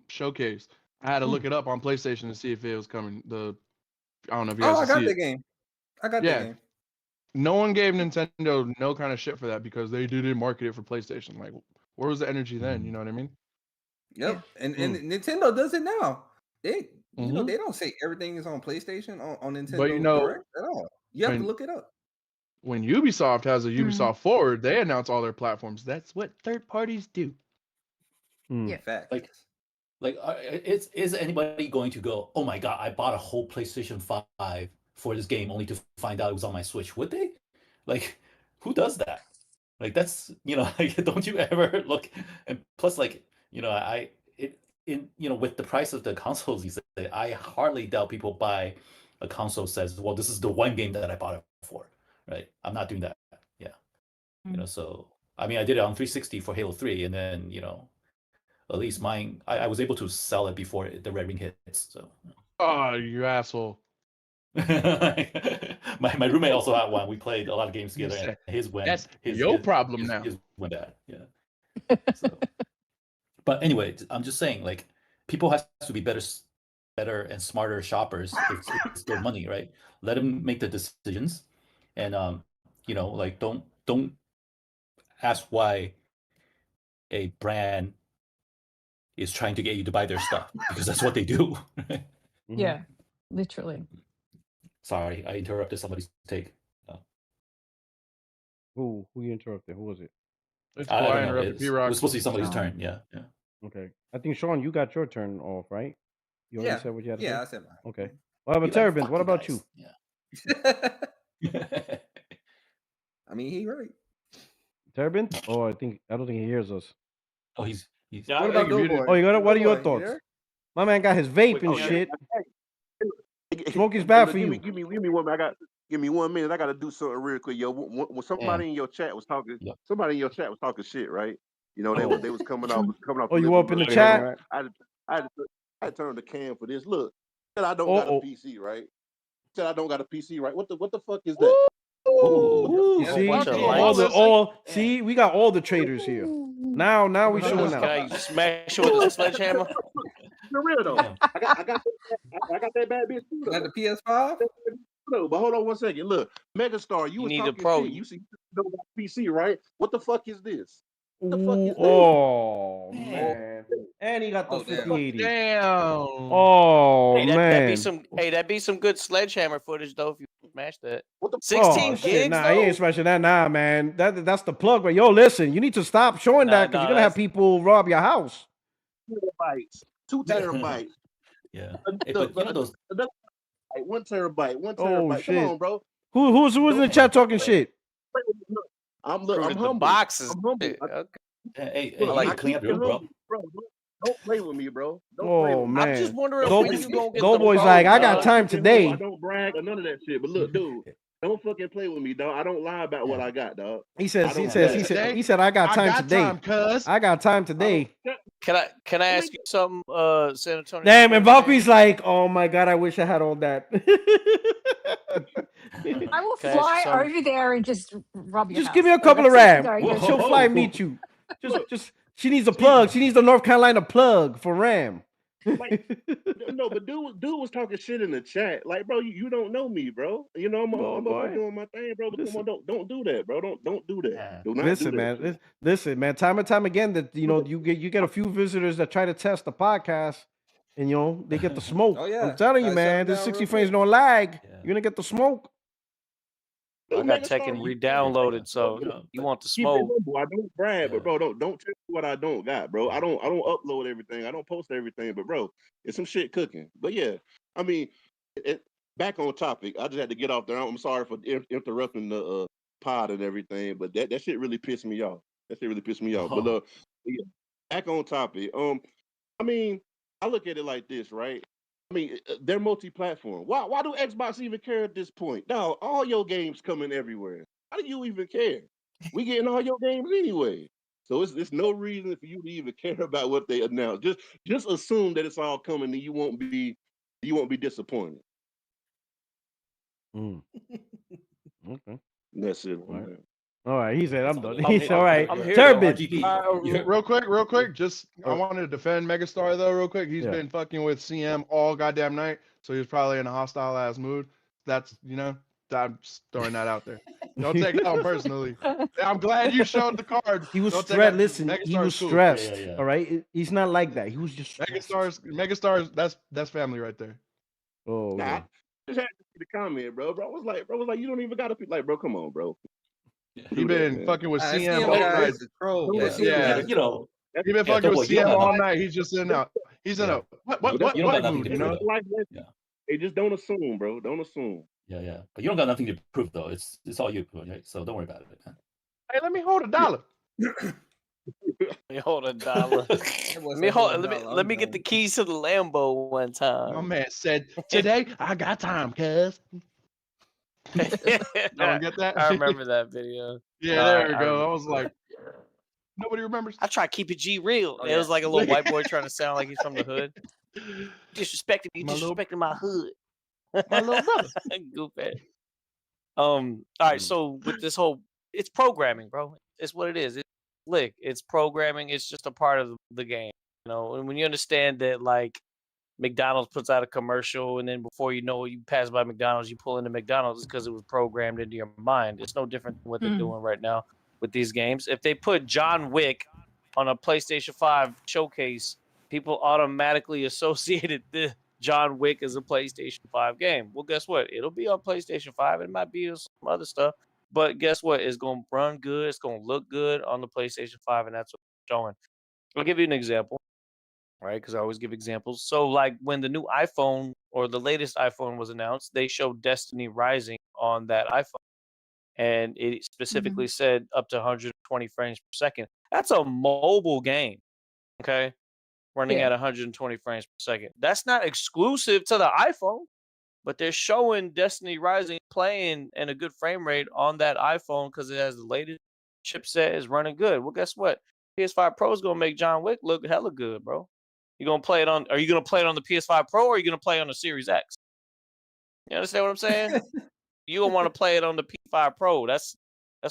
showcase. I had to look it up on PlayStation to see if it was coming. I don't know if you guys I can got see the it. game. I got the game. No one gave Nintendo no kind of shit for that because they didn't market it for PlayStation. Like, where was the energy then? You know what I mean? Yep. And Nintendo does it now. They they don't say everything is on PlayStation on Nintendo But Direct at all. You have to look it up. When Ubisoft has a Ubisoft Forward, they announce all their platforms. That's what third parties do. Yeah, facts. Like, is anybody going to go, oh my god, I bought a whole PlayStation 5 for this game only to find out it was on my Switch? Would they? Like, who does that? Like, that's, like, don't you ever look? And plus, like, with the price of the consoles these days, I hardly doubt people buy a console says, well, this is the one game that I bought it for, right? I'm not doing that. Yeah. So, I mean, I did it on 360 for Halo 3, and then, at least mine, I was able to sell it before the red ring hits. So. Oh, you asshole! my roommate also had one. We played a lot of games together, and his went. That's your problem now. His went bad. Yeah. So. But anyway, I'm just saying, like, people have to be better and smarter shoppers. It's their money, right? Let them make the decisions, and like, don't ask why a brand is trying to get you to buy their stuff, because that's what they do. Yeah, literally. Sorry, I interrupted somebody's take. Who you interrupted? Who was it? It's I cool. don't I know. interrupted It was supposed to be somebody's Sean. turn. Yeah. Okay. I think Sean, you got your turn off, right? You already said what you had to say? I said mine. Okay. What about Terrabins? What about you? Yeah. I mean, he right. Terrabins? Oh, I don't think he hears us. Oh, he's. What about Doughboy? Oh, what are your Doughboy, you thoughts? there? My man got his vape and shit. Smoking's bad for you. Give me 1 minute. Give me 1 minute. I got to do something real quick, yo. When somebody in your chat was talking, shit, right? They was coming off. Oh, you up in the chat? I had to turn the cam for this. Look, said I don't got a PC, right? Said I don't got a PC, right? What the fuck is that? Ooh, see, see, we got all the traders here. Now we showing Can I out. smash you with a sledgehammer? For real though, I got that bad bitch too. Got the PS5? No, but hold on 1 second. Look, Megastar, you was need a talking pro. shit. You see, you don't got a PC, right? What the fuck is this? Oh man, and he got the 5080. Damn. Oh Hey, man, that'd be some good sledgehammer footage though if you smash that. What the 16 shit, gigs. nah, he ain't smashing that. Nah, man, that's the plug. But yo, listen, you need to stop showing that because you're gonna have people rob your house. 2 terabytes. Yeah. Hey, but those. 1 terabyte. 1 Oh terabyte. shit! Come on, bro. Who's in the chat talking shit? I'm The humble. boxes. I'm humble. Hey, I clean keep up it your room, bro. humble, bro. Don't play with me, bro. Don't play Oh with me. man, I'm just wondering Dope- when you gonna get Doughboy's the like, phone, I got dog. time today. I don't brag or none of that shit. But look, dude, don't fucking play with me, dog. I don't lie about what I got, dog. He said, I got time today. I got time today. Can I ask you something, San Antonio? Damn, and Valkyrie's like, oh my god, I wish I had all that. I will Can I ask you fly something? over there and just rub your Just house. give me a Like, couple of that's it. RAM. Sorry, She'll fly and meet you. Just she needs a plug. She needs the North Carolina plug for RAM. No, but dude was talking shit in the chat. Like, bro, you don't know me, bro. I'm up there doing my thing, bro. But come on, don't do that, bro. Don't do that. Do not Listen, do that. man. Listen, man. Time and time again, that you get a few visitors that try to test the podcast. and they get the smoke. Oh yeah, I'm telling you, gotta shut man, them this down 60 real frames quick. don't lag. You're gonna get the smoke. I got Megastar, Tekken you re-downloaded, so bro, you want the keep it smoke. humble. I don't brag, Yeah. but bro, don't tell me what I don't got, bro. I don't upload everything. I don't post everything, but bro, it's some shit cooking. But yeah, I mean, back on topic. I just had to get off there. I'm sorry for interrupting the pod and everything, but that shit really pissed me off. That shit really pissed me off. But yeah, back on topic. I mean, I look at it like this, right? I mean, they're multi-platform. Why do Xbox even care at this point? Now, all your games coming everywhere. Why do you even care? We getting all your games anyway. So it's no reason for you to even care about what they announce. Just assume that it's all coming and you won't be disappointed. Okay. That's it. All right. He said, I'm done. I'm- He said, all right. I'm here, Turbid. Real quick. Just I wanted to defend Megastar though, real quick. He's Yeah. been fucking with CM all goddamn night, so he's probably in a hostile ass mood. That's I'm just throwing that out there. Don't take that on personally. I'm glad you showed the card. He was Don't take stressed. that- Listen, he Megastar's was cool. stressed. All right. He's not like that. He was just stressed. Megastar's that's family right there. Oh, Nah, okay. I just had to see the comment, bro. Bro was like, you don't even gotta be like, bro, come on, bro. He been fucking with CM CM all guy night. is a troll. Yeah, That CM guy. you know, he been yeah, fucking with Double, you don't CM got all nothing. night. He's just in a he's in a what You don't got nothing mood, to prove. Hey, just don't assume, bro. Don't assume. Yeah. But you don't got nothing to prove though. It's all you, right? So don't worry about it, man. Hey, let me hold $1. Let me hold $1. Let me get the keys to the Lambo one time. My man said, "Today I got time, cuz." Don't get that? I remember that video. Yeah, there we go. I was like, nobody remembers. I try to keep it G real. It was like a little white boy trying to sound like he's from the hood. Disrespecting me, disrespecting my hood. My little brother. Goofy. All right, so with this whole, it's programming, bro. It's what it is. It's slick. It's programming. It's just a part of the game. And when you understand that, like, McDonald's puts out a commercial, and then before you know it, you pass by McDonald's, you pull into McDonald's because it was programmed into your mind. It's no different than what they're doing right now with these games. If they put John Wick on a PlayStation 5 showcase, people automatically associated the John Wick as a PlayStation 5 game. Well, guess what? It'll be on PlayStation 5. It might be on some other stuff, but guess what? It's going to run good. It's going to look good on the PlayStation 5, and that's what it's showing. I'll give you an example. Right, because I always give examples. So, like when the new iPhone or the latest iPhone was announced, they showed Destiny Rising on that iPhone, and it specifically said up to 120 frames per second. That's a mobile game, okay, running at 120 frames per second. That's not exclusive to the iPhone, but they're showing Destiny Rising playing in a good frame rate on that iPhone because it has the latest chipset, is running good. Well, guess what? PS5 Pro is gonna make John Wick look hella good, bro. Are you gonna play it on the PS5 Pro, or are you gonna play it on the Series X? You understand what I'm saying? You gonna want to play it on the PS5 Pro. That's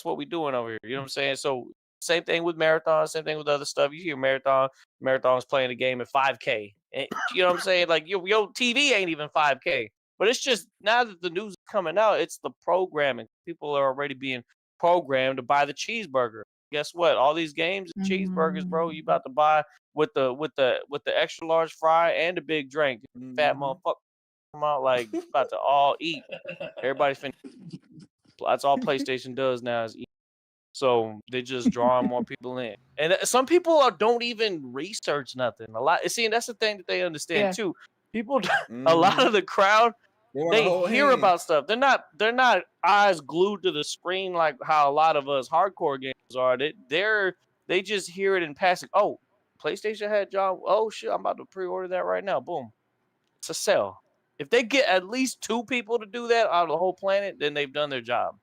what we're doing over here. You know what I'm saying? So same thing with Marathon, same thing with other stuff. You hear Marathon's playing a game at 5K. And, you know what I'm saying? Like your TV ain't even 5K. But it's just now that the news is coming out, it's the programming. People are already being programmed to buy the cheeseburger. Guess what? All these games, cheeseburgers, bro. You about to buy with the extra large fry and the big drink. Fat motherfucker come out like about to all eat. Everybody's finna. That's all PlayStation does now is eat. So they just drawing more people in, and some people don't even research nothing. A lot. See, and that's the thing that they understand too. People, a lot of the crowd, they hear about stuff. They're not eyes glued to the screen like how a lot of us hardcore gamers are. They just hear it in passing. Oh, PlayStation had John. Oh shit, I'm about to pre-order that right now. Boom, it's a sell. If they get at least 2 people to do that out of the whole planet, then they've done their job.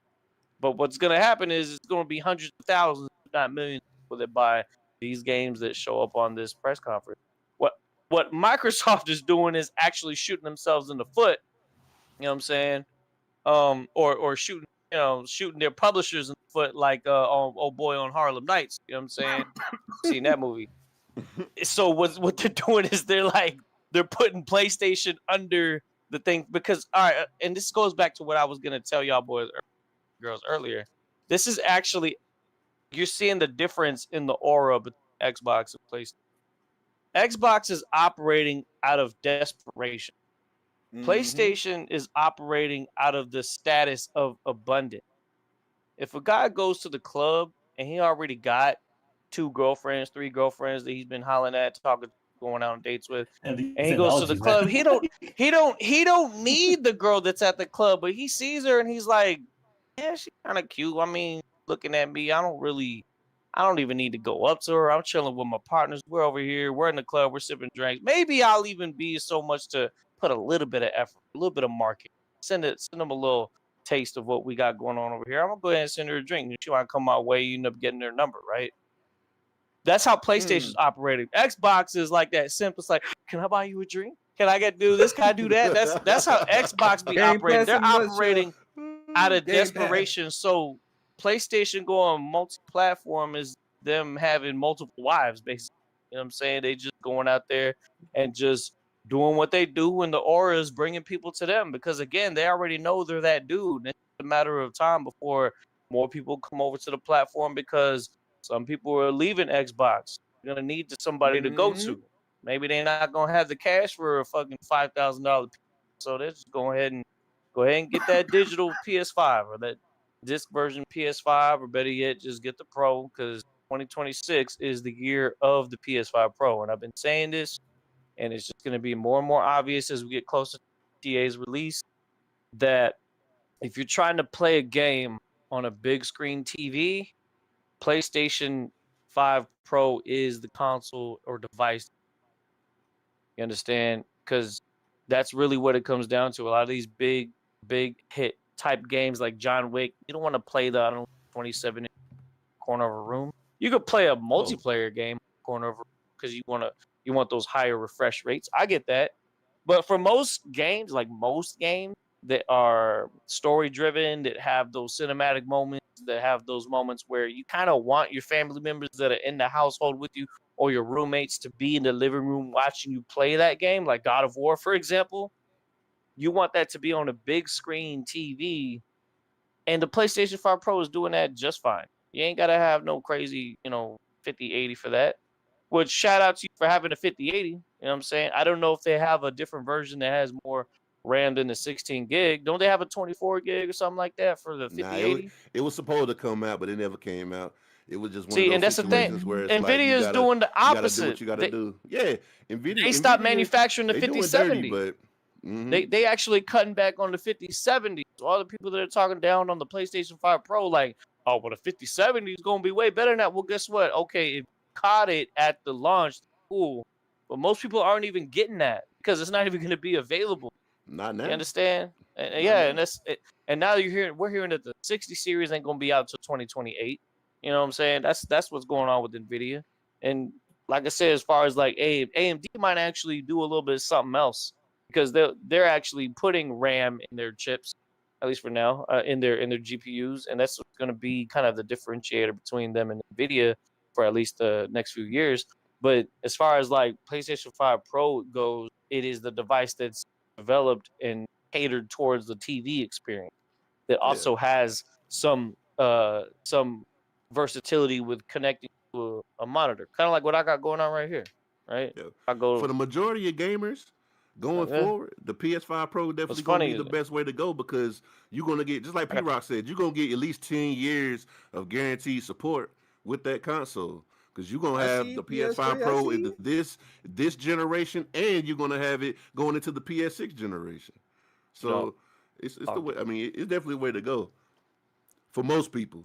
But what's going to happen is it's going to be hundreds of thousands, if not millions, of people that buy these games that show up on this press conference. What Microsoft is doing is actually shooting themselves in the foot. You know what I'm saying? Or shooting their publishers in the foot, like old boy on Harlem Nights. You know what I'm saying? Seen that movie. So what they're doing is they're putting PlayStation under the thing because all right, and this goes back to what I was gonna tell y'all boys girls earlier. This is actually, you're seeing the difference in the aura between Xbox and PlayStation. Xbox is operating out of desperation. Mhm. PlayStation is operating out of the status of abundance. If a guy goes to the club and he already got 2 girlfriends, 3 girlfriends that he's been hollering at, talking, going out on dates with, And and these he goes to the analogies, club, man. he don't need the girl that's at the club, but he sees her and he's like, yeah, she's kind of cute. I mean, looking at me, I don't even need to go up to her. I'm chilling with my partners. We're over here. We're in the club. We're sipping drinks. Maybe I'll even be so much to put a little bit of effort, a little bit of market. Send them a little taste of what we got going on over here. I'm gonna go ahead and send her a drink. If she want to come my way, you end up getting their number, right? That's how PlayStation's operating. Xbox is like that simple. It's like, can I buy you a drink? Can I do this? Can I do that? That's how Xbox be Game operating. Pass They're in a nutshell. operating out of Game Pass. desperation. So PlayStation going multi-platform is them having multiple wives, basically. You know what I'm saying? They just going out there and just doing what they do, and the aura is bringing people to them because, again, they already know they're that dude. It's a matter of time before more people come over to the platform because some people are leaving Xbox. You're gonna need somebody to go Mhm. to. Maybe they're not gonna have the cash for a fucking $5,000, so they're just go ahead and get that digital PS5 or that disc version PS5, or better yet, just get the Pro because 2026 is the year of the PS5 Pro, and I've been saying this, and it's just gonna be more and more obvious as we get closer to TA's release that if you're trying to play a game on a big screen TV, PlayStation 5 Pro is the console or device. You understand? Because that's really what it comes down to. A lot of these big hit type games like John Wick, you don't want to play the 27 corner of a room. You could play a multiplayer game corner of a room because you want those higher refresh rates. I get that. But for most games that are story driven, that have those cinematic moments, that have those moments where you kind of want your family members that are in the household with you or your roommates to be in the living room watching you play that game, like God of War, for example, you want that to be on a big screen TV. And the PlayStation 5 Pro is doing that just fine. You ain't got to have no crazy, 5080 for that. Which shout out to you for having a 5080. You know what I'm saying? I don't know if they have a different version that has more RAM than the 16 gig. Don't they have a 24 gig or something like that for the Nah, 5080? it was supposed to come out, but it never came out. It was just one of See, and those that's the thing. situations where it's like Nvidia is doing the you gotta do opposite. what you gotta do. Yeah, They stopped Nvidia, manufacturing the they doing dirty, 5070. but They actually cutting back on the 5070. So all the people that are talking down on the PlayStation 5 Pro, like, oh, well, the 5070 is gonna be way better than that. Well, guess what? Okay, if you caught it at the launch, cool. But most people aren't even getting that because it's not even gonna be available. not You now. understand? And yeah, and that's it. And now we're hearing that the 60 series ain't gonna be out till 2028. You know what I'm saying? That's what's going on with Nvidia. And like I said, as far as like AMD might actually do a little bit of something else because they're actually putting RAM in their chips, at least for now, in their GPUs, and that's going to be kind of the differentiator between them and Nvidia for at least the next few years. But as far as like PlayStation 5 Pro goes, it is the device that's developed and catered towards the TV experience that also has some versatility with connecting to a monitor, kind of like what I got going on right here, right? Yeah. I For go, the majority of gamers going forward, the PS5 Pro what's definitely gonna be funny the is best way to go because you're gonna get, just like I P got Rock said, you're gonna get at least 10 years of guaranteed support with that console. Because you're gonna I have see the PS5 PS3. I Pro in see. this generation, and you're gonna have it going into the PS6 generation. don't So it's the talk way. I mean, it's definitely a way to go for most people.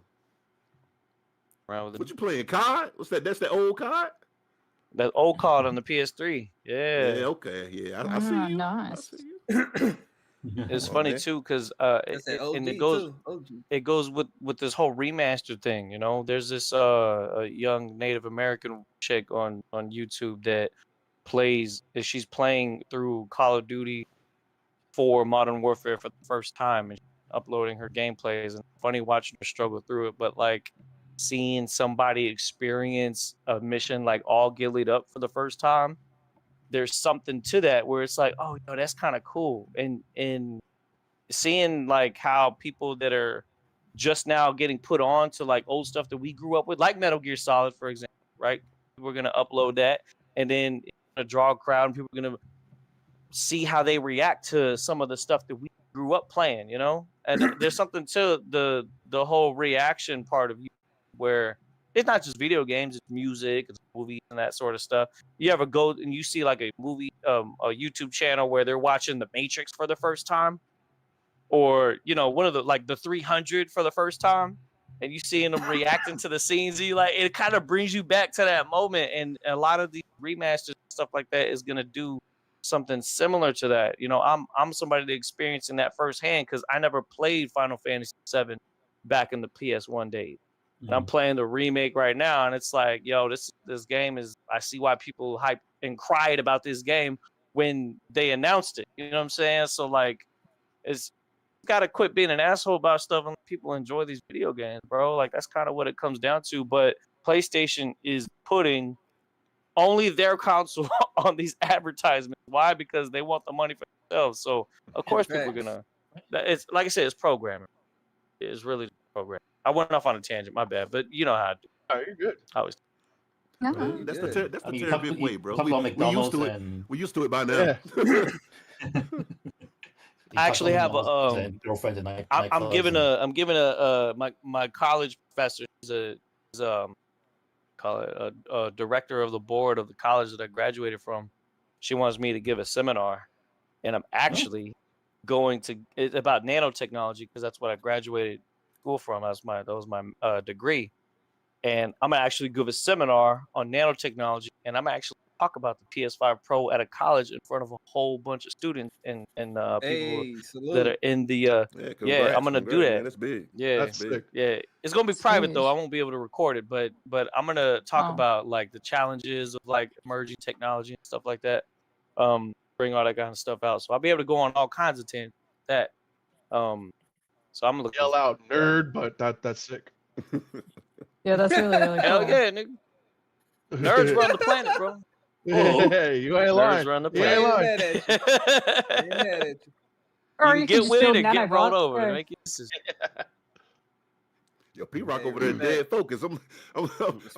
around with What it. you playing, COD? What's that? That's the old COD. That old card on the PS3. Yeah, Yeah, okay, yeah, I see Ah, you. I nice. see you. it's Come on, funny man. too because That's that and OG too. OG. it goes with this whole remaster thing. You know, there's this a young Native American chick on YouTube that she's playing through Call of Duty for Modern Warfare for the first time and uploading her gameplays, and funny watching her struggle through it. But like seeing somebody experience a mission like all gillied up for the first time, there's something to that where it's like, oh, that's kind of cool. And seeing like how people that are just now getting put on to like old stuff that we grew up with, like Metal Gear Solid, for example, right? We're gonna upload that, and then to draw a crowd, and people are going to see how they react to some of the stuff that we grew up playing, you know? And there's something to the whole reaction part of you where it's not just video games, it's music, it's movies and that sort of stuff. You ever go and you see like a movie, a YouTube channel where they're watching The Matrix for the first time, or you know, one of the 300 for the first time, and you seeing them reacting to the scenes, you like it kind of brings you back to that moment. And a lot of these remasters and stuff like that is gonna do something similar to that. You know, I'm somebody that experiencing that firsthand because I never played Final Fantasy VII back in the PS1 days. And I'm playing the remake right now, and it's like, yo, this game is. I see why people hyped and cried about this game when they announced it. You know what I'm saying? So like, it's got to quit being an asshole about stuff and let people enjoy these video games, bro. Like that's kind of what it comes down to. But PlayStation is putting only their console on these advertisements. Why? Because they want the money for themselves. So of course people are gonna. It's like I said, it's programming. It's really programming. I went off on a tangent. My bad, but you know how I do. Oh, you're good. I always. That's the I mean, terrific way, bro. talk about We used McDonald's to it. and We used to it by now. Yeah. I actually have a girlfriend and I'm giving my college professor is call it a director of the board of the college that I graduated from. She wants me to give a seminar, and I'm actually going to it's about nanotechnology because that's what I graduated school from. That was my degree, and I'm gonna actually give a seminar on nanotechnology, and I'm actually talk about the PS5 Pro at a college in front of a whole bunch of students and people that are in the I'm gonna do that. Man, that's big. Yeah, That's sick. yeah. It's gonna be private though. I won't be able to record it, but I'm gonna talk Oh. about like the challenges of like emerging technology and stuff like that. Bring all that kind of stuff out, so I'll be able to go on all kinds of tangents. That so I'm looking. Yell out nerd, but that's sick. Yeah, that's really, really cool. Hell yeah, nigga. Nerds run the planet, bro. Hey, you ain't lying. Nerds run the You ain't planet. lying. Or You you can get could just with build it or get rolled over. nanobots. Make your decision. Yo, P-Rock over there dead focus. I'm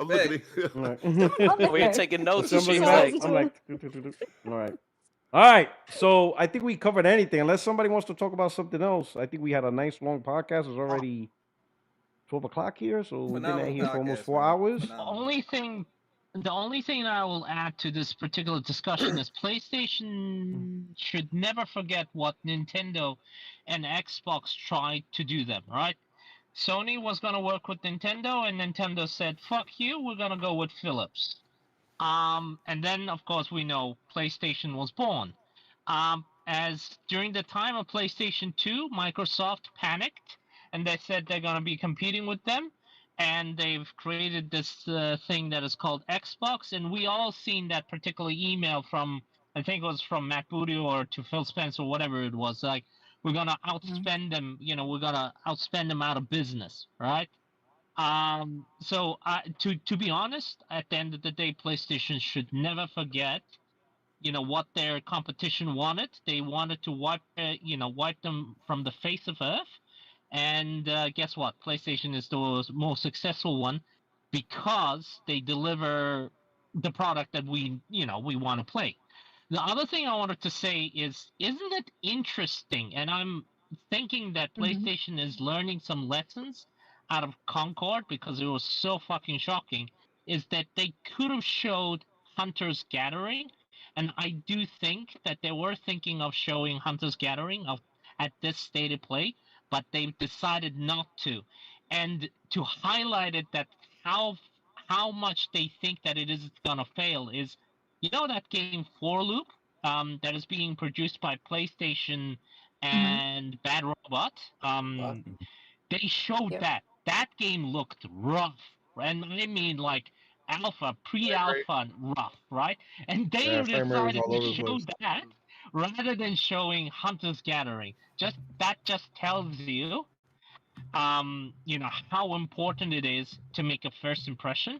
looking at We're taking notes. And Somebody she's like, I'm like, all right. All right. So I think we covered anything. Unless somebody wants to talk about something else. I think we had a nice long podcast. It's already 12 o'clock here. So we've been at here for almost 4 hours. The only thing I will add to this particular discussion is PlayStation should never forget what Nintendo and Xbox tried to do them, right? Sony was going to work with Nintendo, and Nintendo said, fuck you, we're going to go with Philips. And then, of course, we know PlayStation was born. As during the time of PlayStation 2, Microsoft panicked, and they said they're going to be competing with them. And they've created this thing that is called Xbox, and we all seen that particular email from, I think it was from Matt Booty or to Phil Spencer, whatever it was. Like, we're gonna outspend them. You know, we're gonna outspend them out of business, right? So to be honest, at the end of the day, PlayStation should never forget, you know, what their competition wanted. They wanted to wipe them from the face of Earth. And guess what? PlayStation is the most successful one because they deliver the product that we want to play. The other thing I wanted to say is, isn't it interesting? And I'm thinking that PlayStation is learning some lessons out of Concord because it was so fucking shocking. Is that they could have showed Hunter's Gathering, and I do think that they were thinking of showing Hunter's Gathering at this state of play, but they've decided not to. And to highlight it, that how much they think that it is gonna fail is, you know, that game Four Loop that is being produced by PlayStation and Bad Robot. They showed that game looked rough, and I mean like alpha, pre-alpha, and rough, right? And they frame rate was decided all over to the show place. that rather than showing Hunter's Gathering. That just tells you, you know, how important it is to make a first impression.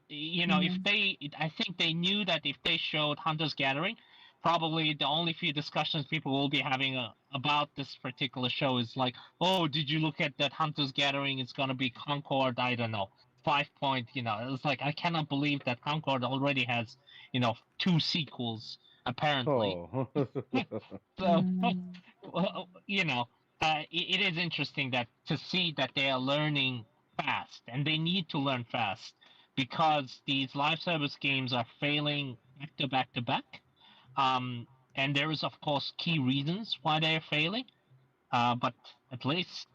You know, I think they knew that if they showed Hunter's Gathering, probably the only few discussions people will be having about this particular show is like, oh, did you look at that Hunter's Gathering? It's gonna be Concord, I don't know, 5 point. You know, it's like, I cannot believe that Concord already has 2 sequels apparently. Oh. So, well, it is interesting to see that they are learning fast, and they need to learn fast because these live service games are failing back to back to back. And there is, of course, key reasons why they are failing. But at least,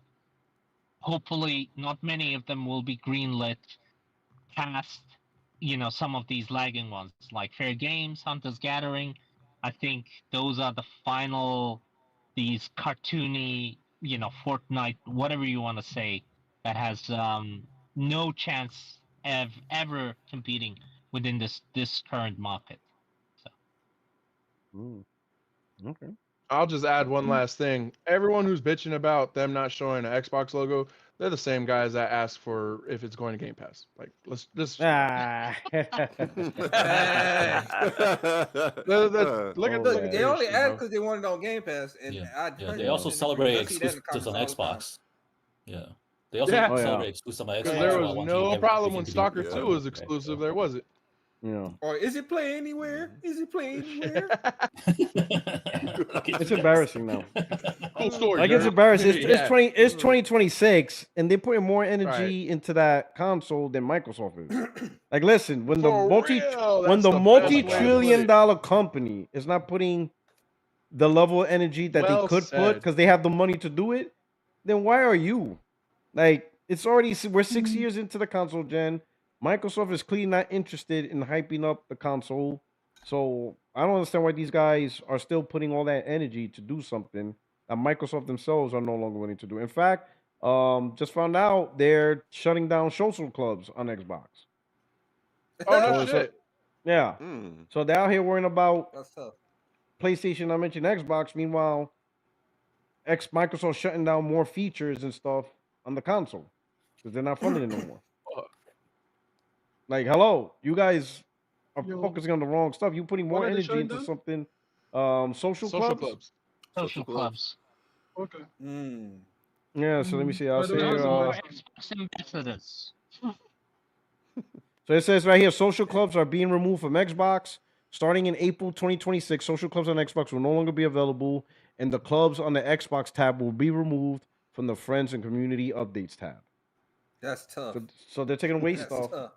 hopefully, not many of them will be greenlit past, some of these lagging ones like Fair Games, Hunter's Gathering. I think those are the final, these cartoony, Fortnite, whatever you want to say, that has no chance of ever competing within this current market. So. Okay. I'll just add one last thing. Everyone who's bitching about them not showing an Xbox logo, they're the same guys that ask for if it's going to Game Pass. Like, let's Ah. look at Look, the they only issue, asked bro. because they wanted it on Game Pass, and I They also 100% agree. celebrate I see that in the exclusives on comments all the time. Xbox. Yeah. They also Yeah. celebrate exclusives on Because Xbox there while was wanting no problem everything when to be Stalker 2 compatible, was exclusive. There was it. Yeah. Or is it play anywhere? Is it play anywhere? It's embarrassing now. Cool story. Like, it's Jared. embarrassing. It's Yeah. 2026, and they're putting more energy into that console than Microsoft is. Like, listen, when the For real, when that's the the best way to put multi-trillion it. dollar company is not putting the level of energy that they Well could put said. because they have the money to do it, then why are you? Like, it's already, we're 6 years into the console gen. Microsoft is clearly not interested in hyping up the console. So I don't understand why these guys are still putting all that energy to do something that Microsoft themselves are no longer willing to do. In fact, just found out they're shutting down social clubs on Xbox. Oh, no So, shit. yeah. So they're out here worrying about That's tough. PlayStation. I mentioned Xbox. Meanwhile, Microsoft shutting down more features and stuff on the console because they're not funding it no more. Like, hello, you guys are focusing on the wrong stuff. You're putting more What are they energy shutting into down? something. Social clubs. Social clubs. Okay. Yeah. So let me see. I'll By the say. way, how's the More mic? Xbox ambassadors. So it says right here, social clubs are being removed from Xbox starting in April 2026. Social clubs on Xbox will no longer be available, and the clubs on the Xbox tab will be removed from the friends and community updates tab. That's tough. So they're taking away That's stuff. tough.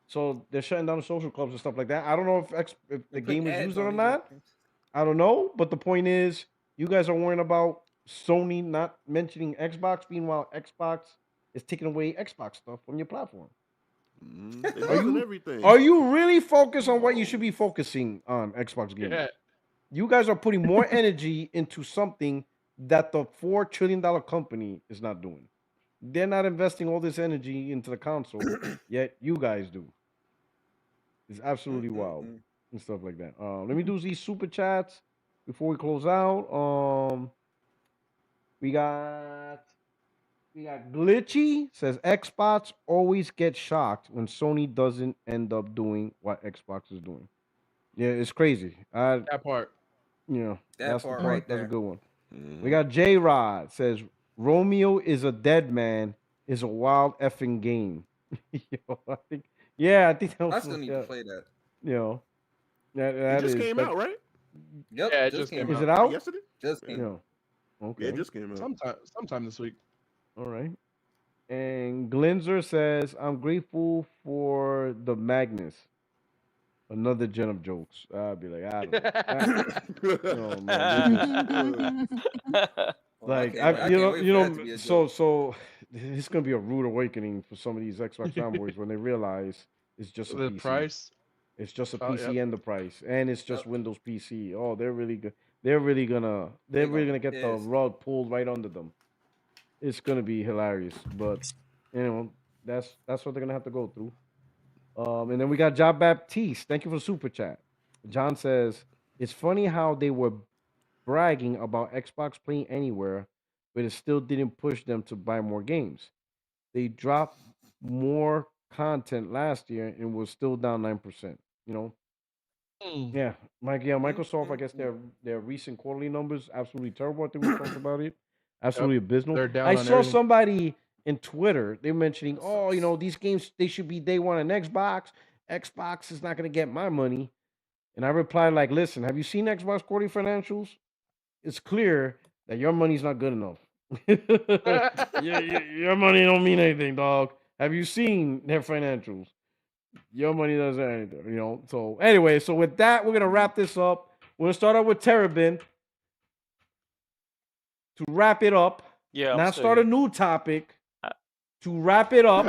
So they're shutting down the social clubs and stuff like that. I don't know if the putting game is ads used it on or these not. games. I don't know, but the point is, you guys are worrying about Sony not mentioning Xbox. Meanwhile, Xbox is taking away Xbox stuff from your platform. They're Are losing you everything. are you really focused on what you should be focusing on, Xbox gaming? Yeah. You guys are putting more energy into something that the $4 trillion company is not doing. They're not investing all this energy into the console, yet you guys do. It's absolutely wild and stuff like that. Let me do these super chats before we close out. We got Glitchy says Xbox always gets shocked when Sony doesn't end up doing what Xbox is doing. Yeah, it's crazy. That part. That's the part part. right That's a there. good one. We got J Rod says Romeo is a dead man is a wild effing game. Yo, I think that I was still need to play that. That It just is came that, out, right? Yep, Yeah, it just came is out. it out? Yesterday? Just came out. Okay. Yeah, it just came out. Sometime this week. All right. And Glenzer says, I'm grateful for the Magnus. Another gen of jokes. I'd be like, I don't know. Oh, man, like I can't wait for that to be a joke. so it's gonna be a rude awakening for some of these Xbox fanboys when they realize it's just a The PC. price. It's just a Oh, PC yep. and the price, and it's just Windows PC. Oh, they're really good. They're really gonna get the pissed. rug pulled right under them. It's gonna be hilarious, but that's what they're gonna have to go through. And then we got John Baptiste. Thank you for the super chat. John says it's funny how they were bragging about Xbox playing anywhere, but it still didn't push them to buy more games. They dropped more content last year and was still down 9%. Yeah, Microsoft. I guess their recent quarterly numbers absolutely terrible. I think we talked about it. Absolutely abysmal. They're down I on saw everything. somebody in Twitter. They're mentioning, these games they should be day one on Xbox. Xbox is not going to get my money. And I replied like, listen, have you seen Xbox quarterly financials? It's clear that your money's not good enough. Your money don't mean anything, dog. Have you seen their financials? Your money doesn't anything, you know. So anyway, so with that, we're gonna wrap this up. We're gonna start out with Terrabin to wrap it up. Yeah, I'm Now still start a here. new topic to wrap it up.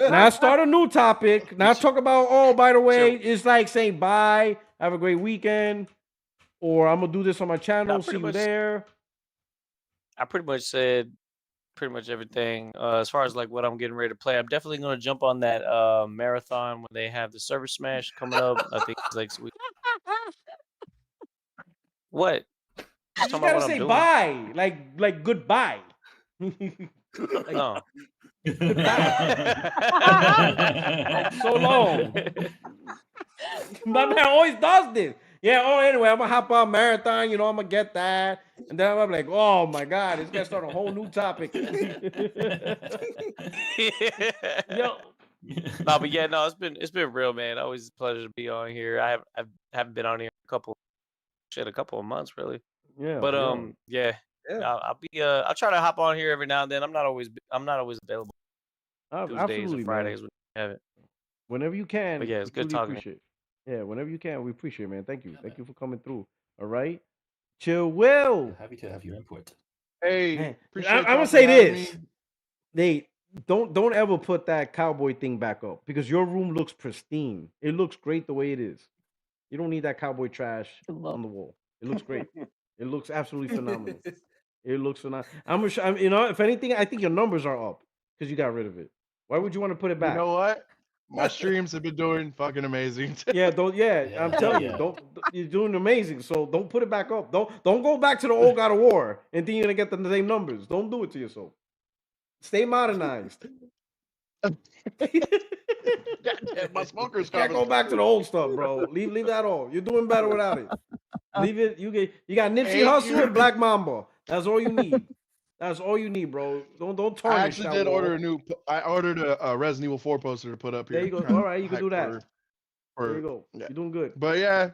Now start a new topic. Now talk about, oh, by the way, it's like saying bye, have a great weekend, or I'm gonna do this on my channel, see you there. I pretty much said pretty much everything. As far as like what I'm getting ready to play, I'm definitely gonna jump on that marathon when they have the Server Smash coming up. I think it's like sweet. What? You just gotta say bye, like goodbye. Like, no. Goodbye. Like, so long. My man always does this. Yeah, oh, anyway, I'm gonna hop on marathon, you know, I'm gonna get that. And then I'm like, oh my God, it's gonna start a whole new topic. Yo. No, but yeah, no, it's been real, man. Always a pleasure to be on here. I haven't been on here a couple of months really. Yeah. But yeah. I'll try to hop on here every now and then. I'm not always available. Tuesdays and Fridays when you have it. Whenever you can. But yeah, it's good talking. Appreciate. Yeah, whenever you can, we appreciate it, man. Thank you. Thank you for coming through. All right. Chill Will. Happy to have your input. Hey, Man, appreciate I'm gonna say this. Nate, don't ever put that cowboy thing back up because your room looks pristine. It looks great the way it is. You don't need that cowboy trash on the wall. It looks great. It looks absolutely phenomenal. It looks phenomenal. You know, if anything, I think your numbers are up because you got rid of it. Why would you want to put it back? You know what? My streams have been doing fucking amazing. Yeah, I'm telling you, you're doing amazing. So don't put it back up. Don't go back to the old God of War and think you're gonna get the same numbers. Don't do it to yourself. Stay modernized. My smoker's Can't go back to the old stuff, bro. Leave that all. You're doing better without it. Leave it. You got Nipsey Hussle and Black Mamba. That's all you need. That's all you need, bro. Don't tarnish. I actually did order a new. I ordered a Resident Evil 4 poster to put up here. There you go. All right, you can do that. There you go. Yeah. You're doing good. But yeah,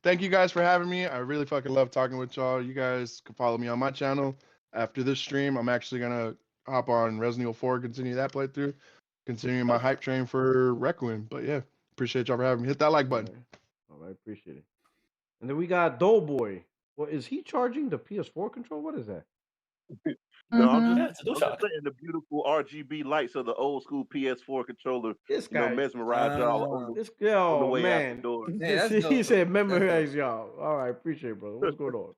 thank you guys for having me. I really fucking love talking with y'all. You guys can follow me on my channel. After this stream, I'm actually gonna hop on Resident Evil 4, continue that playthrough, continuing my hype train for Requiem. But yeah, appreciate y'all for having me. Hit that like button. All right, appreciate it. And then we got Doughboy. Well, is he charging the PS4 control? What is that? No, I'm just letting the beautiful RGB lights of the old school PS4 controller, This guy, mesmerize y'all on this girl, the way man. out the door. He said, memorize y'all. All right, appreciate it, brother. What's going on?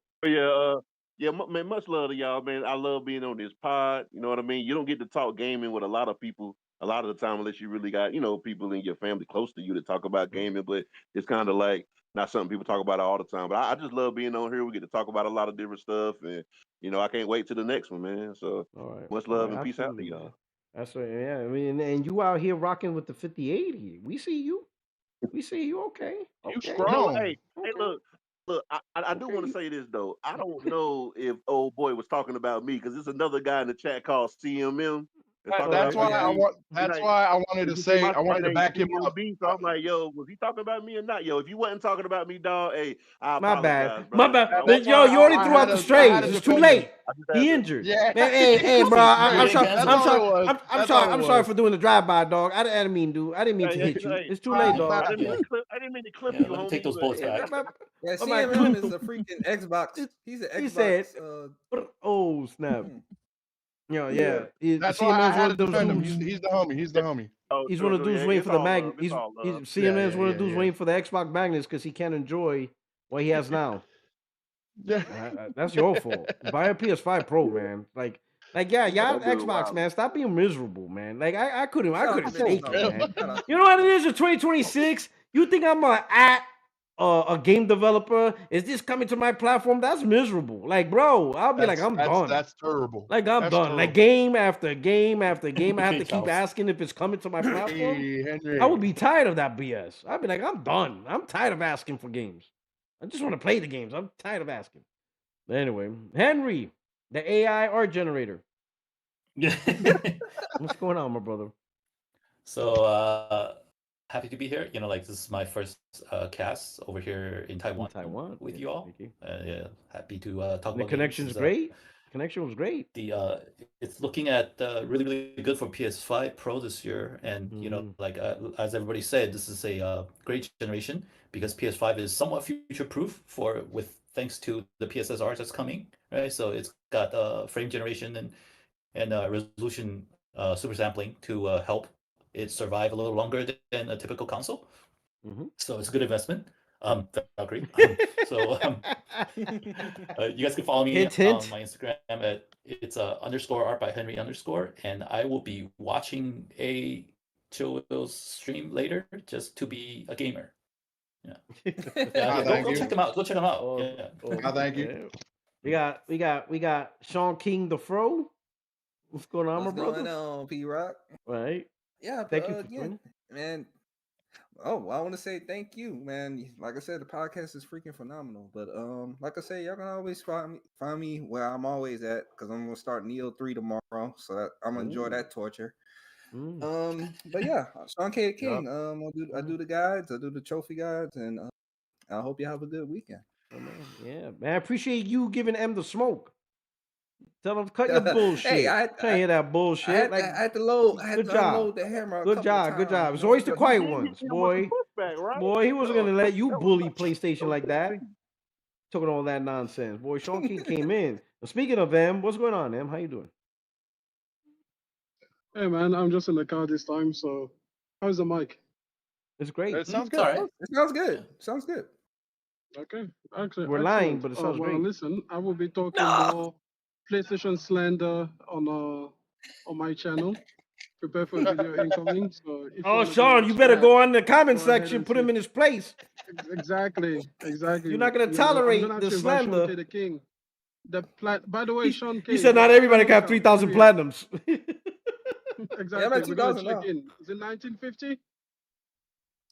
Yeah, man, much love to y'all, man. I love being on this pod. You know what I mean? You don't get to talk gaming with a lot of people a lot of the time unless you really got, people in your family close to you to talk about gaming, but it's kind of like not something people talk about all the time. But I just love being on here. We get to talk about a lot of different stuff, and I can't wait to the next one, man. So much love and peace out to y'all. That's right. Yeah, I mean, and you out here rocking with the 5080. We see you. We see you. Okay. You strong. Hey, look. I do want to say this though. I don't know if old boy was talking about me because there's another guy in the chat called CMM. That's why I wanted to say I wanted to back him up. So I'm like, yo, was he talking about me or not? Yo, if you wasn't talking about me, dog, hey, my bad. My bad. Yo, you already threw out the strays. It's too late. He injured. Yeah. Man, hey, bro. I'm sorry for doing the drive-by, dog. I didn't mean to hit you. It's too late, dog. I didn't mean to clip you. Let me take those bullets back. Yeah, CMM is a freaking Xbox. He's an Xbox. He said, "Oh snap." Yeah. That's why I had to defend him. He's the homie. He's the homie. He's one of the dudes waiting for the magnet. CMM's one of the dudes waiting for the Xbox magnets because he can't enjoy what he has now. Yeah, that's your fault. Buy a PS5 Pro, man. Like y'all Xbox, man. Stop being miserable, man. Like I couldn't take it, man. You know what it is in 2026? You think I'm a game developer? Is this coming to my platform? That's miserable. Like, bro, I'll be like, I'm done. That's terrible. Like, I'm done. Terrible. Like, game after game after game, I have to keep asking if it's coming to my platform. Henry. I would be tired of that BS. I'd be like, I'm done. I'm tired of asking for games. I just want to play the games. I'm tired of asking. But anyway, Henry, the AI art generator. What's going on, my brother? So, happy to be here. You know, like this is my first cast over here in Taiwan, with yeah, you all. thank you. Yeah, happy to talk And the about games. connection's great. Connection was great. It's looking at really good for PS5 Pro this year, and you know, like as everybody said, this is a great generation because PS5 is somewhat future proof for with thanks to the PSSR that's coming, right? So it's got frame generation and resolution super sampling to help it survive a little longer than a typical console. So it's a good investment. Valkyrie. You guys can follow me Hint, on hint. my Instagram at it's _art by Henry _, and I will be watching a Joe's stream later just to be a gamer. Yeah, go check them out. Go check them out. Thank you. We got Sean King the Fro. What's going on, What's my brother? going on, P Rock? Right. Yeah, Thank you for again, joining. man. Oh, well, I want to say thank you, man. Like I said, the podcast is freaking phenomenal. But like I said, y'all can always find me where I'm always at because I'm gonna start Neo 3 tomorrow, so that I'm gonna enjoy that torture. But yeah, Sean K. King. I do the guides, I do the trophy guides, and I hope you have a good weekend. Oh, man. Yeah, man. I appreciate you giving M the smoke. Tell him to cut your bullshit. Hey, I hear that bullshit. I had to load. I had good to job. unload the hammer. Good job. Good job. It's always the quiet ones, boy. Boy, he wasn't gonna let you bully PlayStation like that. Talking all that nonsense, boy. Sean King came in. But speaking of M, what's going on, M? How you doing? Hey man, I'm just in the car this time. So, how's the mic? It's great. It sounds good. It sounds good. Sounds good. Okay, actually, we're lying, but it sounds well, great. listen, I will be talking more PlayStation slander on my channel. Prepare for a video incoming. So, if Sean, you better go on the comment section, put him in his place. Exactly. You're not gonna tolerate I'm gonna the actually invite Sean slander. K. the King. By the way, Sean K. He said not everybody can have 3,000 platinums. Exactly. Yeah, I'm at We're gonna 2,000 check now. in. Is it 1950?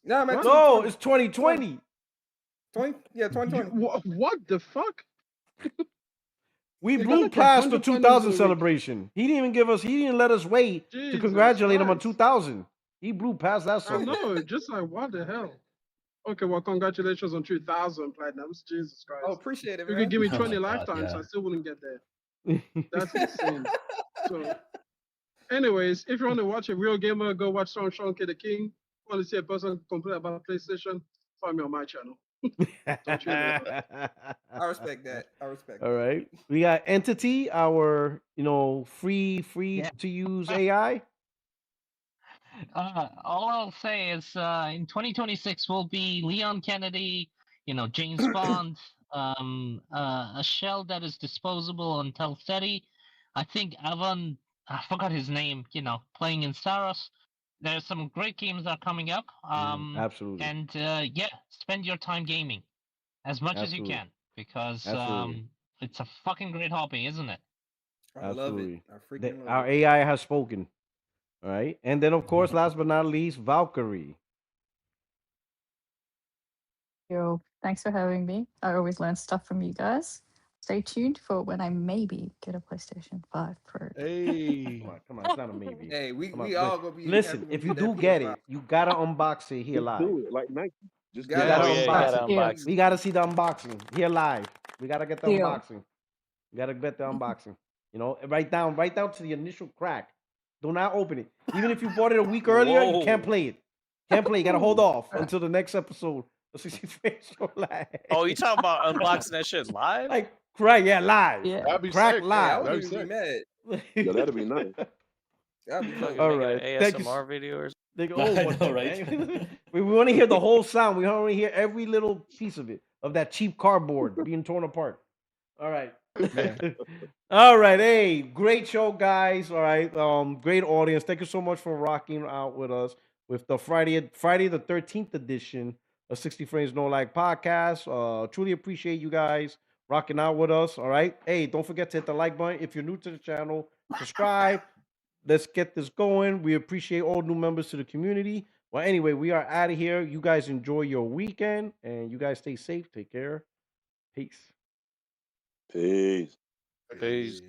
No, I'm at No, it's 2020. 2020. What the fuck? We You blew gotta get past the 100 platinums 2000 a week. celebration. He didn't let us wait to Jesus congratulate him on Christ. 2000. He blew past that I song. know, just like what the hell? Okay, well, congratulations on 3,000 platinums. Jesus Christ. Oh, appreciate it, You man. could give me Oh 20 my God, lifetimes, yeah. I still wouldn't get there. That's insane. So, anyways, if you want to watch a real gamer, go watch Sean K. the King. Want to see a person complain about PlayStation? Find me on my channel. Talk to you later. I respect that. I respect All that. right. We got Entity, our free Yeah. to use AI. All I'll say is in 2026 will be Leon Kennedy, James Bond, a shell that is disposable until steady. I think Avon, I forgot his name, playing in Saros. There's some great games that are coming up. Absolutely. And yeah, spend your time gaming as much as you Absolutely. can because Absolutely. it's a fucking great hobby, isn't it? I love it. I freaking love Our it. AI has spoken. All right. And then, of course, last but not least, Valkyrie. Yo, thanks for having me. I always learn stuff from you guys. Stay tuned for when I maybe get a PlayStation 5 Pro. Hey. Come on. It's not a maybe. Hey, we Come on, all gonna be listen, happy when if we you get that do get PS5. it, you gotta unbox it here Just live. do it like Nike. Just You get gotta it. you gotta unbox it. unbox We gotta see the unboxing here live. We gotta get the Deal. unboxing. You gotta get the unboxing. Write down to the initial crack. Do not open it. Even if you bought it a week earlier, you can't Whoa. play it. Can't play. You gotta hold off until the next episode of 60 Frames for Live. Oh, you talking about unboxing that shit live? Like crack, yeah, live. Yeah. That'd be Crack sick. Hey, I live. That'd wouldn't be even be sick. mad. Yeah, that'd be nice. That'd be Fucking fun. All make right. an Thank you. ASMR video or They go, I what know, the right? heck? We want to hear the whole sound. We want to hear every little piece of it, of that cheap cardboard being torn apart. All right. All right. Hey, great show, guys. All right. Great audience. Thank you so much for rocking out with us with the Friday the 13th edition of 60 Frames No Lag podcast. Truly appreciate you guys rocking out with us. All right. Hey, don't forget to hit the like button. If you're new to the channel, subscribe. Let's get this going. We appreciate all new members to the community. Well, anyway, we are out of here. You guys enjoy your weekend and you guys stay safe. Take care. Peace. Peace. Peace.